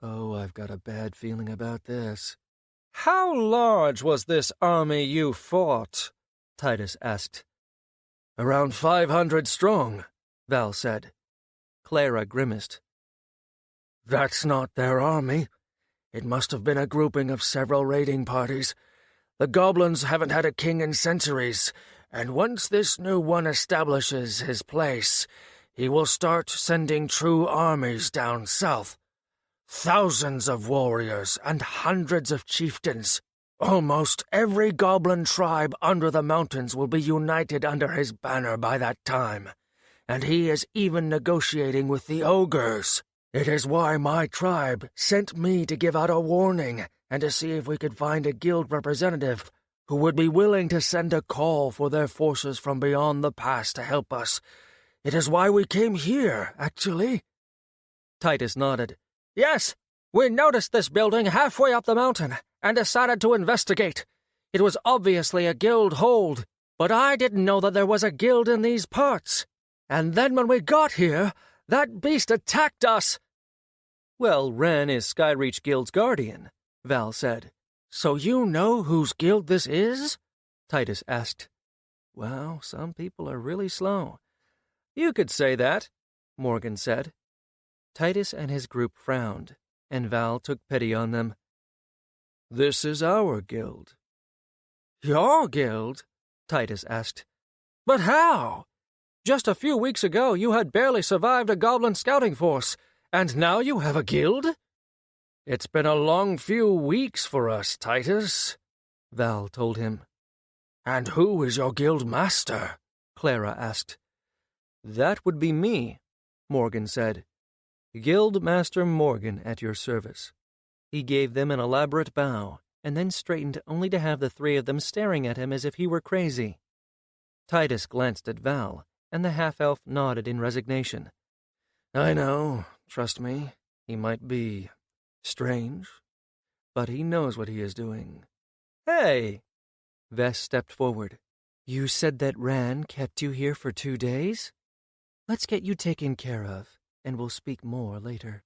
Oh, I've got a bad feeling about this. How large was this army you fought? Titus asked. Around 500 strong, Val said. Clara grimaced. That's not their army. It must have been a grouping of several raiding parties. The goblins haven't had a king in centuries, and once this new one establishes his place, he will start sending true armies down south. Thousands of warriors and hundreds of chieftains. Almost every goblin tribe under the mountains will be united under his banner by that time, and he is even negotiating with the ogres. It is why my tribe sent me to give out a warning and to see if we could find a guild representative who would be willing to send a call for their forces from beyond the pass to help us. It is why we came here, actually. Titus nodded. Yes, we noticed this building halfway up the mountain and decided to investigate. It was obviously a guild hold, but I didn't know that there was a guild in these parts. And then when we got here, that beast attacked us. Well, Ren is Skyreach Guild's guardian, Val said. So you know whose guild this is? Titus asked. Well, some people are really slow. You could say that, Morgan said. Titus and his group frowned, and Val took pity on them. This is our guild. Your guild? Titus asked. But how? Just a few weeks ago you had barely survived a goblin scouting force, and now you have a guild? It's been a long few weeks for us, Titus, Val told him. And who is your guild master? Clara asked. That would be me, Morgan said. Guild Master Morgan at your service. He gave them an elaborate bow, and then straightened only to have the three of them staring at him as if he were crazy. Titus glanced at Val, and the half-elf nodded in resignation. I know, trust me, he might be strange, but he knows what he is doing. Hey! Vess stepped forward. You said that Ran kept you here for 2 days? Let's get you taken care of, and we'll speak more later.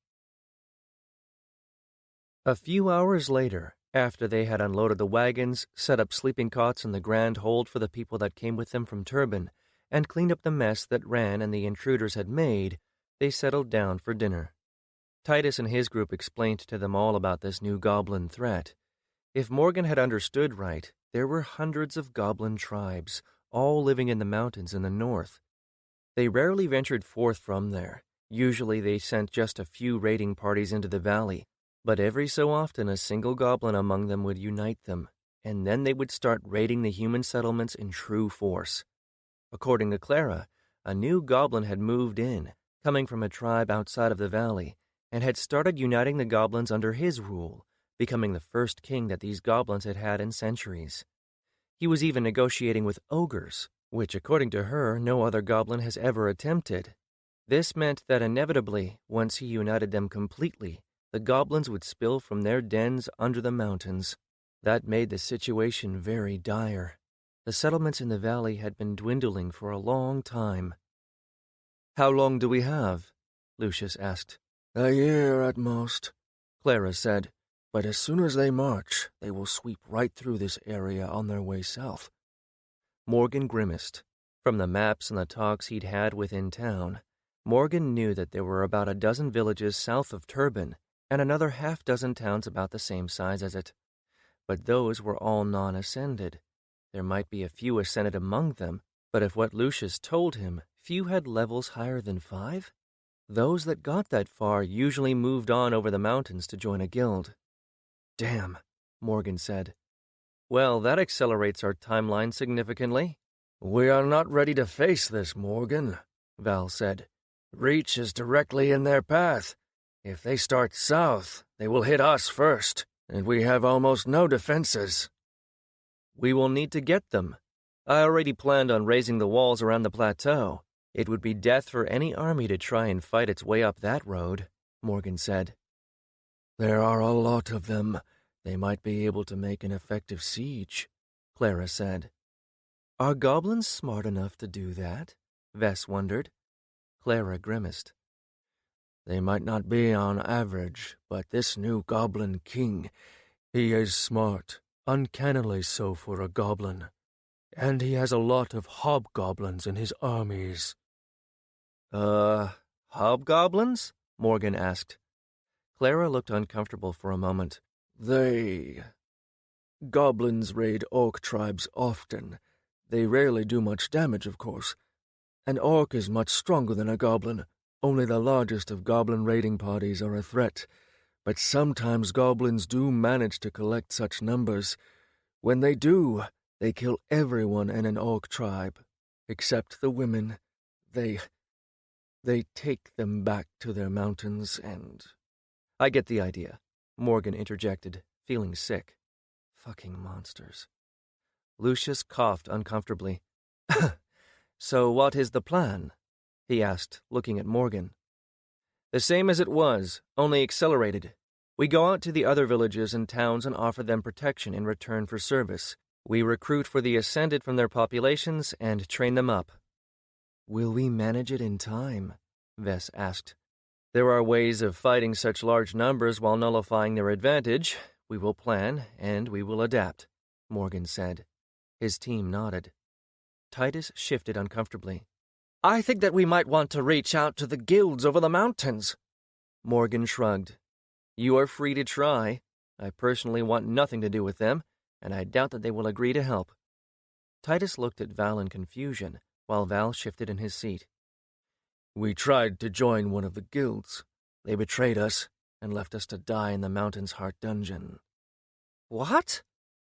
A few hours later, after they had unloaded the wagons, set up sleeping cots in the grand hold for the people that came with them from Turban, and cleaned up the mess that Ran and the intruders had made, they settled down for dinner. Titus and his group explained to them all about this new goblin threat. If Morgan had understood right, there were hundreds of goblin tribes, all living in the mountains in the north. They rarely ventured forth from there. Usually they sent just a few raiding parties into the valley, but every so often a single goblin among them would unite them, and then they would start raiding the human settlements in true force. According to Clara, a new goblin had moved in, coming from a tribe outside of the valley, and had started uniting the goblins under his rule, becoming the first king that these goblins had had in centuries. He was even negotiating with ogres, which, according to her, no other goblin has ever attempted. This meant that inevitably, once he united them completely, the goblins would spill from their dens under the mountains. That made the situation very dire. The settlements in the valley had been dwindling for a long time. How long do we have? Lucius asked. A year at most, Clara said. But as soon as they march, they will sweep right through this area on their way south. Morgan grimaced. From the maps and the talks he'd had within town, Morgan knew that there were about a dozen villages south of Turban, and another half-dozen towns about the same size as it. But those were all non-ascended. There might be a few ascended among them, but if what Lucius told him, few had levels higher than 5? Those that got that far usually moved on over the mountains to join a guild. Damn, Morgan said. Well, that accelerates our timeline significantly. We are not ready to face this, Morgan, Val said. Reach is directly in their path. If they start south, they will hit us first, and we have almost no defenses. We will need to get them. I already planned on raising the walls around the plateau. It would be death for any army to try and fight its way up that road, Morgan said. There are a lot of them. They might be able to make an effective siege, Clara said. Are goblins smart enough to do that? Vess wondered. Clara grimaced. They might not be on average, but this new goblin king, he is smart, uncannily so for a goblin. And he has a lot of hobgoblins in his armies. Hobgoblins? Morgan asked. Clara looked uncomfortable for a moment. Goblins raid orc tribes often. They rarely do much damage, of course. An orc is much stronger than a goblin. Only the largest of goblin raiding parties are a threat. But sometimes goblins do manage to collect such numbers. When they do, they kill everyone in an orc tribe, except the women. They take them back to their mountains and... I get the idea, Morgan interjected, feeling sick. Fucking monsters. Lucius coughed uncomfortably. So what is the plan? He asked, looking at Morgan. The same as it was, only accelerated. We go out to the other villages and towns and offer them protection in return for service. We recruit for the ascended from their populations and train them up. Will we manage it in time? Vess asked. There are ways of fighting such large numbers while nullifying their advantage. We will plan, and we will adapt, Morgan said. His team nodded. Titus shifted uncomfortably. I think that we might want to reach out to the guilds over the mountains. Morgan shrugged. You are free to try. I personally want nothing to do with them, and I doubt that they will agree to help. Titus looked at Val in confusion, while Val shifted in his seat. We tried to join one of the guilds. They betrayed us and left us to die in the mountain's heart dungeon. What?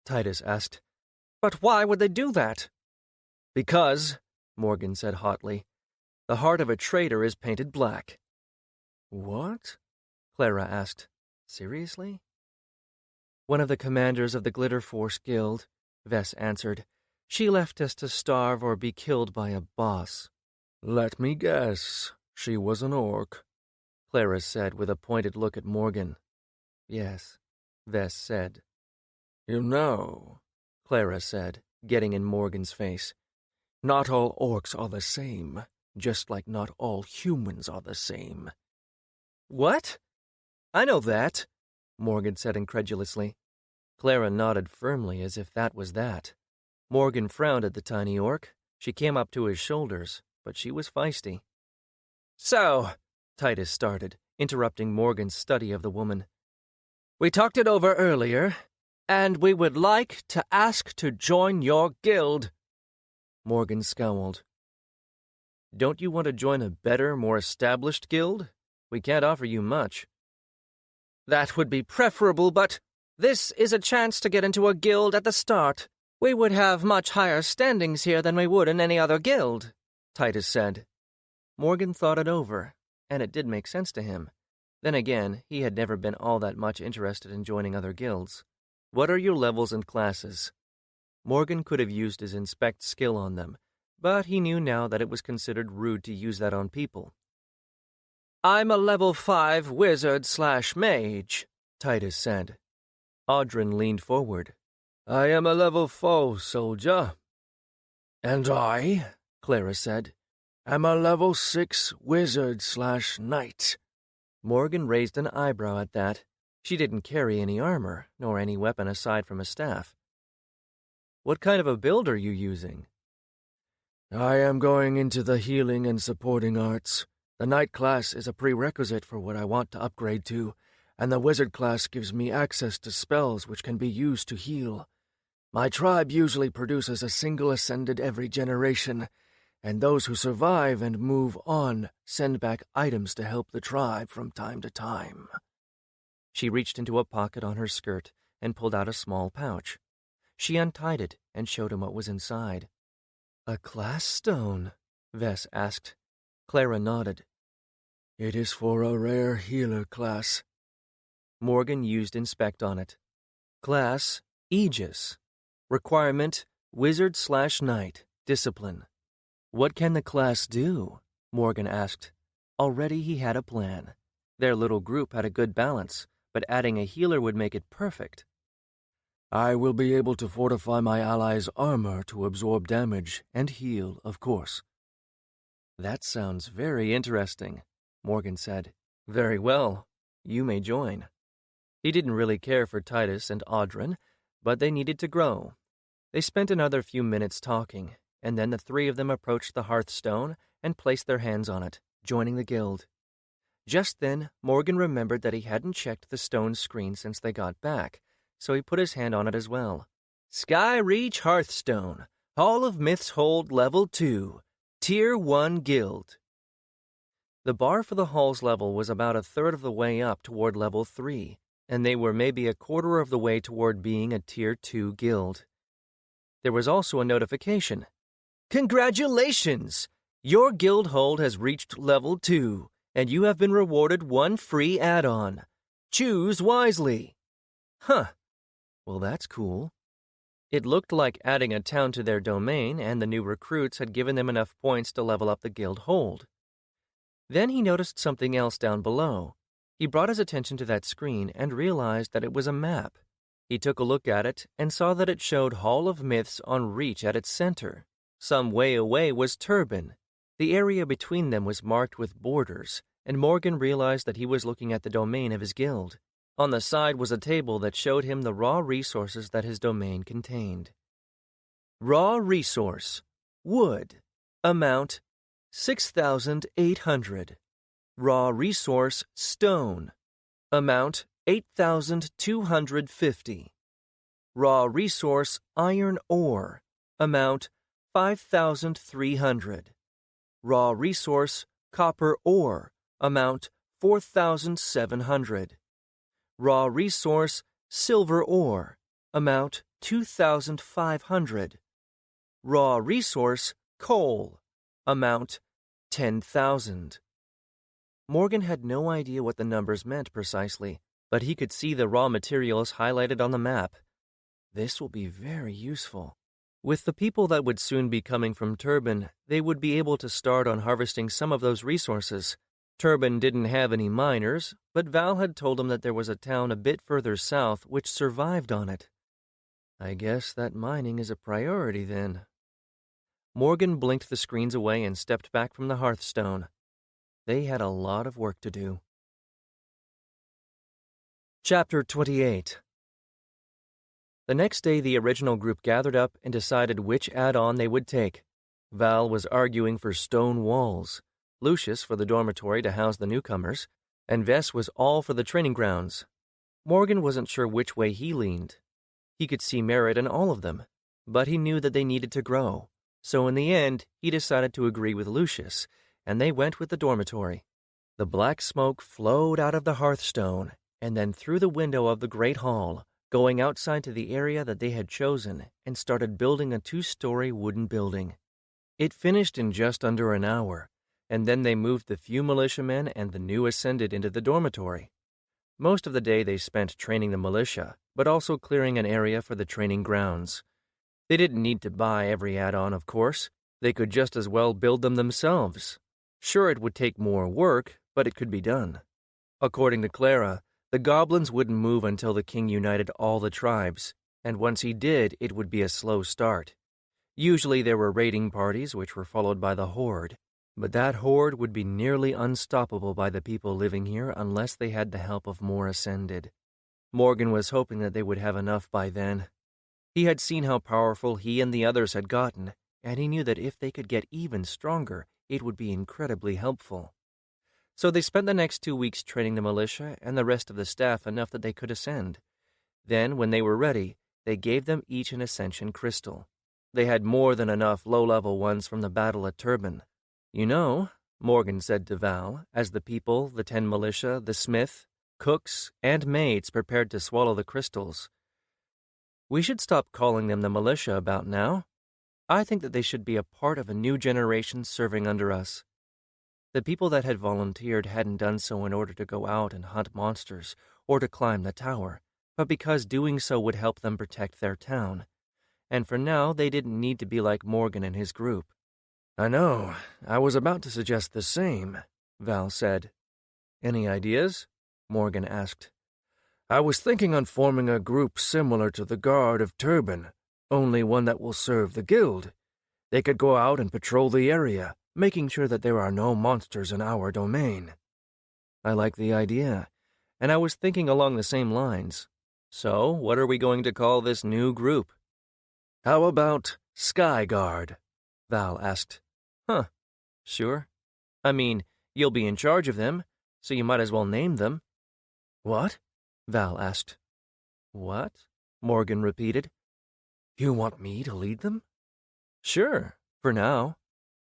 Titus asked. But why would they do that? Because, Morgan said hotly, the heart of a traitor is painted black. What? Clara asked. Seriously? One of the commanders of the Glitter Force Guild, Vess answered. She left us to starve or be killed by a boss. Let me guess. She was an orc, Clara said with a pointed look at Morgan. Yes, Vess said. You know, Clara said, getting in Morgan's face. Not all orcs are the same, just like not all humans are the same. What? I know that, Morgan said incredulously. Clara nodded firmly as if that was that. Morgan frowned at the tiny orc. She came up to his shoulders, but she was feisty. So, Titus started, interrupting Morgan's study of the woman. We talked it over earlier, and we would like to ask to join your guild. Morgan scowled. Don't you want to join a better, more established guild? We can't offer you much. That would be preferable, but this is a chance to get into a guild at the start. We would have much higher standings here than we would in any other guild, Titus said. Morgan thought it over, and it did make sense to him. Then again, he had never been all that much interested in joining other guilds. What are your levels and classes? Morgan could have used his inspect skill on them, but he knew now that it was considered rude to use that on people. I'm a level 5 wizard/mage, Titus said. Audrin leaned forward. I am a level 4 soldier. And I, Clara said, am a level 6 wizard/knight. Morgan raised an eyebrow at that. She didn't carry any armor, nor any weapon aside from a staff. What kind of a build are you using? I am going into the healing and supporting arts. The knight class is a prerequisite for what I want to upgrade to, and the wizard class gives me access to spells which can be used to heal. My tribe usually produces a single ascended every generation, and those who survive and move on send back items to help the tribe from time to time. She reached into a pocket on her skirt and pulled out a small pouch. She untied it and showed him what was inside. A class stone? Vess asked. Clara nodded. It is for a rare healer class. Morgan used inspect on it. Class, Aegis. Requirement, wizard/knight, discipline. What can the class do? Morgan asked. Already he had a plan. Their little group had a good balance, but adding a healer would make it perfect. I will be able to fortify my allies' armor to absorb damage and heal, of course. That sounds very interesting, Morgan said. Very well. You may join. He didn't really care for Titus and Audrin, but they needed to grow. They spent another few minutes talking, and then the three of them approached the hearthstone and placed their hands on it, joining the guild. Just then, Morgan remembered that he hadn't checked the stone screen since they got back, so he put his hand on it as well. Skyreach Hearthstone, Hall of Myths Hold Level 2, Tier 1 Guild. The bar for the hall's level was about a third of the way up toward level 3, and they were maybe a quarter of the way toward being a Tier 2 guild. There was also a notification. Congratulations! Your guild hold has reached level 2, and you have been rewarded one free add-on. Choose wisely. Huh. Well, that's cool. It looked like adding a town to their domain, and the new recruits had given them enough points to level up the guild hold. Then he noticed something else down below. He brought his attention to that screen and realized that it was a map. He took a look at it and saw that it showed Hall of Myths on Reach at its center. Some way away was Turban. The area between them was marked with borders, and Morgan realized that he was looking at the domain of his guild. On the side was a table that showed him the raw resources that his domain contained. Raw resource. Wood. Amount 6,800. Raw resource. Stone. Amount 8,250. Raw resource. Iron ore. Amount 5,300. Raw resource. Copper ore. Amount 4,700. Raw resource, silver ore, amount 2,500. Raw resource, coal, amount 10,000. Morgan had no idea what the numbers meant precisely, but he could see the raw materials highlighted on the map. This will be very useful. With the people that would soon be coming from Turban, they would be able to start on harvesting some of those resources. Turban didn't have any miners, but Val had told him that there was a town a bit further south which survived on it. I guess that mining is a priority then. Morgan blinked the screens away and stepped back from the hearthstone. They had a lot of work to do. Chapter 28. The next day the original group gathered up and decided which add-on they would take. Val was arguing for stone walls, Lucius for the dormitory to house the newcomers, and Vess was all for the training grounds. Morgan wasn't sure which way he leaned. He could see merit in all of them, but he knew that they needed to grow. So in the end, he decided to agree with Lucius, and they went with the dormitory. The black smoke flowed out of the hearthstone, and then through the window of the great hall, going outside to the area that they had chosen, and started building a 2-story wooden building. It finished in just under an hour, and then they moved the few militiamen and the new ascended into the dormitory. Most of the day they spent training the militia, but also clearing an area for the training grounds. They didn't need to buy every add-on, of course. They could just as well build them themselves. Sure, it would take more work, but it could be done. According to Clara, the goblins wouldn't move until the king united all the tribes, and once he did, it would be a slow start. Usually there were raiding parties which were followed by the horde, but that horde would be nearly unstoppable by the people living here unless they had the help of more ascended. Morgan was hoping that they would have enough by then. He had seen how powerful he and the others had gotten, and he knew that if they could get even stronger, it would be incredibly helpful. So they spent the next 2 weeks training the militia and the rest of the staff enough that they could ascend. Then, when they were ready, they gave them each an ascension crystal. They had more than enough low-level ones from the battle at Turban. You know, Morgan said to Val, as the people, the 10 militia, the smith, cooks, and maids prepared to swallow the crystals. We should stop calling them the militia about now. I think that they should be a part of a new generation serving under us. The people that had volunteered hadn't done so in order to go out and hunt monsters or to climb the tower, but because doing so would help them protect their town. And for now, they didn't need to be like Morgan and his group. I know, I was about to suggest the same, Val said. Any ideas? Morgan asked. I was thinking on forming a group similar to the Guard of Turban, only one that will serve the guild. They could go out and patrol the area, making sure that there are no monsters in our domain. I like the idea, and I was thinking along the same lines. So, what are we going to call this new group? How about Sky Guard? Val asked. Huh, sure. I mean, you'll be in charge of them, so you might as well name them. What? Val asked. What? Morgan repeated. You want me to lead them? Sure, for now.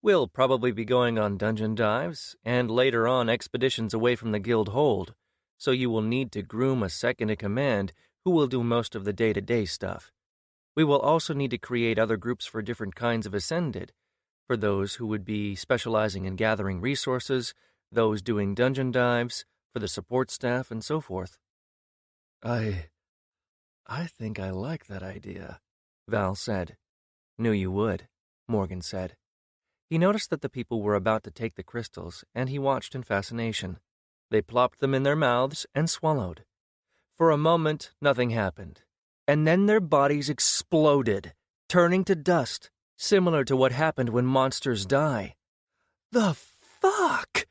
We'll probably be going on dungeon dives, and later on expeditions away from the guild hold, so you will need to groom a second-in-command who will do most of the day-to-day stuff. We will also need to create other groups for different kinds of Ascended, for those who would be specializing in gathering resources, those doing dungeon dives, for the support staff, and so forth. I think I like that idea, Val said. Knew you would, Morgan said. He noticed that the people were about to take the crystals, and he watched in fascination. They plopped them in their mouths and swallowed. For a moment, nothing happened, and then their bodies exploded, turning to dust, similar to what happened when monsters die. The fuck?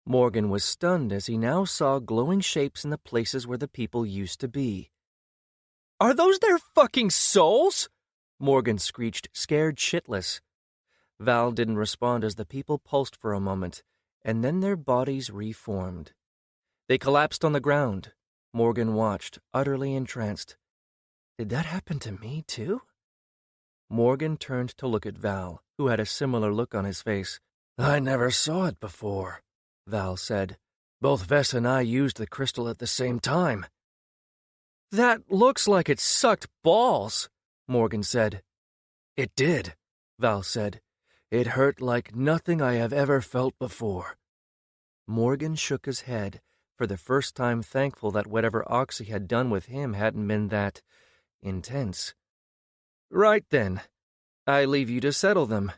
Morgan was stunned as he now saw glowing shapes in the places where the people used to be. Are those their fucking souls? Morgan screeched, scared shitless. Val didn't respond as the people pulsed for a moment, and then their bodies reformed. They collapsed on the ground. Morgan watched, utterly entranced. Did that happen to me, too? Morgan turned to look at Val, who had a similar look on his face. I never saw it before, Val said. Both Vess and I used the crystal at the same time. That looks like it sucked balls, Morgan said. It did, Val said. It hurt like nothing I have ever felt before. Morgan shook his head, for the first time thankful that whatever Oxy had done with him hadn't been that intense. Right then. I leave you to settle them.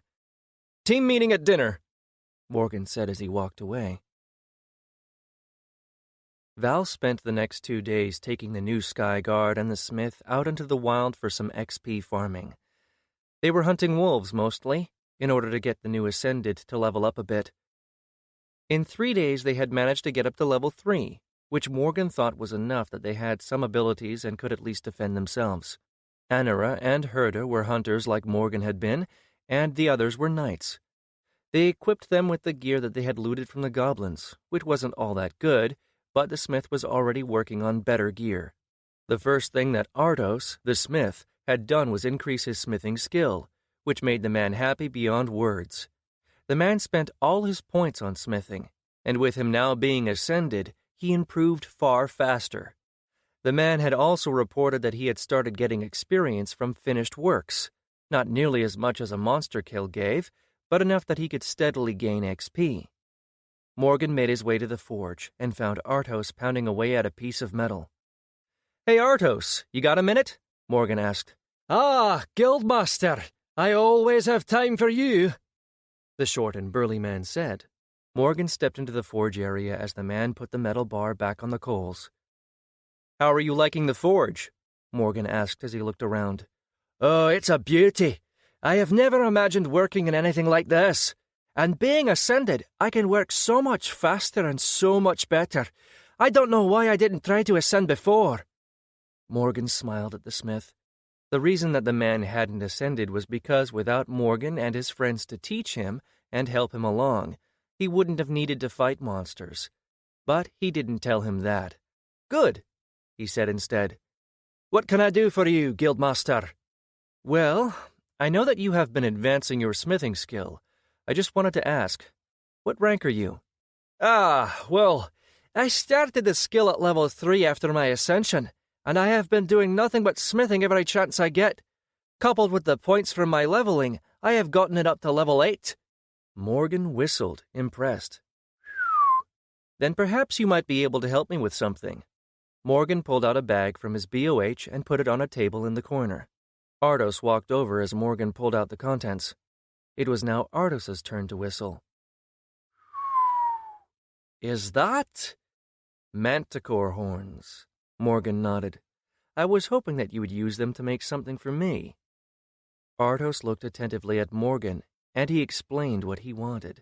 Team meeting at dinner, Morgan said as he walked away. Val spent the next 2 days taking the new Sky Guard and the Smith out into the wild for some XP farming. They were hunting wolves mostly, in order to get the new Ascended to level up a bit. In 3 days they had managed to get up to level 3, which Morgan thought was enough that they had some abilities and could at least defend themselves. Anara and Herda were hunters like Morgan had been, and the others were knights. They equipped them with the gear that they had looted from the goblins, which wasn't all that good, but the smith was already working on better gear. The first thing that Artos, the smith, had done was increase his smithing skill, which made the man happy beyond words. The man spent all his points on smithing, and with him now being ascended, he improved far faster. The man had also reported that he had started getting experience from finished works, not nearly as much as a monster kill gave, but enough that he could steadily gain XP. Morgan made his way to the forge and found Artos pounding away at a piece of metal. "Hey, Artos, you got a minute?" Morgan asked. "Ah, Guildmaster, I always have time for you," the short and burly man said. Morgan stepped into the forge area as the man put the metal bar back on the coals. "How are you liking the forge?" Morgan asked as he looked around. "Oh, it's a beauty. I have never imagined working in anything like this. And being ascended, I can work so much faster and so much better. I don't know why I didn't try to ascend before." Morgan smiled at the smith. The reason that the man hadn't ascended was because without Morgan and his friends to teach him and help him along, he wouldn't have needed to fight monsters. But he didn't tell him that. "Good," he said instead. "What can I do for you, Guildmaster?" "Well, I know that you have been advancing your smithing skill. I just wanted to ask, what rank are you?" Well, I started the skill at level 3 after my ascension, and I have been doing nothing but smithing every chance I get. Coupled with the points from my leveling, I have gotten it up to level 8. Morgan whistled, impressed. "Then perhaps you might be able to help me with something." Morgan pulled out a bag from his BOH and put it on a table in the corner. Artos walked over as Morgan pulled out the contents. It was now Artos's turn to whistle. "Is that?" "Manticore horns," Morgan nodded. I was hoping that you would use them to make something for me. Artos looked attentively at Morgan, and he explained what he wanted.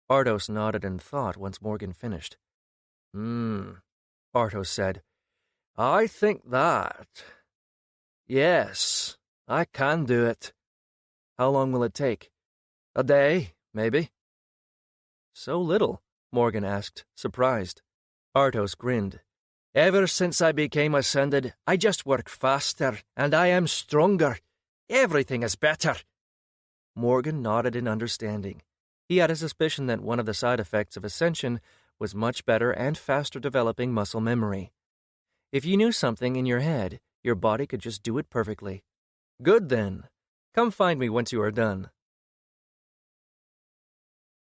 Artos nodded in thought once Morgan finished. Artos said. I think that. Yes, I can do it. How long will it take? A day, maybe. So little, Morgan asked, surprised. Artos grinned. Ever since I became ascended, I just work faster, and I am stronger. Everything is better. Morgan nodded in understanding. He had a suspicion that one of the side effects of ascension was much better and faster developing muscle memory. If you knew something in your head, your body could just do it perfectly. Good then. Come find me once you are done.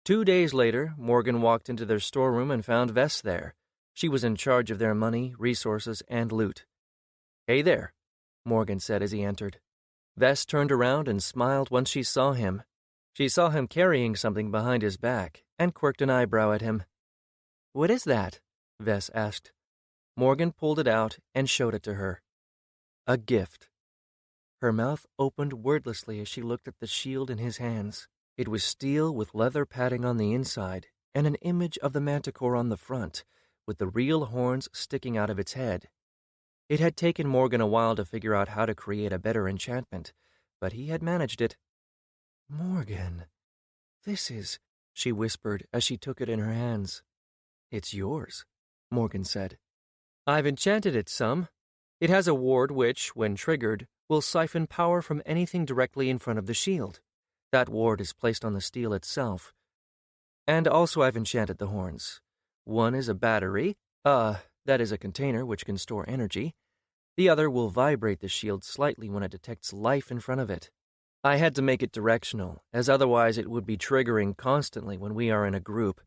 2 days later, Morgan walked into their storeroom and found Vess there. She was in charge of their money, resources, and loot. Hey there, Morgan said as he entered. Vess turned around and smiled once she saw him. She saw him carrying something behind his back and quirked an eyebrow at him. What is that? Vess asked. Morgan pulled it out and showed it to her. A gift. Her mouth opened wordlessly as she looked at the shield in his hands. It was steel with leather padding on the inside and an image of the manticore on the front, with the real horns sticking out of its head. It had taken Morgan a while to figure out how to create a better enchantment, but he had managed it. Morgan, this is, she whispered as she took it in her hands. It's yours, Morgan said. I've enchanted it some. It has a ward which, when triggered, will siphon power from anything directly in front of the shield. That ward is placed on the steel itself. And also I've enchanted the horns. One is a battery, that is a container which can store energy. The other will vibrate the shield slightly when it detects life in front of it. I had to make it directional, as otherwise it would be triggering constantly when we are in a group,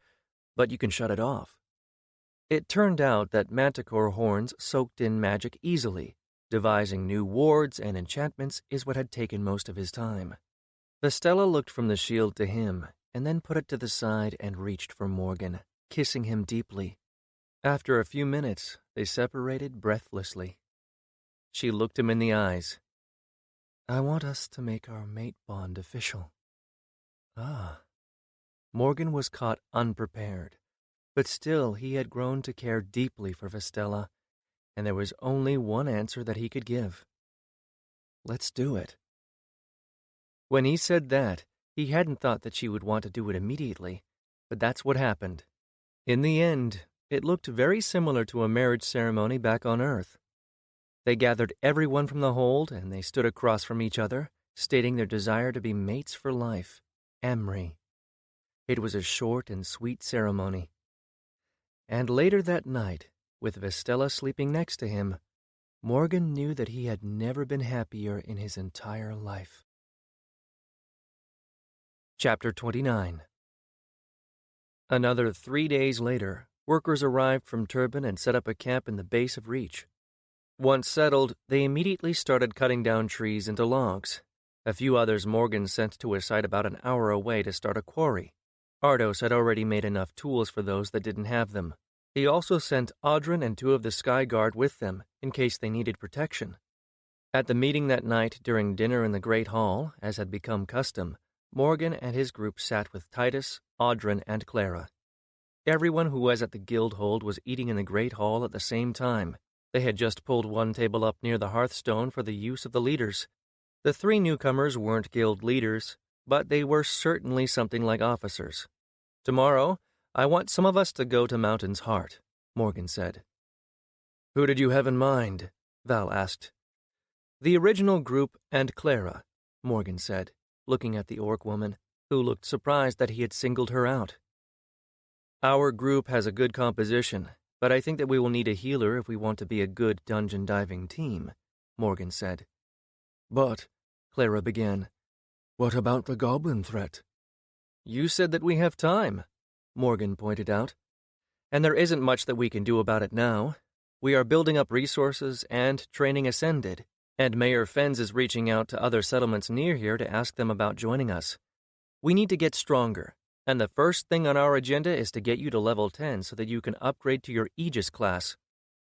but you can shut it off. It turned out that manticore horns soaked in magic easily. Devising new wards and enchantments is what had taken most of his time. Vestella looked from the shield to him, and then put it to the side and reached for Morgan, kissing him deeply. After a few minutes, they separated breathlessly. She looked him in the eyes. I want us to make our mate bond official. Ah. Morgan was caught unprepared, but still he had grown to care deeply for Vestella, and there was only one answer that he could give. Let's do it. When he said that, he hadn't thought that she would want to do it immediately, but that's what happened. In the end, it looked very similar to a marriage ceremony back on Earth. They gathered everyone from the hold, and they stood across from each other, stating their desire to be mates for life, Emry. It was a short and sweet ceremony. And later that night, with Vestella sleeping next to him, Morgan knew that he had never been happier in his entire life. Chapter 29. Another 3 days later, workers arrived from Turban and set up a camp in the base of Reach. Once settled, they immediately started cutting down trees into logs. A few others Morgan sent to a site about an hour away to start a quarry. Artos had already made enough tools for those that didn't have them. He also sent Audrin and 2 of the Sky Guard with them, in case they needed protection. At the meeting that night during dinner in the Great Hall, as had become custom, Morgan and his group sat with Titus, Audrin, and Clara. Everyone who was at the Guildhold was eating in the Great Hall at the same time. They had just pulled one table up near the hearthstone for the use of the leaders. The 3 newcomers weren't guild leaders, but they were certainly something like officers. Tomorrow, I want some of us to go to Mountain's Heart, Morgan said. Who did you have in mind? Val asked. The original group and Clara, Morgan said, looking at the orc woman, who looked surprised that he had singled her out. Our group has a good composition, but I think that we will need a healer if we want to be a good dungeon diving team, Morgan said. But, Clara began, what about the goblin threat? You said that we have time, Morgan pointed out. And there isn't much that we can do about it now. We are building up resources and training Ascended, and Mayor Fens is reaching out to other settlements near here to ask them about joining us. We need to get stronger, and the first thing on our agenda is to get you to level 10 so that you can upgrade to your Aegis class.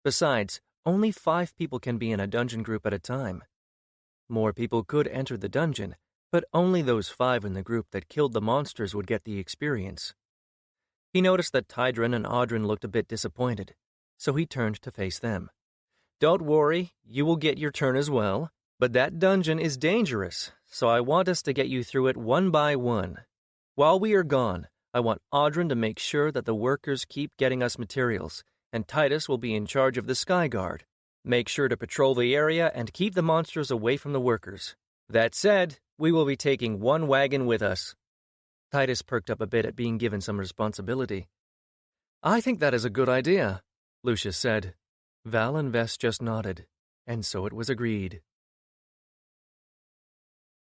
Besides, only 5 people can be in a dungeon group at a time. More people could enter the dungeon, but only those 5 in the group that killed the monsters would get the experience. He noticed that Tydrin and Audrin looked a bit disappointed, so he turned to face them. "Don't worry, you will get your turn as well, but that dungeon is dangerous, so I want us to get you through it one by one. While we are gone, I want Audrin to make sure that the workers keep getting us materials, and Titus will be in charge of the Sky Guard. Make sure to patrol the area and keep the monsters away from the workers. That said, we will be taking 1 wagon with us." Titus perked up a bit at being given some responsibility. "I think that is a good idea," Lucius said. Val and Vess just nodded, and so it was agreed.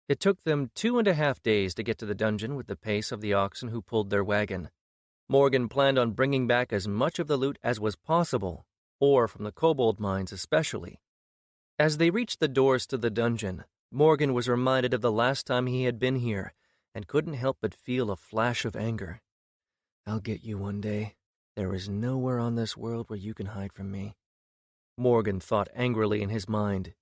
It took them 2.5 days to get to the dungeon with the pace of the oxen who pulled their wagon. Morgan planned on bringing back as much of the loot as was possible, ore from the kobold mines especially. As they reached the doors to the dungeon, Morgan was reminded of the last time he had been here, and couldn't help but feel a flash of anger. "I'll get you one day. There is nowhere on this world where you can hide from me," Morgan thought angrily in his mind.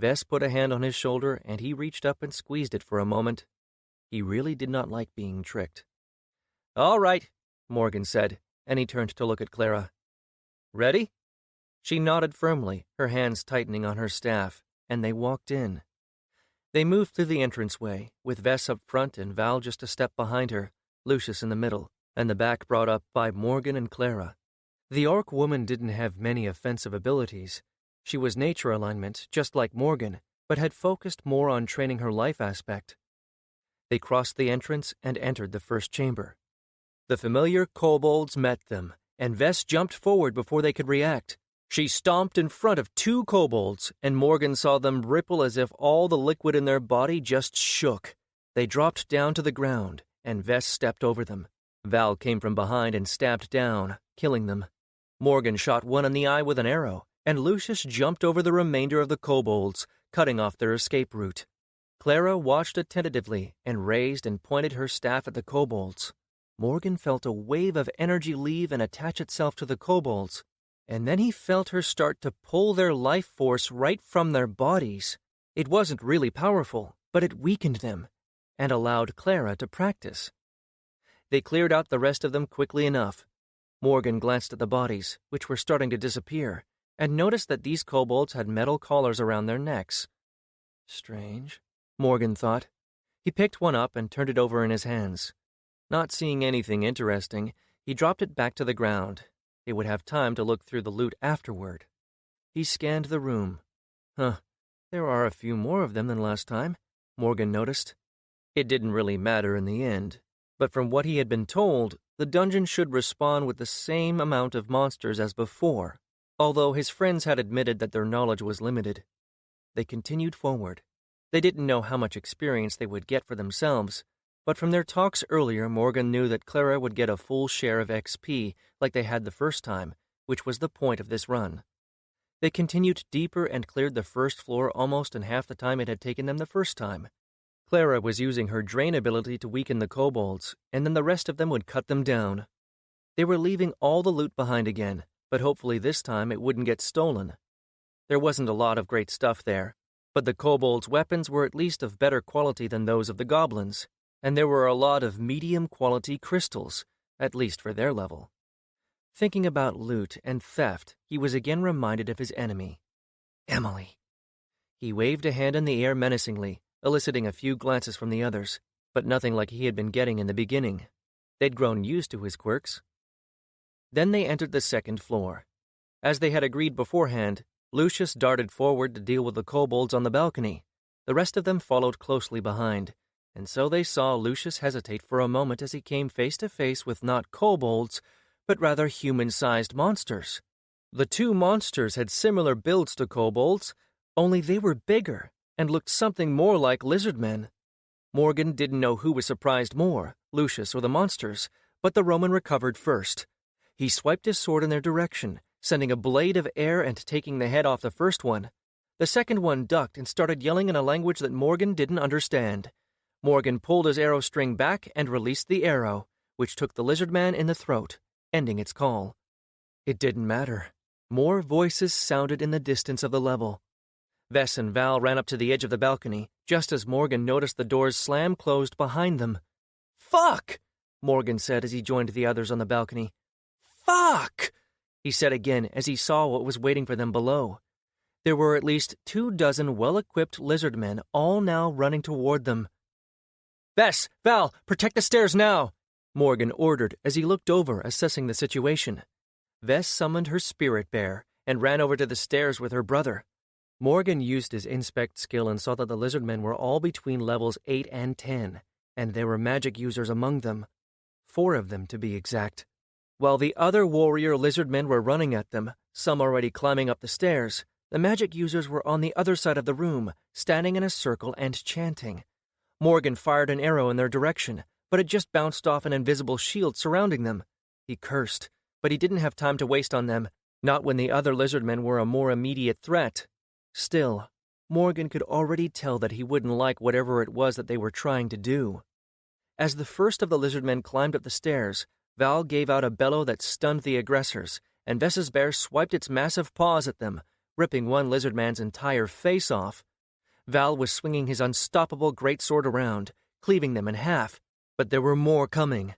Vess put a hand on his shoulder, and he reached up and squeezed it for a moment. He really did not like being tricked. "All right," Morgan said, and he turned to look at Clara. "Ready?" She nodded firmly, her hands tightening on her staff, and they walked in. They moved through the entranceway, with Vess up front and Val just a step behind her, Lucius in the middle, and the back brought up by Morgan and Clara. The orc woman didn't have many offensive abilities. She was nature alignment, just like Morgan, but had focused more on training her life aspect. They crossed the entrance and entered the first chamber. The familiar kobolds met them, and Vess jumped forward before they could react. She stomped in front of 2 kobolds, and Morgan saw them ripple as if all the liquid in their body just shook. They dropped down to the ground, and Vess stepped over them. Val came from behind and stabbed down, killing them. Morgan shot one in the eye with an arrow, and Lucius jumped over the remainder of the kobolds, cutting off their escape route. Clara watched attentively and raised and pointed her staff at the kobolds. Morgan felt a wave of energy leave and attach itself to the kobolds, and then he felt her start to pull their life force right from their bodies. It wasn't really powerful, but it weakened them, and allowed Clara to practice. They cleared out the rest of them quickly enough. Morgan glanced at the bodies, which were starting to disappear, and noticed that these kobolds had metal collars around their necks. Strange, Morgan thought. He picked one up and turned it over in his hands. Not seeing anything interesting, he dropped it back to the ground. They would have time to look through the loot afterward. He scanned the room. There are a few more of them than last time, Morgan noticed. It didn't really matter in the end, but from what he had been told, the dungeon should respawn with the same amount of monsters as before, although his friends had admitted that their knowledge was limited. They continued forward. They didn't know how much experience they would get for themselves, but from their talks earlier, Morgan knew that Clara would get a full share of XP like they had the first time, which was the point of this run. They continued deeper and cleared the first floor almost in half the time it had taken them the first time. Clara was using her drain ability to weaken the kobolds, and then the rest of them would cut them down. They were leaving all the loot behind again, but hopefully this time it wouldn't get stolen. There wasn't a lot of great stuff there, but the kobolds' weapons were at least of better quality than those of the goblins, and there were a lot of medium-quality crystals, at least for their level. Thinking about loot and theft, he was again reminded of his enemy, Emily. He waved a hand in the air menacingly, eliciting a few glances from the others, but nothing like he had been getting in the beginning. They'd grown used to his quirks. Then they entered the second floor. As they had agreed beforehand, Lucius darted forward to deal with the kobolds on the balcony. The rest of them followed closely behind, and so they saw Lucius hesitate for a moment as he came face to face with not kobolds, but rather human-sized monsters. The 2 monsters had similar builds to kobolds, only they were bigger and looked something more like lizard men. Morgan didn't know who was surprised more, Lucius or the monsters, but the Roman recovered first. He swiped his sword in their direction, sending a blade of air and taking the head off the first one. The second one ducked and started yelling in a language that Morgan didn't understand. Morgan pulled his arrow string back and released the arrow, which took the lizard man in the throat, ending its call. It didn't matter. More voices sounded in the distance of the level. Vess and Val ran up to the edge of the balcony, just as Morgan noticed the doors slam closed behind them. "Fuck!" Morgan said as he joined the others on the balcony. "Fuck!" he said again as he saw what was waiting for them below. There were at least 24 well-equipped lizard men, all now running toward them. "Vess, Val, protect the stairs now!" Morgan ordered as he looked over, assessing the situation. Vess summoned her spirit bear and ran over to the stairs with her brother. Morgan used his inspect skill and saw that the lizard men were all between levels 8 and 10, and there were magic users among them. 4 of them, to be exact. While the other warrior lizard men were running at them, some already climbing up the stairs, the magic users were on the other side of the room, standing in a circle and chanting. Morgan fired an arrow in their direction, but it just bounced off an invisible shield surrounding them. He cursed, but he didn't have time to waste on them, not when the other lizard men were a more immediate threat. Still, Morgan could already tell that he wouldn't like whatever it was that they were trying to do. As the first of the lizard men climbed up the stairs, Val gave out a bellow that stunned the aggressors, and Vess's bear swiped its massive paws at them, ripping one lizard man's entire face off. Val was swinging his unstoppable greatsword around, cleaving them in half, but there were more coming.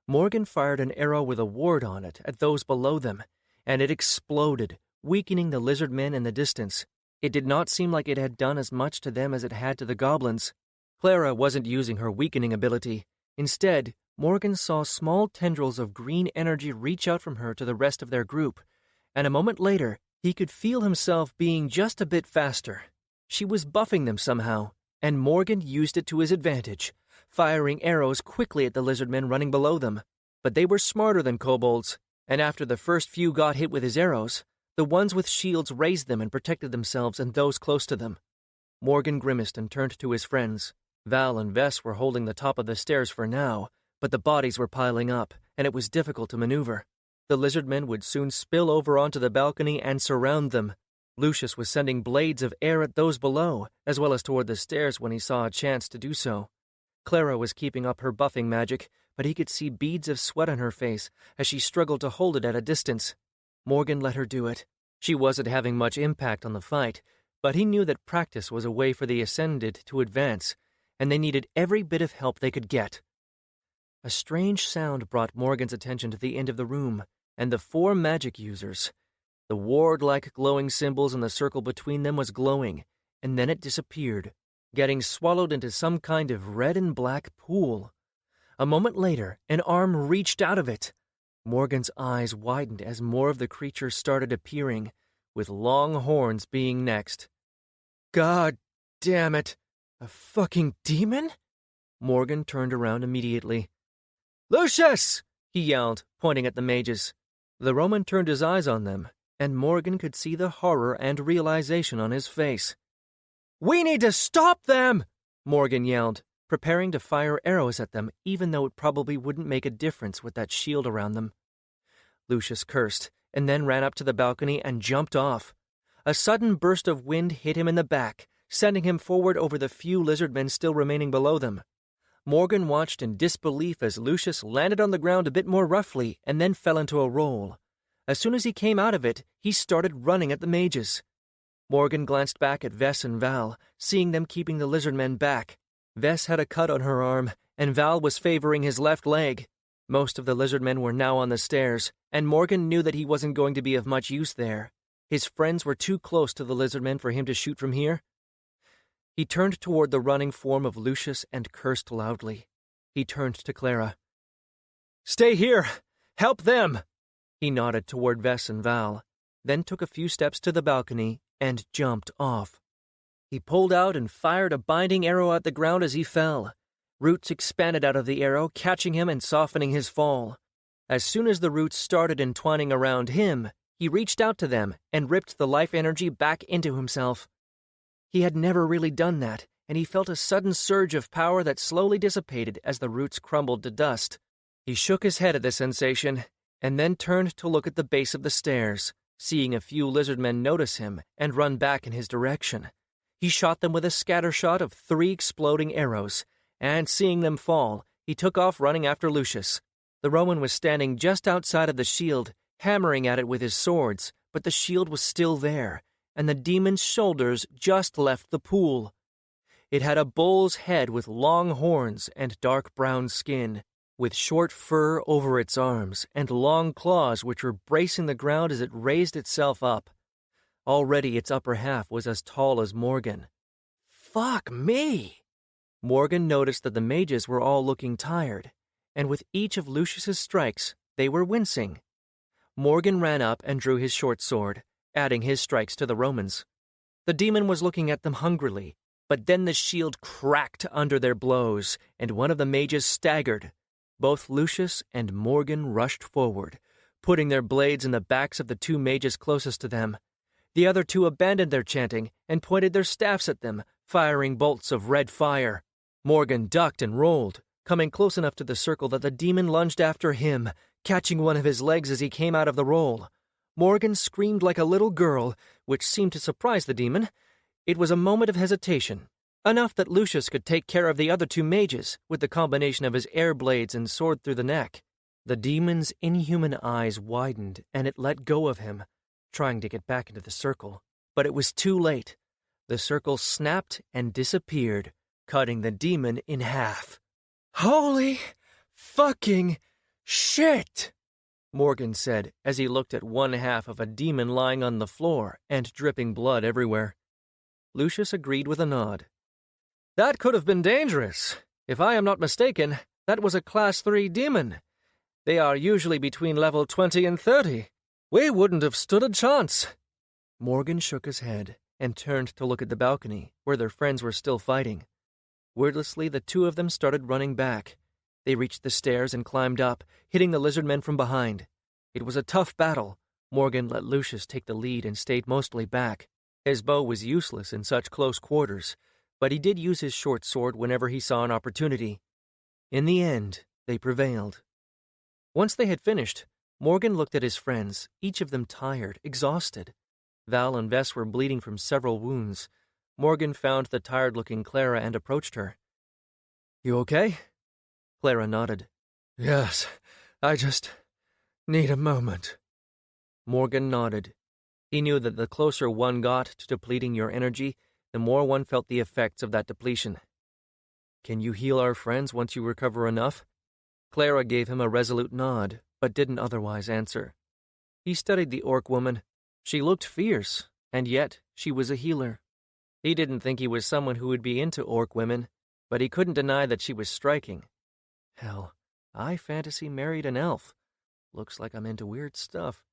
Morgan fired an arrow with a ward on it at those below them, and it exploded, weakening the lizard men in the distance. It did not seem like it had done as much to them as it had to the goblins. Clara wasn't using her weakening ability. Instead, Morgan saw small tendrils of green energy reach out from her to the rest of their group, and a moment later, he could feel himself being just a bit faster. She was buffing them somehow, and Morgan used it to his advantage, firing arrows quickly at the lizard men running below them. But they were smarter than kobolds, and after the first few got hit with his arrows, the ones with shields raised them and protected themselves and those close to them. Morgan grimaced and turned to his friends. Val and Vess were holding the top of the stairs for now, but the bodies were piling up, and it was difficult to maneuver. The lizard men would soon spill over onto the balcony and surround them. Lucius was sending blades of air at those below, as well as toward the stairs when he saw a chance to do so. Clara was keeping up her buffing magic, but he could see beads of sweat on her face as she struggled to hold it at a distance. Morgan let her do it. She wasn't having much impact on the fight, but he knew that practice was a way for the Ascended to advance, and they needed every bit of help they could get. A strange sound brought Morgan's attention to the end of the room, and the 4 magic users. The ward-like glowing symbols in the circle between them was glowing, and then it disappeared, getting swallowed into some kind of red and black pool. A moment later, an arm reached out of it. Morgan's eyes widened as more of the creatures started appearing, with long horns being next. "God damn it! A fucking demon?" Morgan turned around immediately. "Lucius!" he yelled, pointing at the mages. The Roman turned his eyes on them, and Morgan could see the horror and realization on his face. "We need to stop them!" Morgan yelled, preparing to fire arrows at them, even though it probably wouldn't make a difference with that shield around them. Lucius cursed, and then ran up to the balcony and jumped off. A sudden burst of wind hit him in the back, sending him forward over the few lizard men still remaining below them. Morgan watched in disbelief as Lucius landed on the ground a bit more roughly and then fell into a roll. As soon as he came out of it, he started running at the mages. Morgan glanced back at Vess and Val, seeing them keeping the lizard men back. Vess had a cut on her arm, and Val was favoring his left leg. Most of the lizard men were now on the stairs, and Morgan knew that he wasn't going to be of much use there. His friends were too close to the lizard men for him to shoot from here. He turned toward the running form of Lucius and cursed loudly. He turned to Clara. "Stay here! Help them!" He nodded toward Vess and Val, then took a few steps to the balcony and jumped off. He pulled out and fired a binding arrow at the ground as he fell. Roots expanded out of the arrow, catching him and softening his fall. As soon as the roots started entwining around him, he reached out to them and ripped the life energy back into himself. He had never really done that, and he felt a sudden surge of power that slowly dissipated as the roots crumbled to dust. He shook his head at the sensation, and then turned to look at the base of the stairs, seeing a few lizard men notice him and run back in his direction. He shot them with a scatter shot of 3 exploding arrows, and seeing them fall, he took off running after Lucius. The Roman was standing just outside of the shield, hammering at it with his swords, but the shield was still there, and the demon's shoulders just left the pool. It had a bull's head with long horns and dark brown skin, with short fur over its arms and long claws which were bracing the ground as it raised itself up. Already its upper half was as tall as Morgan. Fuck me! Morgan noticed that the mages were all looking tired, and with each of Lucius's strikes, they were wincing. Morgan ran up and drew his short sword, adding his strikes to the Romans. The demon was looking at them hungrily, but then the shield cracked under their blows, and one of the mages staggered. Both Lucius and Morgan rushed forward, putting their blades in the backs of the two mages closest to them. The other two abandoned their chanting and pointed their staffs at them, firing bolts of red fire. Morgan ducked and rolled, coming close enough to the circle that the demon lunged after him, catching one of his legs as he came out of the roll. Morgan screamed like a little girl, which seemed to surprise the demon. It was a moment of hesitation, enough that Lucius could take care of the other two mages with the combination of his air blades and sword through the neck. The demon's inhuman eyes widened, and it let go of him, trying to get back into the circle. But it was too late. The circle snapped and disappeared, cutting the demon in half. "Holy fucking shit!" Morgan said as he looked at one half of a demon lying on the floor and dripping blood everywhere. Lucius agreed with a nod. "That could have been dangerous. If I am not mistaken, that was a Class 3 demon. They are usually between level 20 and 30. We wouldn't have stood a chance." Morgan shook his head and turned to look at the balcony, where their friends were still fighting. Wordlessly, the two of them started running back. They reached the stairs and climbed up, hitting the lizard men from behind. It was a tough battle. Morgan let Lucius take the lead and stayed mostly back. His bow was useless in such close quarters, but he did use his short sword whenever he saw an opportunity. In the end, they prevailed. Once they had finished, Morgan looked at his friends, each of them tired, exhausted. Val and Vess were bleeding from several wounds. Morgan found the tired-looking Clara and approached her. "You okay?" Clara nodded. "Yes, I just need a moment." Morgan nodded. He knew that the closer one got to depleting your energy, the more one felt the effects of that depletion. "Can you heal our friends once you recover enough?" Clara gave him a resolute nod, but didn't otherwise answer. He studied the orc woman. She looked fierce, and yet she was a healer. He didn't think he was someone who would be into orc women, but he couldn't deny that she was striking. Hell, I fantasy married an elf. Looks like I'm into weird stuff.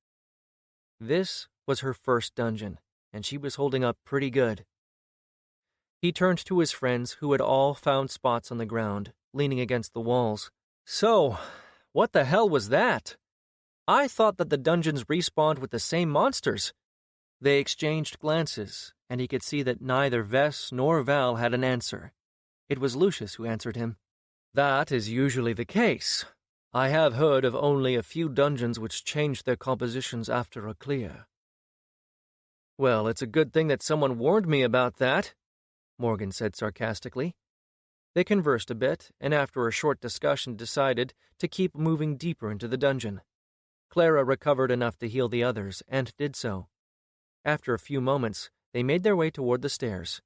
This was her first dungeon, and she was holding up pretty good. He turned to his friends, who had all found spots on the ground, leaning against the walls. "So, what the hell was that? I thought that the dungeons respawned with the same monsters." They exchanged glances, and he could see that neither Vess nor Val had an answer. It was Lucius who answered him. "That is usually the case. I have heard of only a few dungeons which changed their compositions after a clear." "Well, it's a good thing that someone warned me about that," Morgan said sarcastically. They conversed a bit, and after a short discussion decided to keep moving deeper into the dungeon. Clara recovered enough to heal the others, and did so. After a few moments, they made their way toward the stairs.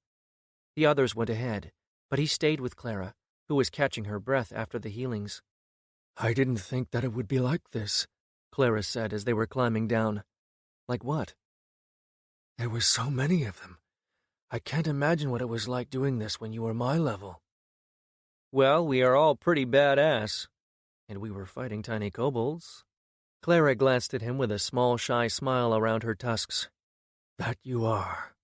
The others went ahead, but he stayed with Clara, who was catching her breath after the healings. "I didn't think that it would be like this," Clara said as they were climbing down. "Like what?" "There were so many of them. I can't imagine what it was like doing this when you were my level." "Well, we are all pretty badass. And we were fighting tiny kobolds." Clara glanced at him with a small, shy smile around her tusks. "That you are."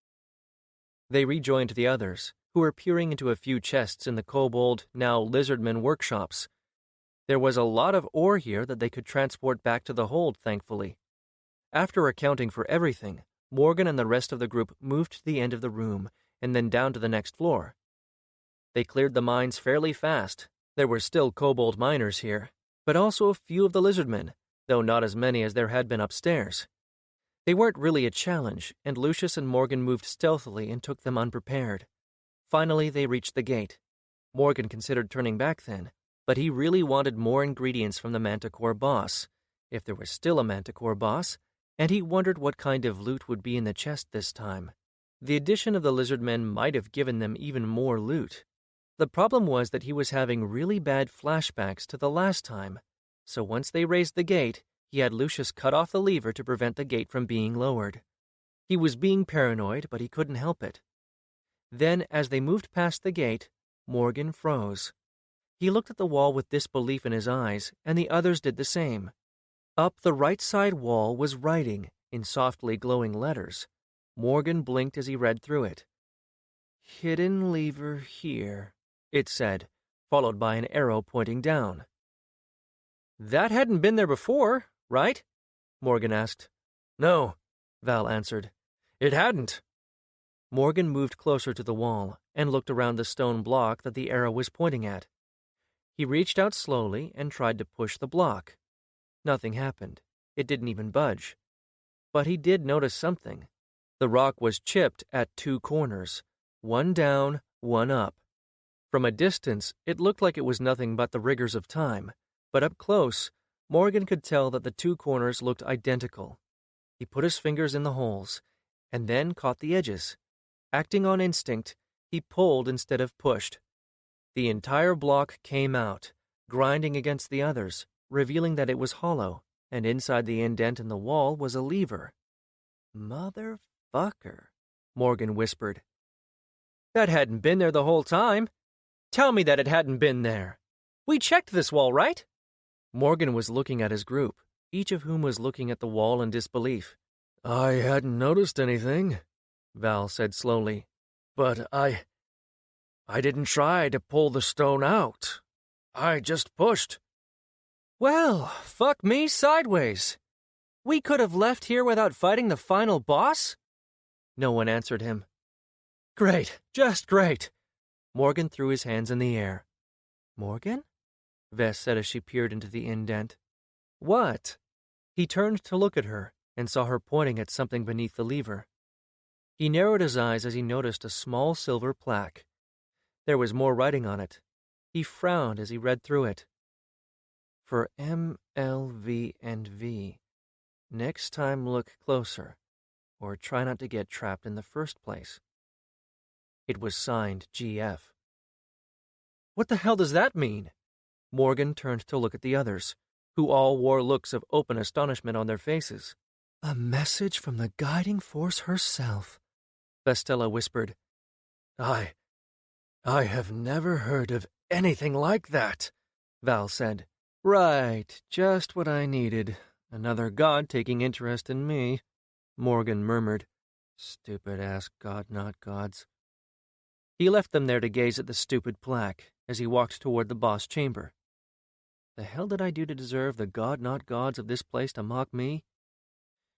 They rejoined the others, who were peering into a few chests in the kobold, now lizardmen workshops. There was a lot of ore here that they could transport back to the hold, thankfully. After accounting for everything, Morgan and the rest of the group moved to the end of the room and then down to the next floor. They cleared the mines fairly fast. There were still kobold miners here, but also a few of the lizardmen, though not as many as there had been upstairs. They weren't really a challenge, and Lucius and Morgan moved stealthily and took them unprepared. Finally, they reached the gate. Morgan considered turning back then, but he really wanted more ingredients from the Manticore boss. If there was still a Manticore boss, and he wondered what kind of loot would be in the chest this time. The addition of the lizard men might have given them even more loot. The problem was that he was having really bad flashbacks to the last time, so once they raised the gate, he had Lucius cut off the lever to prevent the gate from being lowered. He was being paranoid, but he couldn't help it. Then, as they moved past the gate, Morgan froze. He looked at the wall with disbelief in his eyes, and the others did the same. Up the right side wall was writing, in softly glowing letters. Morgan blinked as he read through it. "Hidden lever here," it said, followed by an arrow pointing down. "That hadn't been there before, right?" Morgan asked. No, Val answered. it hadn't. Morgan moved closer to the wall and looked around the stone block that the arrow was pointing at. He reached out slowly and tried to push the block. Nothing happened. It didn't even budge. But he did notice something. The rock was chipped at 2 corners, one down, one up. From a distance, it looked like it was nothing but the rigors of time, but up close, Morgan could tell that the 2 corners looked identical. He put his fingers in the holes, and then caught the edges. Acting on instinct, he pulled instead of pushed. The entire block came out, grinding against the others, revealing that it was hollow, and inside the indent in the wall was a lever. "Motherfucker," Morgan whispered. "That hadn't been there the whole time. Tell me that it hadn't been there. We checked this wall, right?" Morgan was looking at his group, each of whom was looking at the wall in disbelief. "I hadn't noticed anything," Val said slowly. "But I didn't try to pull the stone out. I just pushed." "Well, fuck me sideways. We could have left here without fighting the final boss?" No one answered him. "Great, just great." Morgan threw his hands in the air. "Morgan?" Vess said as she peered into the indent. "What?" He turned to look at her and saw her pointing at something beneath the lever. He narrowed his eyes as he noticed a small silver plaque. There was more writing on it. He frowned as he read through it. "For M, L, V, and V. Next time look closer, or try not to get trapped in the first place." It was signed GF. "What the hell does that mean?" Morgan turned to look at the others, who all wore looks of open astonishment on their faces. "A message from the guiding force herself," Vestella whispered. I have never heard of anything like that," Val said. "Right, just what I needed. Another god taking interest in me," Morgan murmured. "Stupid-ass god-not-gods." He left them there to gaze at the stupid plaque as he walked toward the boss chamber. The hell did I do to deserve the god-not-gods of this place to mock me?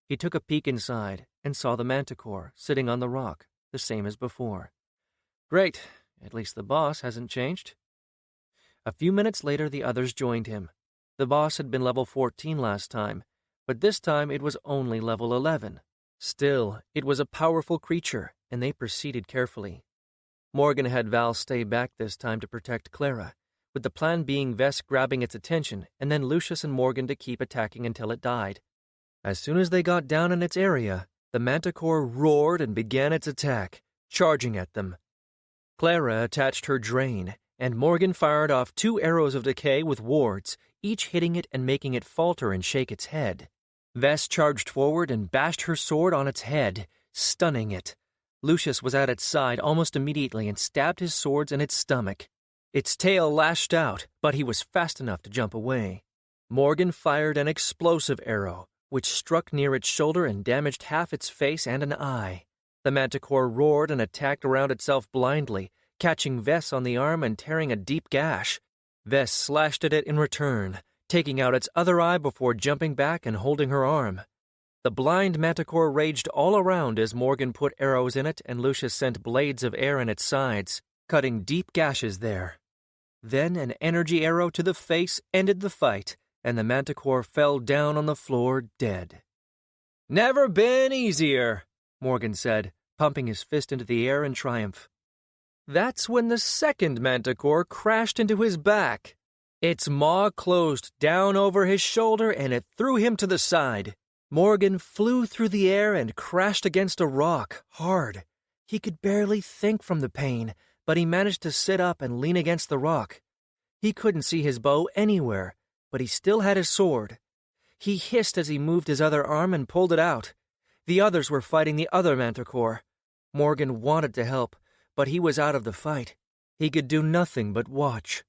He took a peek inside and saw the manticore sitting on the rock, the same as before. Great, at least the boss hasn't changed. A few minutes later, the others joined him. The boss had been level 14 last time, but this time it was only level 11. Still, it was a powerful creature, and they proceeded carefully. Morgan had Val stay back this time to protect Clara, with the plan being Vess grabbing its attention and then Lucius and Morgan to keep attacking until it died. As soon as they got down in its area, the manticore roared and began its attack, charging at them. Clara attached her drain, and Morgan fired off 2 arrows of decay with wards, each hitting it and making it falter and shake its head. Vess charged forward and bashed her sword on its head, stunning it. Lucius was at its side almost immediately and stabbed his swords in its stomach. Its tail lashed out, but he was fast enough to jump away. Morgan fired an explosive arrow, which struck near its shoulder and damaged half its face and an eye. The manticore roared and attacked around itself blindly, catching Vess on the arm and tearing a deep gash. Vess slashed at it in return, taking out its other eye before jumping back and holding her arm. The blind manticore raged all around as Morgan put arrows in it and Lucius sent blades of air in its sides, cutting deep gashes there. Then an energy arrow to the face ended the fight, and the manticore fell down on the floor dead. "Never been easier," Morgan said, pumping his fist into the air in triumph. That's when the second manticore crashed into his back. Its maw closed down over his shoulder and it threw him to the side. Morgan flew through the air and crashed against a rock, hard. He could barely think from the pain, but he managed to sit up and lean against the rock. He couldn't see his bow anywhere, but he still had his sword. He hissed as he moved his other arm and pulled it out. The others were fighting the other manticore. Morgan wanted to help, but he was out of the fight. He could do nothing but watch.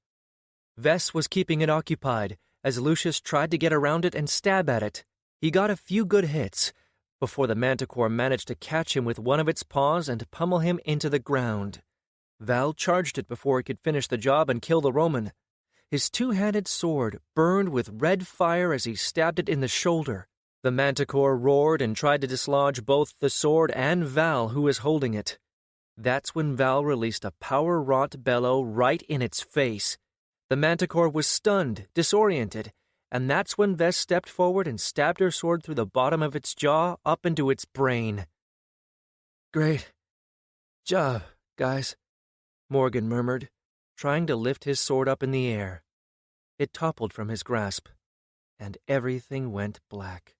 Vess was keeping it occupied as Lucius tried to get around it and stab at it. He got a few good hits before the manticore managed to catch him with one of its paws and pummel him into the ground. Val charged it before he could finish the job and kill the Roman. His two-handed sword burned with red fire as he stabbed it in the shoulder. The manticore roared and tried to dislodge both the sword and Val, who was holding it. That's when Val released a power-wrought bellow right in its face. The manticore was stunned, disoriented, and that's when Vess stepped forward and stabbed her sword through the bottom of its jaw up into its brain. "Great job, guys," Morgan murmured, trying to lift his sword up in the air. It toppled from his grasp, and everything went black.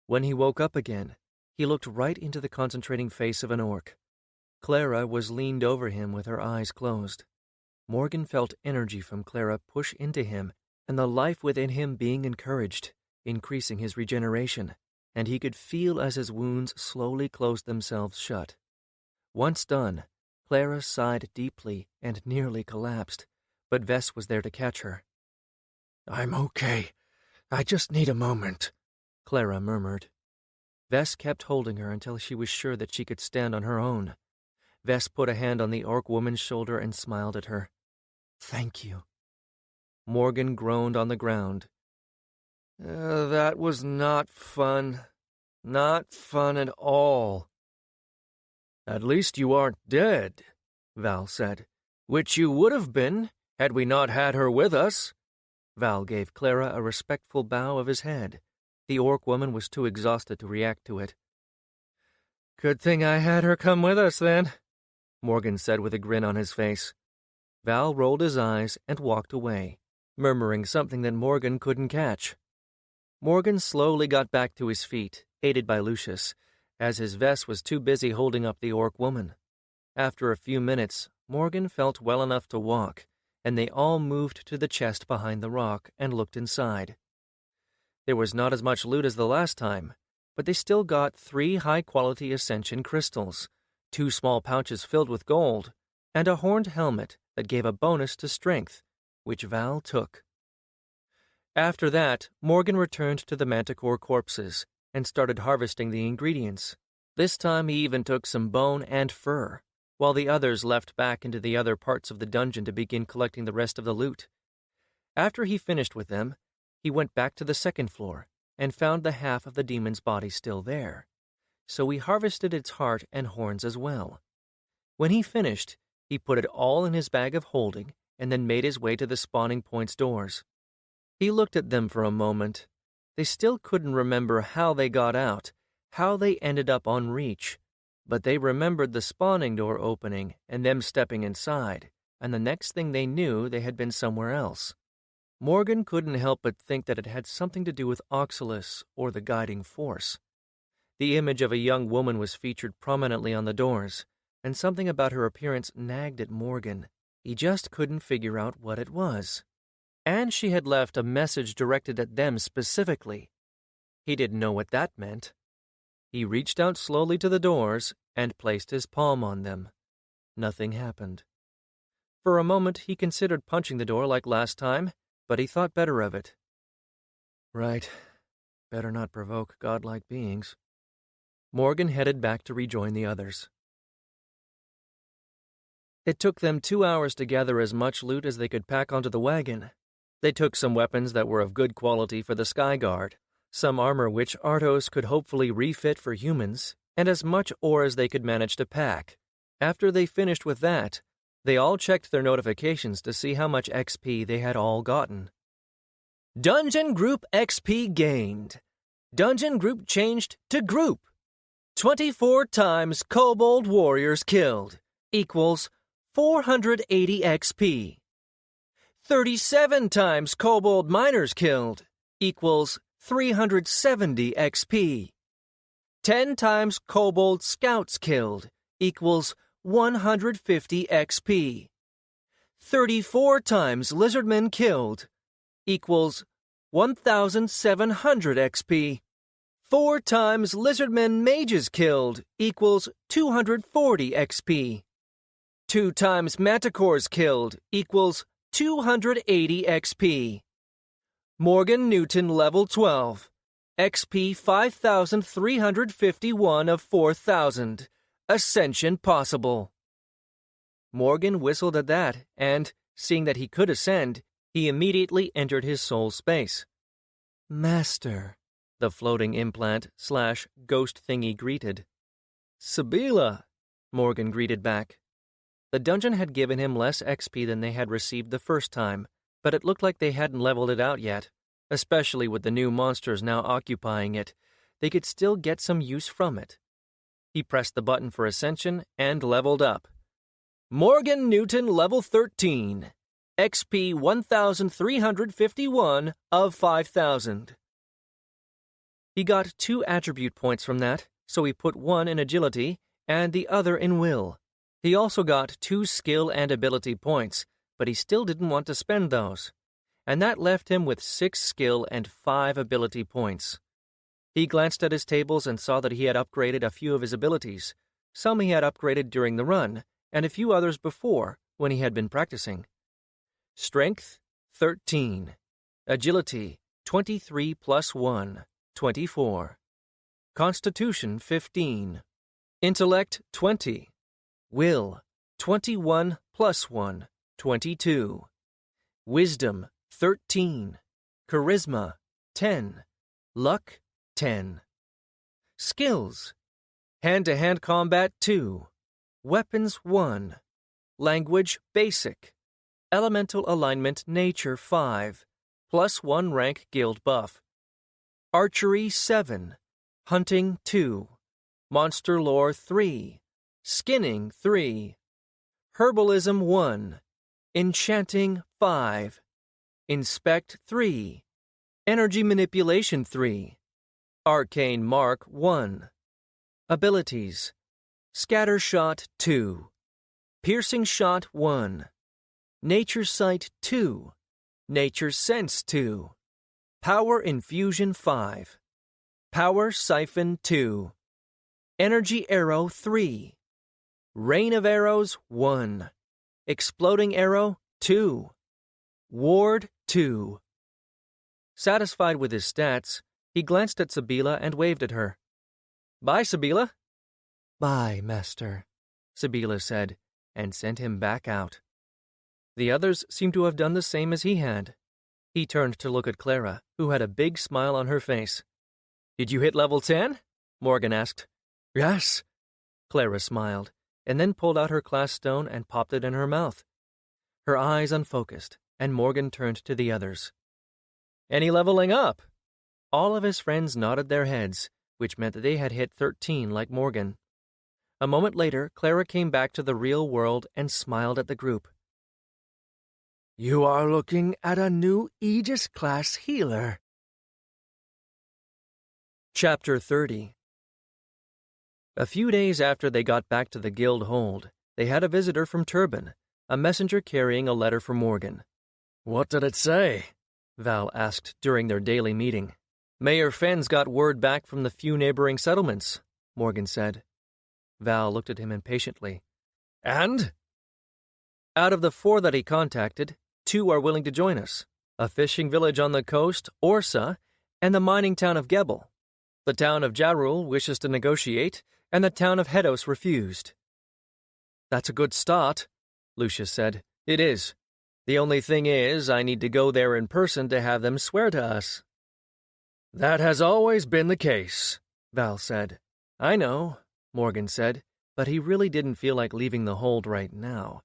When he woke up again, he looked right into the concentrating face of an orc. Clara was leaned over him with her eyes closed. Morgan felt energy from Clara push into him, and the life within him being encouraged, increasing his regeneration, and he could feel as his wounds slowly closed themselves shut. Once done, Clara sighed deeply and nearly collapsed, but Vess was there to catch her. "I'm okay. I just need a moment," Clara murmured. Vess kept holding her until she was sure that she could stand on her own. Vess put a hand on the orc woman's shoulder and smiled at her. "Thank you." Morgan groaned on the ground. That was not fun. Not fun at all." "At least you aren't dead," Val said, "which you would have been had we not had her with us." Val gave Clara a respectful bow of his head. The orc woman was too exhausted to react to it. "Good thing I had her come with us, then," Morgan said with a grin on his face. Val rolled his eyes and walked away, murmuring something that Morgan couldn't catch. Morgan slowly got back to his feet, aided by Lucius, as his Vess was too busy holding up the orc woman. After a few minutes, Morgan felt well enough to walk, and they all moved to the chest behind the rock and looked inside. There was not as much loot as the last time, but they still got 3 high-quality Ascension crystals, 2 small pouches filled with gold, and a horned helmet that gave a bonus to strength, which Val took. After that, Morgan returned to the manticore corpses and started harvesting the ingredients. This time he even took some bone and fur, while the others left back into the other parts of the dungeon to begin collecting the rest of the loot. After he finished with them, he went back to the second floor and found the half of the demon's body still there, so he harvested its heart and horns as well. When he finished, he put it all in his bag of holding and then made his way to the spawning point's doors. He looked at them for a moment. They still couldn't remember how they got out, how they ended up on Reach, but they remembered the spawning door opening and them stepping inside, and the next thing they knew they had been somewhere else. Morgan couldn't help but think that it had something to do with Oxalis or the guiding force. The image of a young woman was featured prominently on the doors, and something about her appearance nagged at Morgan. He just couldn't figure out what it was. And she had left a message directed at them specifically. He didn't know what that meant. He reached out slowly to the doors and placed his palm on them. Nothing happened. For a moment he considered punching the door like last time, but he thought better of it. Right. Better not provoke godlike beings. Morgan headed back to rejoin the others. It took them 2 hours to gather as much loot as they could pack onto the wagon. They took some weapons that were of good quality for the Sky Guard, some armor which Artos could hopefully refit for humans, and as much ore as they could manage to pack. After they finished with that, they all checked their notifications to see how much XP they had all gotten. Dungeon Group XP gained. Dungeon Group changed to Group. 24 times Kobold Warriors killed equals 480 XP. 37 times Kobold Miners killed equals 370 XP. 10 times kobold scouts killed equals 150 XP. 34 times lizardmen killed equals 1,700 XP. 4 times lizardmen mages killed equals 240 XP. 2 times manticores killed equals 280 XP. Morgan Newton level 12. XP 5,351 of 4,000. Ascension possible. Morgan whistled at that, and, seeing that he could ascend, he immediately entered his soul space. Master, the floating implant/ghost thingy greeted. Sabila, Morgan greeted back. The dungeon had given him less XP than they had received the first time, but it looked like they hadn't leveled it out yet, especially with the new monsters now occupying it. They could still get some use from it. He pressed the button for ascension and leveled up. Morgan Newton level 13. XP 1,351 of 5,000. He got 2 attribute points from that, so he put one in agility and the other in will. He also got 2 skill and ability points, but he still didn't want to spend those, and that left him with 6 skill and 5 ability points. He glanced at his tables and saw that he had upgraded a few of his abilities. Some he had upgraded during the run, and a few others before, when he had been practicing. Strength, 13. Agility, 23 plus 1, 24. Constitution, 15. Intellect, 20. Will, 21 plus 1, 22. Wisdom, 13. Charisma, 10. Luck, 10. Skills. Hand-to-hand combat, 2. Weapons, 1. Language, basic. Elemental alignment, nature, 5. Plus 1 rank guild buff. Archery, 7. Hunting, 2. Monster lore, 3. Skinning, 3. Herbalism, 1. Enchanting, 5. Inspect, 3. Energy manipulation, 3. Arcane mark, 1. Abilities. Scatter shot, 2. Piercing shot, 1. Nature sight, 2. Nature sense, 2. Power infusion, 5. Power siphon, 2. Energy arrow, 3. Rain of arrows, 1. Exploding arrow, 2. Ward, 2. Satisfied with his stats, he glanced at Sabila and waved at her. Bye, Sabila. Bye, Master, Sabila said, and sent him back out. The others seemed to have done the same as he had. He turned to look at Clara, who had a big smile on her face. Did you hit level 10? Morgan asked. Yes. Clara smiled, and then pulled out her class stone and popped it in her mouth. Her eyes unfocused, and Morgan turned to the others. Any leveling up? All of his friends nodded their heads, which meant that they had hit 13 like Morgan. A moment later, Clara came back to the real world and smiled at the group. You are looking at a new Aegis class healer. Chapter 30. A few days after they got back to the guild hold, they had a visitor from Turban, a messenger carrying a letter for Morgan. What did it say? Val asked during their daily meeting. Mayor Fenn's got word back from the few neighboring settlements, Morgan said. Val looked at him impatiently. And? Out of the 4 that he contacted, 2 are willing to join us. A fishing village on the coast, Orsa, and the mining town of Gebel. The town of Jarul wishes to negotiate, and the town of Hedos refused. That's a good start, Lucius said. It is. The only thing is, I need to go there in person to have them swear to us. That has always been the case, Val said. I know, Morgan said, but he really didn't feel like leaving the hold right now.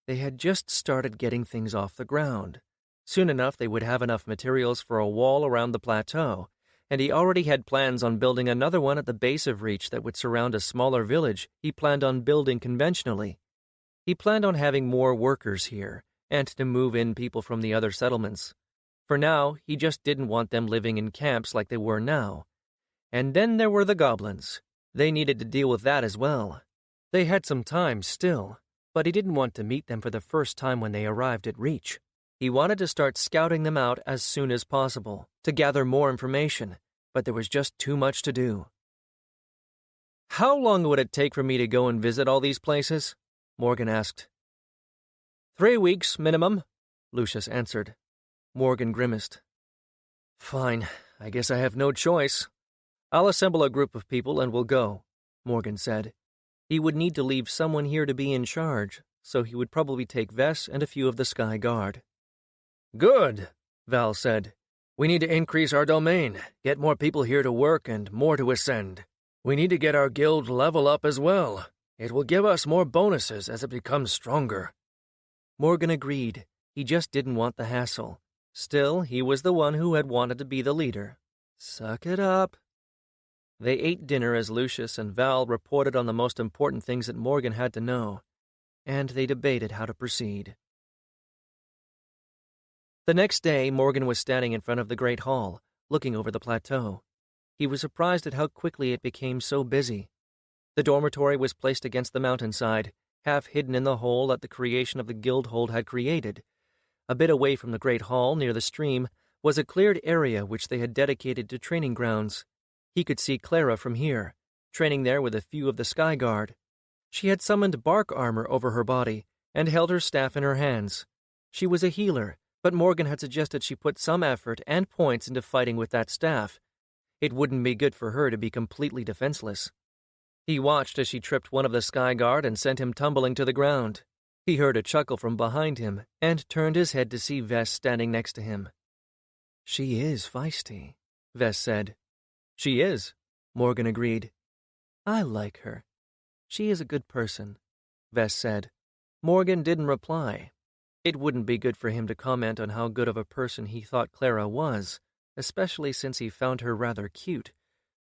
They had just started getting things off the ground. Soon enough they would have enough materials for a wall around the plateau, and he already had plans on building another one at the base of Reach that would surround a smaller village he planned on building conventionally. He planned on having more workers here, and to move in people from the other settlements. For now, he just didn't want them living in camps like they were now. And then there were the goblins. They needed to deal with that as well. They had some time still, but he didn't want to meet them for the first time when they arrived at Reach. He wanted to start scouting them out as soon as possible, to gather more information, but there was just too much to do. "How long would it take for me to go and visit all these places?" Morgan asked. 3 weeks, minimum, Lucius answered. Morgan grimaced. "Fine, I guess I have no choice. I'll assemble a group of people and we'll go," Morgan said. He would need to leave someone here to be in charge, so he would probably take Vess and a few of the Sky Guard. "Good," Val said. "We need to increase our domain, get more people here to work and more to ascend. We need to get our guild level up as well. It will give us more bonuses as it becomes stronger." Morgan agreed. He just didn't want the hassle. Still, he was the one who had wanted to be the leader. Suck it up. They ate dinner as Lucius and Val reported on the most important things that Morgan had to know, and they debated how to proceed. The next day, Morgan was standing in front of the Great Hall, looking over the plateau. He was surprised at how quickly it became so busy. The dormitory was placed against the mountainside, half hidden in the hole that the creation of the Guildhold had created. A bit away from the Great Hall, near the stream, was a cleared area which they had dedicated to training grounds. He could see Clara from here, training there with a few of the Sky Guard. She had summoned bark armor over her body and held her staff in her hands. She was a healer, but Morgan had suggested she put some effort and points into fighting with that staff. It wouldn't be good for her to be completely defenseless. He watched as she tripped one of the Sky Guard and sent him tumbling to the ground. He heard a chuckle from behind him and turned his head to see Vess standing next to him. "She is feisty," Vess said. "She is," Morgan agreed. "I like her. She is a good person," Vess said. Morgan didn't reply. It wouldn't be good for him to comment on how good of a person he thought Clara was, especially since he found her rather cute.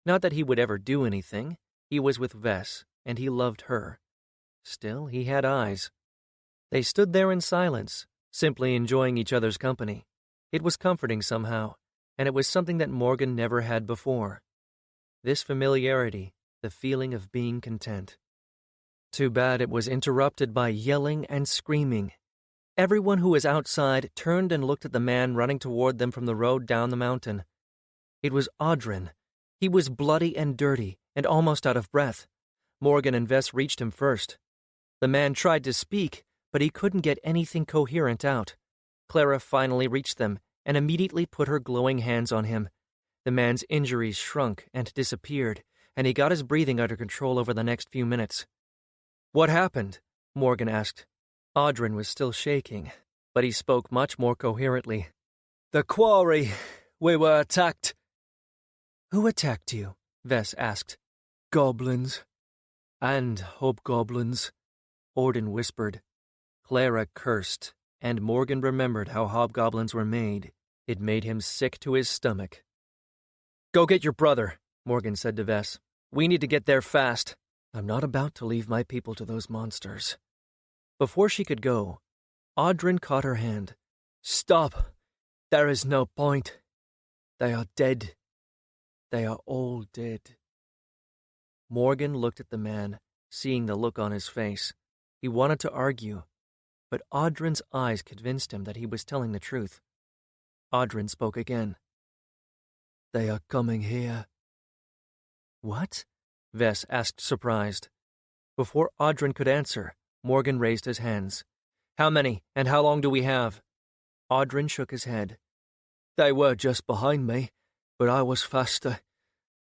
Not that he would ever do anything. He was with Vess, and he loved her. Still, he had eyes. They stood there in silence, simply enjoying each other's company. It was comforting somehow, and it was something that Morgan never had before. This familiarity, the feeling of being content. Too bad it was interrupted by yelling and screaming. Everyone who was outside turned and looked at the man running toward them from the road down the mountain. It was Audrin. He was bloody and dirty, and almost out of breath. Morgan and Vess reached him first. The man tried to speak, but he couldn't get anything coherent out. Clara finally reached them and immediately put her glowing hands on him. The man's injuries shrunk and disappeared, and he got his breathing under control over the next few minutes. "What happened?" Morgan asked. Audrin was still shaking, but he spoke much more coherently. "The quarry. We were attacked." "Who attacked you?" Vess asked. "Goblins. And hobgoblins," Orden whispered. Clara cursed, and Morgan remembered how hobgoblins were made. It made him sick to his stomach. "Go get your brother," Morgan said to Vess. "We need to get there fast. I'm not about to leave my people to those monsters." Before she could go, Audrin caught her hand. "Stop. There is no point. They are dead. They are all dead." Morgan looked at the man, seeing the look on his face. He wanted to argue, but Audrin's eyes convinced him that he was telling the truth. Audrin spoke again. "They are coming here." "What?" Vess asked, surprised. Before Audrin could answer, Morgan raised his hands. "How many, and how long do we have?" Audrin shook his head. "They were just behind me, but I was faster.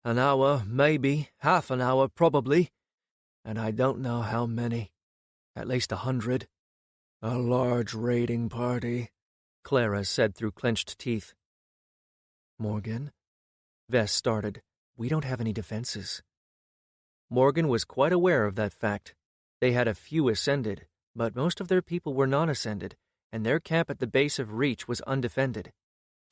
An hour, maybe, half an hour, probably. And I don't know how many. At least 100. A large raiding party," Clara said through clenched teeth. "Morgan?" Vess started. "We don't have any defenses." Morgan was quite aware of that fact. They had a few ascended, but most of their people were non-ascended, and their camp at the base of Reach was undefended.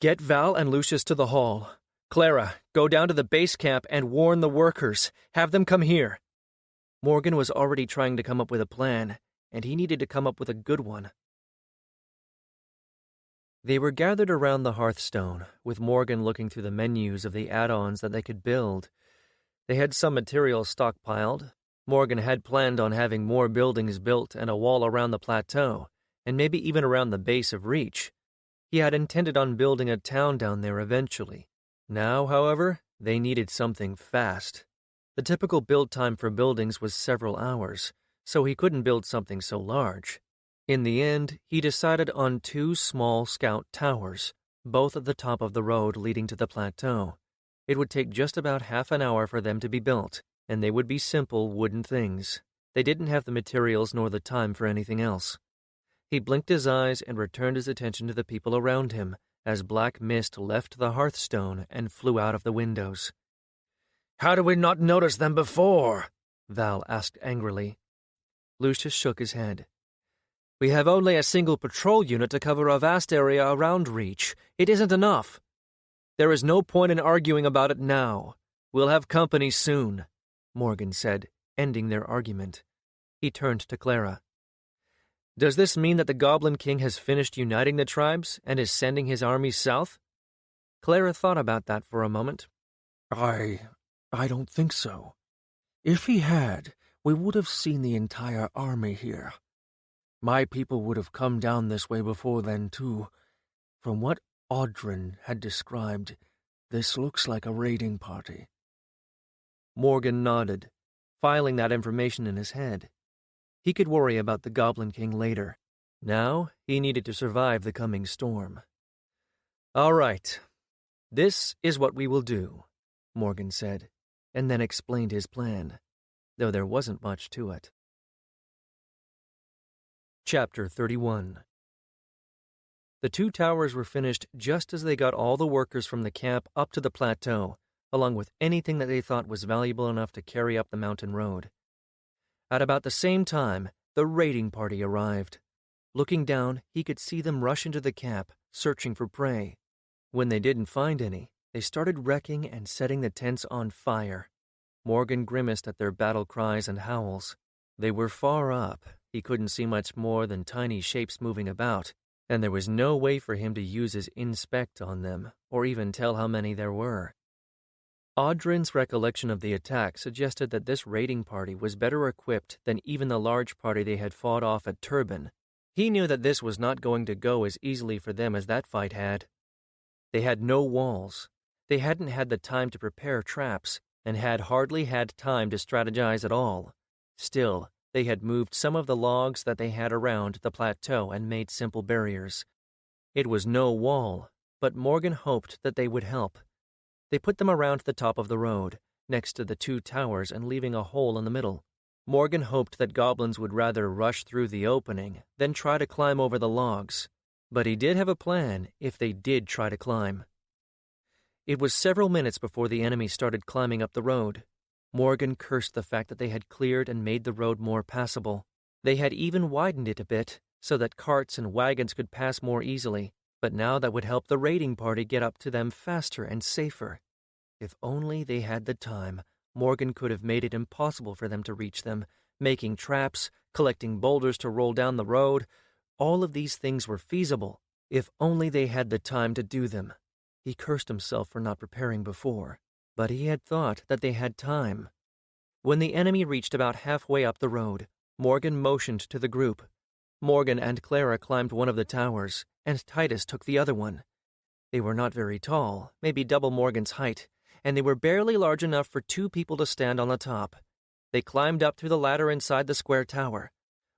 "Get Val and Lucius to the hall. Clara, go down to the base camp and warn the workers. Have them come here." Morgan was already trying to come up with a plan, and he needed to come up with a good one. They were gathered around the hearthstone, with Morgan looking through the menus of the add-ons that they could build. They had some materials stockpiled. Morgan had planned on having more buildings built and a wall around the plateau, and maybe even around the base of Reach. He had intended on building a town down there eventually. Now, however, they needed something fast. The typical build time for buildings was several hours, so he couldn't build something so large. In the end, he decided on 2 small scout towers, both at the top of the road leading to the plateau. It would take just about half an hour for them to be built, and they would be simple wooden things. They didn't have the materials nor the time for anything else. He blinked his eyes and returned his attention to the people around him as black mist left the hearthstone and flew out of the windows. "How did we not notice them before?" Val asked angrily. Lucius shook his head. "We have only a single patrol unit to cover a vast area around Reach. It isn't enough. There is no point in arguing about it now. We'll have company soon," Morgan said, ending their argument. He turned to Clara. "Does this mean that the Goblin King has finished uniting the tribes and is sending his armies south?" Clara thought about that for a moment. I don't think so. If he had, we would have seen the entire army here. My people would have come down this way before then, too. From what Audrin had described, this looks like a raiding party." Morgan nodded, filing that information in his head. He could worry about the Goblin King later. Now, he needed to survive the coming storm. "All right. This is what we will do," Morgan said, and then explained his plan, though there wasn't much to it. Chapter 31. The 2 towers were finished just as they got all the workers from the camp up to the plateau, along with anything that they thought was valuable enough to carry up the mountain road. At about the same time, the raiding party arrived. Looking down, he could see them rush into the camp, searching for prey. When they didn't find any, they started wrecking and setting the tents on fire. Morgan grimaced at their battle cries and howls. They were far up. He couldn't see much more than tiny shapes moving about, and there was no way for him to use his inspect on them, or even tell how many there were. Audrin's recollection of the attack suggested that this raiding party was better equipped than even the large party they had fought off at Turban. He knew that this was not going to go as easily for them as that fight had. They had no walls. They hadn't had the time to prepare traps, and had hardly had time to strategize at all. Still, they had moved some of the logs that they had around the plateau and made simple barriers. It was no wall, but Morgan hoped that they would help. They put them around the top of the road, next to the 2 towers and leaving a hole in the middle. Morgan hoped that goblins would rather rush through the opening than try to climb over the logs, but he did have a plan if they did try to climb. It was several minutes before the enemy started climbing up the road. Morgan cursed the fact that they had cleared and made the road more passable. They had even widened it a bit so that carts and wagons could pass more easily, but now that would help the raiding party get up to them faster and safer. If only they had the time, Morgan could have made it impossible for them to reach them, making traps, collecting boulders to roll down the road. All of these things were feasible, if only they had the time to do them. He cursed himself for not preparing before, but he had thought that they had time. When the enemy reached about halfway up the road, Morgan motioned to the group. Morgan and Clara climbed one of the towers, and Titus took the other one. They were not very tall, maybe double Morgan's height, and they were barely large enough for 2 people to stand on the top. They climbed up through the ladder inside the square tower.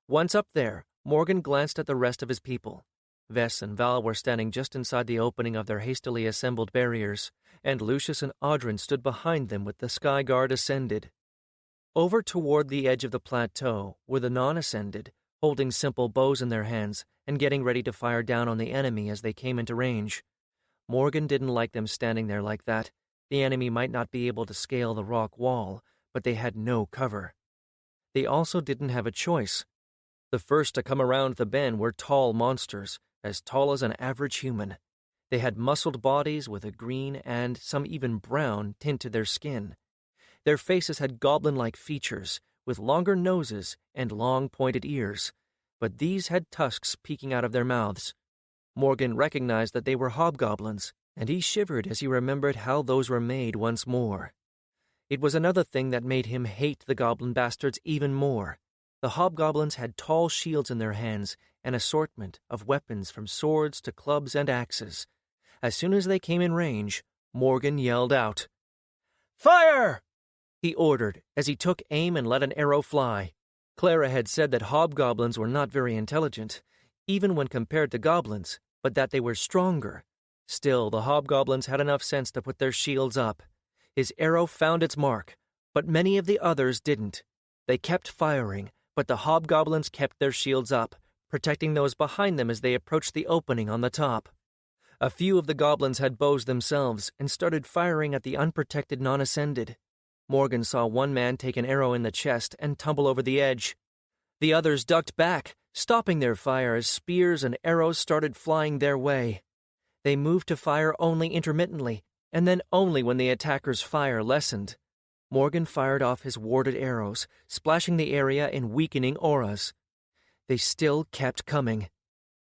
Once up there, Morgan glanced at the rest of his people. Vess and Val were standing just inside the opening of their hastily assembled barriers, and Lucius and Audrin stood behind them with the Sky Guard ascended. Over toward the edge of the plateau were the non-ascended, holding simple bows in their hands and getting ready to fire down on the enemy as they came into range. Morgan didn't like them standing there like that. The enemy might not be able to scale the rock wall, but they had no cover. They also didn't have a choice. The first to come around the bend were tall monsters, as tall as an average human. They had muscled bodies with a green and some even brown tint to their skin. Their faces had goblin-like features, with longer noses and long pointed ears, but these had tusks peeking out of their mouths. Morgan recognized that they were hobgoblins, and he shivered as he remembered how those were made once more. It was another thing that made him hate the goblin bastards even more. The hobgoblins had tall shields in their hands, an assortment of weapons from swords to clubs and axes. As soon as they came in range, Morgan yelled out, "Fire!" he ordered as he took aim and let an arrow fly. Clara had said that hobgoblins were not very intelligent, even when compared to goblins, but that they were stronger. Still, the hobgoblins had enough sense to put their shields up. His arrow found its mark, but many of the others didn't. They kept firing, but the hobgoblins kept their shields up, protecting those behind them as they approached the opening on the top. A few of the goblins had bows themselves and started firing at the unprotected non-ascended. Morgan saw one man take an arrow in the chest and tumble over the edge. The others ducked back, stopping their fire as spears and arrows started flying their way. They moved to fire only intermittently, and then only when the attackers' fire lessened. Morgan fired off his warded arrows, splashing the area in weakening auras. They still kept coming.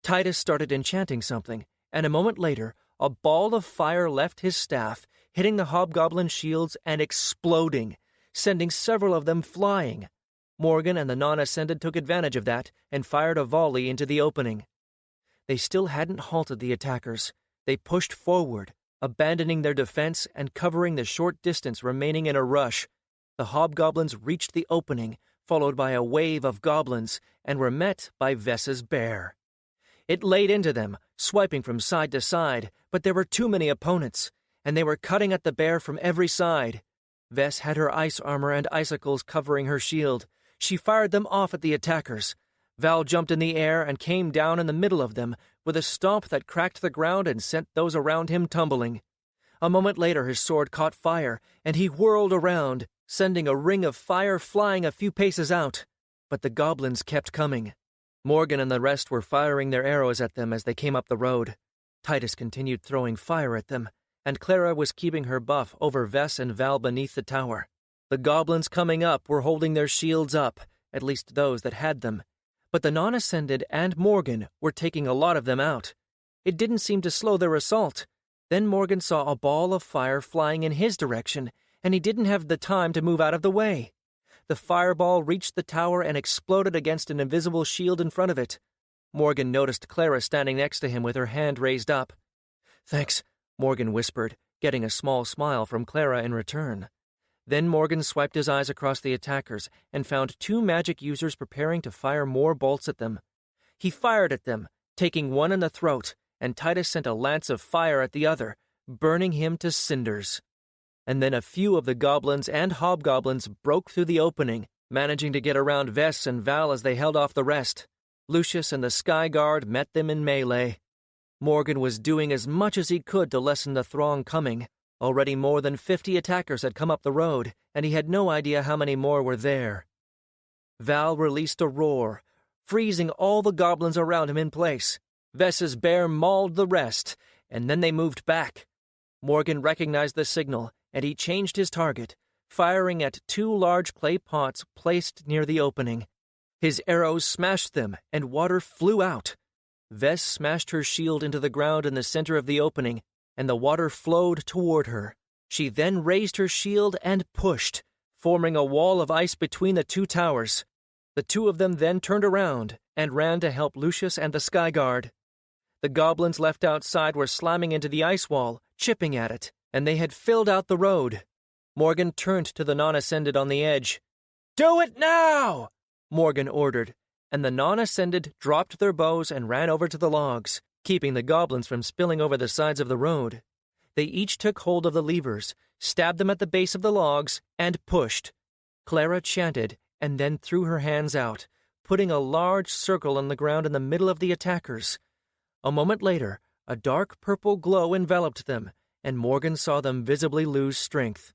Titus started enchanting something, and a moment later, a ball of fire left his staff, hitting the hobgoblin shields and exploding, sending several of them flying. Morgan and the non-ascended took advantage of that and fired a volley into the opening. They still hadn't halted the attackers. They pushed forward, abandoning their defense and covering the short distance remaining in a rush. The hobgoblins reached the opening, followed by a wave of goblins, and were met by Vess's bear. It laid into them, swiping from side to side, but there were too many opponents, and they were cutting at the bear from every side. Vess had her ice armor and icicles covering her shield. She fired them off at the attackers. Val jumped in the air and came down in the middle of them with a stomp that cracked the ground and sent those around him tumbling. A moment later his sword caught fire, and he whirled around, sending a ring of fire flying a few paces out. But the goblins kept coming. Morgan and the rest were firing their arrows at them as they came up the road. Titus continued throwing fire at them, and Clara was keeping her buff over Vess and Val beneath the tower. The goblins coming up were holding their shields up, at least those that had them. But the non-ascended and Morgan were taking a lot of them out. It didn't seem to slow their assault. Then Morgan saw a ball of fire flying in his direction, and he didn't have the time to move out of the way. The fireball reached the tower and exploded against an invisible shield in front of it. Morgan noticed Clara standing next to him with her hand raised up. "Thanks," Morgan whispered, getting a small smile from Clara in return. Then Morgan swiped his eyes across the attackers and found two magic users preparing to fire more bolts at them. He fired at them, taking one in the throat, and Titus sent a lance of fire at the other, burning him to cinders. And then a few of the goblins and hobgoblins broke through the opening, managing to get around Vess and Val as they held off the rest. Lucius and the Sky Guard met them in melee. Morgan was doing as much as he could to lessen the throng coming. Already more than 50 attackers had come up the road, and he had no idea how many more were there. Val released a roar, freezing all the goblins around him in place. Vess's bear mauled the rest, and then they moved back. Morgan recognized the signal, and he changed his target, firing at two large clay pots placed near the opening. His arrows smashed them, and water flew out. Vess smashed her shield into the ground in the center of the opening, and the water flowed toward her. She then raised her shield and pushed, forming a wall of ice between the two towers. The two of them then turned around and ran to help Lucius and the Sky Guard. The goblins left outside were slamming into the ice wall, chipping at it, and they had filled out the road. Morgan turned to the non-ascended on the edge. "Do it now!" Morgan ordered, and the non-ascended dropped their bows and ran over to the logs, keeping the goblins from spilling over the sides of the road. They each took hold of the levers, stabbed them at the base of the logs, and pushed. Clara chanted and then threw her hands out, putting a large circle on the ground in the middle of the attackers. A moment later, a dark purple glow enveloped them, and Morgan saw them visibly lose strength.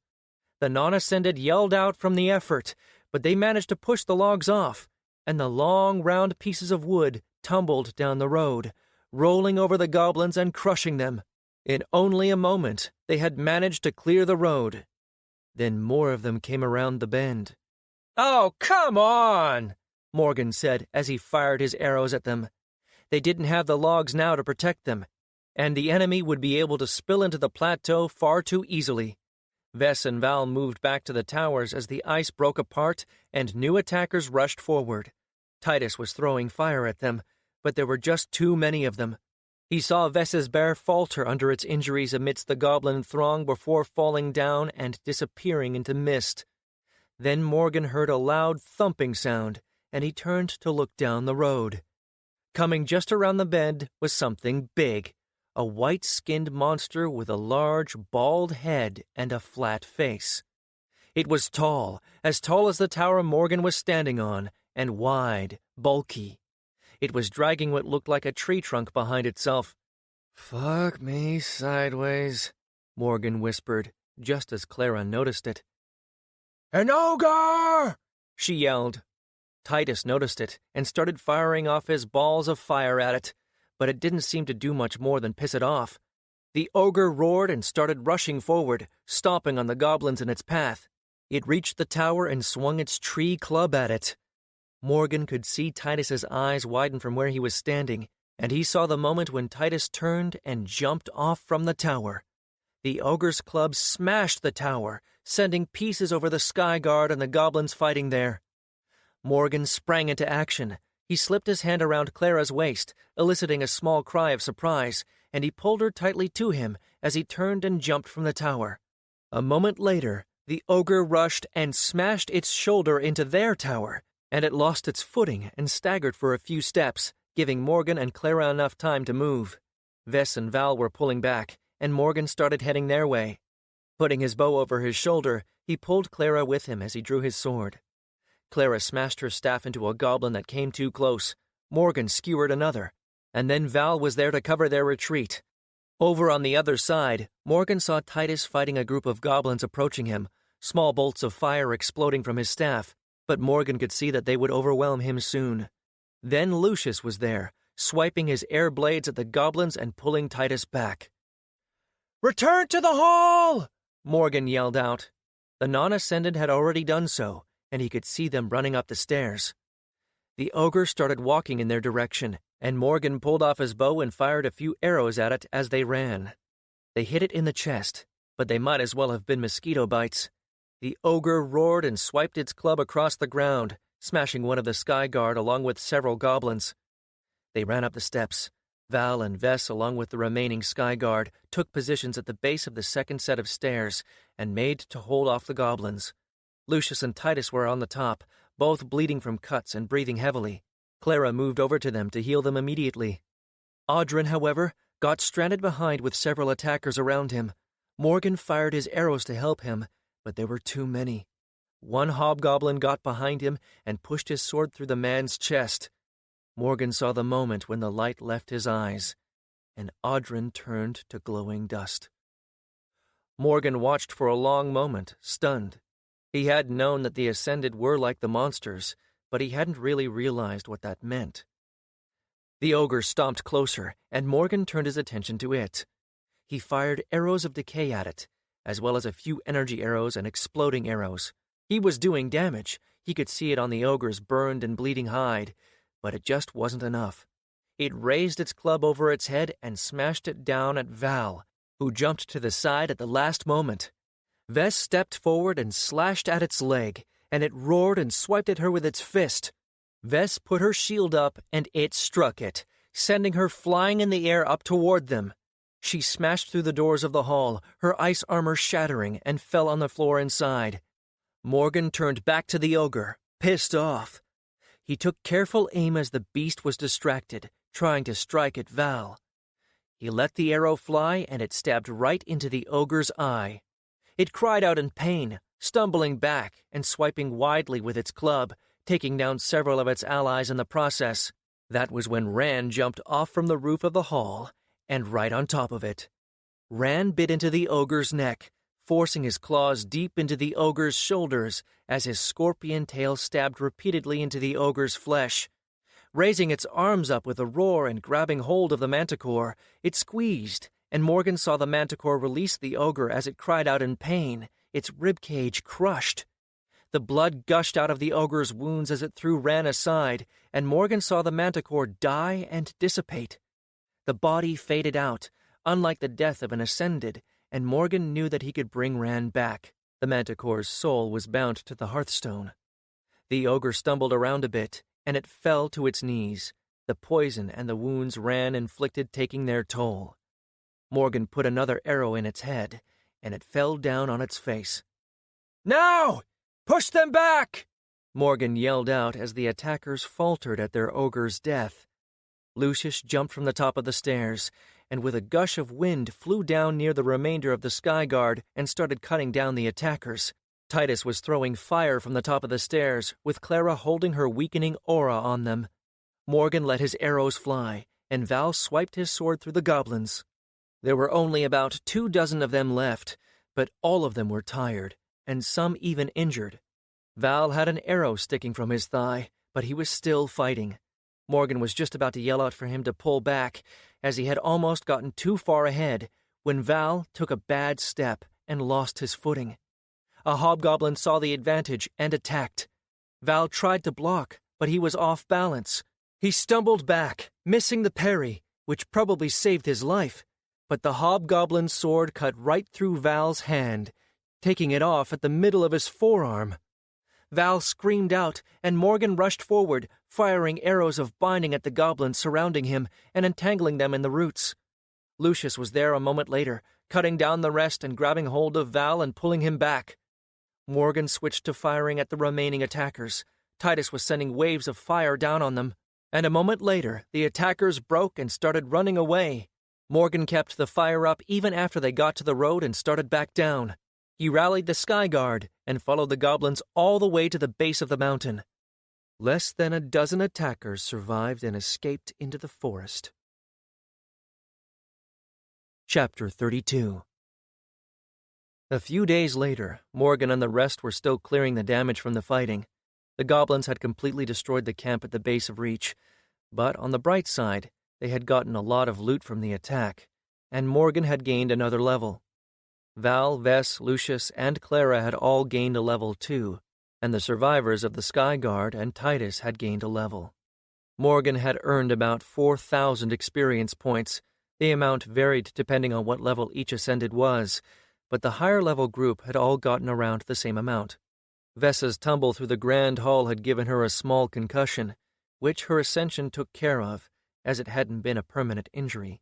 The non-ascended yelled out from the effort, but they managed to push the logs off, and the long, round pieces of wood tumbled down the road, rolling over the goblins and crushing them. In only a moment, they had managed to clear the road. Then more of them came around the bend. "Oh, come on!" Morgan said as he fired his arrows at them. They didn't have the logs now to protect them, and the enemy would be able to spill into the plateau far too easily. Vess and Val moved back to the towers as the ice broke apart and new attackers rushed forward. Titus was throwing fire at them, but there were just too many of them. He saw Vess's bear falter under its injuries amidst the goblin throng before falling down and disappearing into mist. Then Morgan heard a loud thumping sound, and he turned to look down the road. Coming just around the bend was something big, a white-skinned monster with a large, bald head and a flat face. It was tall as the tower Morgan was standing on, and wide, bulky. It was dragging what looked like a tree trunk behind itself. "Fuck me sideways," Morgan whispered, just as Clara noticed it. "An ogre!" she yelled. Titus noticed it and started firing off his balls of fire at it, but it didn't seem to do much more than piss it off. The ogre roared and started rushing forward, stomping on the goblins in its path. It reached the tower and swung its tree club at it. Morgan could see Titus's eyes widen from where he was standing, and he saw the moment when Titus turned and jumped off from the tower. The ogre's club smashed the tower, sending pieces over the sky guard and the goblins fighting there. Morgan sprang into action. He slipped his hand around Clara's waist, eliciting a small cry of surprise, and he pulled her tightly to him as he turned and jumped from the tower. A moment later, the ogre rushed and smashed its shoulder into their tower, and it lost its footing and staggered for a few steps, giving Morgan and Clara enough time to move. Vess and Val were pulling back, and Morgan started heading their way. Putting his bow over his shoulder, he pulled Clara with him as he drew his sword. Clara smashed her staff into a goblin that came too close. Morgan skewered another, and then Val was there to cover their retreat. Over on the other side, Morgan saw Titus fighting a group of goblins approaching him, small bolts of fire exploding from his staff, but Morgan could see that they would overwhelm him soon. Then Lucius was there, swiping his air blades at the goblins and pulling Titus back. "Return to the hall!" Morgan yelled out. The non-ascendant had already done so, and he could see them running up the stairs. The ogre started walking in their direction, and Morgan pulled off his bow and fired a few arrows at it as they ran. They hit it in the chest, but they might as well have been mosquito bites. The ogre roared and swiped its club across the ground, smashing one of the sky guard along with several goblins. They ran up the steps. Val and Vess, along with the remaining sky guard, took positions at the base of the second set of stairs and made to hold off the goblins. Lucius and Titus were on the top, both bleeding from cuts and breathing heavily. Clara moved over to them to heal them immediately. Audrin, however, got stranded behind with several attackers around him. Morgan fired his arrows to help him, but there were too many. One hobgoblin got behind him and pushed his sword through the man's chest. Morgan saw the moment when the light left his eyes, and Audrin turned to glowing dust. Morgan watched for a long moment, stunned. He had known that the Ascended were like the monsters, but he hadn't really realized what that meant. The ogre stomped closer, and Morgan turned his attention to it. He fired arrows of decay at it, as well as a few energy arrows and exploding arrows. He was doing damage. He could see it on the ogre's burned and bleeding hide, but it just wasn't enough. It raised its club over its head and smashed it down at Val, who jumped to the side at the last moment. Vess stepped forward and slashed at its leg, and it roared and swiped at her with its fist. Vess put her shield up, and it struck it, sending her flying in the air up toward them. She smashed through the doors of the hall, her ice armor shattering, and fell on the floor inside. Morgan turned back to the ogre, pissed off. He took careful aim as the beast was distracted, trying to strike at Val. He let the arrow fly, and it stabbed right into the ogre's eye. It cried out in pain, stumbling back and swiping widely with its club, taking down several of its allies in the process. That was when Ran jumped off from the roof of the hall, and right on top of it. Ran bit into the ogre's neck, forcing his claws deep into the ogre's shoulders as his scorpion tail stabbed repeatedly into the ogre's flesh. Raising its arms up with a roar and grabbing hold of the manticore, it squeezed, and Morgan saw the manticore release the ogre as it cried out in pain, its ribcage crushed. The blood gushed out of the ogre's wounds as it threw Ran aside, and Morgan saw the manticore die and dissipate. The body faded out, unlike the death of an ascended, and Morgan knew that he could bring Ran back. The manticore's soul was bound to the hearthstone. The ogre stumbled around a bit, and it fell to its knees, the poison and the wounds Ran inflicted taking their toll. Morgan put another arrow in its head, and it fell down on its face. "Now! Push them back!" Morgan yelled out as the attackers faltered at their ogre's death. Lucius jumped from the top of the stairs, and with a gush of wind flew down near the remainder of the sky guard and started cutting down the attackers. Titus was throwing fire from the top of the stairs, with Clara holding her weakening aura on them. Morgan let his arrows fly, and Val swiped his sword through the goblins. There were only about 24 of them left, but all of them were tired, and some even injured. Val had an arrow sticking from his thigh, but he was still fighting. Morgan was just about to yell out for him to pull back, as he had almost gotten too far ahead, when Val took a bad step and lost his footing. A hobgoblin saw the advantage and attacked. Val tried to block, but he was off balance. He stumbled back, missing the parry, which probably saved his life, but the hobgoblin's sword cut right through Val's hand, taking it off at the middle of his forearm. Val screamed out, and Morgan rushed forward, firing arrows of binding at the goblins surrounding him and entangling them in the roots. Lucius was there a moment later, cutting down the rest and grabbing hold of Val and pulling him back. Morgan switched to firing at the remaining attackers. Titus was sending waves of fire down on them, and a moment later the attackers broke and started running away. Morgan kept the fire up even after they got to the road and started back down. He rallied the sky guard and followed the goblins all the way to the base of the mountain. Less than a dozen attackers survived and escaped into the forest. Chapter 32. A few days later, Morgan and the rest were still clearing the damage from the fighting. The goblins had completely destroyed the camp at the base of Reach, but on the bright side, they had gotten a lot of loot from the attack, and Morgan had gained another level. Val, Vess, Lucius, and Clara had all gained a level too, and the survivors of the Sky Guard and Titus had gained a level. Morgan had earned about 4,000 experience points. The amount varied depending on what level each ascended was, but the higher-level group had all gotten around the same amount. Vessa's tumble through the Grand Hall had given her a small concussion, which her ascension took care of, as it hadn't been a permanent injury.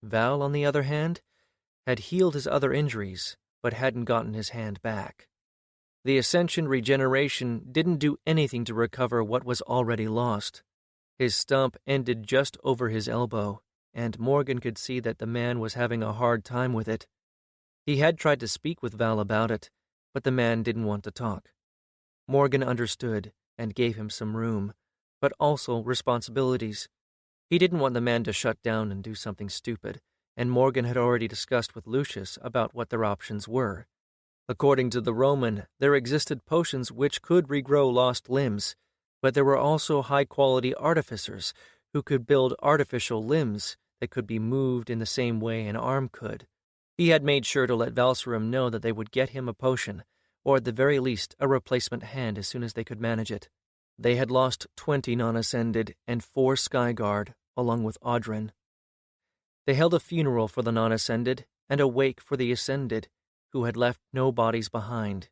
Val, on the other hand, had healed his other injuries, but hadn't gotten his hand back. The ascension regeneration didn't do anything to recover what was already lost. His stump ended just over his elbow, and Morgan could see that the man was having a hard time with it. He had tried to speak with Val about it, but the man didn't want to talk. Morgan understood and gave him some room, but also responsibilities. He didn't want the man to shut down and do something stupid, and Morgan had already discussed with Lucius about what their options were. According to the Roman, there existed potions which could regrow lost limbs, but there were also high-quality artificers who could build artificial limbs that could be moved in the same way an arm could. He had made sure to let Valserum know that they would get him a potion, or at the very least a replacement hand as soon as they could manage it. They had lost 20 non-ascended and 4 Skyguard, along with Audrin. They held a funeral for the non-ascended and a wake for the ascended, who had left no bodies behind.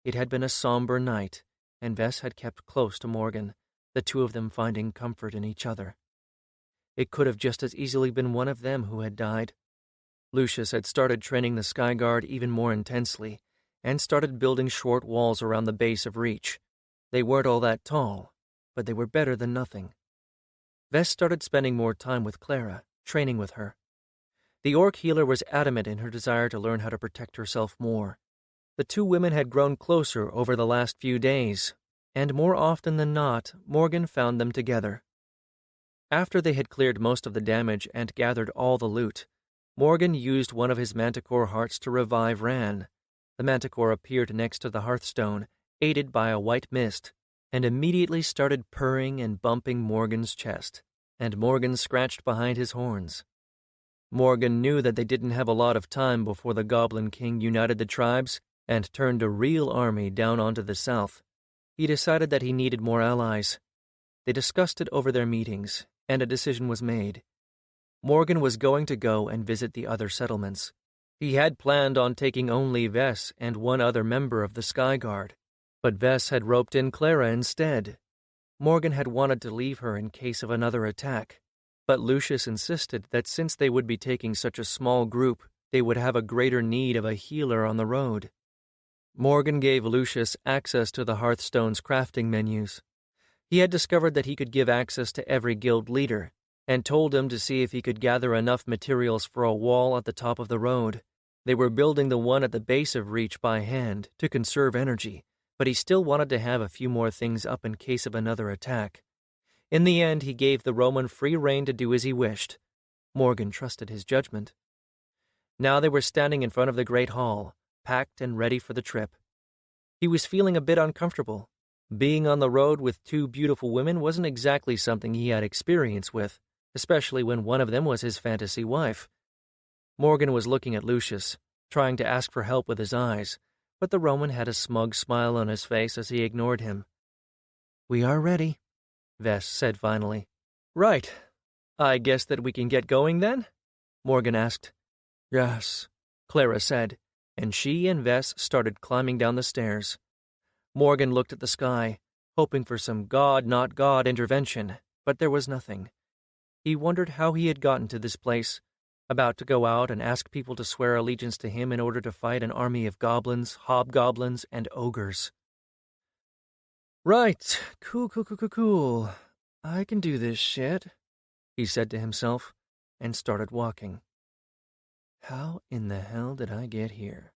It had been a somber night, and Vess had kept close to Morgan, the two of them finding comfort in each other. It could have just as easily been one of them who had died. Lucius had started training the Skyguard even more intensely, and started building short walls around the base of Reach. They weren't all that tall, but they were better than nothing. Vess started spending more time with Clara, training with her. The orc healer was adamant in her desire to learn how to protect herself more. The two women had grown closer over the last few days, and more often than not, Morgan found them together. After they had cleared most of the damage and gathered all the loot, Morgan used one of his manticore hearts to revive Ran. The manticore appeared next to the hearthstone, aided by a white mist, and immediately started purring and bumping Morgan's chest, and Morgan scratched behind his horns. Morgan knew that they didn't have a lot of time before the Goblin King united the tribes, and turned a real army down onto the south. He decided that he needed more allies. They discussed it over their meetings, and a decision was made. Morgan was going to go and visit the other settlements. He had planned on taking only Vess and one other member of the Sky Guard, but Vess had roped in Clara instead. Morgan had wanted to leave her in case of another attack, but Lucius insisted that since they would be taking such a small group, they would have a greater need of a healer on the road. Morgan gave Lucius access to the Hearthstone's crafting menus. He had discovered that he could give access to every guild leader, and told him to see if he could gather enough materials for a wall at the top of the road. They were building the one at the base of Reach by hand to conserve energy, but he still wanted to have a few more things up in case of another attack. In the end, he gave the Roman free rein to do as he wished. Morgan trusted his judgment. Now they were standing in front of the great hall, packed and ready for the trip. He was feeling a bit uncomfortable. Being on the road with two beautiful women wasn't exactly something he had experience with, especially when one of them was his fantasy wife. Morgan was looking at Lucius, trying to ask for help with his eyes, but the Roman had a smug smile on his face as he ignored him. "We are ready," Vess said finally. "Right. I guess that we can get going then?" Morgan asked. "Yes," Clara said, and she and Vess started climbing down the stairs. Morgan looked at the sky, hoping for some God-not-God intervention, but there was nothing. He wondered how he had gotten to this place, about to go out and ask people to swear allegiance to him in order to fight an army of goblins, hobgoblins, and ogres. "Right, cool. I can do this shit," he said to himself, and started walking. How in the hell did I get here?